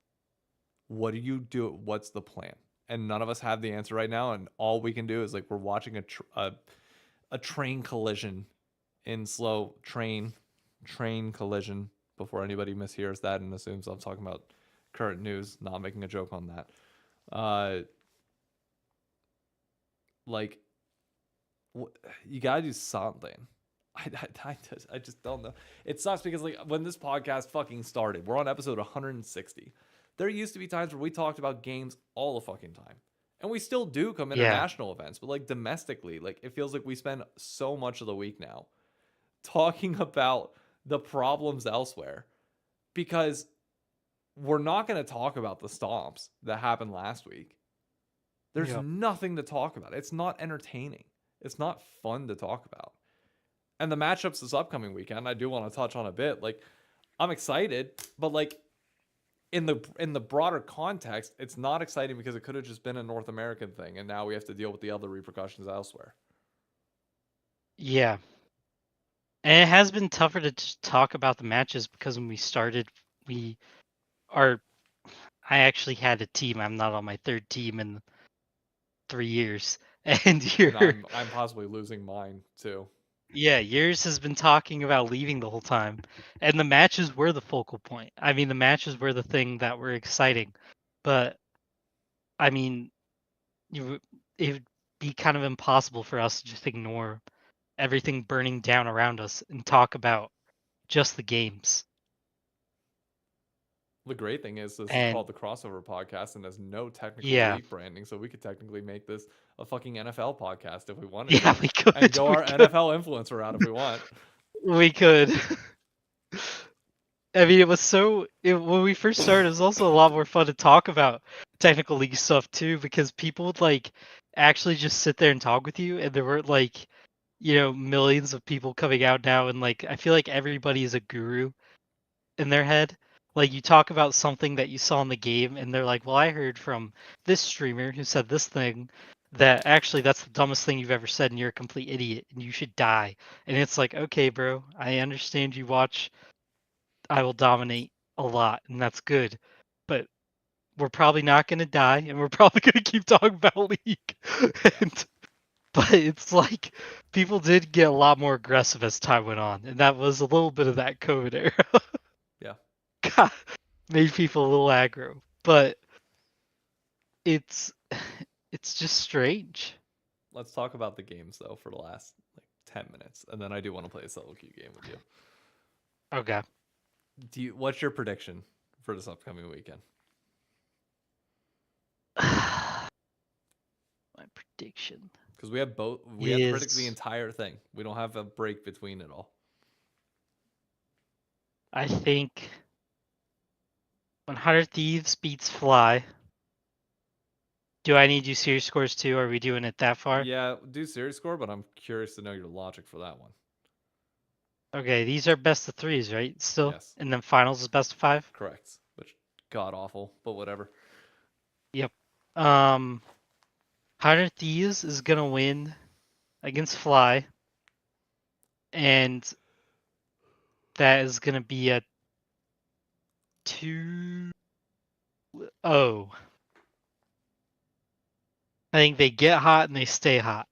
Speaker 2: What do you do? What's the plan? And none of us have the answer right now. And all we can do is like we're watching a train collision in slow train collision before anybody mishears that and assumes I'm talking about current news, not making a joke on that. Like you gotta do something. I just don't know. It sucks because like when this podcast fucking started, we're on episode 160. There used to be times where we talked about games all the fucking time. And we still do come international events, but like domestically, like it feels like we spend so much of the week now talking about the problems elsewhere because we're not going to talk about the stomps that happened last week. There's nothing to talk about. It's not entertaining. It's not fun to talk about. And the matchups this upcoming weekend, I do want to touch on a bit. Like, I'm excited, but like in the broader context, it's not exciting because it could have just been a North American thing, and now we have to deal with the other repercussions elsewhere.
Speaker 10: Yeah. And it has been tougher to just talk about the matches because when we started, we are. I actually had a team. I'm not on my third team in 3 years, and you're.
Speaker 2: And I'm possibly losing mine too.
Speaker 10: Yeah, yours has been talking about leaving the whole time, and the matches were the focal point. I mean, the matches were the thing that were exciting, but I mean, it would be kind of impossible for us to just ignore everything burning down around us and talk about just the games.
Speaker 2: The great thing is this is
Speaker 10: And
Speaker 2: called the Crossover Podcast and has no technical
Speaker 10: yeah,
Speaker 2: elite branding, so we could technically make this a fucking NFL podcast if we wanted
Speaker 10: yeah,
Speaker 2: to.
Speaker 10: we could.
Speaker 2: And go
Speaker 10: we
Speaker 2: our
Speaker 10: could.
Speaker 2: NFL influencer route if we want.
Speaker 10: We could. I mean, it was when we first started, it was also a lot more fun to talk about technical league stuff too, because people would like actually just sit there and talk with you, and there weren't like, millions of people coming out now, and like I feel like everybody is a guru in their head. Like you talk about something that you saw in the game, and they're like, "Well, I heard from this streamer who said this thing that actually that's the dumbest thing you've ever said, and you're a complete idiot, and you should die." And it's like, okay, bro, I understand you watch I Will Dominate a lot, and that's good, but we're probably not going to die, and we're probably going to keep talking about League. But it's like people did get a lot more aggressive as time went on, and that was a little bit of that COVID era.
Speaker 2: Yeah.
Speaker 10: God, made people a little aggro, but it's just strange.
Speaker 2: Let's talk about the games though for the last like 10 minutes, and then I do want to play a solo queue game with you.
Speaker 10: Okay.
Speaker 2: What's your prediction for this upcoming weekend?
Speaker 10: My prediction.
Speaker 2: Because we have both. We have to predict the entire thing. We don't have a break between it all.
Speaker 10: I think 100 Thieves beats Fly. Do I need you series scores too? Are we doing it that far?
Speaker 2: Yeah, do series score, but I'm curious to know your logic for that one.
Speaker 10: Okay, these are best of threes, right? Still?
Speaker 2: Yes.
Speaker 10: And then finals is best of 5?
Speaker 2: Correct. Which god awful, but whatever.
Speaker 10: Yep. 100 Thieves is gonna win against Fly. And that is gonna be a 2-0. I think they get hot and they stay hot.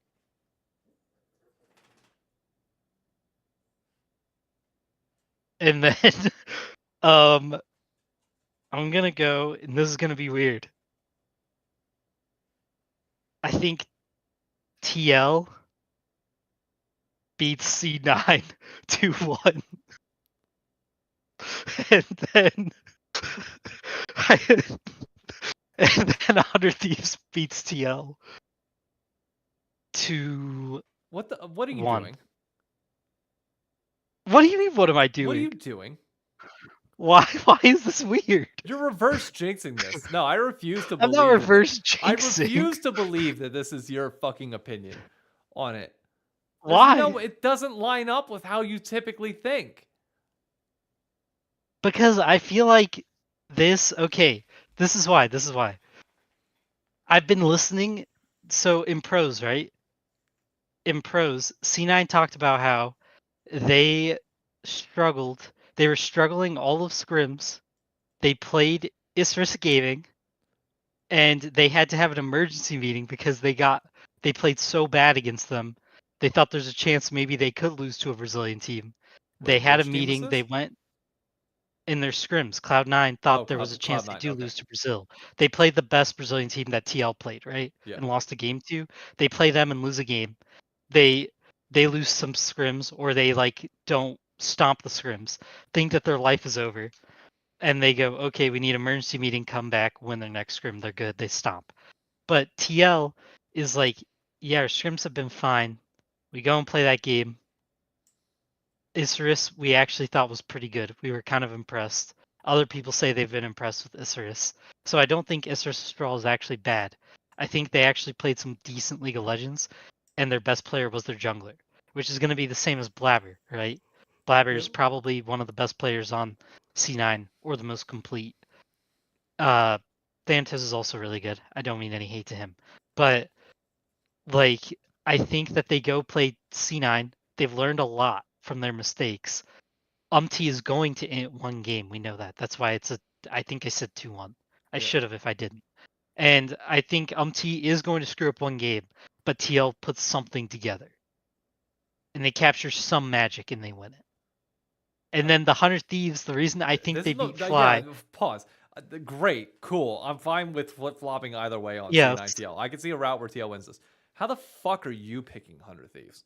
Speaker 10: And then I'm gonna go, and this is gonna be weird. I think TL beats C9 2-1. And then and then 100 Thieves beats TL 2.
Speaker 2: What are you doing?
Speaker 10: What do you mean? What am I doing?
Speaker 2: What are you doing?
Speaker 10: Why is this weird?
Speaker 2: You're reverse jinxing this. No, I refuse to
Speaker 10: I'm
Speaker 2: believe.
Speaker 10: not reverse jinxing.
Speaker 2: I refuse to believe that this is your fucking opinion on it.
Speaker 10: Why?
Speaker 2: No, it doesn't line up with how you typically think.
Speaker 10: Because I feel like this is why. I've been listening. So in pros, right? In pros, C9 talked about how they struggled. They were struggling all of scrims. They played Isris Gaming, and they had to have an emergency meeting because they played so bad against them. They thought there's a chance maybe they could lose to a Brazilian team. They had a meeting. They went in their scrims. Cloud9 thought there was a chance they do lose to Brazil. They played the best Brazilian team that TL played, right?
Speaker 2: Yeah.
Speaker 10: And lost a game to. They play them and lose a game. They lose some scrims, or they like don't stomp the scrims, think that their life is over, and they go, okay, we need emergency meeting, come back, win their next scrim, they're good, they stomp. But TL is like, yeah, our scrims have been fine. We go and play that game. Isris, we actually thought was pretty good. We were kind of impressed. Other people say they've been impressed with Isris. So I don't think Isris Straw is actually bad. I think they actually played some decent League of Legends. and their best player was their jungler, which is going to be the same as Blabber, right? Blabber is probably one of the best players on C9 or the most complete. Thanatos is also really good. I don't mean any hate to him, but like I think that they go play C9. They've learned a lot from their mistakes. Umti is going to end one game. We know that. That's why it's a. I think I said 2-1. I should have if I didn't. And I think Umti is going to screw up one game, but TL puts something together. And they capture some magic and they win it. And then the 100 Thieves, the reason I think they beat Fly.
Speaker 2: Yeah, pause. Great, cool. I'm fine with flip-flopping either way on
Speaker 10: Yeah,
Speaker 2: C9 TL. I can see a route where TL wins this. How the fuck are you picking 100 Thieves?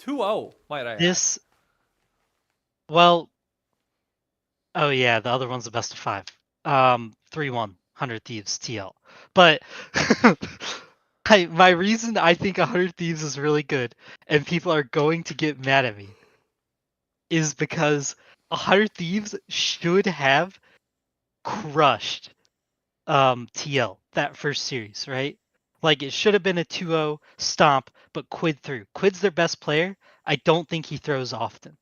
Speaker 2: 2-0, might I add.
Speaker 10: This. Well. Oh, yeah, the other one's the best of 5. 3-1, 100 Thieves TL. But my reason I think 100 Thieves is really good, and people are going to get mad at me, is because 100 Thieves should have crushed TL that first series, right? Like it should have been a 2-0 stomp, but Quid threw. Quid's their best player. I don't think he throws often.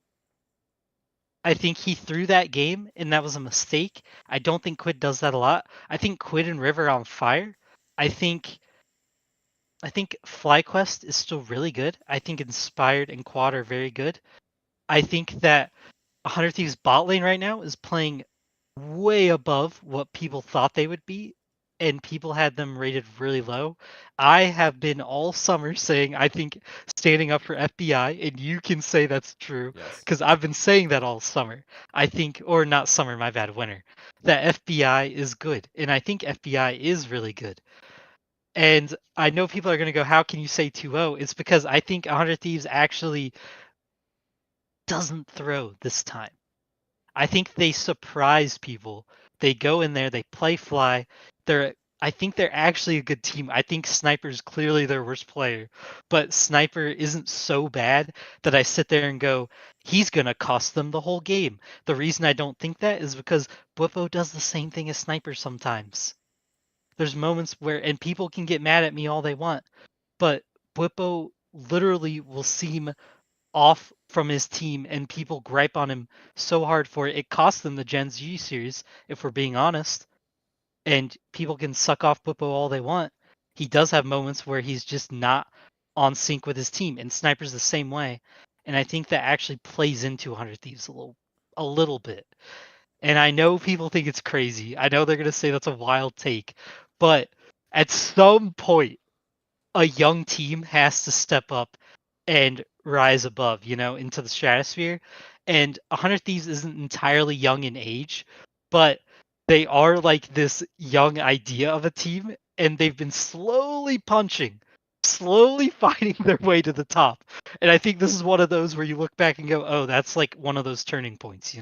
Speaker 10: I think he threw that game, and that was a mistake. I don't think Quid does that a lot. I think Quid and River are on fire. I think FlyQuest is still really good. I think Inspired and Quad are very good. I think that 100 Thieves bot lane right now is playing way above what people thought they would be, and people had them rated really low. I have been all summer saying I think standing up for FBI, and you can say that's true because I've been saying that all summer. I think, or not summer, my bad, winter, that FBI is good, and I think FBI is really good. And I know people are going to go, how can you say 2-0? It's because I think 100 Thieves actually doesn't throw this time. I think they surprise people. They go in there, they play Fly. I think they're actually a good team. I think Sniper's clearly their worst player, but Sniper isn't so bad that I sit there and go, he's going to cost them the whole game. The reason I don't think that is because Bwipo does the same thing as Sniper sometimes. There's moments where, and people can get mad at me all they want, but Bwipo literally will seem off from his team and people gripe on him so hard for it. It cost them the Gen Z series, if we're being honest. And people can suck off Bwipo all they want. He does have moments where he's just not on sync with his team, and Sniper's the same way. And I think that actually plays into 100 Thieves a little bit. And I know people think it's crazy. I know they're going to say that's a wild take. But at some point, a young team has to step up and rise above, into the stratosphere. And 100 Thieves isn't entirely young in age, but they are like this young idea of a team, and they've been slowly fighting their way to the top. And I think this is one of those where you look back and go, oh, that's like one of those turning points,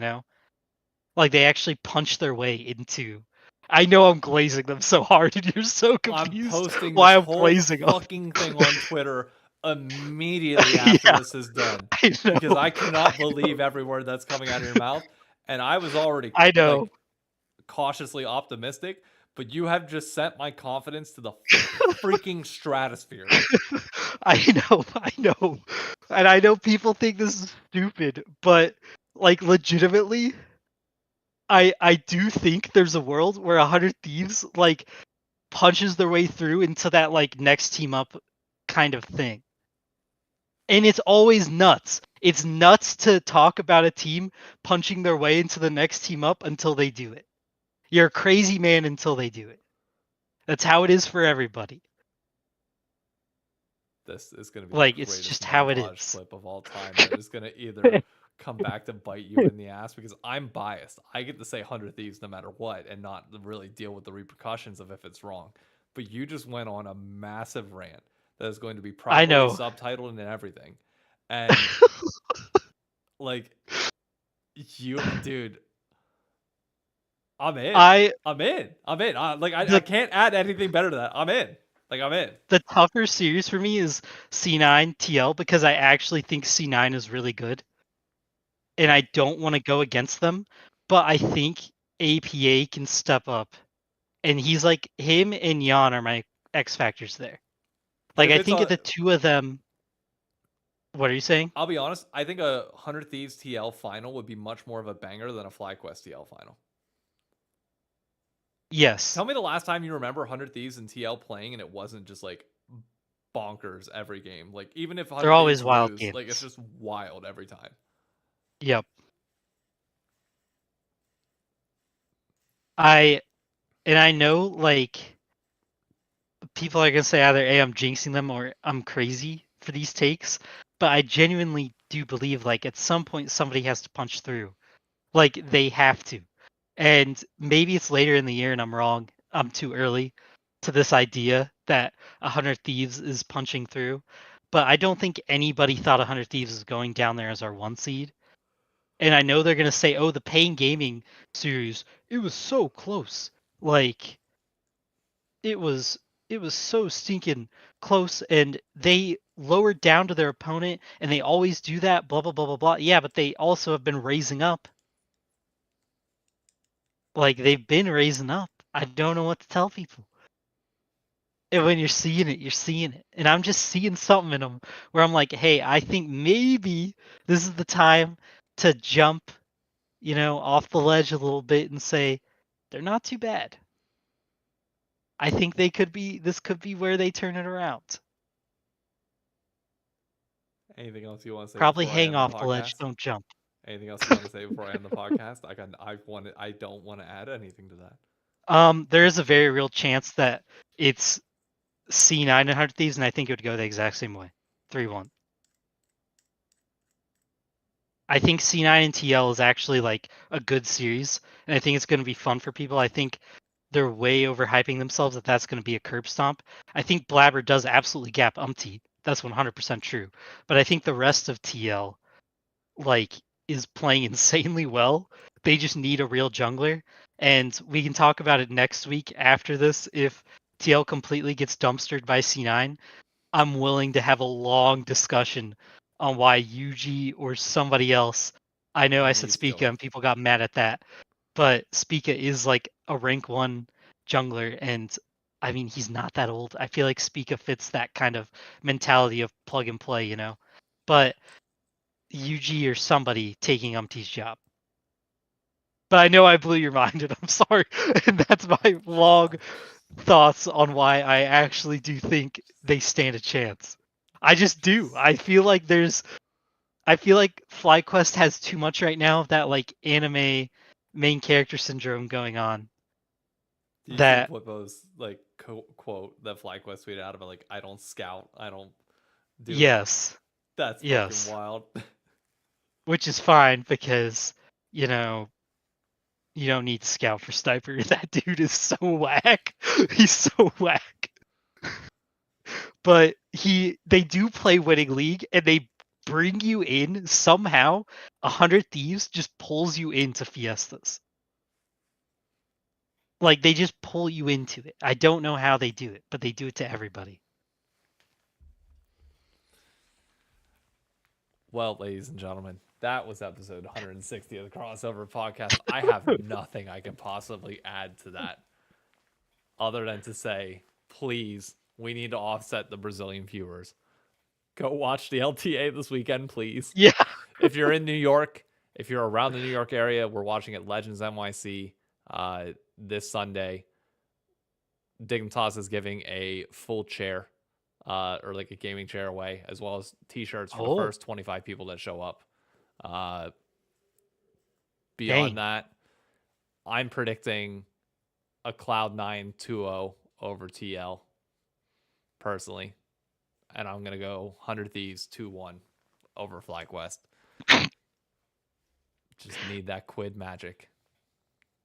Speaker 10: Like they actually punch their way into. I know I'm glazing them so hard, and you're so confused
Speaker 2: I'm posting
Speaker 10: why
Speaker 2: this
Speaker 10: I'm
Speaker 2: whole
Speaker 10: glazing
Speaker 2: fucking thing on Twitter immediately after this is done. Because I cannot believe every word that's coming out of your mouth. And I was already like cautiously optimistic, but you have just sent my confidence to the freaking stratosphere.
Speaker 10: I know. And I know people think this is stupid, but like legitimately, I do think there's a world where 100 Thieves like punches their way through into that like next team up kind of thing. And it's always nuts. It's nuts to talk about a team punching their way into the next team up until they do it. You're a crazy man until they do it. That's how it is for everybody.
Speaker 2: This is going to be
Speaker 10: like
Speaker 2: the
Speaker 10: it's
Speaker 2: greatest
Speaker 10: just how it
Speaker 2: montage
Speaker 10: is.
Speaker 2: clip of all time. That is going to either come back to bite you in the ass because I'm biased. I get to say 100 Thieves no matter what and not really deal with the repercussions of if it's wrong. But you just went on a massive rant that is going to be properly subtitled and everything. And like you, dude, I'm in. I'm in. I can't add anything better to that. I'm in. I'm in.
Speaker 10: The tougher series for me is C9 TL because I actually think C9 is really good. And I don't want to go against them, but I think APA can step up. And he's like, him and Jan are my X factors there.
Speaker 2: But
Speaker 10: Like
Speaker 2: if
Speaker 10: I
Speaker 2: it's
Speaker 10: think
Speaker 2: a-
Speaker 10: the two of them. What are you saying?
Speaker 2: I'll be honest. I think a 100 Thieves TL final would be much more of a banger than a FlyQuest TL final.
Speaker 10: Yes.
Speaker 2: Tell me the last time you remember 100 Thieves and TL playing, and it wasn't just like bonkers every game. Like even if 100
Speaker 10: They're always
Speaker 2: Thieves
Speaker 10: wild
Speaker 2: lose, like it's
Speaker 10: games.
Speaker 2: just wild every time.
Speaker 10: Yep. I know like people are gonna say either A, I'm jinxing them or I'm crazy for these takes, but I genuinely do believe like at some point somebody has to punch through. Like they have to. And maybe it's later in the year and I'm wrong. I'm too early to this idea that 100 Thieves is punching through. But I don't think anybody thought 100 Thieves was going down there as our 1 seed. And I know they're going to say, oh, the Pain Gaming series, it was so close. Like, it was so stinking close, and they lowered down to their opponent, and they always do that, blah, blah, blah, blah, blah. Yeah, but they also have been raising up. Like, they've been raising up. I don't know what to tell people. And when you're seeing it, you're seeing it. And I'm just seeing something in them where I'm like, hey, I think maybe this is the time to jump, off the ledge a little bit and say, they're not too bad. I think this could be where they turn it around.
Speaker 2: Anything else you want to say
Speaker 10: Probably
Speaker 2: before I
Speaker 10: hang
Speaker 2: end the
Speaker 10: off the ledge,
Speaker 2: podcast?
Speaker 10: don't jump.
Speaker 2: Anything else you want to say before I end the podcast? I don't want to add anything to that.
Speaker 10: There is a very real chance that it's C9 and 100 Thieves, and I think it would go the exact same way. 3-1. I think C9 and TL is actually like a good series, and I think it's going to be fun for people. I think they're way overhyping themselves that that's going to be a curb stomp. I think Blabber does absolutely gap Umpty. That's 100% true. But I think the rest of TL like is playing insanely well. They just need a real jungler, and we can talk about it next week after this if TL completely gets dumpstered by C9. I'm willing to have a long discussion on why UG or somebody else. I know I said
Speaker 2: Needs
Speaker 10: Spica
Speaker 2: to.
Speaker 10: and people got mad at that, but Spica is like a rank 1 jungler, and I mean he's not that old. I feel like Spica fits that kind of mentality of plug and play, But UG or somebody taking Umpty's job. But I know I blew your mind, and I'm sorry. And that's my long thoughts on why I actually do think they stand a chance. I just do. I feel like FlyQuest has too much right now of that like anime main character syndrome going on.
Speaker 2: Do you see
Speaker 10: That
Speaker 2: Flippo's like quote that FlyQuest tweeted out about like I don't scout, I don't do it.
Speaker 10: yes.
Speaker 2: That's
Speaker 10: Yes.
Speaker 2: fucking wild.
Speaker 10: Which is fine because, you don't need scout for sniper. That dude is so whack. He's so whack. But they do play winning league, and they bring you in somehow. 100 Thieves just pulls you into fiestas. Like they just pull you into it. I don't know how they do it, but they do it to everybody.
Speaker 2: Well, ladies and gentlemen, that was episode 160 of the Crossover Podcast. I have nothing I can possibly add to that other than to say, please, we need to offset the Brazilian viewers. Go watch the LTA this weekend, please.
Speaker 10: Yeah.
Speaker 2: If you're in New York, if you're around the New York area, we're watching at Legends NYC this Sunday. Dignitas is giving a full chair or like a gaming chair away, as well as t-shirts for the first 25 people that show up. Beyond that, I'm predicting a Cloud9 2-0 over TL personally. And I'm going to go 100 Thieves 2-1 over FlyQuest. Just need that quid magic.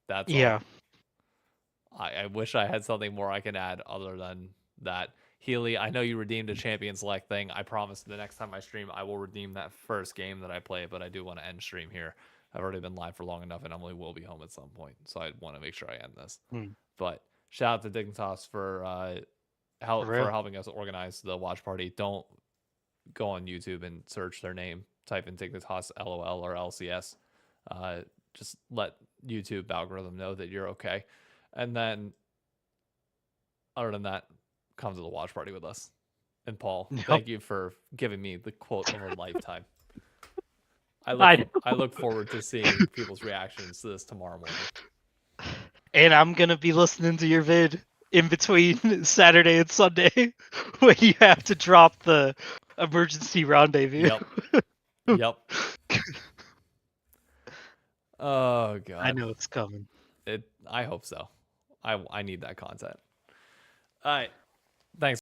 Speaker 2: That's all. I wish I had something more I can add other than that. Healy, I know you redeemed a champion select thing. I promise the next time I stream, I will redeem that first game that I play, but I do want to end stream here. I've already been live for long enough, and Emily will be home at some point, so I want to make sure I end this. But shout out to Dignitas for helping us organize the watch party. Don't go on YouTube and search their name. Type in Dignitas LOL or LCS. Just let YouTube algorithm know that you're okay. And then, other than that, come to the watch party with us. And Paul,
Speaker 10: Yep.
Speaker 2: thank you for giving me the quote of a lifetime. I
Speaker 10: know.
Speaker 2: look forward to seeing people's reactions to this tomorrow morning.
Speaker 10: And I'm gonna be listening to your vid in between Saturday and Sunday when you have to drop the emergency rendezvous.
Speaker 2: Yep. Oh god.
Speaker 10: I know it's coming.
Speaker 2: I hope so. I need that content. All right. Thanks.